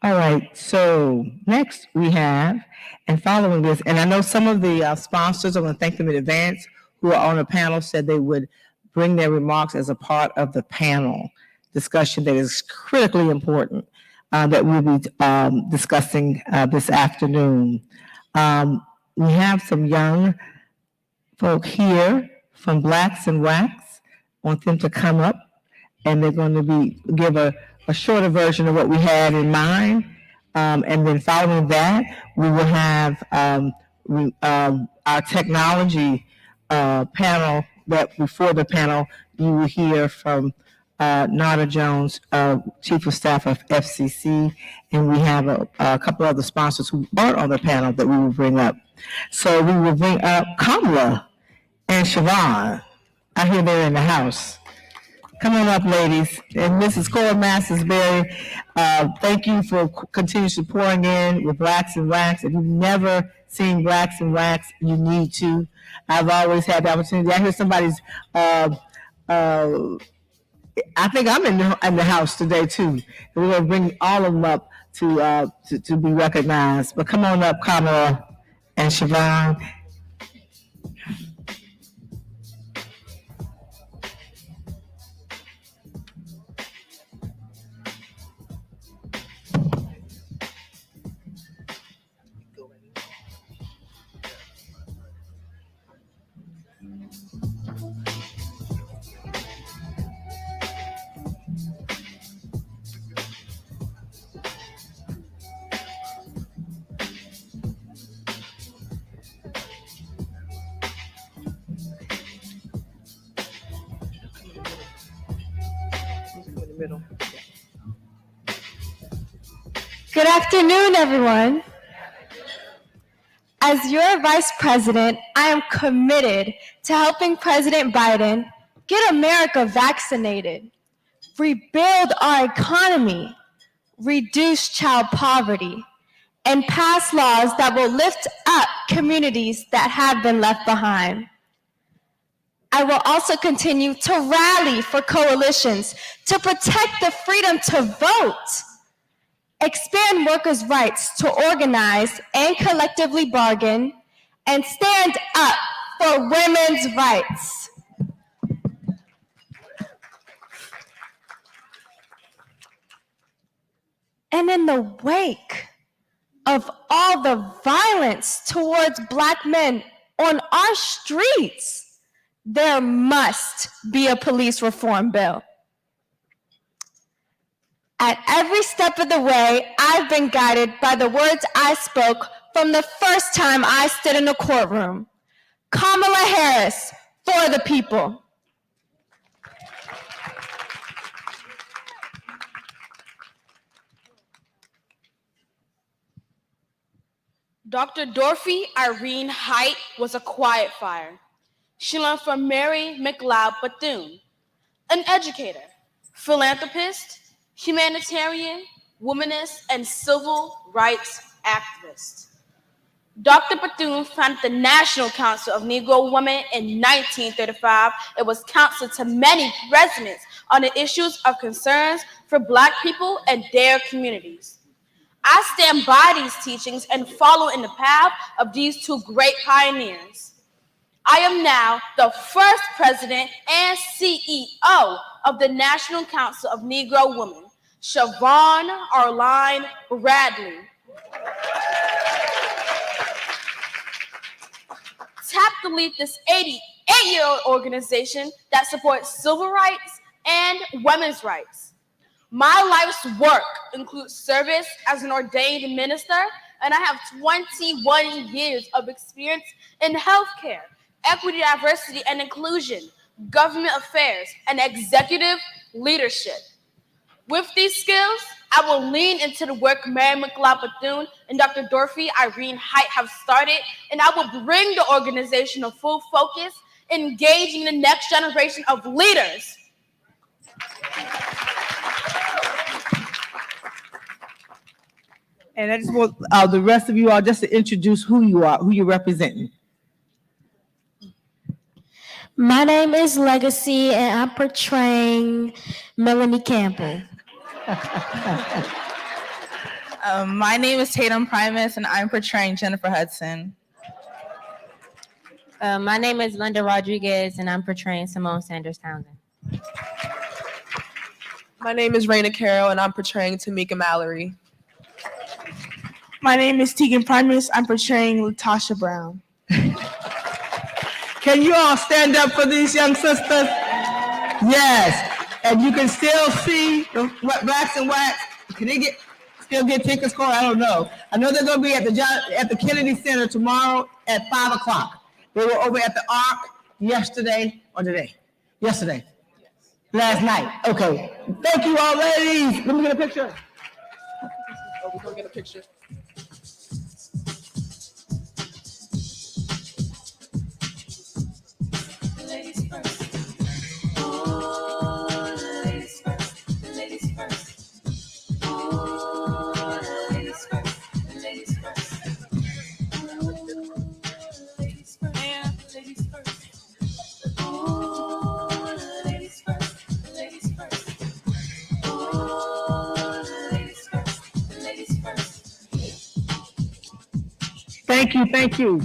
All right, so next we have, and following this, and I know some of the sponsors, I want to thank them in advance, who are on the panel, said they would bring their remarks as a part of the panel discussion that is critically important that we'll be discussing this afternoon. We have some young folk here from Blacks and Wax. I want them to come up, and they're going to give a shorter version of what we had in mind. And then following that, we will have our technology panel. That before the panel, you will hear from Nada Jones, Chief of Staff of FCC, and we have a couple other sponsors who aren't on the panel that we will bring up. So we will bring up Kamala and Siobhan. I hear they're in the house. Come on up, ladies. And Mrs. Cora Masters Berry, thank you for continuously pouring in with Blacks and Wax. If you've never seen Blacks and Wax, you need to. I've always had the opportunity. I hear somebody's, I think I'm in the house today too. We're going to bring all of them up to be recognized. But come on up, Kamala and Siobhan. Good afternoon, everyone. As your vice president, I am committed to helping President Biden get America vaccinated, rebuild our economy, reduce child poverty, and pass laws that will lift up communities that have been left behind. I will also continue to rally for coalitions to protect the freedom to vote, expand workers' rights to organize and collectively bargain, and stand up for women's rights. And in the wake of all the violence towards Black men on our streets, there must be a police reform bill. At every step of the way, I've been guided by the words I spoke from the first time I stood in a courtroom. Kamala Harris, for the people. Dr. Dorothy Irene Height was a quiet fire. She learned from Mary McLeod Bethune, an educator, philanthropist, humanitarian, womanist, and civil rights activist. Dr. Bethune founded the National Council of Negro Women in 1935. It was counsel to many presidents on the issues of concerns for Black people and their communities. I stand by these teachings and follow in the path of these two great pioneers. I am now the first president and CEO of the National Council of Negro Women, Siobhan Arline Bradley. Tapped to lead this 88-year-old organization that supports civil rights and women's rights. My life's work includes service as an ordained minister, and I have 21 years of experience in healthcare, equity, diversity, and inclusion, government affairs, and executive leadership. With these skills, I will lean into the work Mary McLeod Bethune and Dr. Dorothy Irene Height have started, and I will bring the organization to full focus, engaging the next generation of leaders. And I just want the rest of you all just to introduce who you are, who you're representing. My name is Legacy, and I'm portraying Melanie Campbell. My name is Tatum Primus, and I'm portraying Jennifer Hudson. My name is Linda Rodriguez, and I'm portraying Simone Sanders Townsend. My name is Raina Carroll, and I'm portraying Tamika Mallory. My name is Tegan Primus. I'm portraying Latasha Brown. Can you all stand up for these young sisters? Yes. And you can still see the blacks and whites. Can they still get tickets, Cora? I don't know. I know they're going to be at the Kennedy Center tomorrow at 5 o'clock. They were over at the Ark yesterday or today? Yesterday. Last night. Okay. Thank you all, ladies. Let me get a picture. Oh, we're going to get a picture. Ladies first. Oh, ladies first. Ladies first. Oh, ladies first. Ladies first. Ladies first. Ladies first. Oh, ladies first. Ladies first. Oh, ladies first. Ladies first. Thank you. Thank you.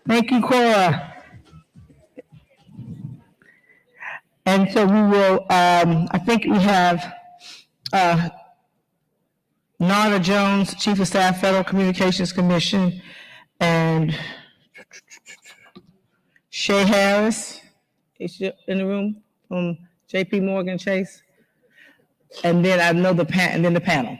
Thank you, Cora. And so we will, I think we have Nada Jones, Chief of Staff, Federal Communications Commission, and Shay Harris is in the room from JP Morgan Chase. And then I know the panel.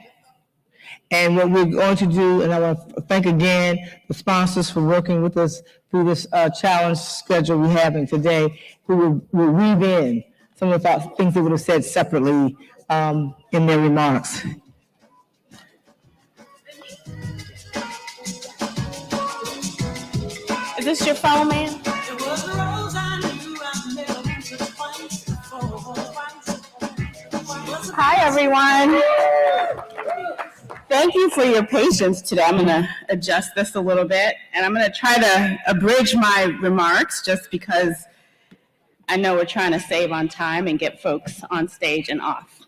And what we're going to do, and I want to thank again the sponsors for working with us through this challenge schedule we're having today, who will weave in some of the things they would have said separately in their remarks. Is this your phone, man? Hi, everyone. Thank you for your patience today. I'm going to adjust this a little bit, and I'm going to try to abridge my remarks just because I know we're trying to save on time and get folks on stage and off.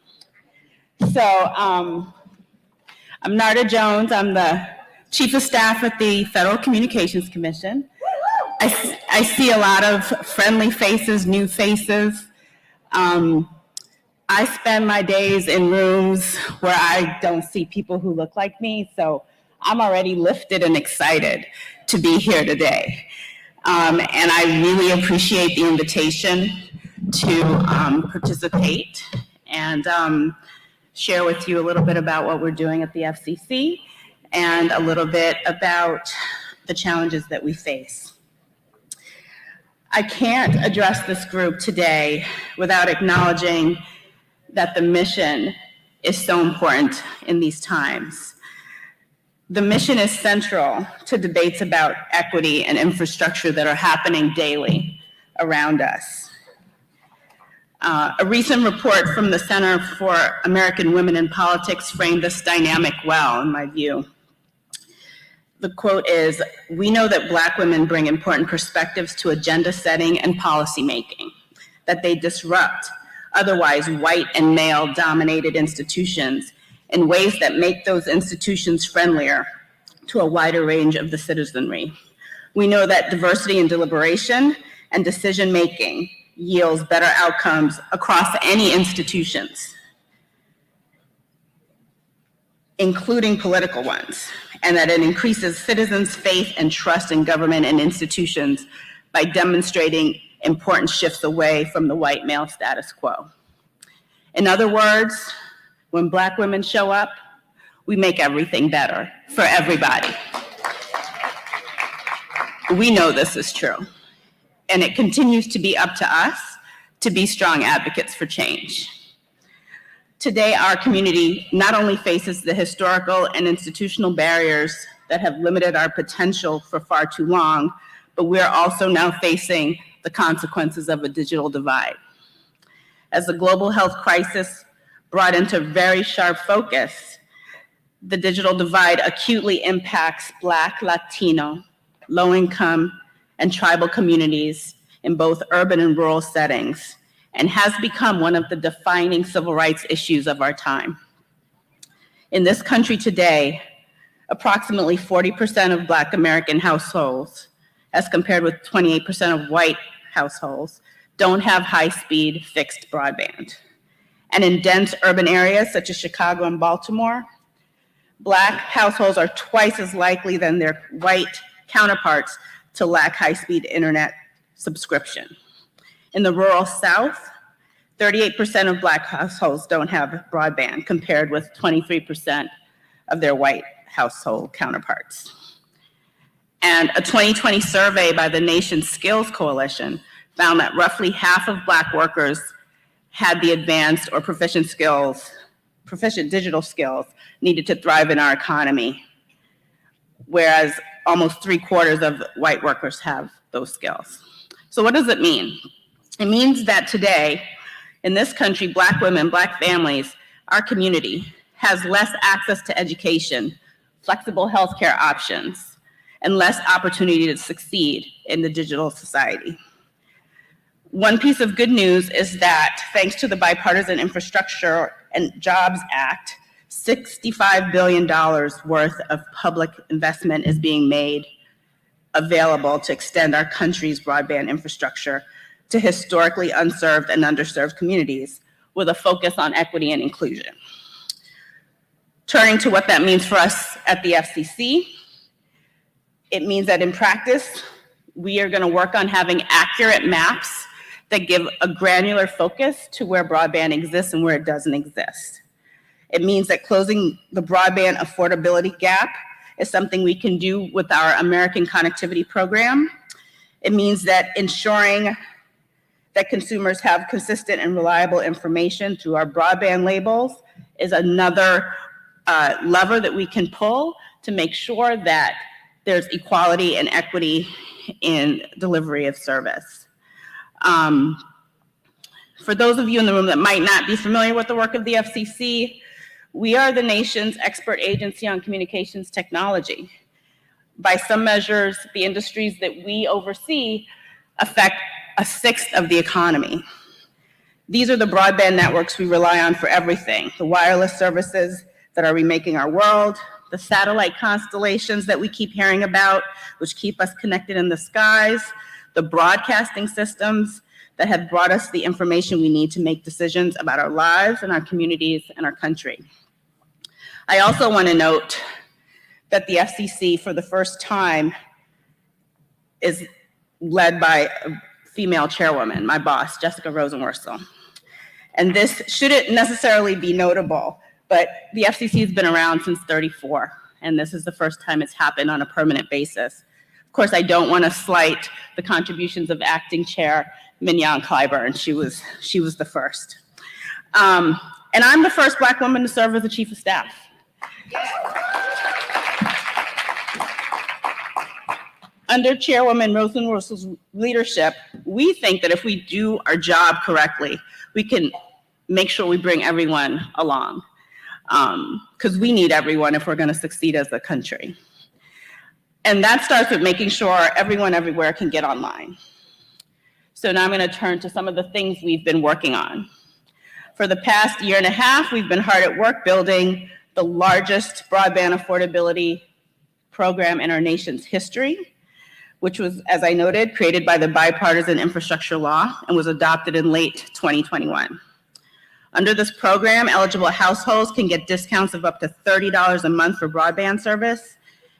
So I'm Narda Jones. I'm the Chief of Staff at the Federal Communications Commission. I see a lot of friendly faces, new faces. I spend my days in rooms where I don't see people who look like me, so I'm already lifted and excited to be here today. And I really appreciate the invitation to participate and share with you a little bit about what we're doing at the FCC and a little bit about the challenges that we face. I can't address this group today without acknowledging that the mission is so important in these times. The mission is central to debates about equity and infrastructure that are happening daily around us. A recent report from the Center for American Women in Politics framed this dynamic well, in my view. The quote is, "We know that Black women bring important perspectives to agenda setting and policy making, that they disrupt otherwise white and male-dominated institutions in ways that make those institutions friendlier to a wider range of the citizenry. We know that diversity in deliberation and decision-making yields better outcomes across any institutions, including political ones, and that it increases citizens' faith and trust in government and institutions by demonstrating important shifts away from the white male status quo. In other words, when Black women show up, we make everything better for everybody." We know this is true, and it continues to be up to us to be strong advocates for change. Today, our community not only faces the historical and institutional barriers that have limited our potential for far too long, but we're also now facing the consequences of a digital divide. As the global health crisis brought into very sharp focus, the digital divide acutely impacts Black, Latino, low-income, and tribal communities in both urban and rural settings, and has become one of the defining civil rights issues of our time. In this country today, approximately 40% of Black American households, as compared with 28% of white households, don't have high-speed fixed broadband. And in dense urban areas such as Chicago and Baltimore, Black households are twice as likely than their white counterparts to lack high-speed internet subscription. In the rural South, 38% of Black households don't have broadband, compared with 23% of their white household counterparts. And a 2020 survey by the Nation's Skills Coalition found that roughly half of Black workers had the advanced or proficient digital skills needed to thrive in our economy, whereas almost 3/4 of white workers have those skills. So what does it mean? It means that today, in this country, Black women, Black families, our community has less access to education, flexible healthcare options, and less opportunity to succeed in the digital society. One piece of good news is that thanks to the Bipartisan Infrastructure and Jobs Act, $65 billion worth of public investment is being made available to extend our country's broadband infrastructure to historically unserved and underserved communities with a focus on equity and inclusion. Turning to what that means for us at the FCC, it means that in practice, we are going to work on having accurate maps that give a granular focus to where broadband exists and where it doesn't exist. It means that closing the broadband affordability gap is something we can do with our American Connectivity Program. It means that ensuring that consumers have consistent and reliable information through our broadband labels is another lever that we can pull to make sure that there's equality and equity in delivery of service. For those of you in the room that might not be familiar with the work of the FCC, we are the nation's expert agency on communications technology. By some measures, the industries that we oversee affect 1/6 of the economy. These are the broadband networks we rely on for everything, the wireless services that are remaking our world, the satellite constellations that we keep hearing about, which keep us connected in the skies, the broadcasting systems that have brought us the information we need to make decisions about our lives and our communities and our country. I also want to note that the FCC, for the first time, is led by a female chairwoman, my boss, Jessica Rosenworcel. And this shouldn't necessarily be notable, but the FCC has been around since '34, and this is the first time it's happened on a permanent basis. Of course, I don't want to slight the contributions of acting chair Mignon Clyburn. She was the first. And I'm the first Black woman to serve as the chief of staff. Under Chairwoman Rosenworcel's leadership, we think that if we do our job correctly, we can make sure we bring everyone along, because we need everyone if we're going to succeed as a country. And that starts with making sure everyone everywhere can get online. So now I'm going to turn to some of the things we've been working on. For the past year and a half, we've been hard at work building the largest broadband affordability program in our nation's history, which was, as I noted, created by the Bipartisan Infrastructure Law and was adopted in late 2021. Under this program, eligible households can get discounts of up to $30 a month for broadband service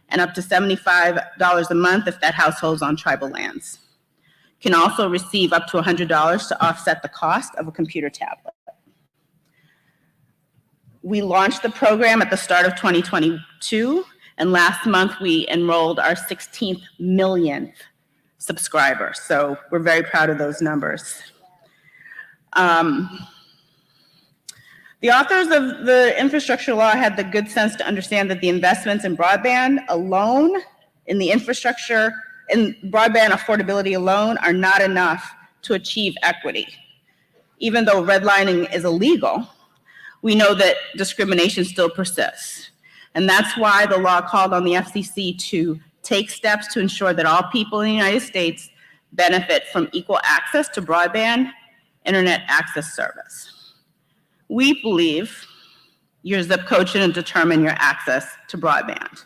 and up to $75 a month if that household's on tribal lands. Can also receive up to $100 to offset the cost of a computer tablet. We launched the program at the start of 2022, and last month we enrolled our 16th millionth subscriber. So we're very proud of those numbers. The authors of the infrastructure law had the good sense to understand that the investments in broadband alone, in the infrastructure, in broadband affordability alone, are not enough to achieve equity. Even though redlining is illegal, we know that discrimination still persists. And that's why the law called on the FCC to take steps to ensure that all people in the United States benefit from equal access to broadband internet access service. We believe your zip code shouldn't determine your access to broadband.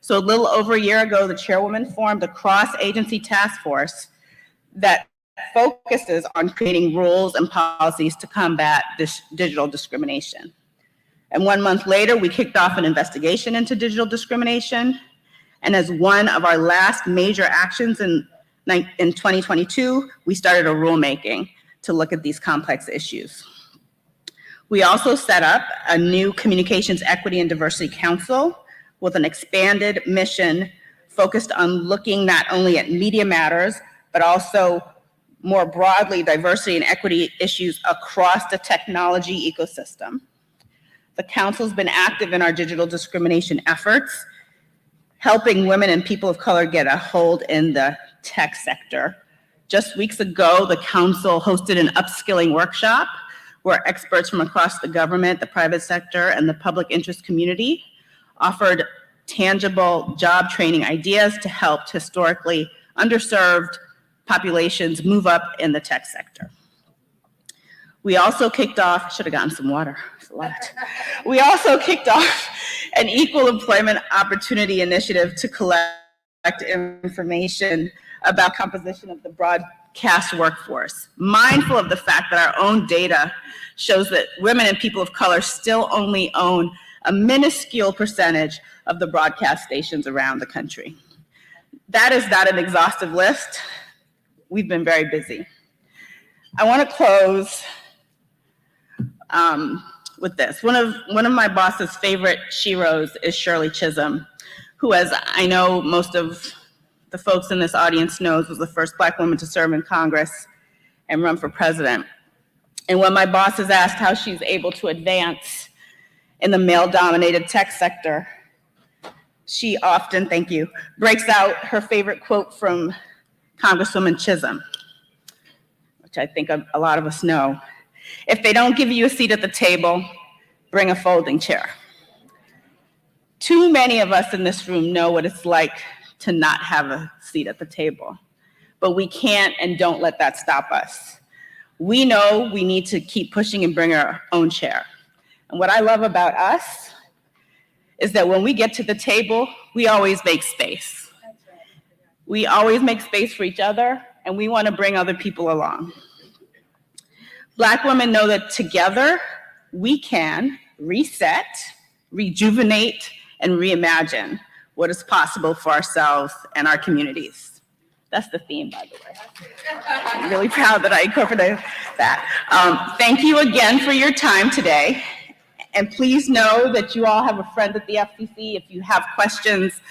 So a little over a year ago, the chairwoman formed a cross-agency task force that focuses on creating rules and policies to combat this digital discrimination. And 1 month later, we kicked off an investigation into digital discrimination. And as one of our last major actions in 2022, we started a rulemaking to look at these complex issues. We also set up a new Communications Equity and Diversity Council with an expanded mission focused on looking not only at media matters, but also more broadly diversity and equity issues across the technology ecosystem. The council's been active in our digital discrimination efforts, helping women and people of color get a hold in the tech sector. Just weeks ago, the council hosted an upskilling workshop where experts from across the government, the private sector, and the public interest community offered tangible job training ideas to help historically underserved populations move up in the tech sector. We also kicked off, should have gotten some water, it's a lot. We also kicked off an equal employment opportunity initiative to collect information about composition of the broadcast workforce, mindful of the fact that our own data shows that women and people of color still only own a minuscule percentage of the broadcast stations around the country. That is not an exhaustive list. We've been very busy. I want to close with this. One of my boss's favorite sheroes is Shirley Chisholm, who, as I know most of the folks in this audience knows, was the first Black woman to serve in Congress and run for president. And when my boss is asked how she's able to advance in the male-dominated tech sector, she often, thank you, breaks out her favorite quote from Congresswoman Chisholm, which I think a lot of us know. If they don't give you a seat at the table, bring a folding chair. Too many of us in this room know what it's like to not have a seat at the table. but we can't and don't let that stop us. We know we need to keep pushing and bring our own share. And what I love about us is that when we get to the table, we always make space. We always make space for each other, and we want to bring other people along. Black women know that together we can reset, rejuvenate, and reimagine what is possible for ourselves and our communities. That's the theme, by the way. I'm really proud that I incorporated that. Thank you again for your time today. And please know that you all have a friend at the FCC. If you have questions,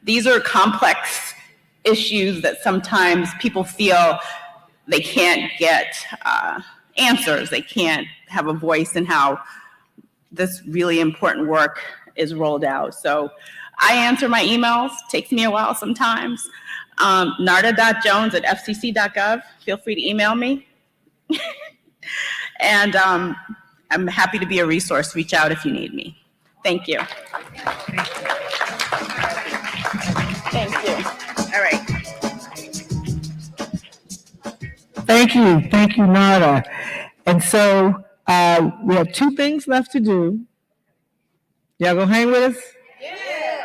these are complex issues that sometimes people feel they can't get answers. They can't have a voice in how this really important work is rolled out. So I answer my emails. Takes me a while sometimes. narda.jones@fcc.gov. Feel free to email me. And I'm happy to be a resource. Reach out if you need me. Thank you. Thank you. All right. Thank you, Narda. And so we have two things left to do. Y'all gonna hang with us? Yeah.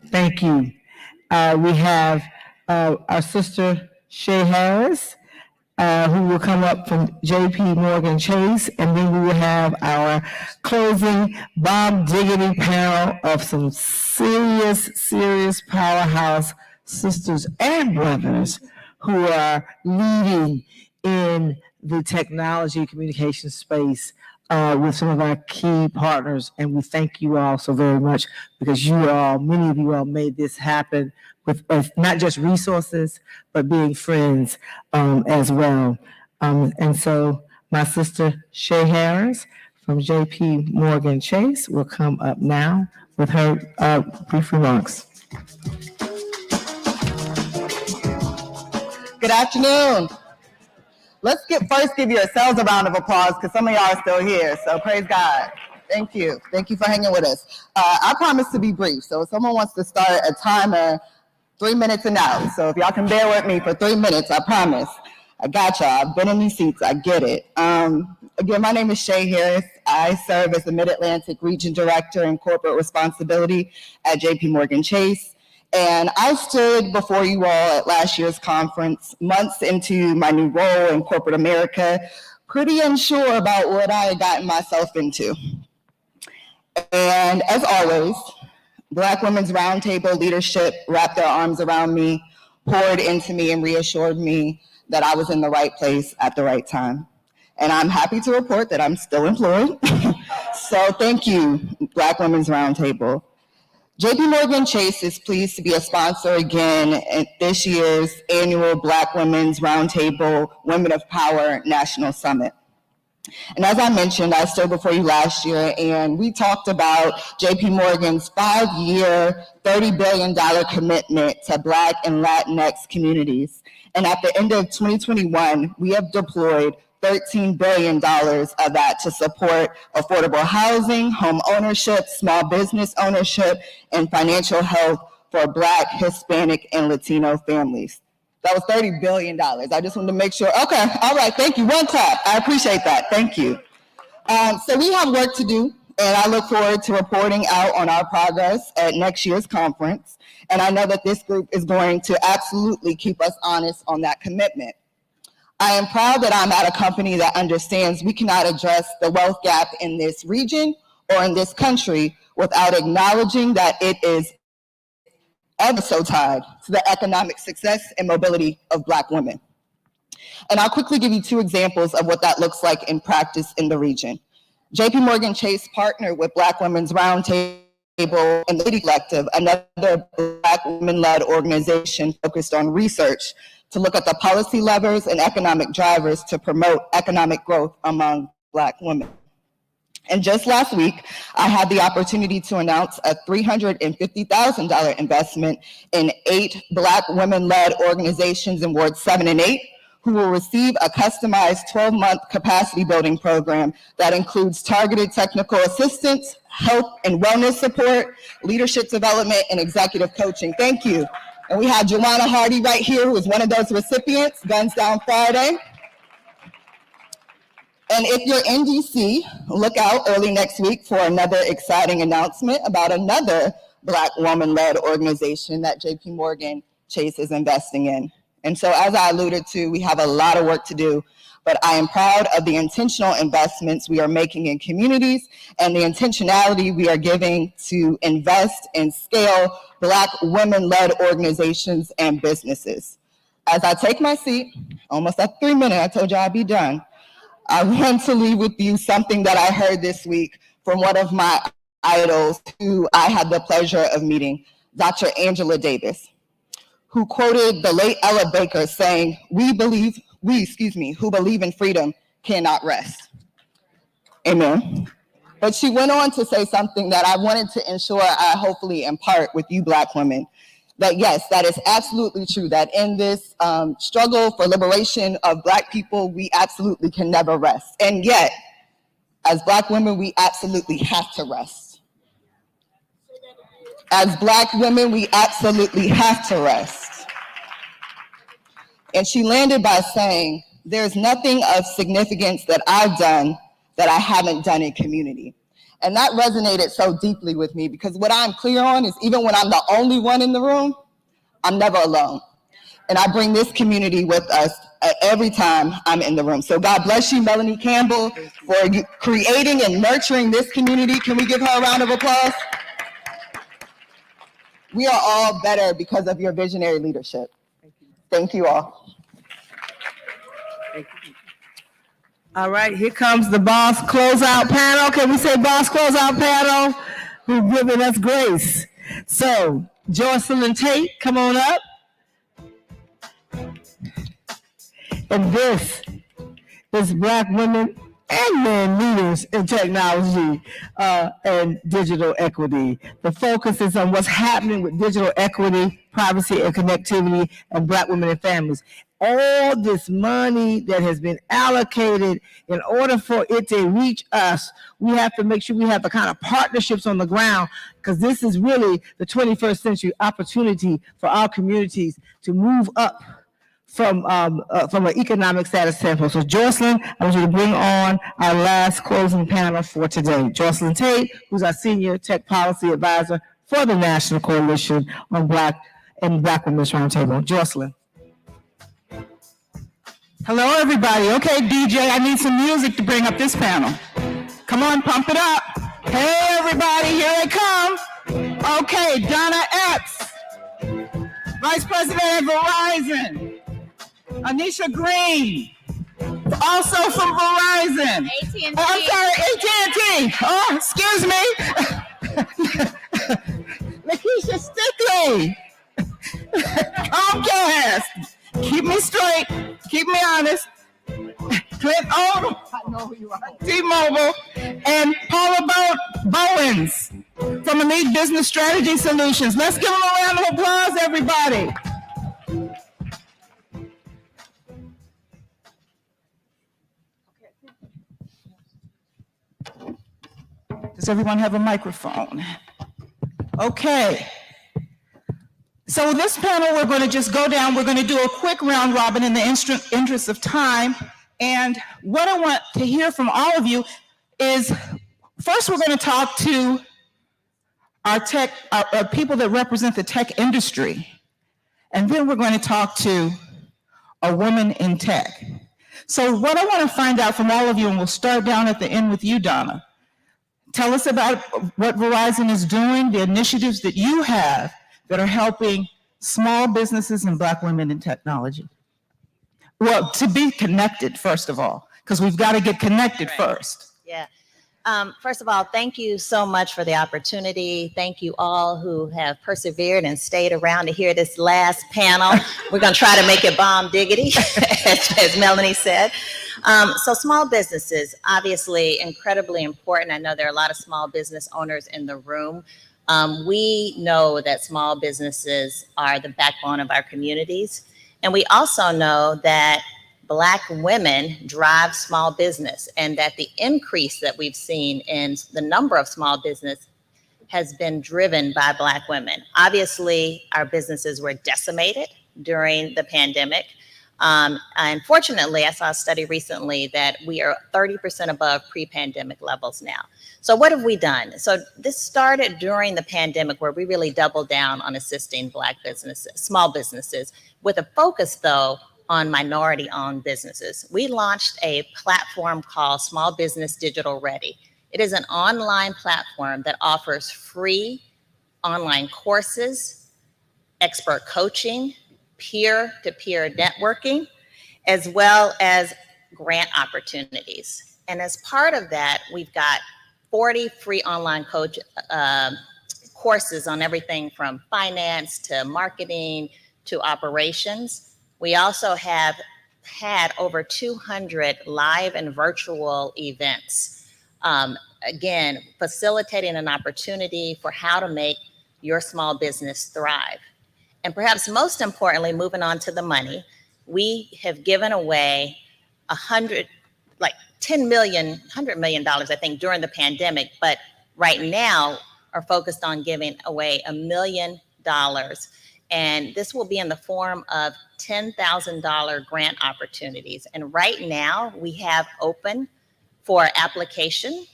Thank you. We have our sister Shay Harris, who will come up from JP Morgan Chase, and then we will have our closing bomb diggity panel of some serious powerhouse sisters and brothers who are leading in the technology communication space with some of our key partners. And we thank you all so very much because many of you all made this happen with not just resources, but being friends as well. And so my sister Shay Harris from JP Morgan Chase will come up now with her brief remarks. Good afternoon. Let's first give yourselves a round of applause because some of y'all are still here, so praise God. Thank you. Thank you for hanging with us. I promise to be brief, so if someone wants to start a timer, 3 minutes and out. So if y'all can bear with me for 3 minutes, I promise. I got y'all. I've been in these seats. I get it. Again, my name is Shay Harris. I serve as the Mid-Atlantic Region Director in Corporate Responsibility at JP Morgan Chase. And I stood before you all at last year's conference, months into my new role in corporate America, pretty unsure about what I had gotten myself into. And as always, Black Women's Roundtable leadership wrapped their arms around me, poured into me, and reassured me that I was in the right place at the right time. And I'm happy to report that I'm still employed. So thank you, Black Women's Roundtable. JP Morgan Chase is pleased to be a sponsor again at this year's annual Black Women's Roundtable Women of Power National Summit. And as I mentioned, I stood before you last year and we talked about JP Morgan's 5-year, $30 billion commitment to Black and Latinx communities. And at the end of 2021, we have deployed $13 billion of that to support affordable housing, home ownership, small business ownership, and financial health for Black, Hispanic, and Latino families. That was $30 billion. I just wanted to make sure. Okay, all right, thank you. One clap. I appreciate that. Thank you. So we have work to do, and I look forward to reporting out on our progress at next year's conference. And I know that this group is going to absolutely keep us honest on that commitment. I am proud that I'm at a company that understands we cannot address the wealth gap in this region or in this country without acknowledging that it is ever so tied to the economic success and mobility of Black women. And I'll quickly give you 2 examples of what that looks like in practice in the region. JP Morgan Chase partnered with Black Women's Roundtable and Lady Collective, another Black women-led organization focused on research to look at the policy levers and economic drivers to promote economic growth among Black women. And just last week, I had the opportunity to announce a $350,000 investment in 8 Black women-led organizations in Wards 7 and 8, who will receive a customized 12-month capacity building program that includes targeted technical assistance, health and wellness support, leadership development, and executive coaching. Thank you. And we have Joanna Hardy right here, who is one of those recipients, Guns Down Friday. And if you're in DC, look out early next week for another exciting announcement about another Black woman-led organization that JP Morgan Chase is investing in. And so as I alluded to, we have a lot of work to do, but I am proud of the intentional investments we are making in communities and the intentionality we are giving to invest and scale Black women-led organizations and businesses. As I take my seat, almost at 3 minutes, I told you I'd be done. I want to leave with you something that I heard this week from one of my idols who I had the pleasure of meeting, Dr. Angela Davis, who quoted the late Ella Baker saying, we who believe in freedom cannot rest. Amen. But she went on to say something that I wanted to ensure I hopefully impart with you Black women, that yes, that is absolutely true, that in this struggle for liberation of Black people, we absolutely can never rest. And yet, as Black women, we absolutely have to rest. As Black women, we absolutely have to rest. And she landed by saying, there's nothing of significance that I've done that I haven't done in community. And that resonated so deeply with me because what I'm clear on is even when I'm the only one in the room, I'm never alone. And I bring this community with us every time I'm in the room. So God bless you, Melanie Campbell, for creating and nurturing this community. Can we give her a round of applause? We are all better because of your visionary leadership. Thank you all. All right, here comes the boss closeout panel. Can we say boss closeout panel? Who've given us grace. So, Jocelyn Tate, come on up. And this is Black women and men leaders in technology and digital equity. The focus is on what's happening with digital equity, privacy and connectivity, and Black women and families. All this money that has been allocated, in order for it to reach us, we have to make sure we have the kind of partnerships on the ground, because this is really the 21st century opportunity for our communities to move up from an economic status standpoint. So Jocelyn, I want you to bring on our last closing panel for today. Jocelyn Tate, who's our Senior Tech Policy Advisor for the National Coalition on Black Women's Roundtable. Jocelyn. Hello, everybody. Okay, DJ, I need some music to bring up this panel. Come on, pump it up. Hey, everybody, here they come. Okay, Donna Epps, Vice President of Verizon. Anisha Green, also from Verizon. AT&T. Oh, I'm sorry, AT&T. Oh, excuse me. Lakeisha Stickley. Comcast. Keep me straight. Keep me honest. Clint Odom. I know who you are. T-Mobile. And Paula Bowens from Elite Business Strategy Solutions. Let's give them a round of applause, everybody. Does everyone have a microphone? Okay. So this panel, we're going to just go down. We're going to do a quick round robin in the interest of time. And what I want to hear from all of you is, first we're going to talk to our people that represent the tech industry. And then we're going to talk to a woman in tech. So what I want to find out from all of you, and we'll start down at the end with you, Donna. Tell us about what Verizon is doing, the initiatives that you have that are helping small businesses and Black women in technology. Well, to be connected, first of all, because we've got to get connected first. Yeah. First of all, thank you so much for the opportunity. Thank you all who have persevered and stayed around to hear this last panel. We're going to try to make it bomb diggity, as Melanie said. So small businesses, obviously incredibly important. I know there are a lot of small business owners in the room. We know that small businesses are the backbone of our communities. And we also know that Black women drive small business, and that the increase that we've seen in the number of small business has been driven by Black women. Obviously, our businesses were decimated during the pandemic. Unfortunately, I saw a study recently that we are 30% above pre-pandemic levels now. So what have we done? So this started during the pandemic, where we really doubled down on assisting Black businesses, small businesses, with a focus though on minority-owned businesses. We launched a platform called Small Business Digital Ready. It is an online platform that offers free online courses, expert coaching, peer-to-peer networking, as well as grant opportunities. And as part of that, we've got 40 free online courses on everything from finance to marketing to operations. We also have had over 200 live and virtual events. Again, facilitating an opportunity for how to make your small business thrive. And perhaps most importantly, moving on to the money, we have given away $100 million, I think, during the pandemic, but right now are focused on giving away $1 million. And this will be in the form of $10,000 grant opportunities. And right now we have open for application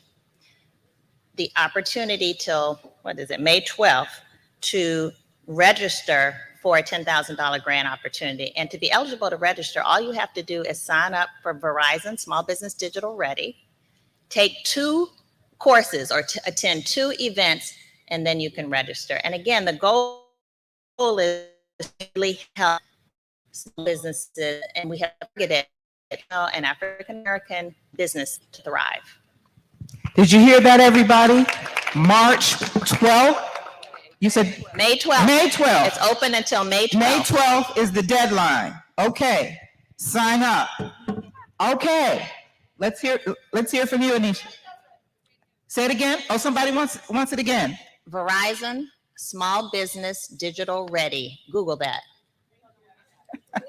the opportunity till, May 12th to register for a $10,000 grant opportunity. And to be eligible to register, all you have to do is sign up for Verizon Small Business Digital Ready, take 2 courses or attend 2 events, and then you can register. And again, the goal is to really help small businesses, and we have targeted an African American business to thrive. Did you hear that, everybody? March 12th? You said May 12th. May 12th. It's open until May 12th. May 12th is the deadline. Okay, sign up. Okay, let's hear from you, Anisha. Say it again. Oh, somebody wants it again. Verizon Small Business Digital Ready. Google that.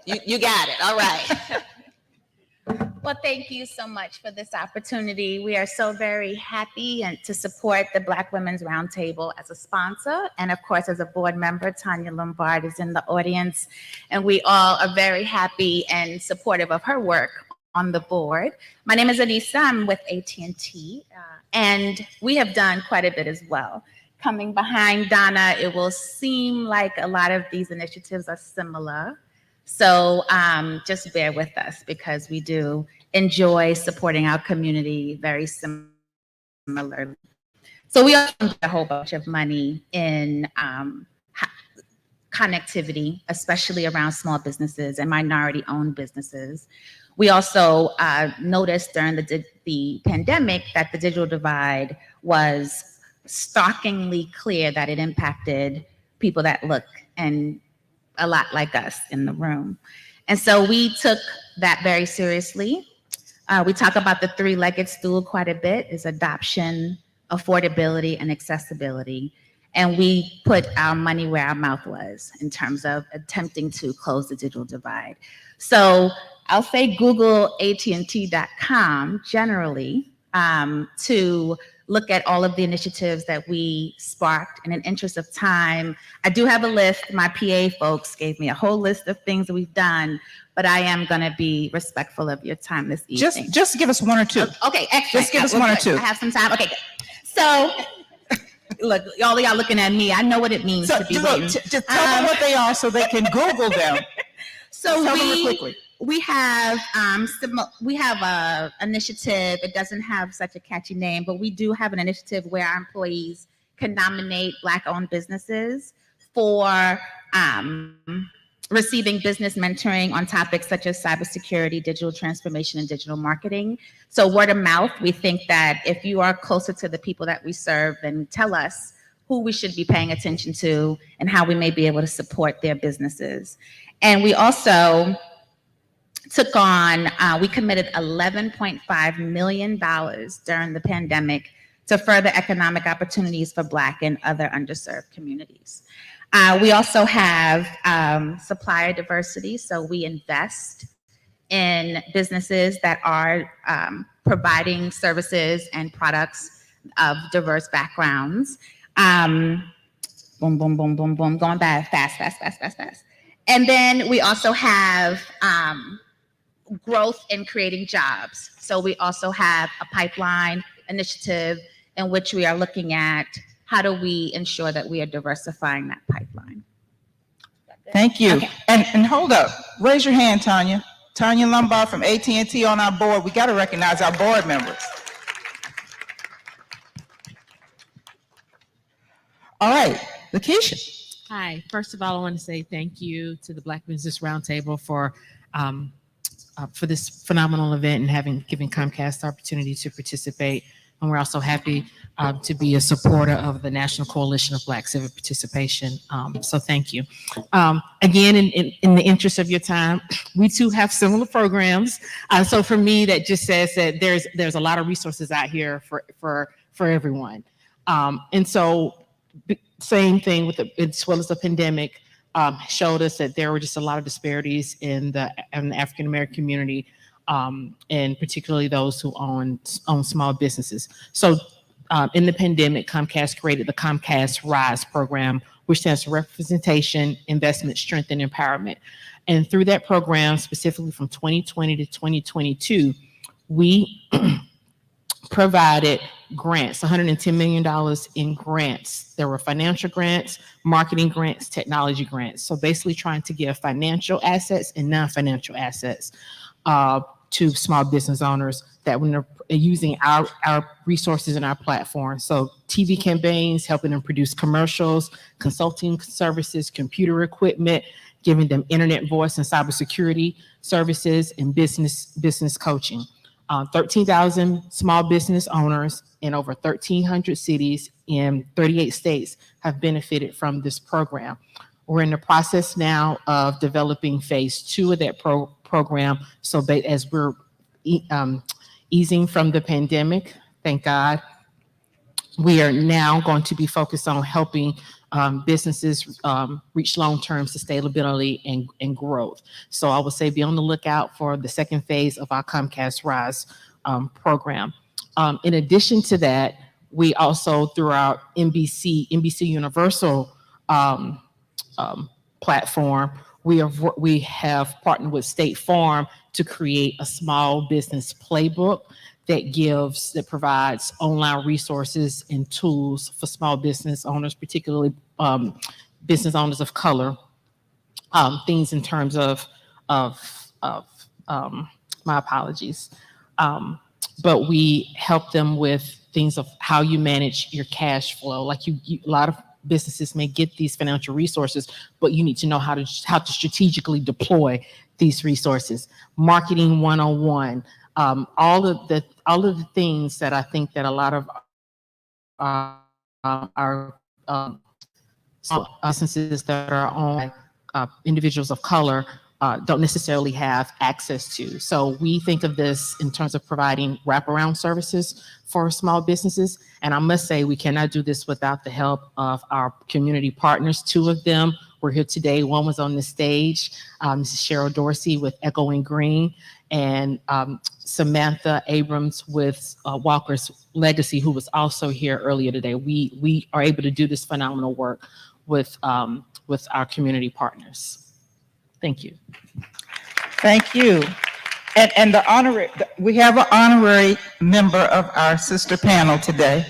You got it. All right. Well, thank you so much for this opportunity. We are so very happy and to support the Black Women's Roundtable as a sponsor. And of course, as a board member, Tanya Lombard is in the audience. And we all are very happy and supportive of her work on the board. My name is Anissa. I'm with AT&T. And we have done quite a bit as well. Coming behind Donna, it will seem like a lot of these initiatives are similar. So just bear with us because we do enjoy supporting our community very similarly. So we also get a whole bunch of money in connectivity, especially around small businesses and minority-owned businesses. We also noticed during the pandemic that the digital divide was starkly clear, that it impacted people that look and a lot like us in the room. And so we took that very seriously. We talk about the 3-legged stool quite a bit: is adoption, affordability, and accessibility. And we put our money where our mouth was in terms of attempting to close the digital divide. So I'll say Google AT&T.com generally to look at all of the initiatives that we sparked. In an interest of time, I do have a list. My PA folks gave me a whole list of things that we've done, but I am going to be respectful of your time this evening. Just give us 1 or 2. Okay, excellent. Just give us 1 or 2. I have some time. Okay, good. So, look, all of y'all looking at me. I know what it means to be waiting. Just tell them what they are so they can Google them. So tell them quickly. We have a initiative. It doesn't have such a catchy name, but we do have an initiative where our employees can nominate Black-owned businesses for receiving business mentoring on topics such as cybersecurity, digital transformation, and digital marketing. So word of mouth, we think that if you are closer to the people that we serve, then tell us who we should be paying attention to and how we may be able to support their businesses. And we also took on, we committed $11.5 million during the pandemic to further economic opportunities for Black and other underserved communities. We also have supplier diversity, so we invest in businesses that are providing services and products of diverse backgrounds. Boom, boom, boom, boom, boom, going by fast. And then we also have growth and creating jobs. So we also have a pipeline initiative in which we are looking at how do we ensure that we are diversifying that pipeline. Thank you. Okay. And hold up, raise your hand, Tanya. Tanya Lombard from AT&T on our board. We got to recognize our board members. All right, Lakeisha. Hi. First of all, I want to say thank you to the Black Business Roundtable for this phenomenal event and giving Comcast the opportunity to participate. And we're also happy to be a supporter of the National Coalition of Black Civic Participation. So thank you. Again, in the interest of your time, we too have similar programs. So for me, that just says that there's a lot of resources out here for everyone. And so same thing with as well as the pandemic showed us that there were just a lot of disparities in the African American community, and particularly those who own small businesses. So in the pandemic, Comcast created the Comcast Rise program, which stands for Representation, Investment, Strength, and Empowerment. And through that program, specifically from 2020 to 2022, we provided grants, $110 million in grants. There were financial grants, marketing grants, technology grants. So basically trying to give financial assets and non-financial assets to small business owners that when they're using our resources and our platform. So TV campaigns, helping them produce commercials, consulting services, computer equipment, giving them internet voice and cybersecurity services, and business coaching. 13,000 small business owners in over 1,300 cities in 38 states have benefited from this program. We're in the process now of developing phase 2 of that program. So as we're easing from the pandemic, thank God, we are now going to be focused on helping businesses reach long-term sustainability and growth. So I would say be on the lookout for the second phase of our Comcast Rise program. In addition to that, we also, through our NBC Universal platform, we have partnered with State Farm to create a small business playbook that provides online resources and tools for small business owners, particularly business owners of color. Things in terms of my apologies. But we help them with things of how you manage your cash flow. Like a lot of businesses may get these financial resources, but you need to know how to strategically deploy these resources. Marketing 101, all of the things that I think that a lot of our businesses that are owned by individuals of color don't necessarily have access to. So we think of this in terms of providing wraparound services for small businesses. And I must say, we cannot do this without the help of our community partners. 2 of them were here today. One was on the stage, Mrs. Cheryl Dorsey with Echoing Green, and Samantha Abrams with Walker's Legacy, who was also here earlier today. We are able to do this phenomenal work with our community partners. Thank you. Thank you. And we have an honorary member of our sister panel today,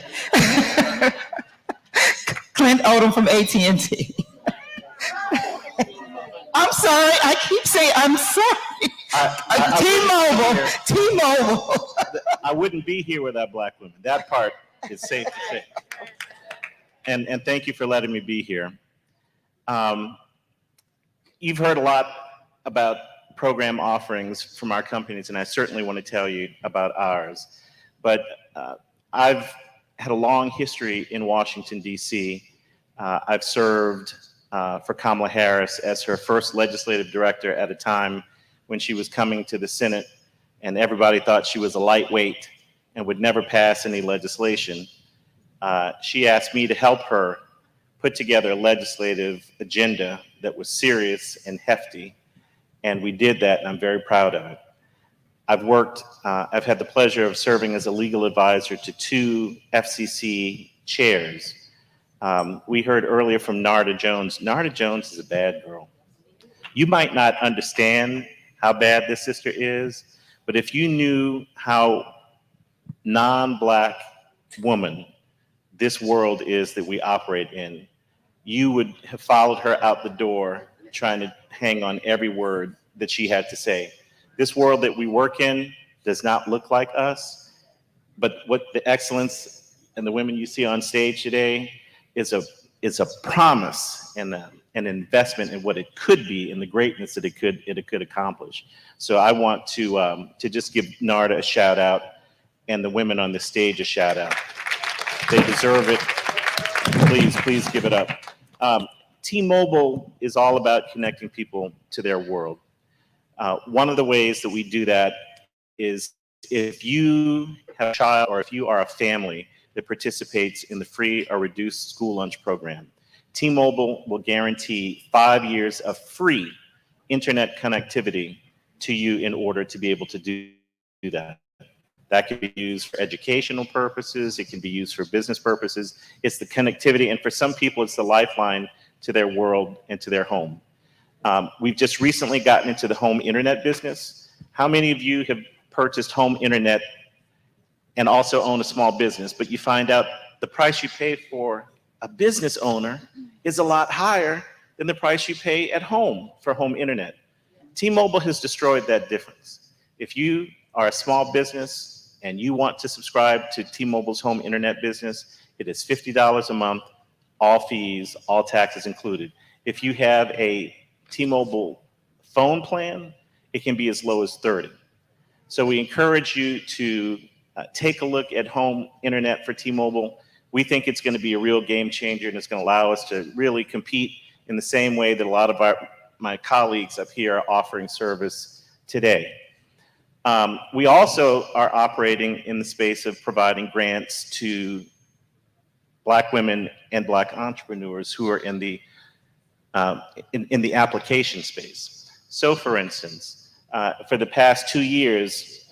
Clint Odom from AT&T. I'm sorry, I keep saying I'm sorry. T-Mobile. I wouldn't be here without Black women. That part is safe to say. And thank you for letting me be here. You've heard a lot about program offerings from our companies, and I certainly want to tell you about ours. But I've had a long history in Washington, D.C. I've served for Kamala Harris as her first legislative director at a time when she was coming to the Senate and everybody thought she was a lightweight and would never pass any legislation. She asked me to help her put together a legislative agenda that was serious and hefty, and we did that, and I'm very proud of it. I've had the pleasure of serving as a legal advisor to 2 FCC chairs, We heard earlier from Narda Jones. Narda Jones is a bad girl. You might not understand how bad this sister is, but if you knew how non-Black woman this world is that we operate in, you would have followed her out the door trying to hang on every word that she had to say. This world that we work in does not look like us, but what the excellence and the women you see on stage today is a promise and an investment in what it could be and the greatness that it could accomplish. So I want to just give Narda a shout out and the women on the stage a shout out. They deserve it. Please give it up. T-Mobile is all about connecting people to their world. One of the ways that we do that is if you have a child or if you are a family that participates in the free or reduced school lunch program, T-Mobile will guarantee 5 years of free internet connectivity to you in order to be able to do that. That can be used for educational purposes. It can be used for business purposes. It's the connectivity, and for some people, it's the lifeline to their world and to their home. We've just recently gotten into the home internet business. How many of you have purchased home internet and also own a small business, but you find out the price you pay for a business owner is a lot higher than the price you pay at home for home internet? T-Mobile has destroyed that difference. If you are a small business and you want to subscribe to T-Mobile's home internet business, it is $50 a month, all fees, all taxes included. If you have a T-Mobile phone plan, it can be as low as $30. So we encourage you to take a look at home internet for T-Mobile. We think it's going to be a real game changer, and it's going to allow us to really compete in the same way that a lot of my colleagues up here are offering service today. We also are operating in the space of providing grants to Black women and Black entrepreneurs who are in the application space. So for instance, for the past 2 years,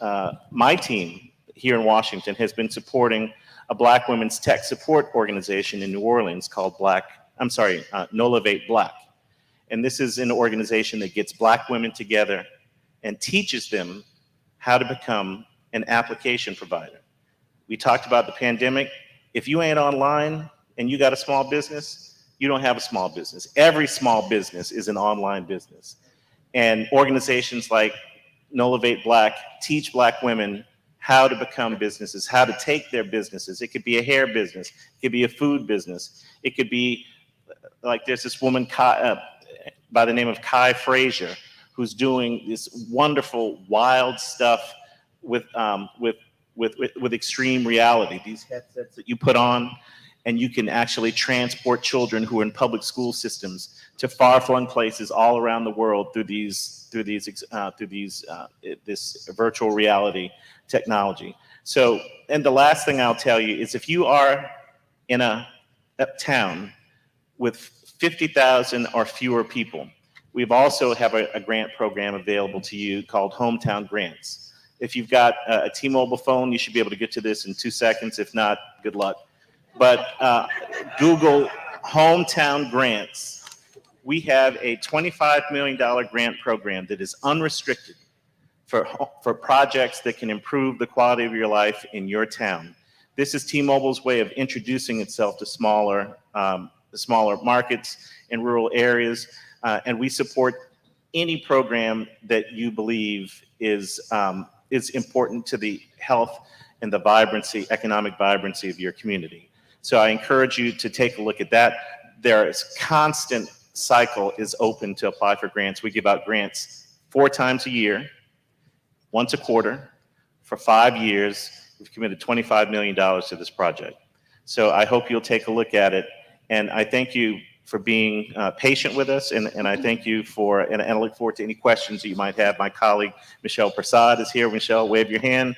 my team here in Washington has been supporting a Black women's tech support organization in New Orleans called Nolivate Black. And this is an organization that gets Black women together and teaches them how to become an application provider. We talked about the pandemic. If you ain't online and you got a small business, you don't have a small business. Every small business is an online business. And organizations like Nolivate Black teach Black women how to become businesses, how to take their businesses. It could be a hair business, it could be a food business. It could be like there's this woman by the name of Kai Frazier, who's doing this wonderful, wild stuff with extreme reality. These headsets that you put on, and you can actually transport children who are in public school systems to far-flung places all around the world through this virtual reality technology. So, and the last thing I'll tell you is if you are in a town with 50,000 or fewer people, we've also have a grant program available to you called Hometown Grants. If you've got a T-Mobile phone, you should be able to get to this in 2 seconds. If not, good luck. But Google Hometown Grants. We have a $25 million grant program that is unrestricted for projects that can improve the quality of your life in your town. This is T-Mobile's way of introducing itself to smaller markets and rural areas. And we support any program that you believe is important to the health and the vibrancy, economic vibrancy of your community. So I encourage you to take a look at that. There is constant cycle is open to apply for grants. We give out grants 4 times a year, once a quarter, for 5 years. We've committed $25 million to this project. So I hope you'll take a look at it. And I thank you for being patient with us, and I thank you and I look forward to any questions that you might have. My colleague, Michelle Prasad, is here. Michelle, wave your hand.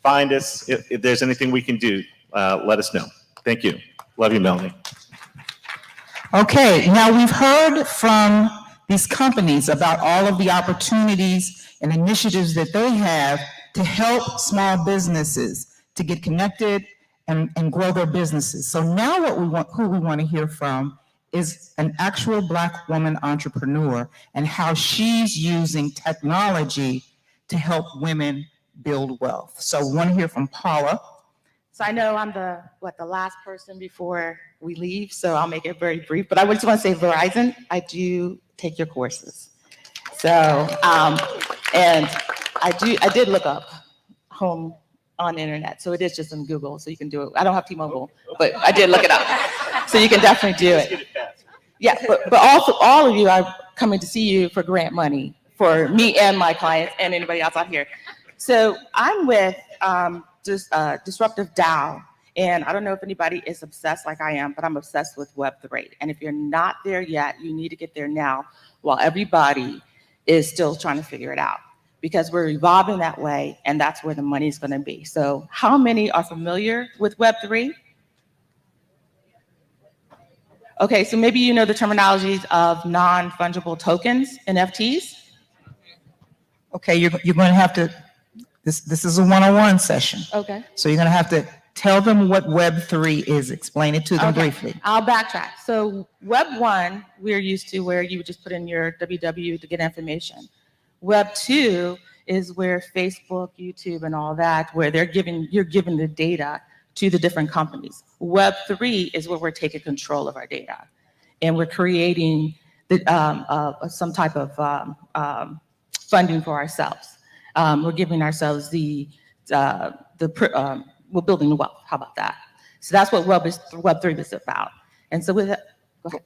Find us. If there's anything we can do, let us know. Thank you. Love you, Melanie. Okay, now we've heard from these companies about all of the opportunities and initiatives that they have to help small businesses to get connected and grow their businesses. So now who we want to hear from is an actual Black woman entrepreneur and how she's using technology to help women build wealth. So we want to hear from Paula. So I know I'm the last person before we leave, so I'll make it very brief. But I just want to say, Verizon, I do take your courses. So, and I did look up home on the internet, so it is just in Google, so you can do it. I don't have T-Mobile, but I did look it up, so you can definitely do it. Yeah, but also all of you are coming to see you for grant money for me and my clients and anybody else out here. So I'm with Disruptive DAO, and I don't know if anybody is obsessed like I am, but I'm obsessed with Web3. And if you're not there yet, you need to get there now while everybody is still trying to figure it out, because we're evolving that way, and that's where the money is going to be. So how many are familiar with Web3? Okay, so maybe you know the terminologies of non-fungible tokens, NFTs. Okay, you're going to have to, this is a one-on-one session. Okay. So you're going to have to tell them what Web3 is. Explain it to them briefly. I'll backtrack. So Web 1, we're used to where you would just put in your www to get information. Web 2 is where Facebook, YouTube, and all that, where you're giving the data to the different companies. Web 3 is where we're taking control of our data, and we're creating some type of funding for ourselves. We're giving ourselves we're building the wealth. How about that? So that's what Web 3 is about. And so with that,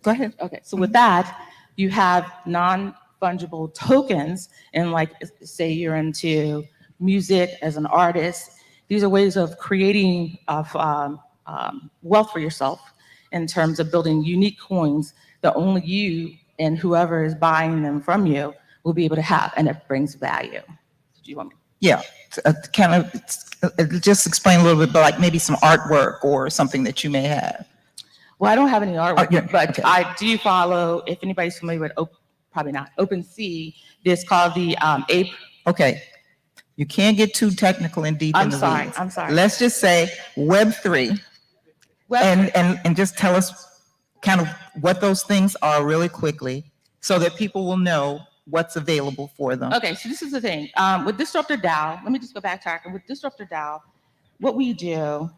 go ahead. Okay. So with that, you have non-fungible tokens, and like say you're into music as an artist. These are ways of creating wealth for yourself in terms of building unique coins that only you and whoever is buying them from you will be able to have, and it brings value. Do you want me? Yeah, just explain a little bit about like maybe some artwork or something that you may have. Well, I don't have any artwork, but okay. I do follow, if anybody's familiar with, probably not, OpenSea, it's called the Ape. Okay, you can't get too technical and deep in the weeds. I'm sorry. Let's just say Web3, and just tell us kind of what those things are really quickly so that people will know what's available for them. Okay, so this is the thing. With Disruptor DAO, let me just go back to with Disruptor DAO, what we do,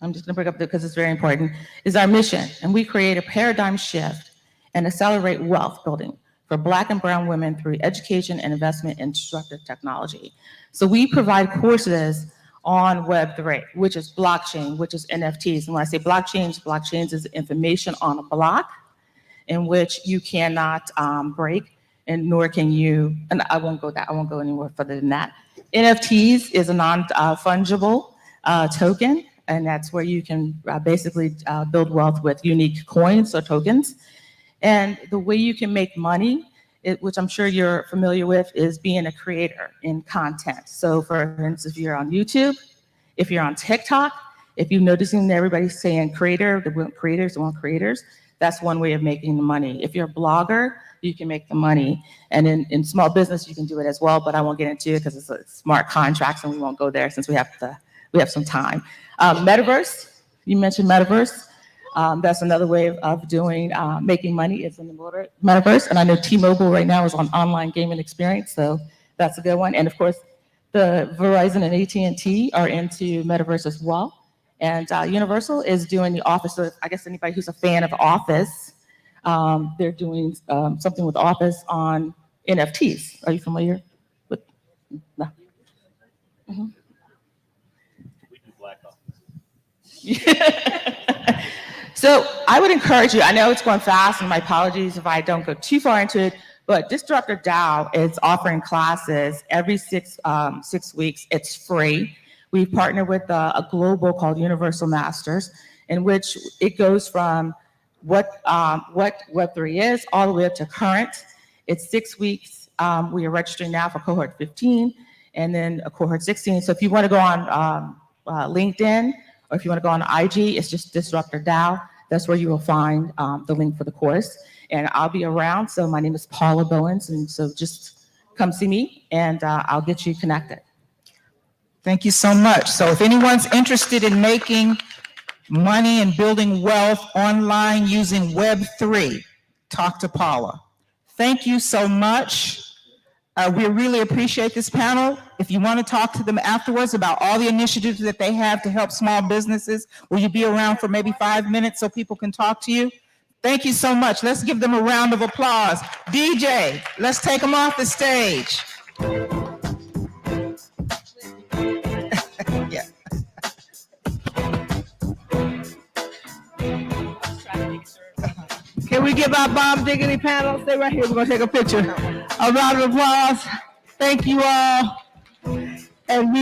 I'm just gonna bring up because it's very important, is our mission. And we create a paradigm shift and accelerate wealth building for Black and brown women through education and investment in disruptive technology. So we provide courses on Web3, which is blockchain, which is NFTs. And when I say blockchains is information on a block in which you cannot break, and nor can you, and I won't go anywhere further than that. NFTs is a non-fungible token, and that's where you can basically build wealth with unique coins or tokens. And the way you can make money, which I'm sure you're familiar with, is being a creator in content. So for instance, if you're on YouTube, if you're on TikTok, if you're noticing that everybody's saying creator, they want creators, that's one way of making the money. If you're a blogger, you can make the money. And in small business, you can do it as well, but I won't get into it because it's a smart contracts and we won't go there since we have some time. Metaverse, you mentioned metaverse. That's another way of doing, making money is in the metaverse. And I know T-Mobile right now is on online gaming experience, so that's a good one. And of course, the Verizon and ATT are into metaverse as well. And Universal is doing the Office. So I guess anybody who's a fan of Office, they're doing something with Office on NFTs. Are you familiar with? No. Mm-hmm. We do Black Office. So I would encourage you, I know it's going fast, and my apologies if I don't go too far into it, but Disruptor DAO is offering classes every 6 weeks. It's free. We've partnered with a global called Universal Masters, in which it goes from what Web3 is all the way up to current. It's 6 weeks. We are registering now for cohort 15 and then a cohort 16. So if you want to go on LinkedIn or if you want to go on IG, it's just Disruptor DAO. That's where you will find the link for the course. And I'll be around. So my name is Paula Bowens. And so just come see me and I'll get you connected. Thank you so much. So if anyone's interested in making money and building wealth online using Web3, talk to Paula. Thank you so much. We really appreciate this panel. If you want to talk to them afterwards about all the initiatives that they have to help small businesses, will you be around for maybe 5 minutes so people can talk to you? Thank you so much. Let's give them a round of applause. DJ, let's take them off the stage. Yeah. Can we give our bomb diggity panel? Stay right here. We're gonna take a picture. A round of applause. Thank you all. And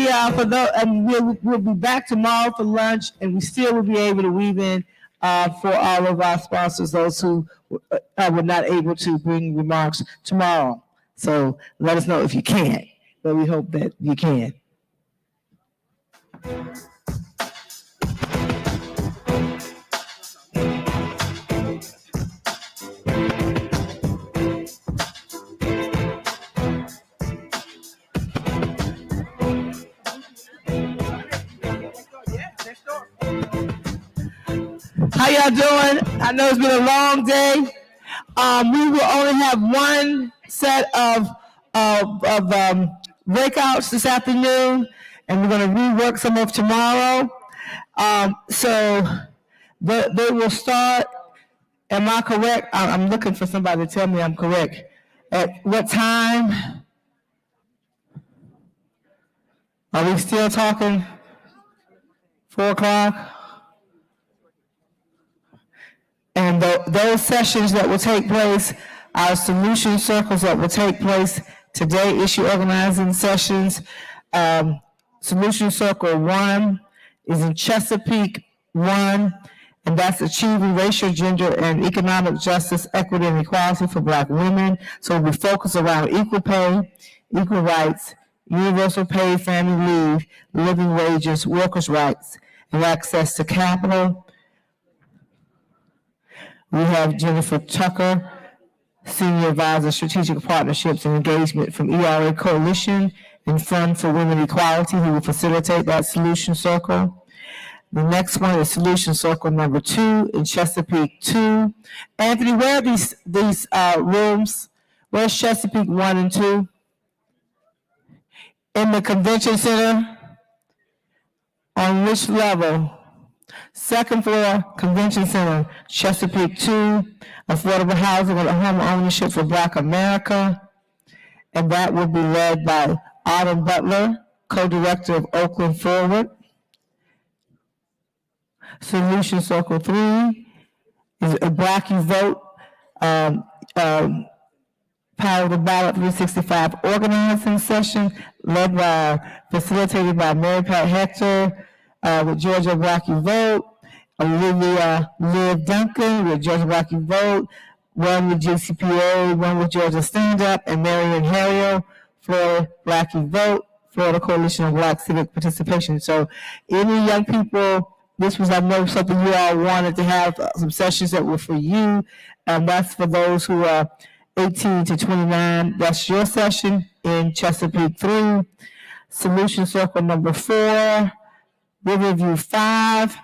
we'll be back tomorrow for lunch, and we still will be able to weave in for all of our sponsors, those who were not able to bring remarks tomorrow. So let us know if you can, but we hope that you can. How y'all doing? I know it's been a long day. We will only have one set of breakouts this afternoon, and we're going to rework some of tomorrow. So they will start. Am I correct? I'm looking for somebody to tell me I'm correct. At what time? Are we still talking 4 o'clock? And those sessions that will take place, our solution circles that will take place today, issue organizing sessions. Solution Circle 1 is in Chesapeake 1, and that's achieving racial, gender, and economic justice, equity, and equality for Black women. So we focus around equal pay, equal rights, universal pay, family leave, living wages, workers' rights, and access to capital. We have Jennifer Tucker, Senior Advisor, Strategic Partnerships and Engagement from ERA Coalition and Fund for Women Equality, who will facilitate that solution circle. The next one is Solution Circle number 2 in Chesapeake 2. Anthony, where are these rooms? Where's Chesapeake 1 and 2? In the convention center? On which level? Second floor, Convention Center, Chesapeake 2, affordable housing and home ownership for Black America. And that will be led by Autumn Butler, co-director of Oakland Forward. Solution Circle 3 is a Black You Vote, Power of the Ballot 365 organizing session, facilitated by Mary Pat Hector, with Georgia Black You Vote, Olivia Liv Duncan with Georgia Black You Vote, one with JCPA, one with Georgia Stand Up, and Marion Harriel, Florida Black You Vote, Florida Coalition of Black Civic Participation. So any young people, this was, I know, something you all wanted to have some sessions that were for you, and that's for those who are 18 to 29. That's your session in Chesapeake 3. Solution Circle number 4. Riverview 5,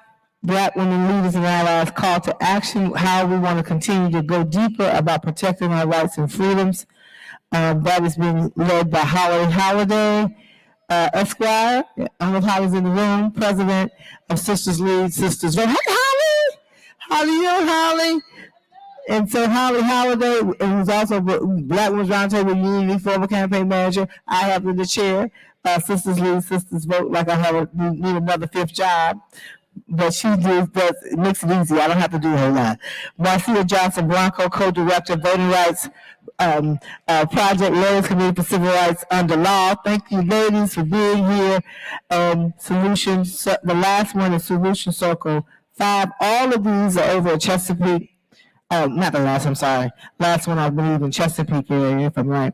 Black Women Leaders and Allies Call to Action, how we want to continue to go deeper about protecting our rights and freedoms. That is being led by Holly Holliday, Esquire. I don't know if Holly's in the room, president of Sisters Lead, Sisters Vote. Hey, Holly! How are you, Holly? And so Holly Holliday, who's also Black Women's Roundtable Unity, former campaign manager. I have been the chair. Sisters Lead, Sisters Vote, like I need another 5th job. But she it makes it easy. I don't have to do a whole lot. Marcia Johnson Blanco, co-director, Voting Rights Project Ladies Committee for Civil Rights Under Law. Thank you, ladies, for being here. Solutions, the last one is Solution Circle 5. All of these are over at Chesapeake. Not the last, I'm sorry. Last one, I believe, in Chesapeake area, if I'm right,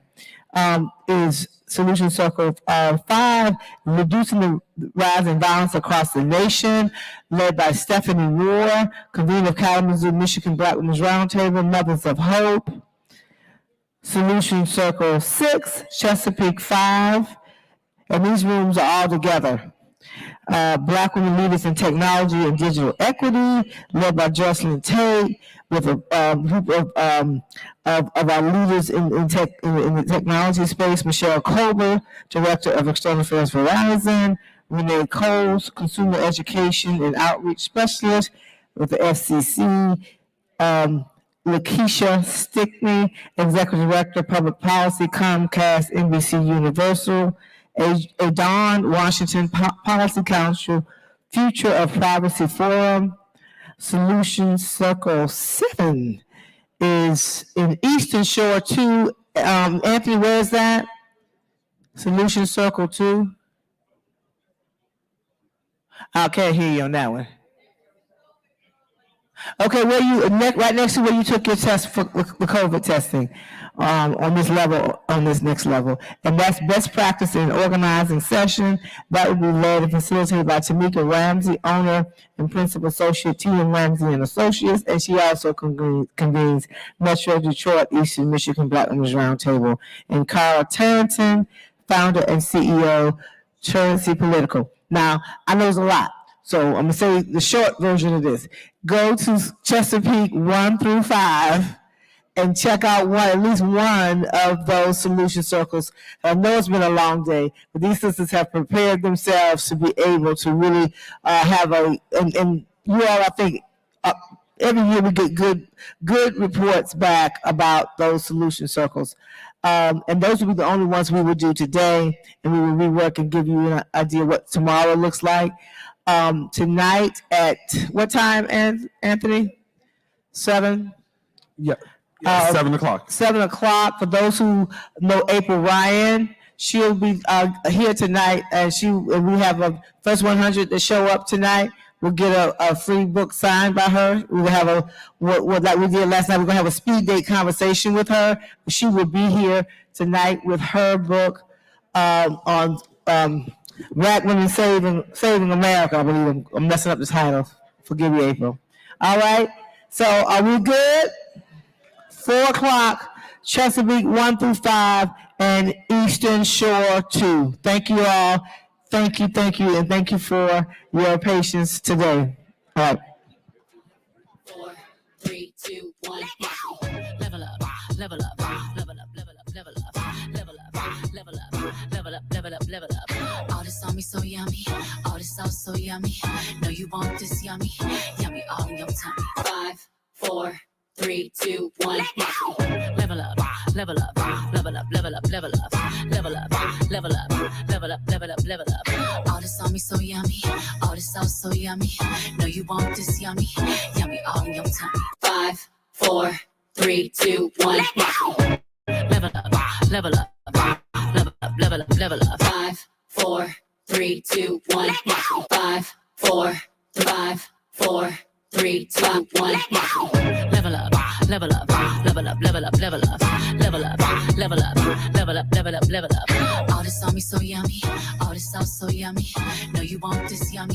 is Solution Circle 5, Reducing the Rise in Violence Across the Nation, led by Stephanie Rohr, convener of Kalamazoo, Michigan Black Women's Roundtable, Mothers of Hope. Solution Circle 6, Chesapeake 5, And these rooms are all together. Black Women Leaders in Technology and Digital Equity, led by Jocelyn Tate, with a group of our leaders in the technology space, Michelle Colbert, Director of External Affairs Verizon, Renee Coles, Consumer Education and Outreach Specialist with the FCC, Lakeisha Stickney, Executive Director, Public Policy, Comcast, NBC Universal, Adon Washington, Policy Council, Future of Privacy Forum, Solutions Circle 7 is in Eastern Shore 2. Anthony, where is that? Solution Circle 2. I can't hear you on that one. Okay, where you right next to where you took your test for the COVID testing on this level, on this next level, and that's best practice in organizing session that will be led and facilitated by Tamika Ramsey, owner and principal associate TM Ramsey and Associates, and she also convenes Metro Detroit Eastern Michigan Black Women's Roundtable, and Cora Tarrenton, founder and CEO, Currency Political. Now I know there's a lot. So I'm gonna say the short version of this. Go to Chesapeake 1 through 5 and check out at least one of those solution circles. I know it's been a long day, but these sisters have prepared themselves to be able to really have and you all, I think, every year we get good reports back about those solution circles. And those will be the only ones we will do today, and we will rework and give you an idea what tomorrow looks like. Tonight at what time, Anthony? 7? Yeah. 7 o'clock. 7 o'clock. For those who know April Ryan, she'll be here tonight, and we have a first 100 that show up tonight. We'll get a free book signed by her. We will have what like we did last night. We're gonna have a speed date conversation with her. She will be here tonight with her book on Black Women Saving America. I believe I'm messing up the title. Forgive me, April. All right. So are we good? 4 o'clock, Chesapeake 1 through 5, and Eastern Shore 2. Thank you all. Thank you, and thank you for your patience today. All right. 4, 3, 2, 1. Level up, level up, level up, level up, level up, level up, level up, level up, level up, level up, level up. All this on me so yummy, all this sauce so yummy. No, you want this yummy, yummy all in your tummy. 5, 4, 3, 2, 1. Level up, level up, level up, level up, level up, level up, level up, level up, level up, level up. All this on me so yummy, all this sauce so yummy. No, you want this yummy, yummy all in your tummy. 5, 4, 3, 2, 1. Level up, level up, level up, level up, level up. 5, 4, 3, 2, 1. 5, 4, 5, 4, 3, 2, 1. Level up, level up, level up, level up, level up, level up, level up, level up, level up, level up. All this on me so yummy, all this sauce so yummy. No, you want this yummy.